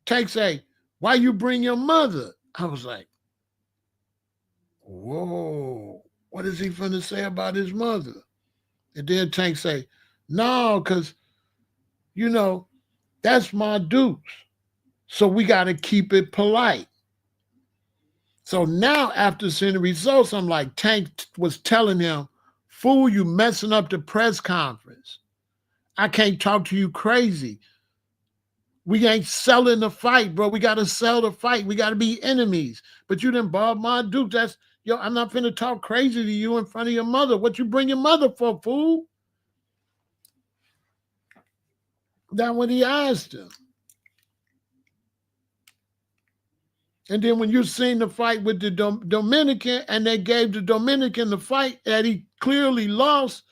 Tank say, why you bring your mother? I was like, whoa, what is he finna say about his mother? And then Tank say, no, because, that's my dukes. So we got to keep it polite. So now after seeing the results, I'm like, Tank was telling him, fool, you messing up the press conference. I can't talk to you crazy. We ain't selling the fight, bro. We got to sell the fight. We got to be enemies. But you didn't bob my duke. I'm not finna talk crazy to you in front of your mother. What you bring your mother for, fool? That's what he asked him. And then when you seen the fight with the Dominican and they gave the Dominican the fight that he clearly lost,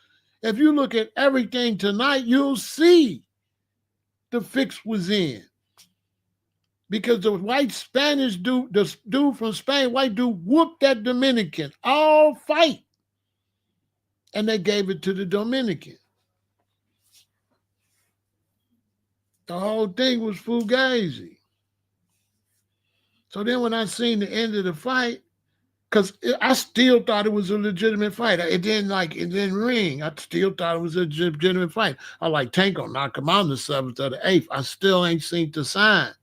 if you look at everything tonight, you'll see the fix was in. Because the white Spanish dude, the dude from Spain, white dude, whooped that Dominican all fight. And they gave it to the Dominican. The whole thing was fugazi. So then when I seen the end of the fight, because I still thought it was a legitimate fight. It didn't ring. I still thought it was a legitimate fight. I like Tank gonna knock him out in the 7th or the 8th. I still ain't seen the signs.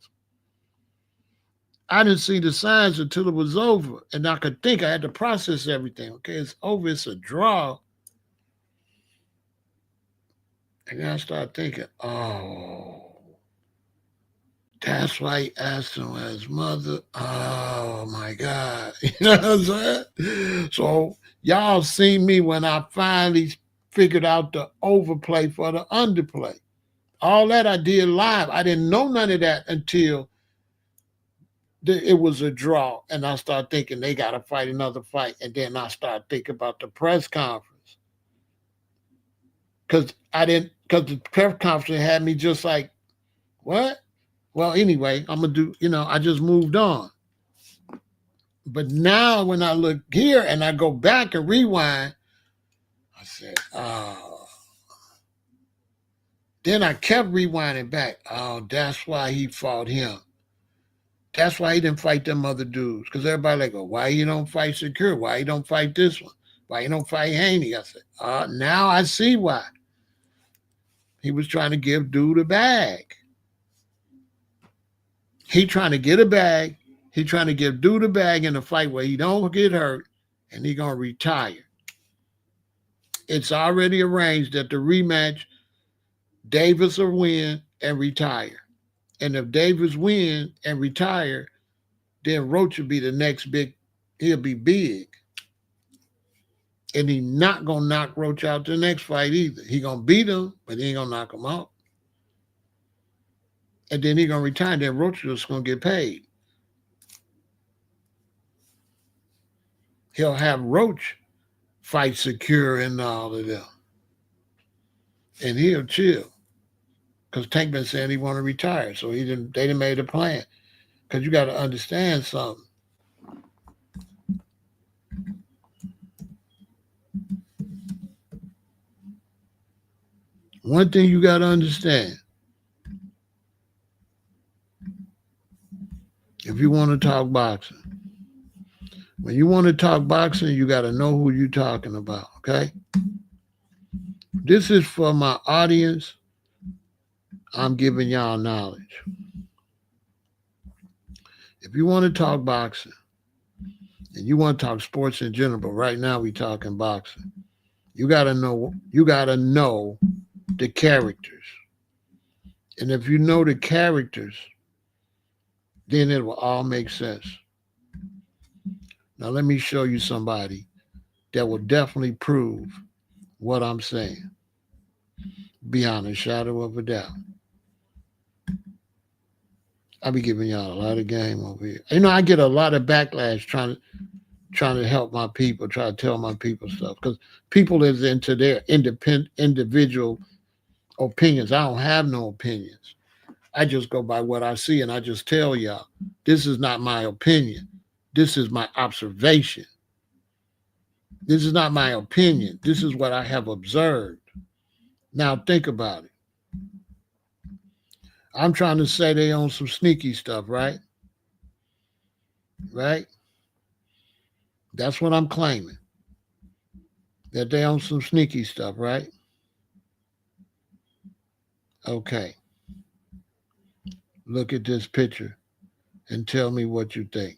I didn't see the signs until it was over. And I could think I had to process everything. Okay, it's over. It's a draw. And then I started thinking, oh, that's why he asked him his mother. Oh my God. You know what I'm saying? So y'all seen me when I finally figured out the overplay for the underplay. All that I did live. I didn't know none of that until it was a draw. And I started thinking they got to fight another fight. And then I started thinking about the press conference. Because because the press conference had me just like, what? Well, anyway, I'm gonna do. I just moved on. But now when I look here and I go back and rewind, I said, oh. Then I kept rewinding back. Oh, that's why he fought him. That's why he didn't fight them other dudes. Because everybody like, oh, why you don't fight Secure? Why you don't fight this one? Why you don't fight Haney? I said, now I see why. He was trying to give dude a bag. He trying to get a bag. He trying to give dude a bag in a fight where he don't get hurt and he gonna retire. It's already arranged that the rematch, Davis will win and retire. And if Davis win and retire, then Roach will be the next big. He'll be big. And he not going to knock Roach out the next fight either. He going to beat him, but he ain't going to knock him out. And then he going to retire. Then Roach is going to get paid. He'll have Roach fight Secure and all of them. And he'll chill. Because Tank been saying he want to retire. So they didn't made a plan. Because you got to understand something. One thing you got to understand. If you want to talk boxing. When you want to talk boxing, you got to know who you're talking about, okay? This is for my audience. I'm giving y'all knowledge. If you want to talk boxing, and you want to talk sports in general, but right now we talking boxing, you got to know the characters. And if you know the characters, then it will all make sense. Now let me show you somebody that will definitely prove what I'm saying, beyond a shadow of a doubt. I be giving y'all a lot of game over here. I get a lot of backlash trying to help my people, try to tell my people stuff, because people is into their individual opinions. I don't have no opinions. I just go by what I see, and I just tell y'all, this is not my opinion. This is my observation. This is not my opinion. This is what I have observed. Now think about it. I'm trying to say they own some sneaky stuff, right? Right? That's what I'm claiming. That they own some sneaky stuff, right? Okay. Look at this picture and tell me what you think.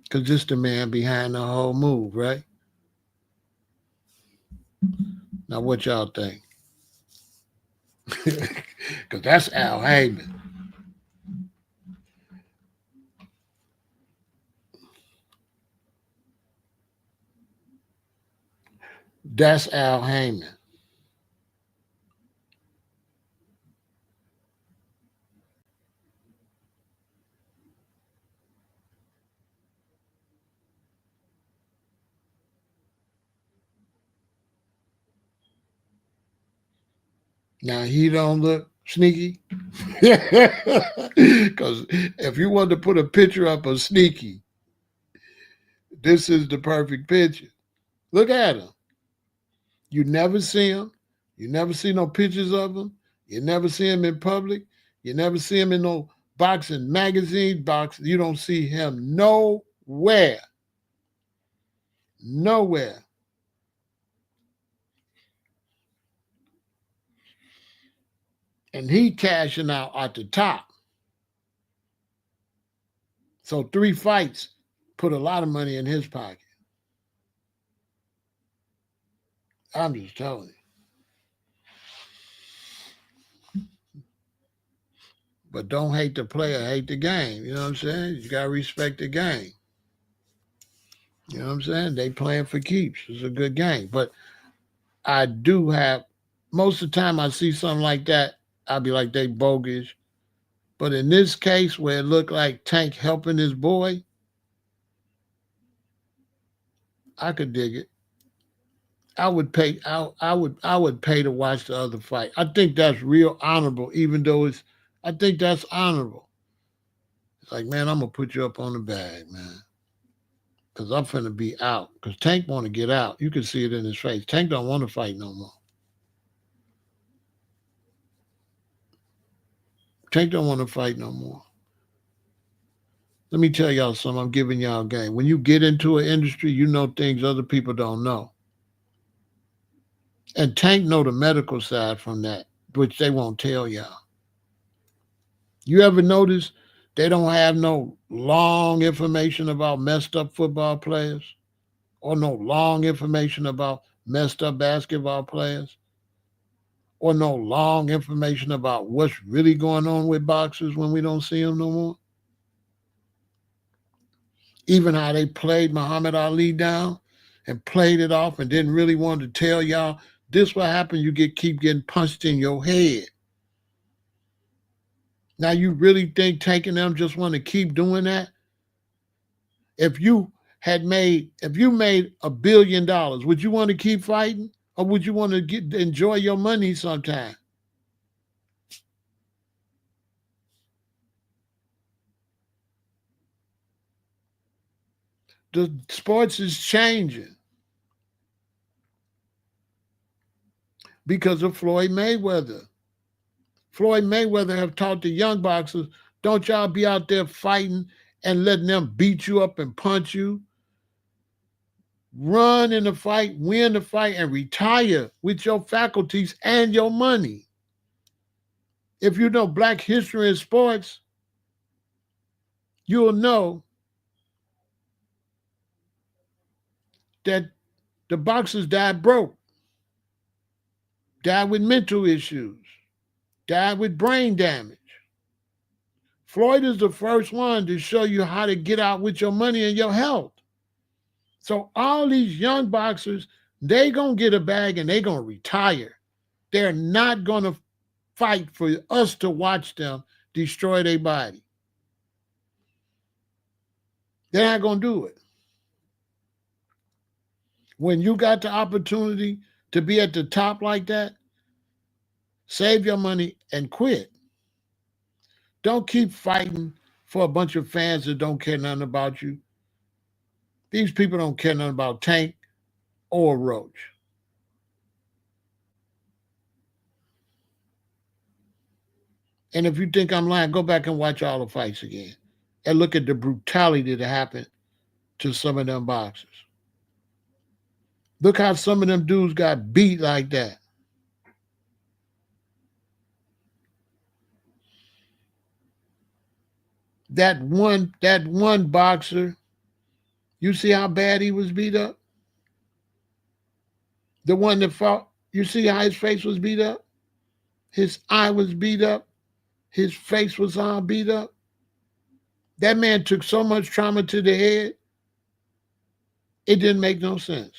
Because this the man behind the whole move, right? Now what y'all think? Because that's Al Heyman. That's Al Heyman. Now he don't look sneaky. Because if you want to put a picture up of Sneaky, this is the perfect picture. Look at him. You never see him. You never see no pictures of him. You never see him in public. You never see him in no boxing magazine box. You don't see him nowhere. Nowhere. And he cashing out at the top. So 3 fights put a lot of money in his pocket. I'm just telling you. But don't hate the player, hate the game. You know what I'm saying? You got to respect the game. You know what I'm saying? They playing for keeps. It's a good game. But I do have, most of the time I see something like that, I'll be like, they bogus. But in this case where it looked like Tank helping his boy, I could dig it. I would pay to watch the other fight. I think that's real honorable, even though I think that's honorable. It's like, man, I'm gonna put you up on the bag, man, because I'm finna be out. Because Tank want to get out. You can see it in his face. Tank don't want to fight no more. Tank don't want to fight no more. Let me tell y'all something. I'm giving y'all a game. When you get into an industry, you know things other people don't know. And Tank know the medical side from that, which they won't tell y'all. You ever notice they don't have no long information about messed up football players or no long information about messed up basketball players or no long information about what's really going on with boxers when we don't see them no more? Even how they played Muhammad Ali down and played it off and didn't really want to tell y'all this what happened. You keep getting punched in your head. Now you really think taking them just want to keep doing that? If you made $1 billion, would you want to keep fighting? Or would you want to enjoy your money sometime? The sports is changing because of Floyd Mayweather. Floyd Mayweather have taught the young boxers, don't y'all be out there fighting and letting them beat you up and punch you. Run in the fight, win the fight, and retire with your faculties and your money. If you know Black history in sports, you'll know that the boxers died broke, died with mental issues, died with brain damage. Floyd is the first one to show you how to get out with your money and your health. So all these young boxers, they gonna get a bag and they gonna retire. They're not gonna fight for us to watch them destroy their body. They're not gonna do it. When you got the opportunity to be at the top like that, save your money and quit. Don't keep fighting for a bunch of fans that don't care nothing about you. These people don't care nothing about Tank or Roach. And if you think I'm lying, go back and watch all the fights again and look at the brutality that happened to some of them boxers. Look how some of them dudes got beat like that. That one boxer, you see how bad he was beat up? The one that fought, you see how his face was beat up? His eye was beat up. His face was all beat up. That man took so much trauma to the head, it didn't make no sense.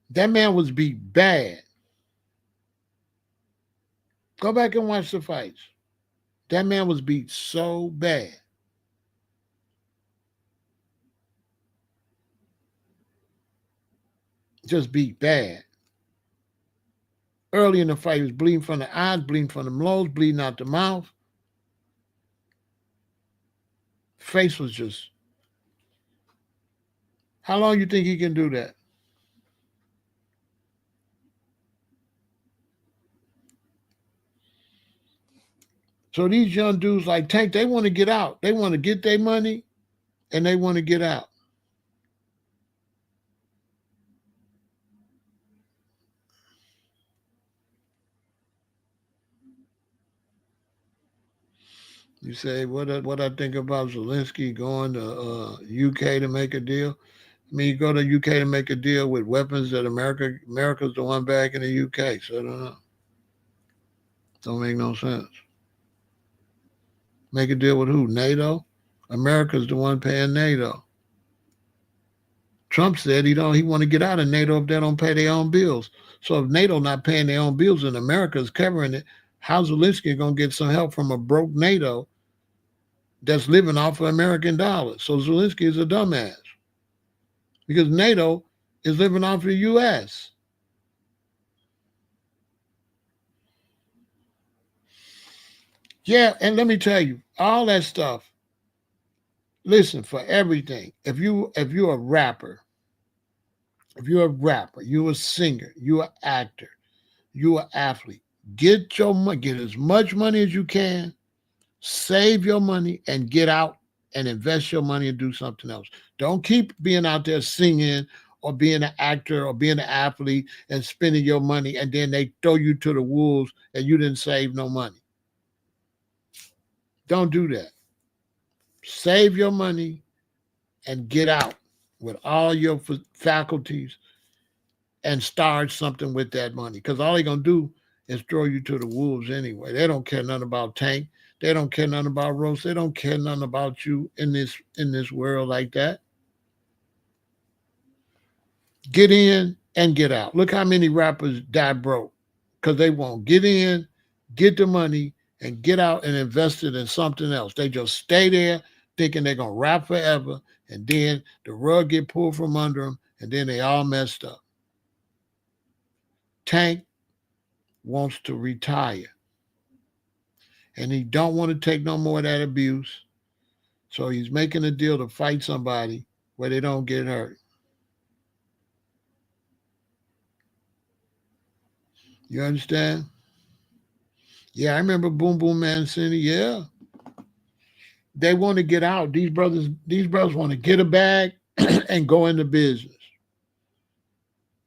That man was beat bad. Go back and watch the fights. That man was beat so bad. Just beat bad. Early in the fight, he was bleeding from the eyes, bleeding from the nose, bleeding out the mouth. Face was just. How long you think he can do that? So these young dudes like Tank, they want to get out. They want to get their money and they want to get out. You say what I think about Zelensky going to UK to make a deal. I mean, you go to UK to make a deal with weapons that America's the one back in the UK. So I don't know. Don't make no sense. Make a deal with who? NATO? America's the one paying NATO. Trump said he want to get out of NATO if they don't pay their own bills. So if NATO not paying their own bills and America's covering it, how's Zelensky gonna get some help from a broke NATO that's living off of American dollars? So Zelensky is a dumbass. because NATO is living off the U.S. Yeah, and let me tell you, all that stuff. Listen, for everything. If you're a rapper, you're a singer, you're an actor, you're an athlete. Get your money, get as much money as you can, save your money, and get out and invest your money and do something else. Don't keep being out there singing or being an actor or being an athlete and spending your money, and then they throw you to the wolves and you didn't save no money. Don't do that. Save your money and get out with all your faculties and start something with that money. Because all they're gonna do is throw you to the wolves anyway. They don't care nothing about Tank. They don't care nothing about Roast. They don't care nothing about you in this world like that. Get in and get out. Look how many rappers die broke because they won't get in, get the money, and get out and invest it in something else. They just stay there thinking they're gonna rap forever, and then the rug get pulled from under them, and then they all messed up. Tank wants to retire, and he don't want to take no more of that abuse. So he's making a deal to fight somebody where they don't get hurt. You understand? Yeah, I remember Boom Boom Man City. Yeah, they want to get out. These brothers want to get a bag and go into business.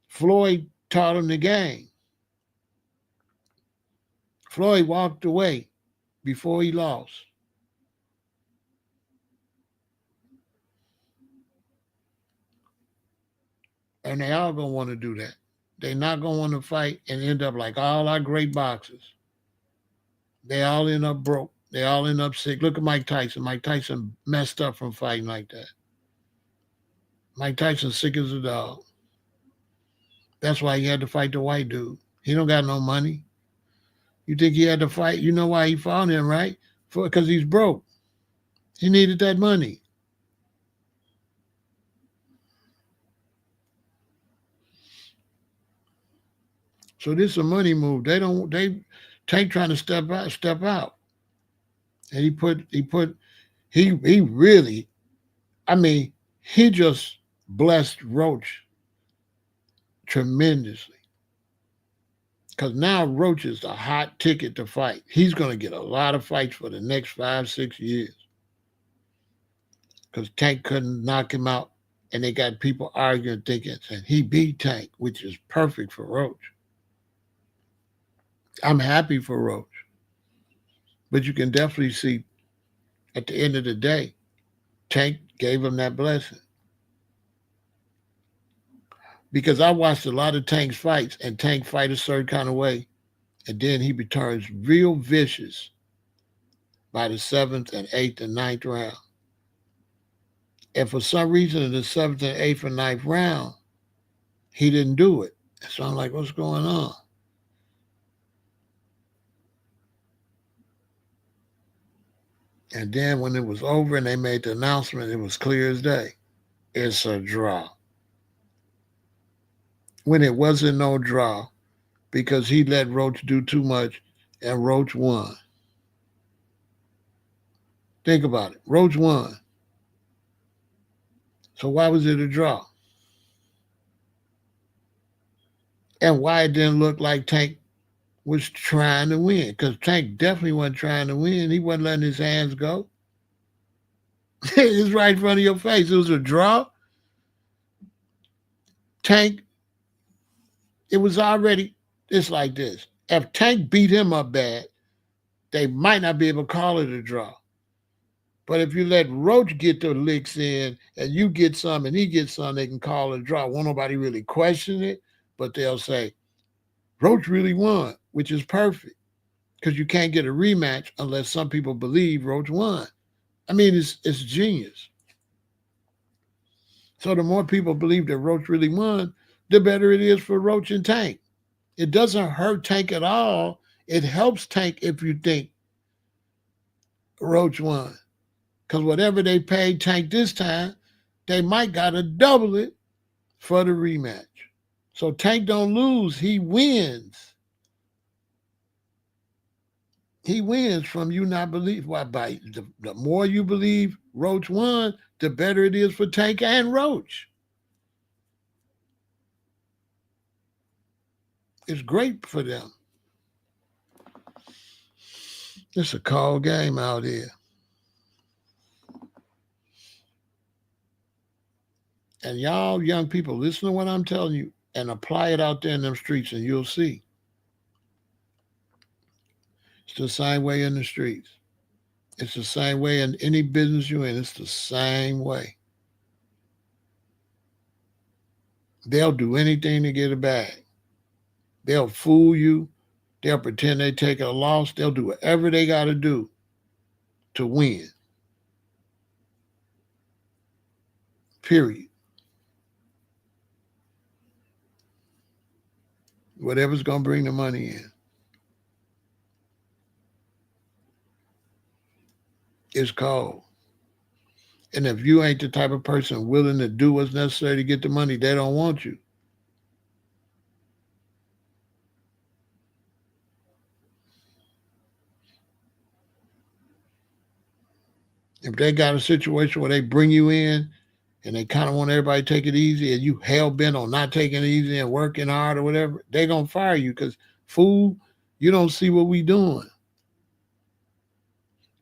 Floyd taught them the game. Floyd walked away before he lost. And they all gonna want to do that. They not gonna want to fight and end up like all our great boxers. They all end up broke. They all end up sick. Look at Mike Tyson. Mike Tyson messed up from fighting like that. Mike Tyson sick as a dog. That's why he had to fight the white dude. He don't got no money. You think he had to fight? You know why he fought him, right? Because he's broke. He needed that money. So this is a money move. They Tank trying to step out. And he really, I mean, he just blessed Roach tremendously. Because now Roach is a hot ticket to fight. He's going to get a lot of fights for the next 5-6 years. Because Tank couldn't knock him out. And they got people arguing, thinking, and he beat Tank, which is perfect for Roach. I'm happy for Roach. But you can definitely see at the end of the day, Tank gave him that blessing. Because I watched a lot of Tank's fights, and Tank fight a certain kind of way, and then he returns real vicious by the 7th and 8th and 9th round. And for some reason in the 7th and 8th and 9th round, he didn't do it. So I'm like, what's going on? And then when it was over and they made the announcement, it was clear as day. It's a draw. When it wasn't no draw, because he let Roach do too much and Roach won. Think about it. Roach won. So why was it a draw? And why it didn't look like Tank was trying to win? Because Tank definitely wasn't trying to win. He wasn't letting his hands go. It's right in front of your face. It was a draw. Tank, it was already, it's like this. If Tank beat him up bad, they might not be able to call it a draw. But if you let Roach get the licks in and you get some and he gets some, they can call it a draw. Won't nobody really question it, but they'll say, Roach really won, which is perfect because you can't get a rematch unless some people believe Roach won. I mean, it's genius. So the more people believe that Roach really won, the better it is for Roach and Tank. It doesn't hurt Tank at all. It helps Tank if you think Roach won. Because whatever they paid Tank this time, they might got to double it for the rematch. So Tank don't lose, he wins. He wins from you not believe. Why, by the more you believe Roach won, the better it is for Tank and Roach. It's great for them. It's a cold game out here. And y'all young people, listen to what I'm telling you and apply it out there in them streets and you'll see. It's the same way in the streets. It's the same way in any business you're in. It's the same way. They'll do anything to get a bag. They'll fool you. They'll pretend they take a loss. They'll do whatever they got to do to win. Period. Whatever's going to bring the money in. It's cold. And if you ain't the type of person willing to do what's necessary to get the money, they don't want you. If they got a situation where they bring you in and they kind of want everybody to take it easy and you hell bent on not taking it easy and working hard or whatever, they going to fire you because, fool, you don't see what we doing.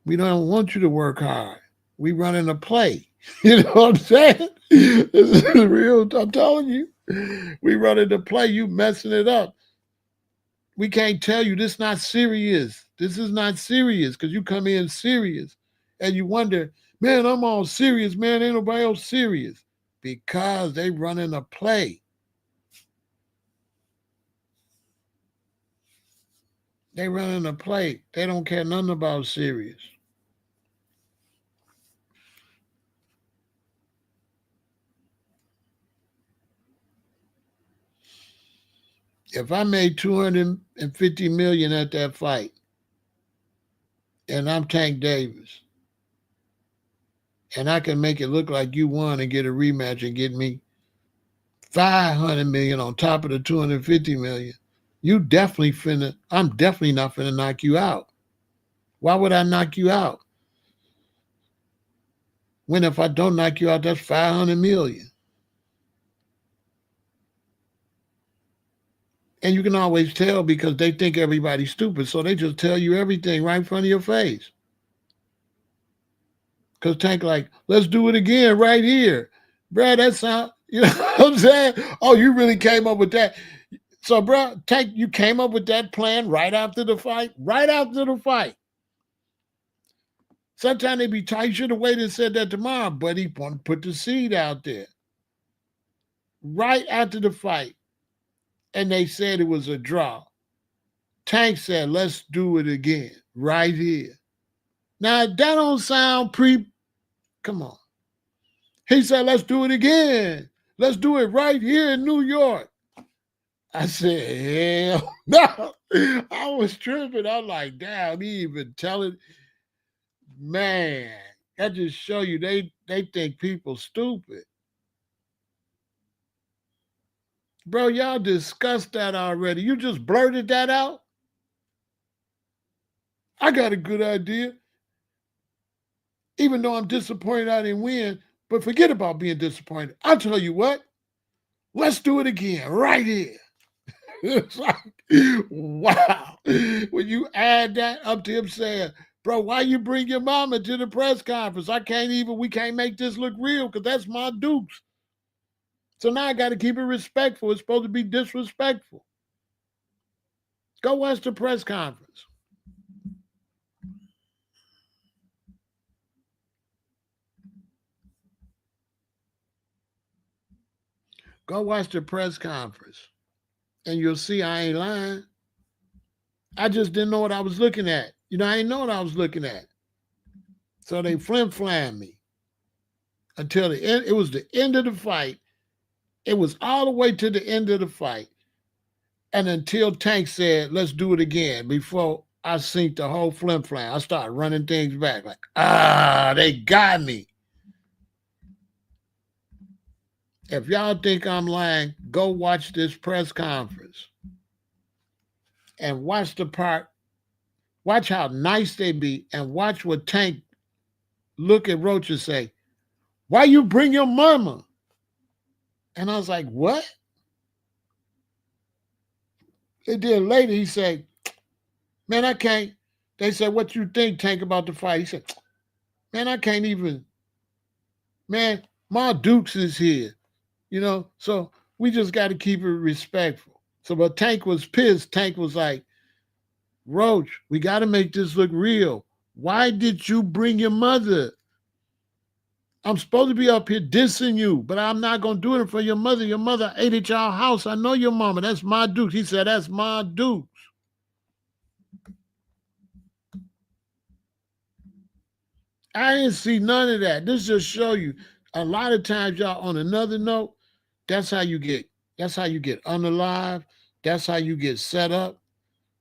We don't want you to work hard. We running a play. You know what I'm saying? This is real. I'm telling you. We running the play. You messing it up. We can't tell you this not serious. This is not serious because you come in serious and you wonder, man, I'm all serious, man. Ain't nobody else serious because they running a play. They running a play. They don't care nothing about serious. If I made 250 million at that fight, and I'm Tank Davis, and I can make it look like you won and get a rematch and get me 500 million on top of the 250 million, I'm definitely not finna knock you out. Why would I knock you out? When if I don't knock you out, that's 500 million. And you can always tell because they think everybody's stupid, so they just tell you everything right in front of your face. Because Tank like, let's do it again right here. Bruh, that sound, you know what I'm saying? Oh, you really came up with that. So, bro, Tank, you came up with that plan right after the fight? Right after the fight. Sometimes they be tight. You should have waited and said that tomorrow, but he want to put the seed out there. Right after the fight. And they said it was a draw. Tank said, let's do it again. Right here. Now, that don't sound come on. He said, let's do it again. Let's do it right here in New York. I said, hell no. I was tripping. I'm like, damn, he even telling. Man, that just show you they think people stupid. Bro, y'all discussed that already. You just blurted that out? I got a good idea. Even though I'm disappointed I didn't win, but forget about being disappointed. I'll tell you what. Let's do it again right here. It's like, wow. When you add that up to him saying, bro, why you bring your mama to the press conference? We can't make this look real because that's my dukes. So now I got to keep it respectful. It's supposed to be disrespectful. Go watch the press conference. Go watch the press conference. And you'll see I ain't lying. I just didn't know what I was looking at. I didn't know what I was looking at. So they flim-flammed me until the end. It was the end of the fight. It was all the way to the end of the fight. And until Tank said, let's do it again, before I synced the whole flim-flam, I started running things back like, they got me. If y'all think I'm lying, go watch this press conference and watch the part. Watch how nice they be, and watch what Tank look at Roach and say, "Why you bring your mama?" And I was like, "What?" And then later he said, "Man, I can't." They said, "What you think, Tank, about the fight?" He said, "Man, I can't even. Man, Ma Dukes is here, So we just got to keep it respectful." So, but Tank was pissed. Tank was like, "Roach, we got to make this look real. Why did you bring your mother? I'm supposed to be up here dissing you, but I'm not going to do it for your mother. Your mother ate at y'all house. I know your mama. That's Ma Dukes." He said, "That's Ma Dukes." I didn't see none of that. This just show you a lot of times, y'all, on another note, that's how you get unalive. That's how you get set up.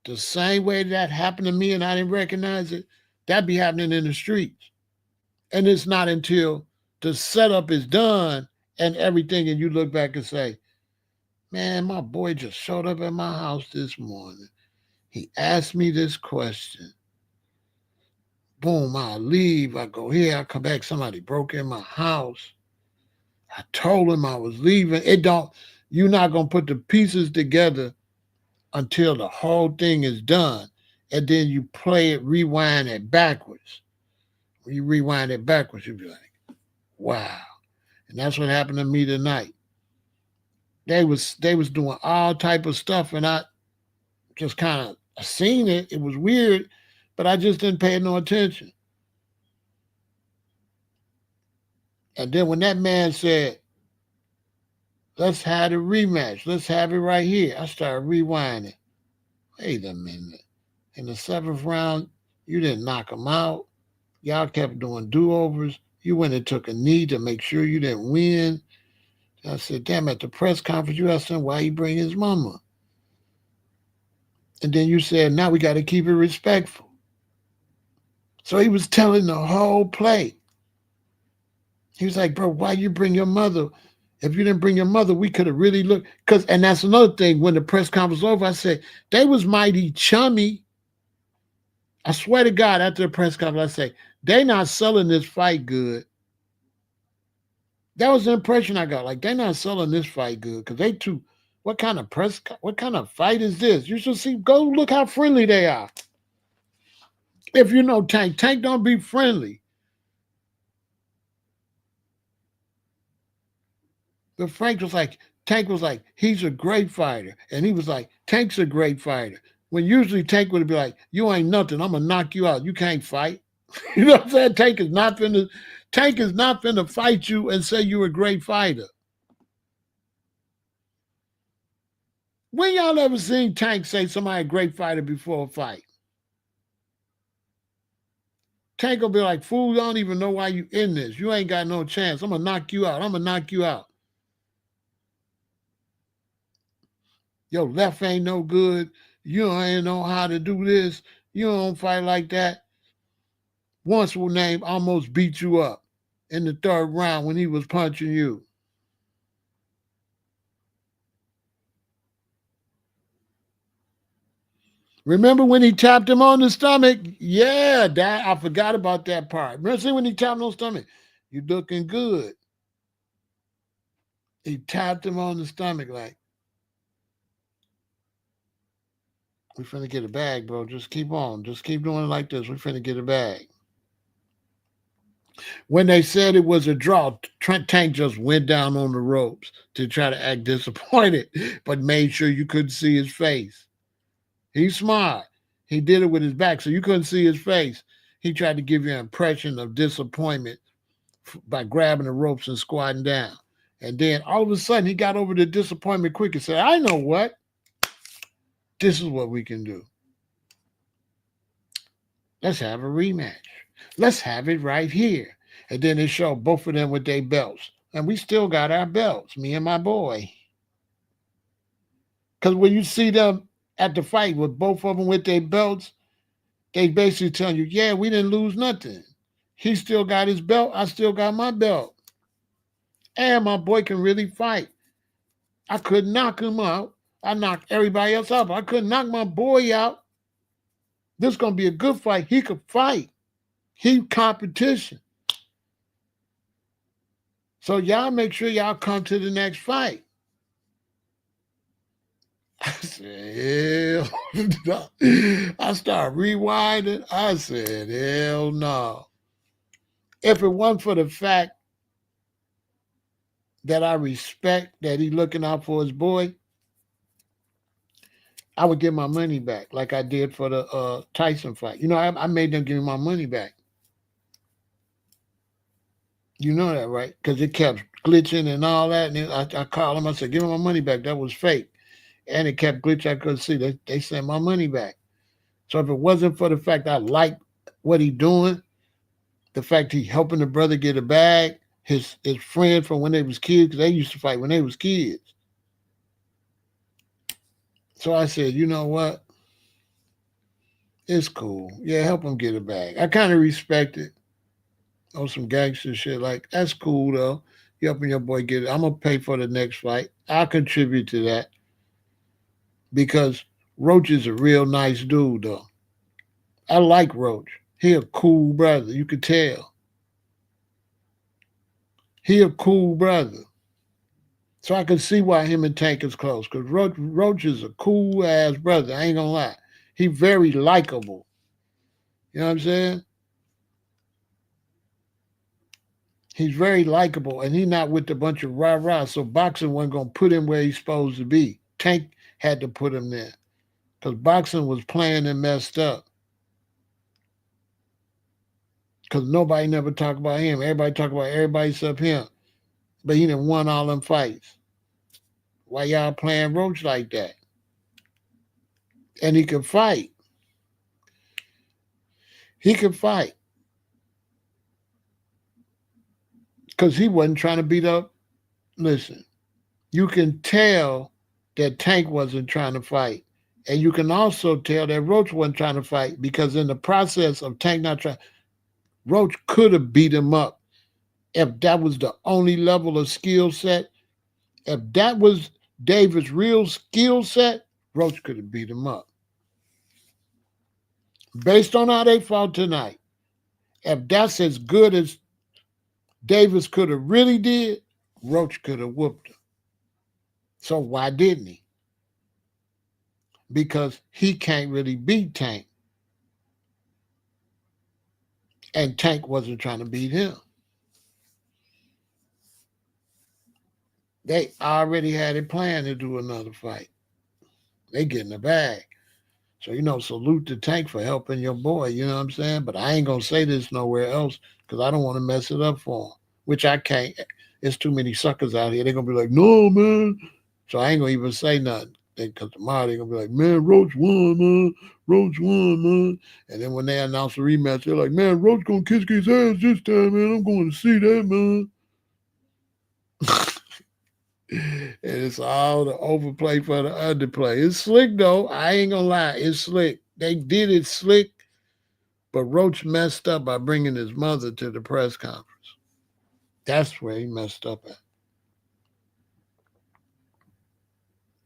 The same way that happened to me and I didn't recognize it, that be happening in the streets. And it's not until the setup is done and everything, and you look back and say, "Man, my boy just showed up at my house this morning. He asked me this question. Boom, I leave. I go here, I come back. Somebody broke in my house. I told him I was leaving." You're not going to put the pieces together until the whole thing is done. And then you play it, rewind it backwards. When you rewind it backwards, you be like, wow. And that's what happened to me tonight. They was doing all type of stuff, and I just kind of seen it. It was weird, but I just didn't pay no attention. And then when that man said, "Let's have the rematch. Let's have it right here," I started rewinding. Wait a minute. In the seventh round, you didn't knock him out. Y'all kept doing do-overs. You went and took a knee to make sure you didn't win. I said, "Damn, at the press conference, you asked him why he bring his mama." And then you said, "Now we got to keep it respectful." So he was telling the whole play. He was like, "Bro, why you bring your mother? If you didn't bring your mother, we could have really looked." And that's another thing. When the press conference was over, I said, they was mighty chummy. I swear to God, after the press conference, I say, they not selling this fight good. That was the impression I got. Like, they not selling this fight good because they too. What kind of fight is this? You should see. Go look how friendly they are. If you know Tank don't be friendly. But Tank was like, he's a great fighter, and he was like, Tank's a great fighter. When usually Tank would be like, "You ain't nothing. I'm gonna knock you out. You can't fight." You know what I'm saying? Tank is not finna fight you and say you're a great fighter. When y'all ever seen Tank say somebody a great fighter before a fight? Tank will be like, "Fool, I don't even know why you in this. You ain't got no chance. I'm gonna knock you out. I'm gonna knock you out. Your left ain't no good. You ain't know how to do this. You don't fight like that." Once will name almost beat you up in the third round when he was punching you. Remember when he tapped him on the stomach? Yeah, that I forgot about that part. Remember when he tapped him on the stomach? "You looking good." He tapped him on the stomach like, "We finna get a bag, bro. Just keep on. Just keep doing it like this. We finna get a bag." When they said it was a draw, Tank just went down on the ropes to try to act disappointed, but made sure you couldn't see his face. He's smart. He did it with his back, so you couldn't see his face. He tried to give you an impression of disappointment by grabbing the ropes and squatting down. And then all of a sudden, he got over the disappointment quick and said, "I know what. This is what we can do. Let's have a rematch. Let's have it right here." And then they showed both of them with their belts. And we still got our belts, me and my boy. Because when you see them at the fight with both of them with their belts, they basically telling you, "Yeah, we didn't lose nothing. He still got his belt. I still got my belt." And my boy can really fight. I could knock him out. I knocked everybody else out. I couldn't knock my boy out. This is gonna be a good fight. He could fight. He competition. So y'all make sure y'all come to the next fight. I said, hell no. I started rewinding. I said, hell no. If it wasn't for the fact that I respect that he looking out for his boy, I would get my money back like I did for the Tyson fight. You know, I made them give me my money back. You know that, right? Because it kept glitching and all that. And then I called him. I said, give me my money back. That was fake. And it kept glitching. I couldn't see. They sent my money back. So if it wasn't for the fact I like what he doing, the fact he helping the brother get a bag, his friend from when they was kids, because they used to fight when they was kids. So I said, you know what? It's cool. Yeah, help him get a bag. I kind of respect it. On some gangster shit. Like, that's cool though. You helping your boy get it. I'm gonna pay for the next fight. I'll contribute to that. Because Roach is a real nice dude though. I like Roach. He a cool brother. You could tell. He a cool brother. So I can see why him and Tank is close. Because Roach is a cool ass brother. I ain't gonna lie. He very likable. You know what I'm saying? He's very likable, and he's not with a bunch of rah-rah, so boxing wasn't going to put him where he's supposed to be. Tank had to put him there because boxing was playing and messed up because nobody never talked about him. Everybody talk about everybody except him, but he done won all them fights. Why y'all playing Roach like that? And he could fight. He could fight because he wasn't trying to beat up. Listen, you can tell that Tank wasn't trying to fight. And you can also tell that Roach wasn't trying to fight because in the process of Tank not trying, Roach could have beat him up if that was the only level of skill set. If that was David's real skill set, Roach could have beat him up. Based on how they fought tonight, if that's as good as Davis could have really did, Roach could have whooped him. So why didn't he? Because he can't really beat Tank. And Tank wasn't trying to beat him. They already had it planned to do another fight. They get in the bag. So, salute to Tank for helping your boy, you know what I'm saying? But I ain't going to say this nowhere else because I don't want to mess it up for him, which I can't. There's too many suckers out here. They're going to be like, no, man. So I ain't going to even say nothing because tomorrow they're going to be like, man, Roach won, man. Roach won, man. And then when they announce the rematch, they're like, man, Roach going to kiss his ass this time, man. I'm going to see that, man. And it's all the overplay for the underplay. It's slick though. I ain't gonna lie, it's slick. They did it slick, but Roach messed up by bringing his mother to the press conference. That's where he messed up at.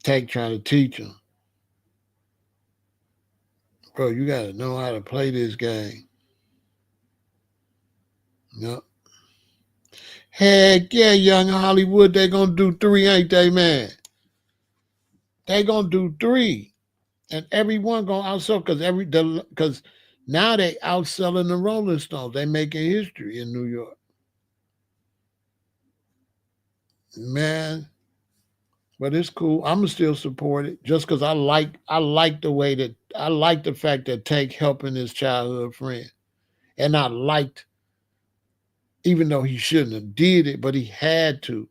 Tank trying to teach him, bro. You gotta know how to play this game. Yep. Heck yeah, young Hollywood. They gonna do 3, ain't they, man? They gonna do 3. And everyone gonna outsell because now they outselling the Rolling Stones. They making history in New York. Man, but it's cool. I'ma still support it just because I like the way that I like the fact that Tank helping his childhood friend. And I liked, even though he shouldn't have did it, but he had to.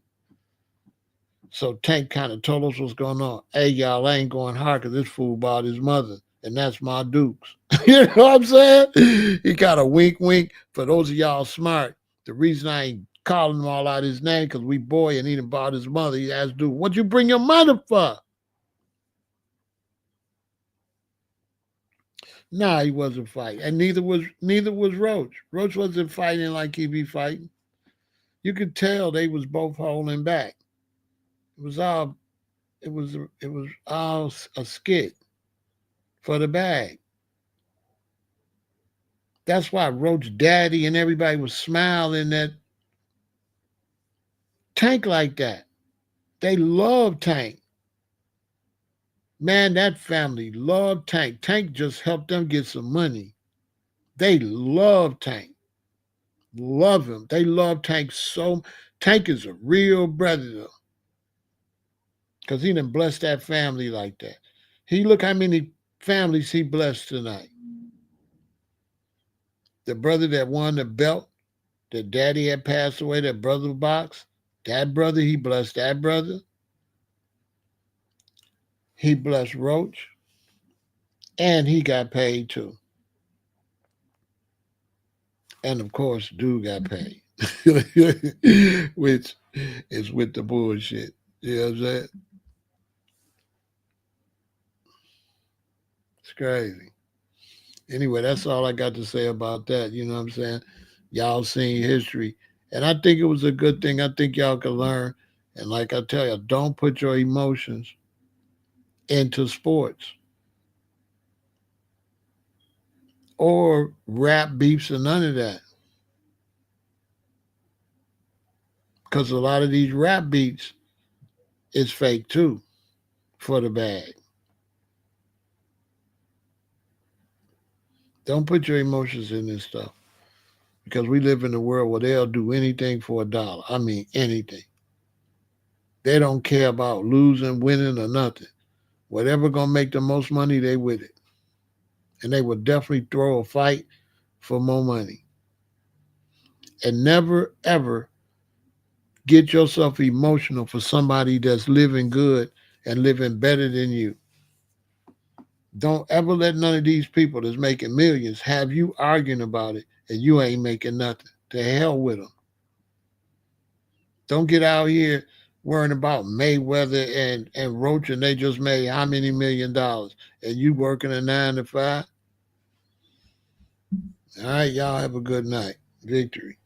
So Tank kind of told us what's going on. Hey, y'all, I ain't going hard because this fool bought his mother, and that's my Dukes. You know what I'm saying? He got a wink, wink. For those of y'all smart, the reason I ain't calling him all out his name because we boy and he done bought his mother. He asked Duke, what you bring your mother for? Nah, he wasn't fighting, and neither was Roach. Roach wasn't fighting like he be fighting. You could tell they was both holding back. It was all it was all a skit for the bag. That's why Roach Daddy and everybody was smiling at Tank like that. They love Tank. Man, that family loved Tank. Tank just helped them get some money. They love Tank. Love him. They love Tank so. Tank is a real brother though, because he done blessed that family like that. He look how many families he blessed tonight. The brother that won the belt, that daddy had passed away, that brother Box, that brother, he blessed that brother. He blessed Roach, and he got paid too. And of course, dude got paid, which is with the bullshit. You know what I'm saying? It's crazy. Anyway, that's all I got to say about that. You know what I'm saying? Y'all seen history. And I think it was a good thing. I think y'all can learn. And like I tell you, don't put your emotions into sports or rap beefs or none of that. Because a lot of these rap beats is fake too for the bag. Don't put your emotions in this stuff. Because we live in a world where they'll do anything for a dollar. I mean, anything. They don't care about losing, winning, or nothing. Whatever gonna make the most money, they with it. And they will definitely throw a fight for more money. And never ever get yourself emotional for somebody that's living good and living better than you. Don't ever let none of these people that's making millions have you arguing about it and you ain't making nothing. To hell with them. Don't get out here worrying about Mayweather and Roach and they just made how many $1,000,000 and you working a 9 to 5. All right, y'all have a good night. Victory.